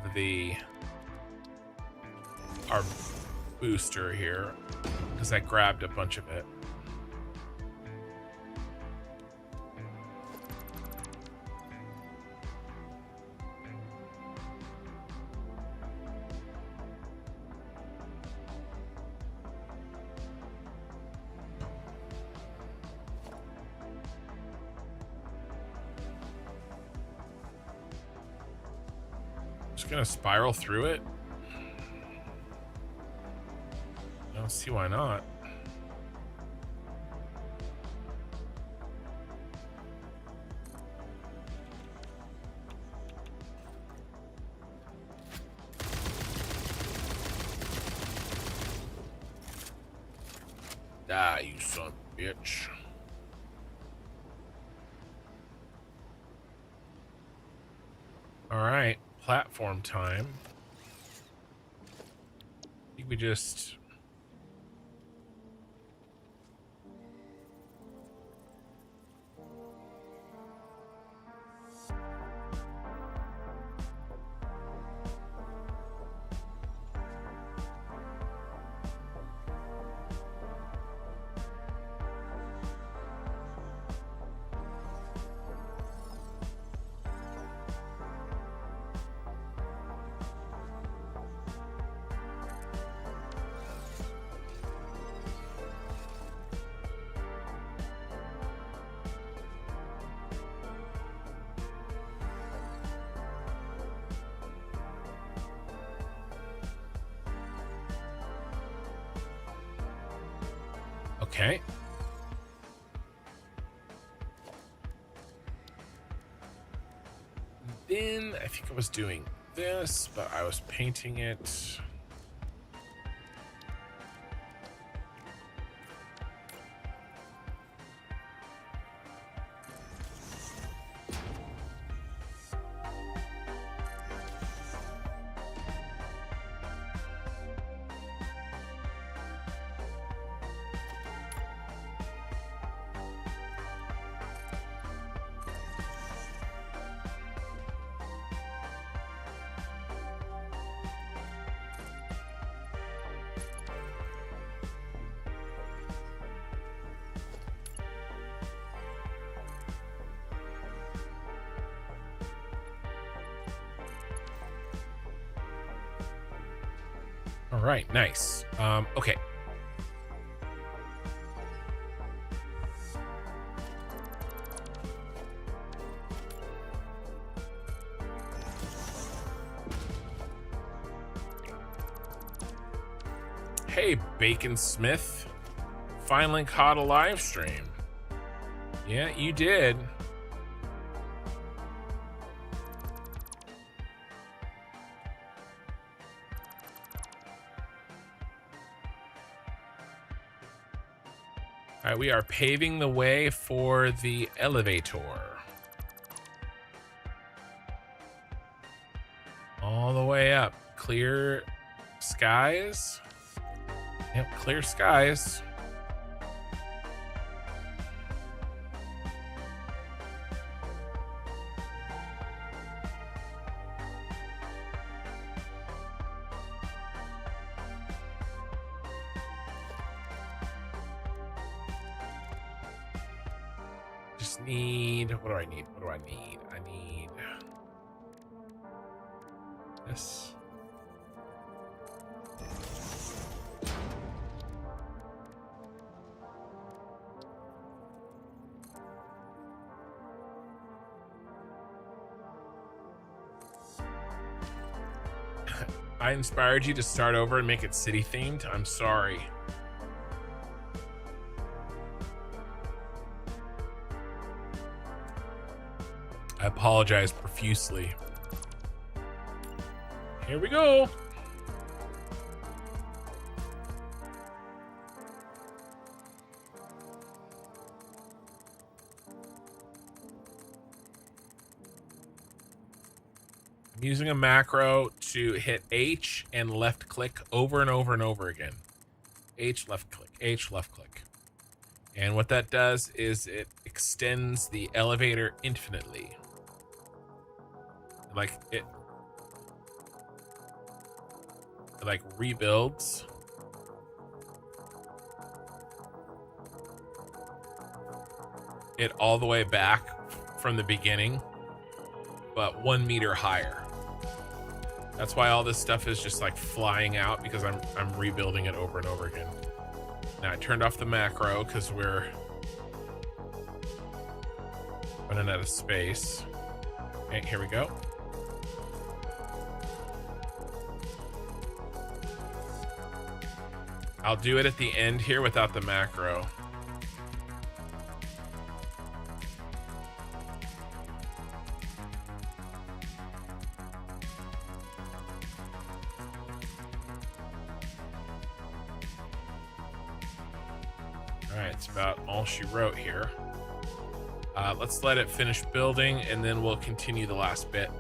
our booster here, because I grabbed a bunch of it. Just gonna spiral through it. I don't see why not. Die, you son of a bitch. All right, platform time. I think we just... Okay. Then I think I was doing this, but I was painting it. All right, nice. Okay. Hey, Bacon Smith. Finally caught a live stream. Yeah, you did. All right, we are paving the way for the elevator. All the way up. Clear skies. Yep, clear skies. Just need, what do I need? What do I need? I need this. I inspired you to start over and make it city themed. I'm sorry. I apologize profusely. Here we go. I'm using a macro to hit H and left click over and over and over again. H, left click, H, left click. And what that does is it extends the elevator infinitely. Like it like rebuilds. It all the way back from the beginning, but 1 meter higher. That's why all this stuff is just like flying out, because I'm rebuilding it over and over again. Now I turned off the macro because we're running out of space. Okay, here we go. I'll do it at the end here without the macro. All right, it's about all she wrote here. Let's let it finish building and then we'll continue the last bit.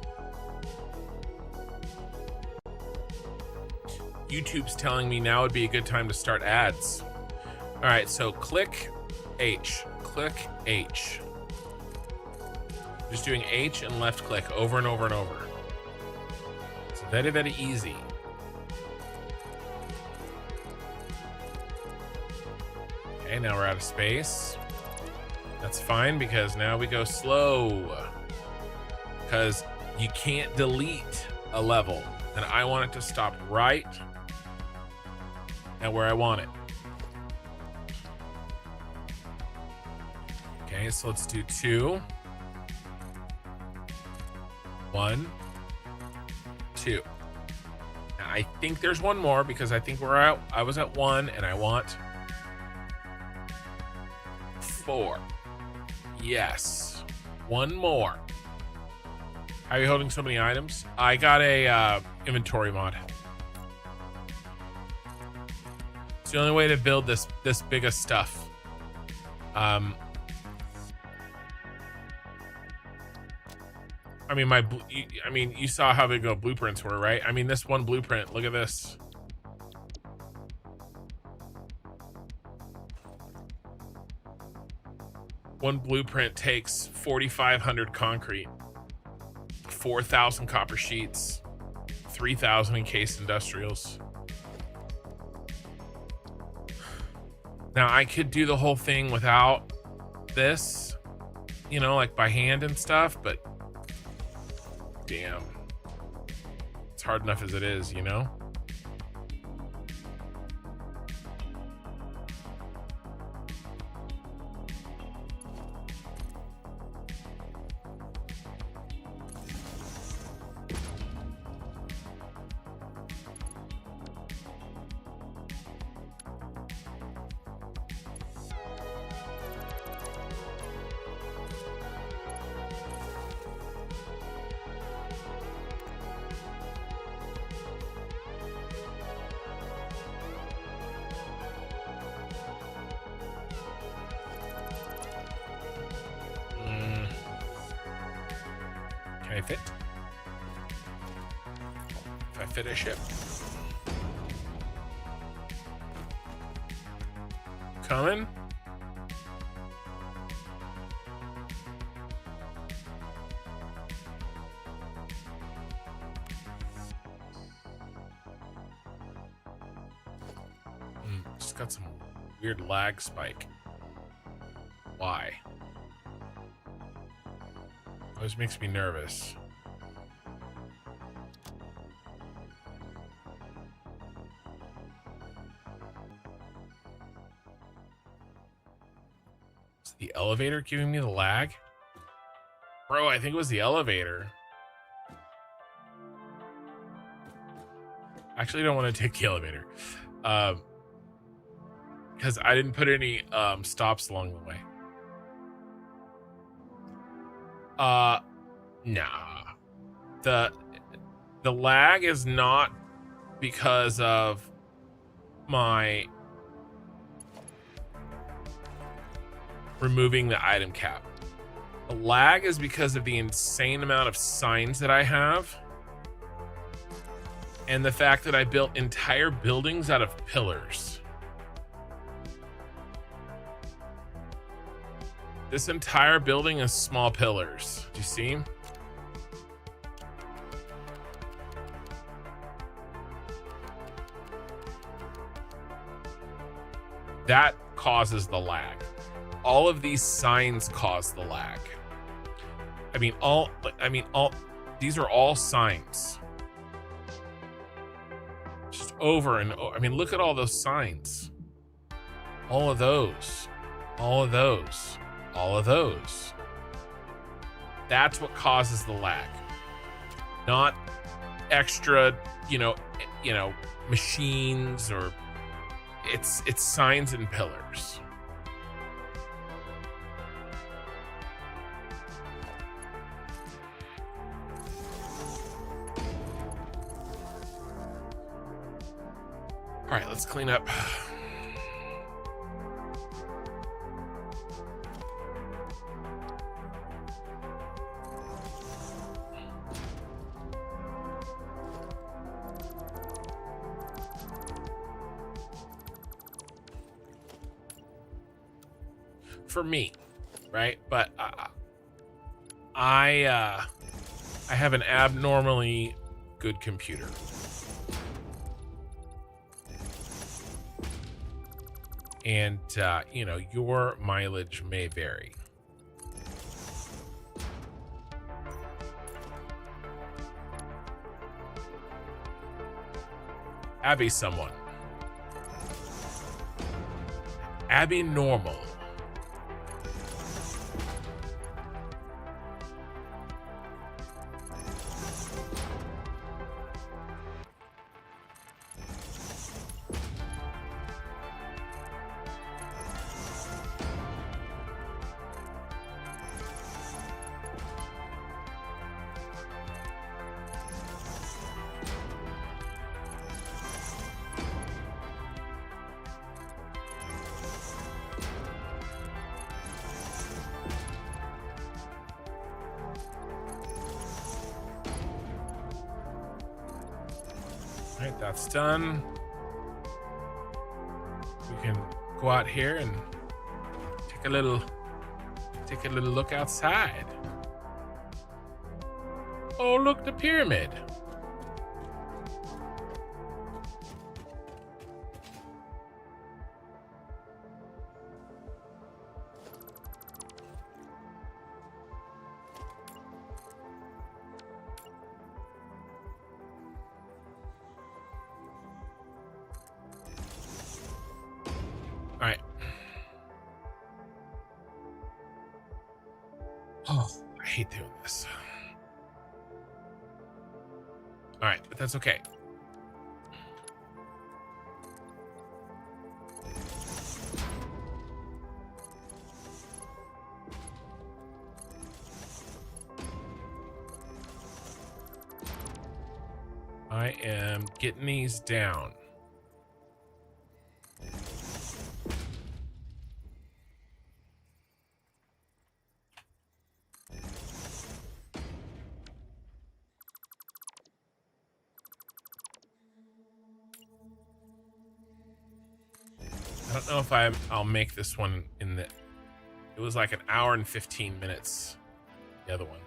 YouTube's telling me now would be a good time to start ads. All right, so click H, click H. Just doing H and left click over and over and over. It's very, very easy. Okay, now we're out of space. That's fine because now we go slow. Because you can't delete a level. And I want it to stop right at where I want it. Okay, so let's do 2. 1, 2. Now I think there's one more because I think we're out. I was at 1 and I want 4. Yes. One more. How are you holding so many items? I got a inventory mod. It's the only way to build this big of stuff. I mean, you saw how big the blueprints were, right? I mean, this one blueprint, look at this. One blueprint takes 4,500 concrete, 4,000 copper sheets, 3,000 encased industrials. Now I could do the whole thing without this, you know, like by hand and stuff, but damn, it's hard enough as it is, you know? Can I fit? If I fit a ship. Coming? Just got some weird lag spike. Why? Always makes me nervous. Is the elevator giving me the lag? Bro, I think it was the elevator. Actually, I don't want to take the elevator. Because I didn't put any stops along the way. Nah. The lag is not because of my removing the item cap. The lag is because of the insane amount of signs that I have and the fact that I built entire buildings out of pillars. This entire building is small pillars. Do you see? That causes the lag. All of these signs cause the lag. These are all signs. Just over and over. I mean, look at all those signs. All of those. All of those. All of those. That's what causes the lag. Not extra, machines or it's signs and pillars. All right, let's clean up. For me, right? But I have an abnormally good computer. And your mileage may vary. Abby someone. Abby normal. Alright, that's done. We can go out here and take a little look outside. Oh, look, the pyramid. All right. Oh, I hate doing this. All right, but that's okay. I am getting these down. I don't know if I'll make this one in the... It was like an hour and 15 minutes, the other one.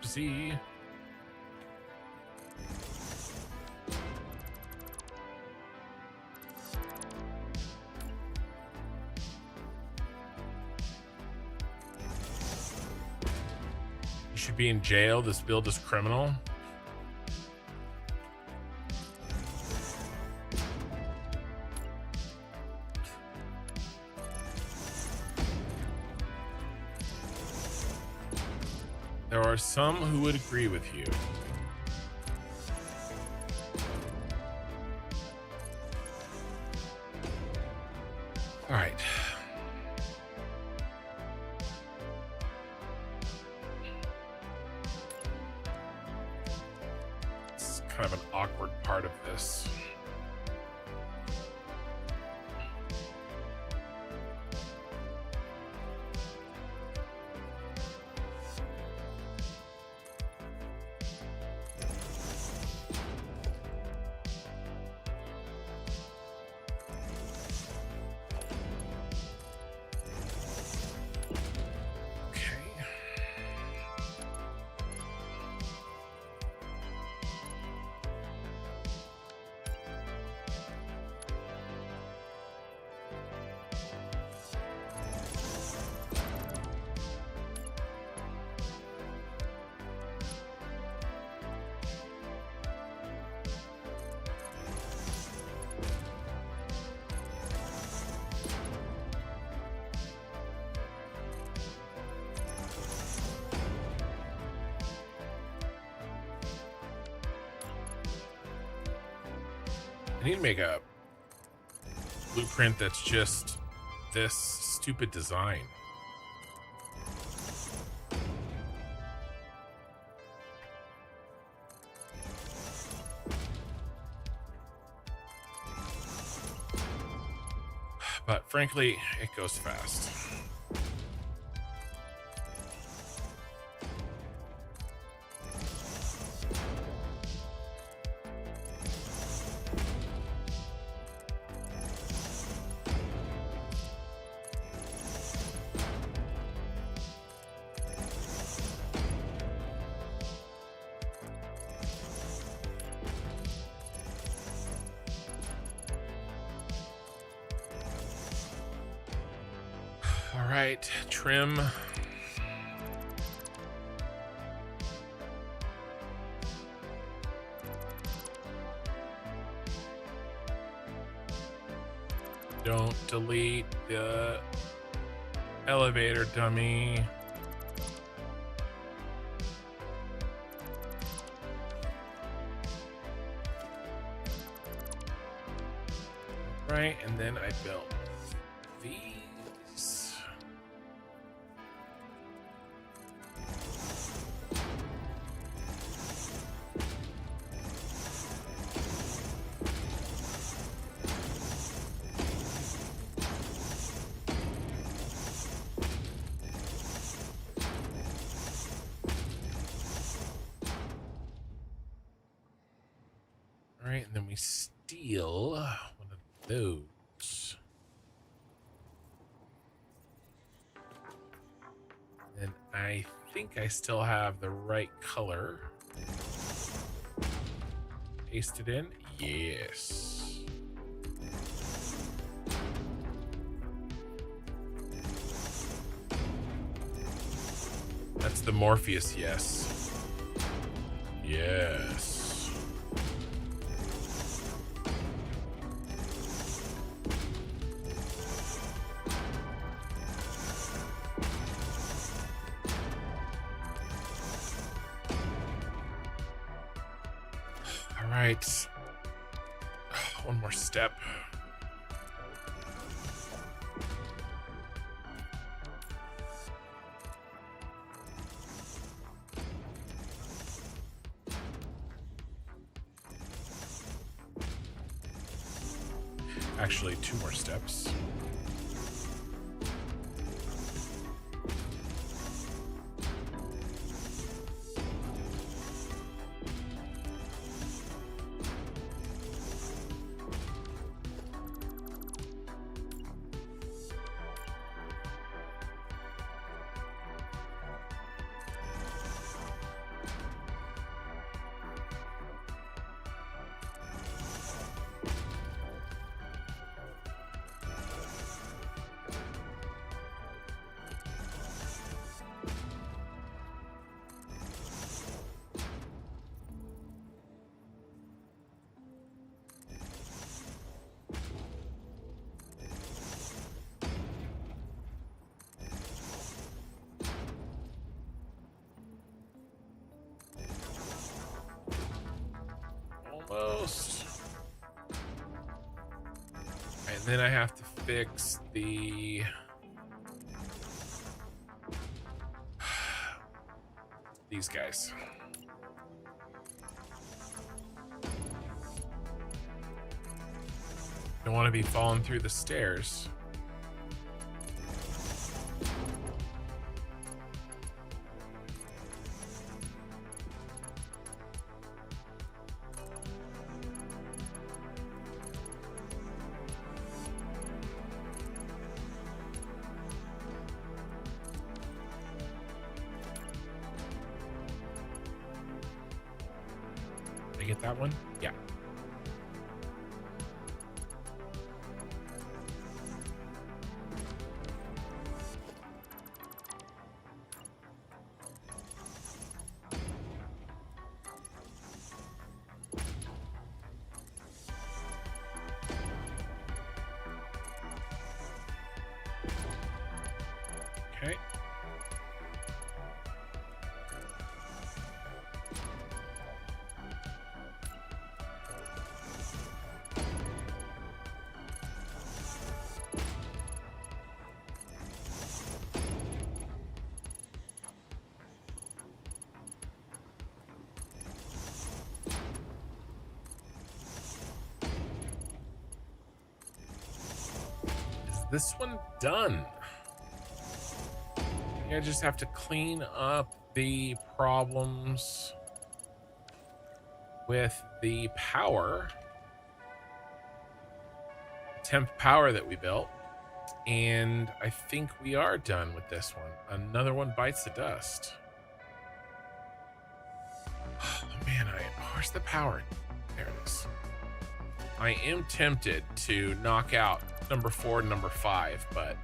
See? Should be in jail. This build is criminal. There are some who would agree with you. All right. It's kind of an awkward part of this. I need to make a blueprint that's just this stupid design. But frankly, it goes fast. All right, trim. Don't delete the elevator, dummy. Right, and then I built these. All right, and then we steal one of those. And I think I still have the right color. Paste it in. Yes. That's the Morpheus, yes. Yes. All right. One more step. Actually, two more steps. And then I have to fix the... these guys. Don't want to be falling through the stairs. Did I get that one? Yeah. Okay. Is this one done? I just have to clean up the problems with the power, temp power that we built, and I think we are done with this one. Another one bites the dust. Oh man, where's the power? There it is. I am tempted to knock out number 4 and number 5, but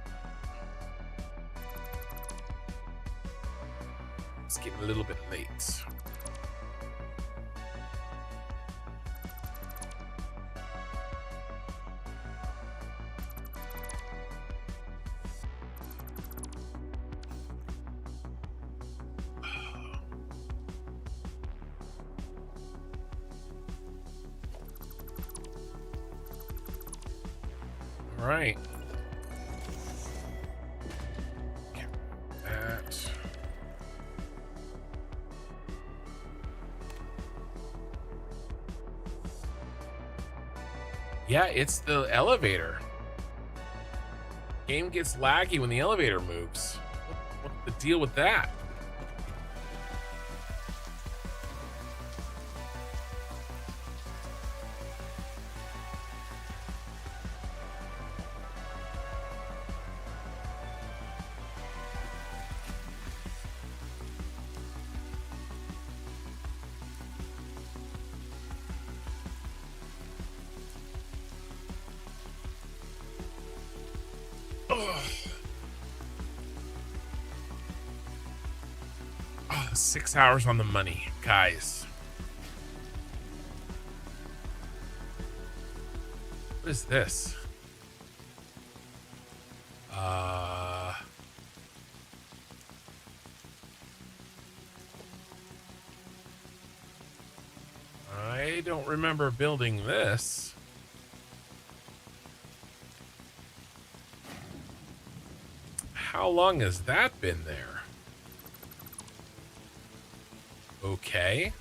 it's getting a little bit late. All right. That. Yeah, it's the elevator. Game gets laggy when the elevator moves. What's the deal with that? Oh, 6 hours on the money, guys. What is this? I don't remember building this. How long has that been there? Okay.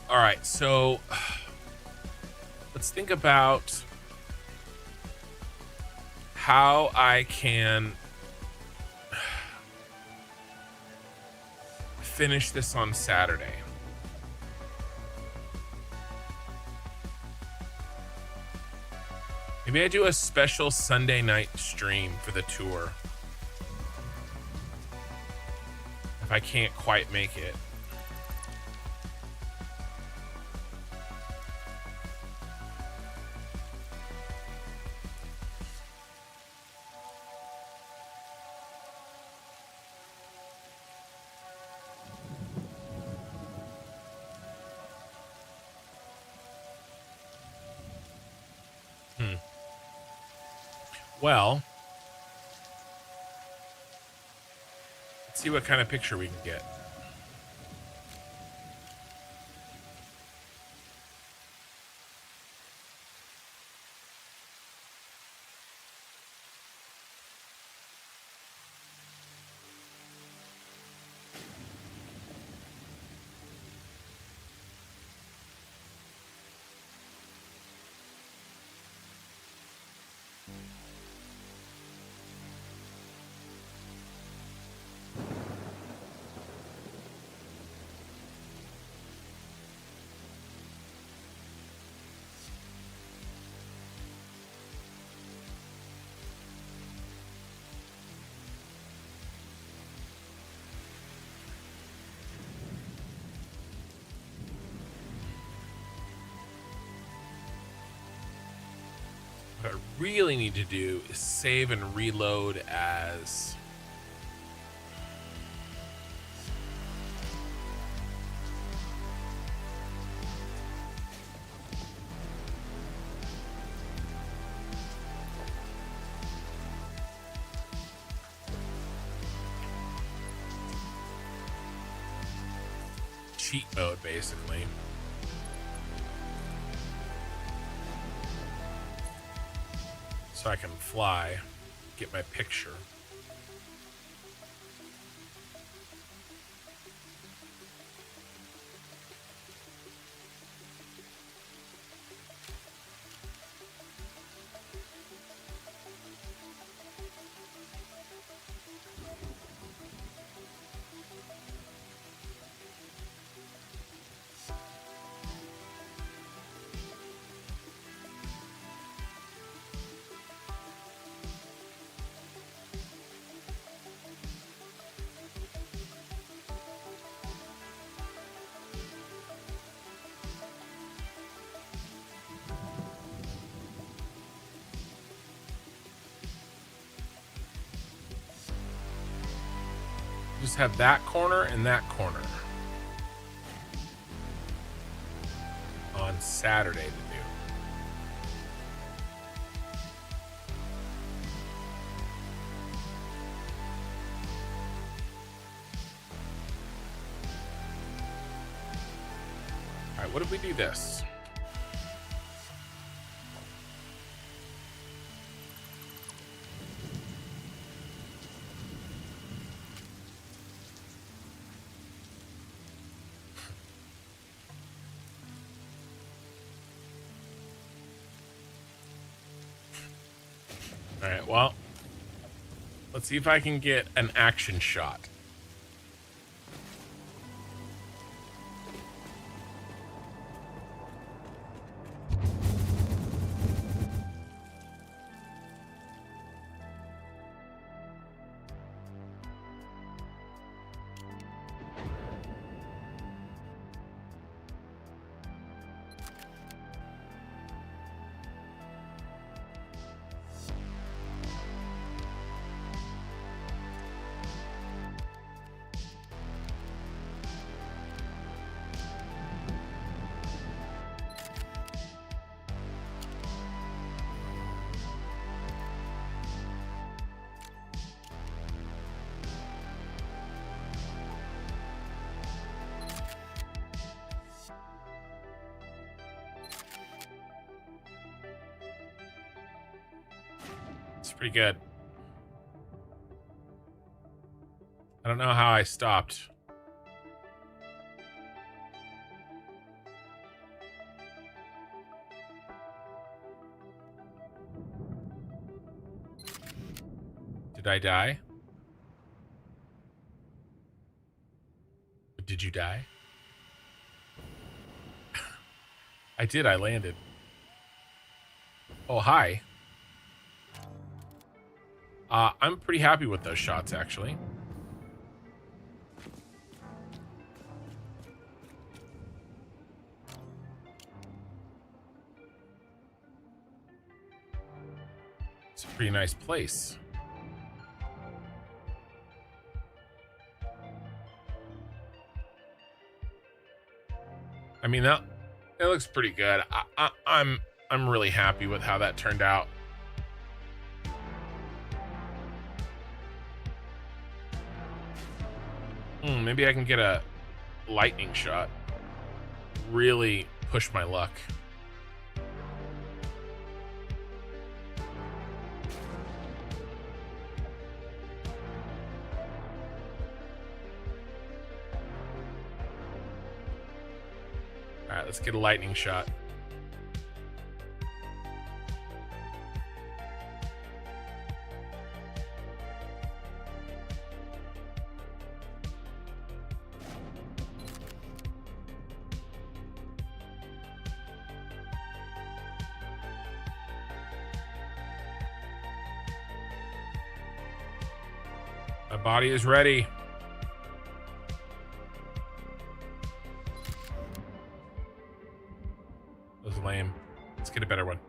All right, so let's think about how I can finish this on Saturday. Maybe I do a special Sunday night stream for the tour. If I can't quite make it. Well, see what kind of picture we can get. What I really need to do is save and reload as cheat mode, basically. So I can fly, get my picture. Just have that corner and that corner on Saturday to do. All right, what if we do this? All right, well, let's see if I can get an action shot. It's pretty good. I don't know how I stopped. Did I die? Did you die? I did. I landed. Oh, hi. I'm pretty happy with those shots, actually. It's a pretty nice place. I mean, that it looks pretty good. I'm really happy with how that turned out. Maybe I can get a lightning shot. Really push my luck. All right, let's get a lightning shot. My body is ready. That was lame. Let's get a better one.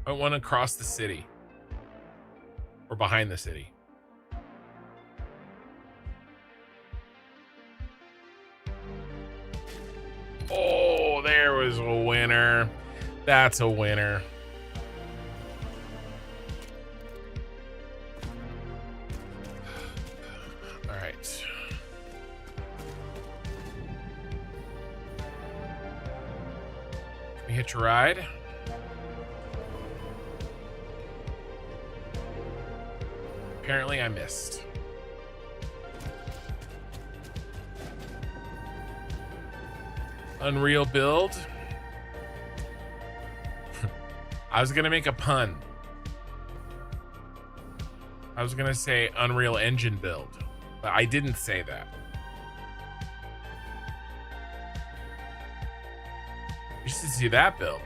I want to cross the city. Or behind the city. Oh, there was a winner. That's a winner. All right. Can we hitch a ride? Apparently I missed. Unreal build. I was gonna make a pun. I was gonna say Unreal Engine build, but I didn't say that. You should see that build.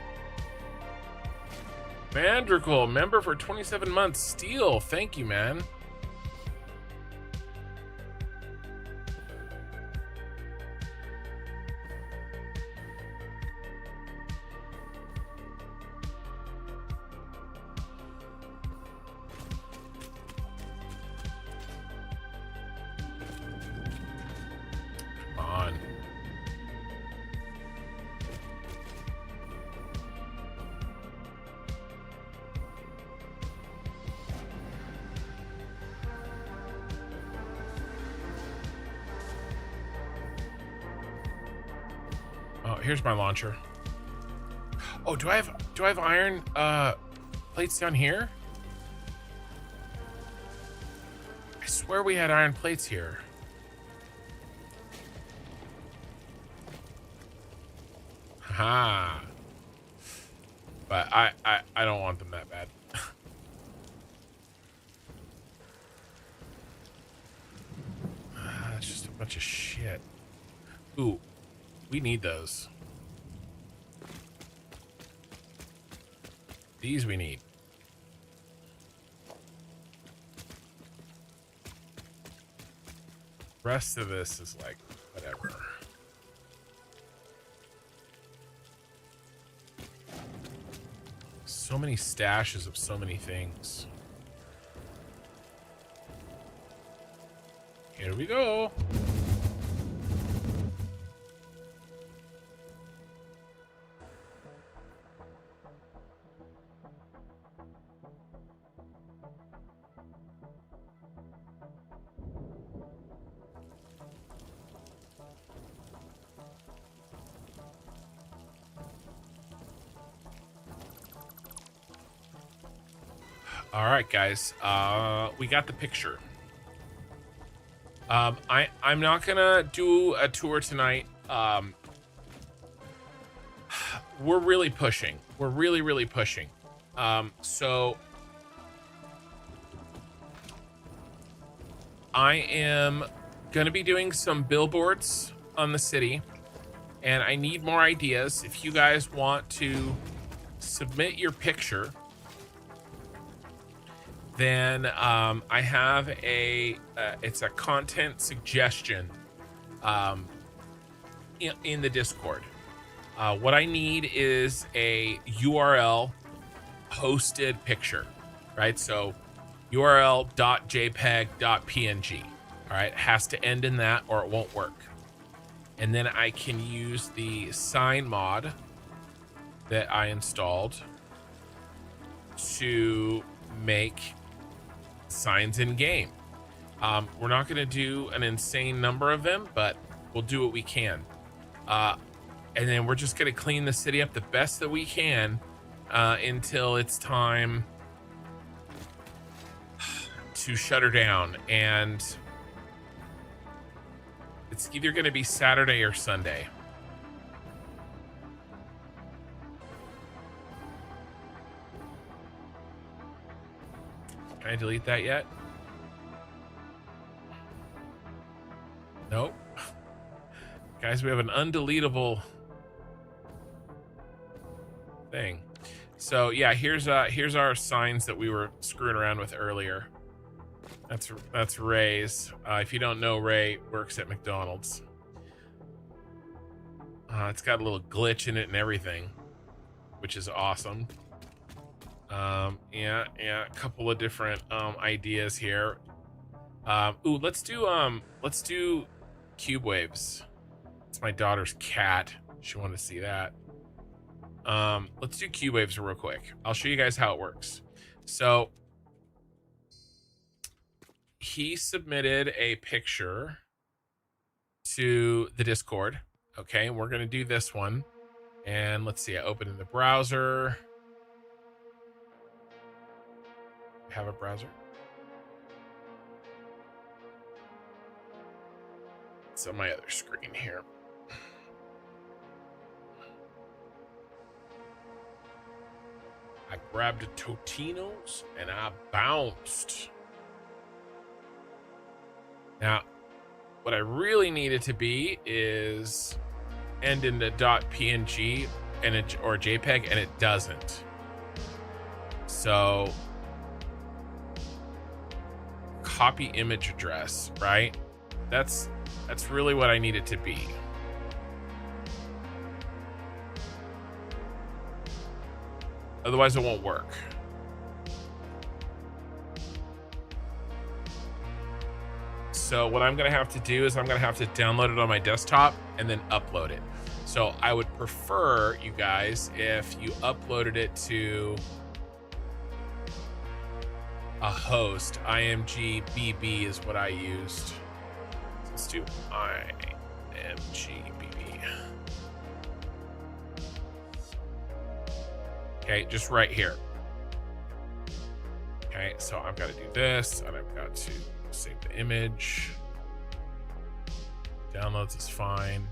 Mandrical, member for 27 months. Steel, thank you, man. Oh, here's my launcher. Oh, do I have iron plates down here? I swear we had iron plates here. Ha. But I don't want them that bad. That's just a bunch of shit. Ooh. We need those. These we need. Rest of this is like, whatever. So many stashes of so many things. Here we go. All right, guys, we got the picture. I'm not gonna do a tour tonight. We're really pushing. We're really pushing. So I am gonna be doing some billboards on the city, and I need more ideas. If you guys want to submit your picture, then I have it's a content suggestion in the Discord. What I need is a URL hosted picture, right? So url.jpeg.png, all right? It has to end in that or it won't work. And then I can use the sign mod that I installed to make signs in game. We're not going to do an insane number of them, but we'll do what we can. And then we're just going to clean the city up the best that we can until it's time to shut her down. And it's either going to be Saturday or Sunday. Can I delete that yet? Nope. Guys, we have an undeletable thing. So yeah, here's our signs that we were screwing around with earlier. That's Ray's. If you don't know, Ray works at McDonald's. It's got a little glitch in it and everything, which is awesome. Yeah, a couple of different ideas here. Ooh, let's do cube waves. It's my daughter's cat. She wanted to see that. Let's do cube waves real quick. I'll show you guys how it works. So he submitted a picture to the Discord. Okay, we're gonna do this one. And let's see, I open in the browser. Have a browser. It's on my other screen here. I grabbed a Totino's and I bounced. Now, what I really need it to be is end in the .png or JPEG, and it doesn't. So copy image address, right? That's really what I need it to be. Otherwise, it won't work. So what I'm going to have to do is I'm going to have to download it on my desktop and then upload it. So I would prefer, you guys, if you uploaded it to a host. IMGBB is what I used. Let's do IMGBB. Okay, just right here. Okay, so I've got to do this, and I've got to save the image. Downloads is fine.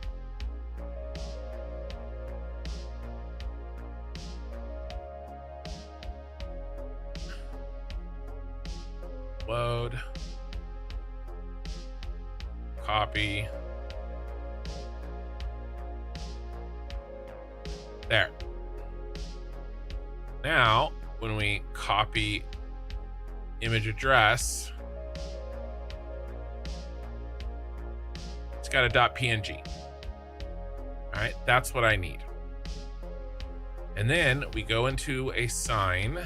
Load. Copy. There. Now, when we copy image address, it's got a .png. All right, that's what I need. And then we go into a sign.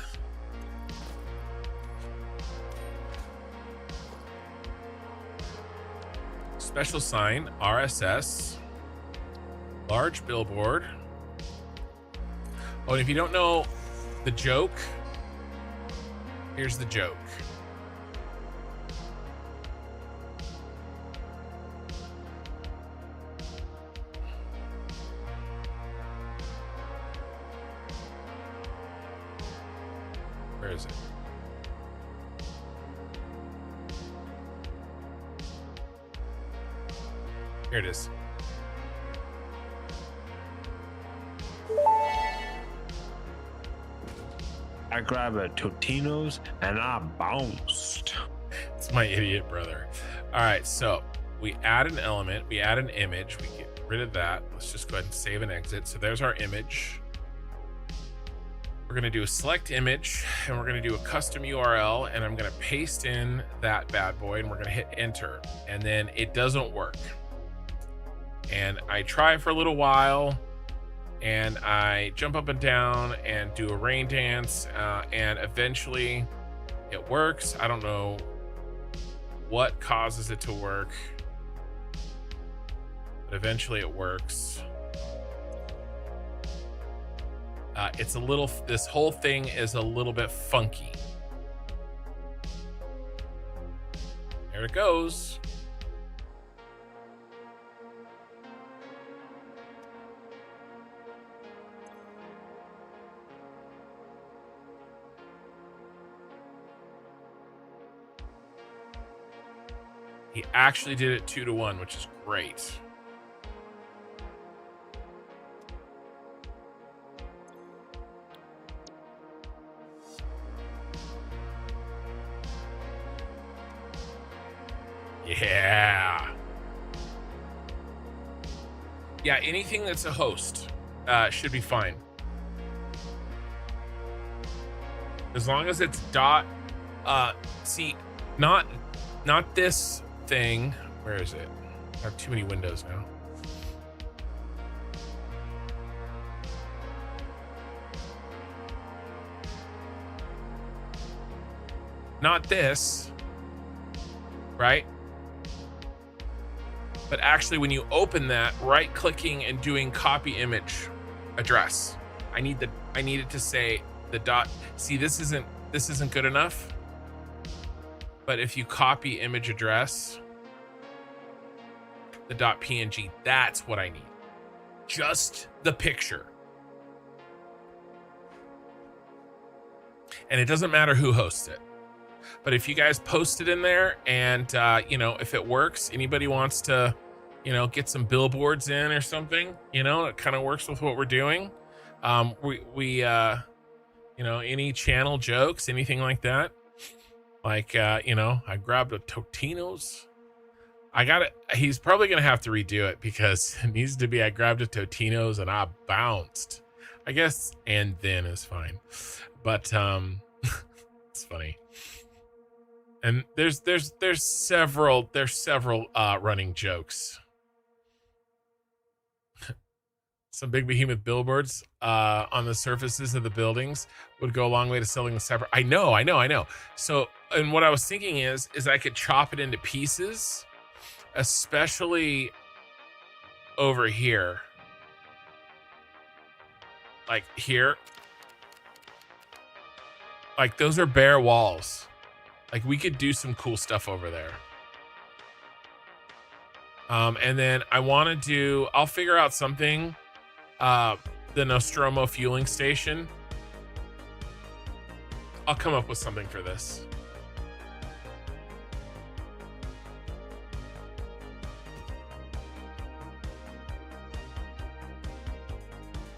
Special sign, RSS, large billboard. Oh, and if you don't know the joke, here's the joke. Where is it? Here it is. I grabbed a Totino's and I bounced. It's my idiot brother. All right, so we add an element, we add an image, we get rid of that. Let's just go ahead and save and exit. So there's our image. We're gonna do a select image, and we're gonna do a custom URL, and I'm gonna paste in that bad boy, and we're gonna hit enter, and then it doesn't work. And I try for a little while, and I jump up and down and do a rain dance, and eventually it works. I don't know what causes it to work, but eventually it works. It's a little, this whole thing is a little bit funky. There There it goes. He actually did it 2-1, which is great. Yeah. Yeah, anything that's a host should be fine. As long as it's dot, see, not this thing. Where is it? I have too many windows now. Not this, right? But actually, when you open that, right-clicking and doing copy image address. I need it to say the dot. See, this isn't good enough. But if you copy image address, the .png, that's what I need. Just the picture. And it doesn't matter who hosts it. But if you guys post it in there and, if it works, anybody wants to, get some billboards in or something, it kind of works with what we're doing. Any channel jokes, anything like that. Like, I grabbed a Totino's. I got it. He's probably going to have to redo it because it needs to be, I grabbed a Totino's and I bounced. I guess, and then is fine. But, it's funny. And there's several running jokes. Some big behemoth billboards on the surfaces of the buildings would go a long way to selling the separate. I know. So, and what I was thinking is I could chop it into pieces, especially over here. Like here. Like those are bare walls. Like we could do some cool stuff over there. And then I'll figure out something. The Nostromo fueling station. I'll come up with something for this.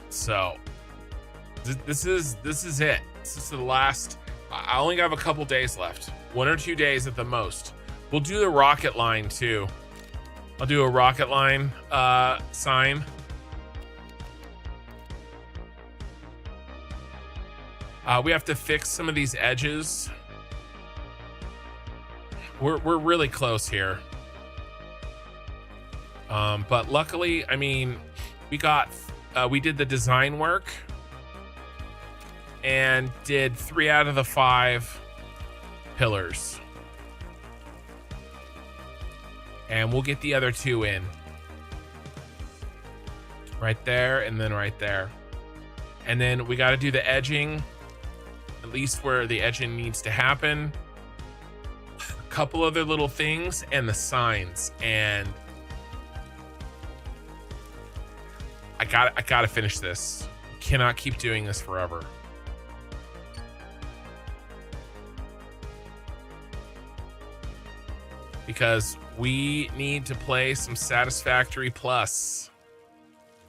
So this is it. This is the last. I only have a couple days left. 1 or 2 days at the most. We'll do the rocket line too. I'll do a rocket line sign. We have to fix some of these edges. We're really close here. But luckily, I mean, we did the design work and did 3 out of the 5 pillars. And we'll get the other 2 in. Right there and then right there. And then we got to do the edging, at least where the edging needs to happen. A couple other little things and the signs. And I gotta finish this. Cannot keep doing this forever. Because we need to play some Satisfactory Plus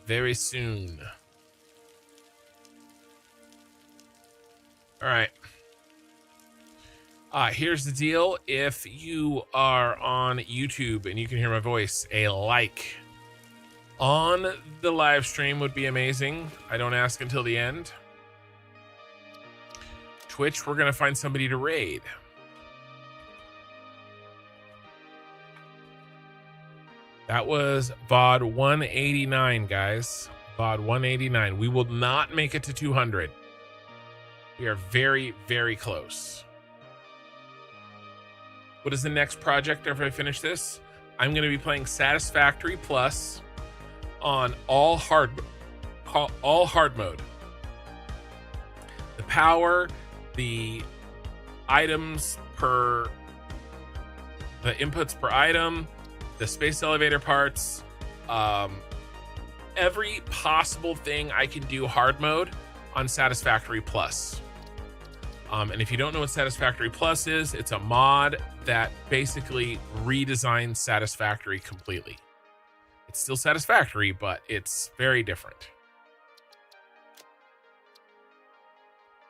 very soon. All right. Here's the deal. If you are on YouTube and you can hear my voice, a like on the live stream would be amazing. I don't ask until the end. Twitch, we're going to find somebody to raid. That was VOD 189, guys. VOD 189. We will not make it to 200. We are very, very close. What is the next project after I finish this? I'm going to be playing Satisfactory Plus on all hard mode. The power, the items per the inputs per item, the space elevator parts, every possible thing I can do hard mode on Satisfactory Plus. And if you don't know what Satisfactory Plus is, it's a mod that basically redesigns Satisfactory completely. It's still Satisfactory, but it's very different.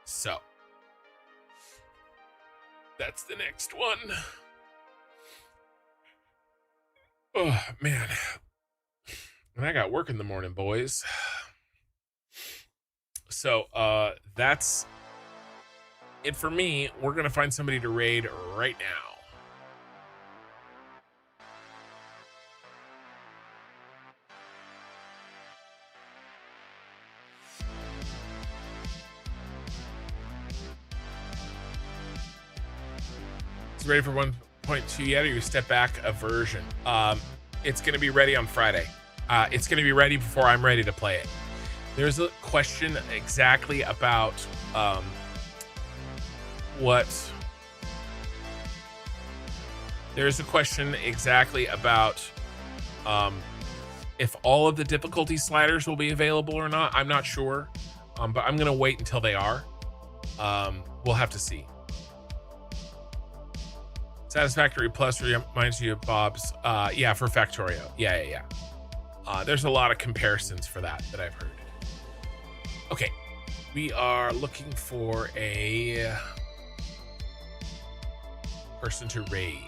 So that's the next one. Oh, man. And I got work in the morning, boys. So that's it for me. We're going to find somebody to raid right now. Is it ready for 1.2 yet, or you step back a version? It's going to be ready on Friday. It's going to be ready before I'm ready to play it. There's a question exactly about there's a question exactly about if all of the difficulty sliders will be available or not. I'm not sure, but I'm going to wait until they are. We'll have to see. Satisfactory Plus reminds you of Bob's. Yeah, for Factorio. Yeah. There's a lot of comparisons for that I've heard. Okay, we are looking for a person to raid.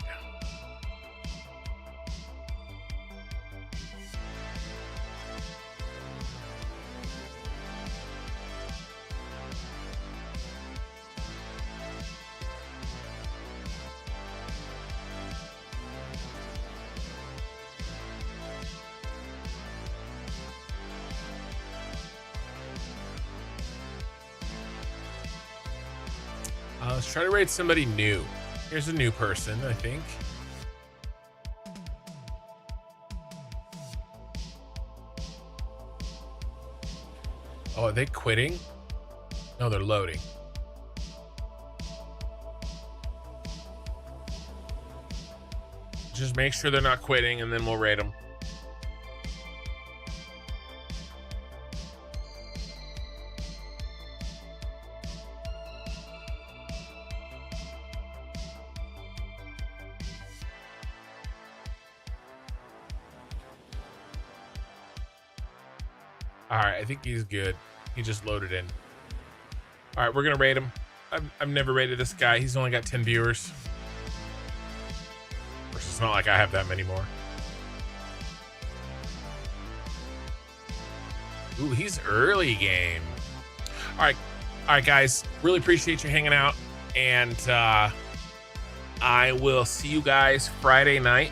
Let's try to raid somebody new. Here's a new person, I think. Oh, are they quitting? No, they're loading. Just make sure they're not quitting, and then we'll raid them. All right, I think he's good. He just loaded in. All right, we're gonna rate him. I've never rated this guy. He's only got 10 viewers. Of course, it's not like I have that many more. Ooh, he's early game. All right, guys. Really appreciate you hanging out, and I will see you guys Friday night.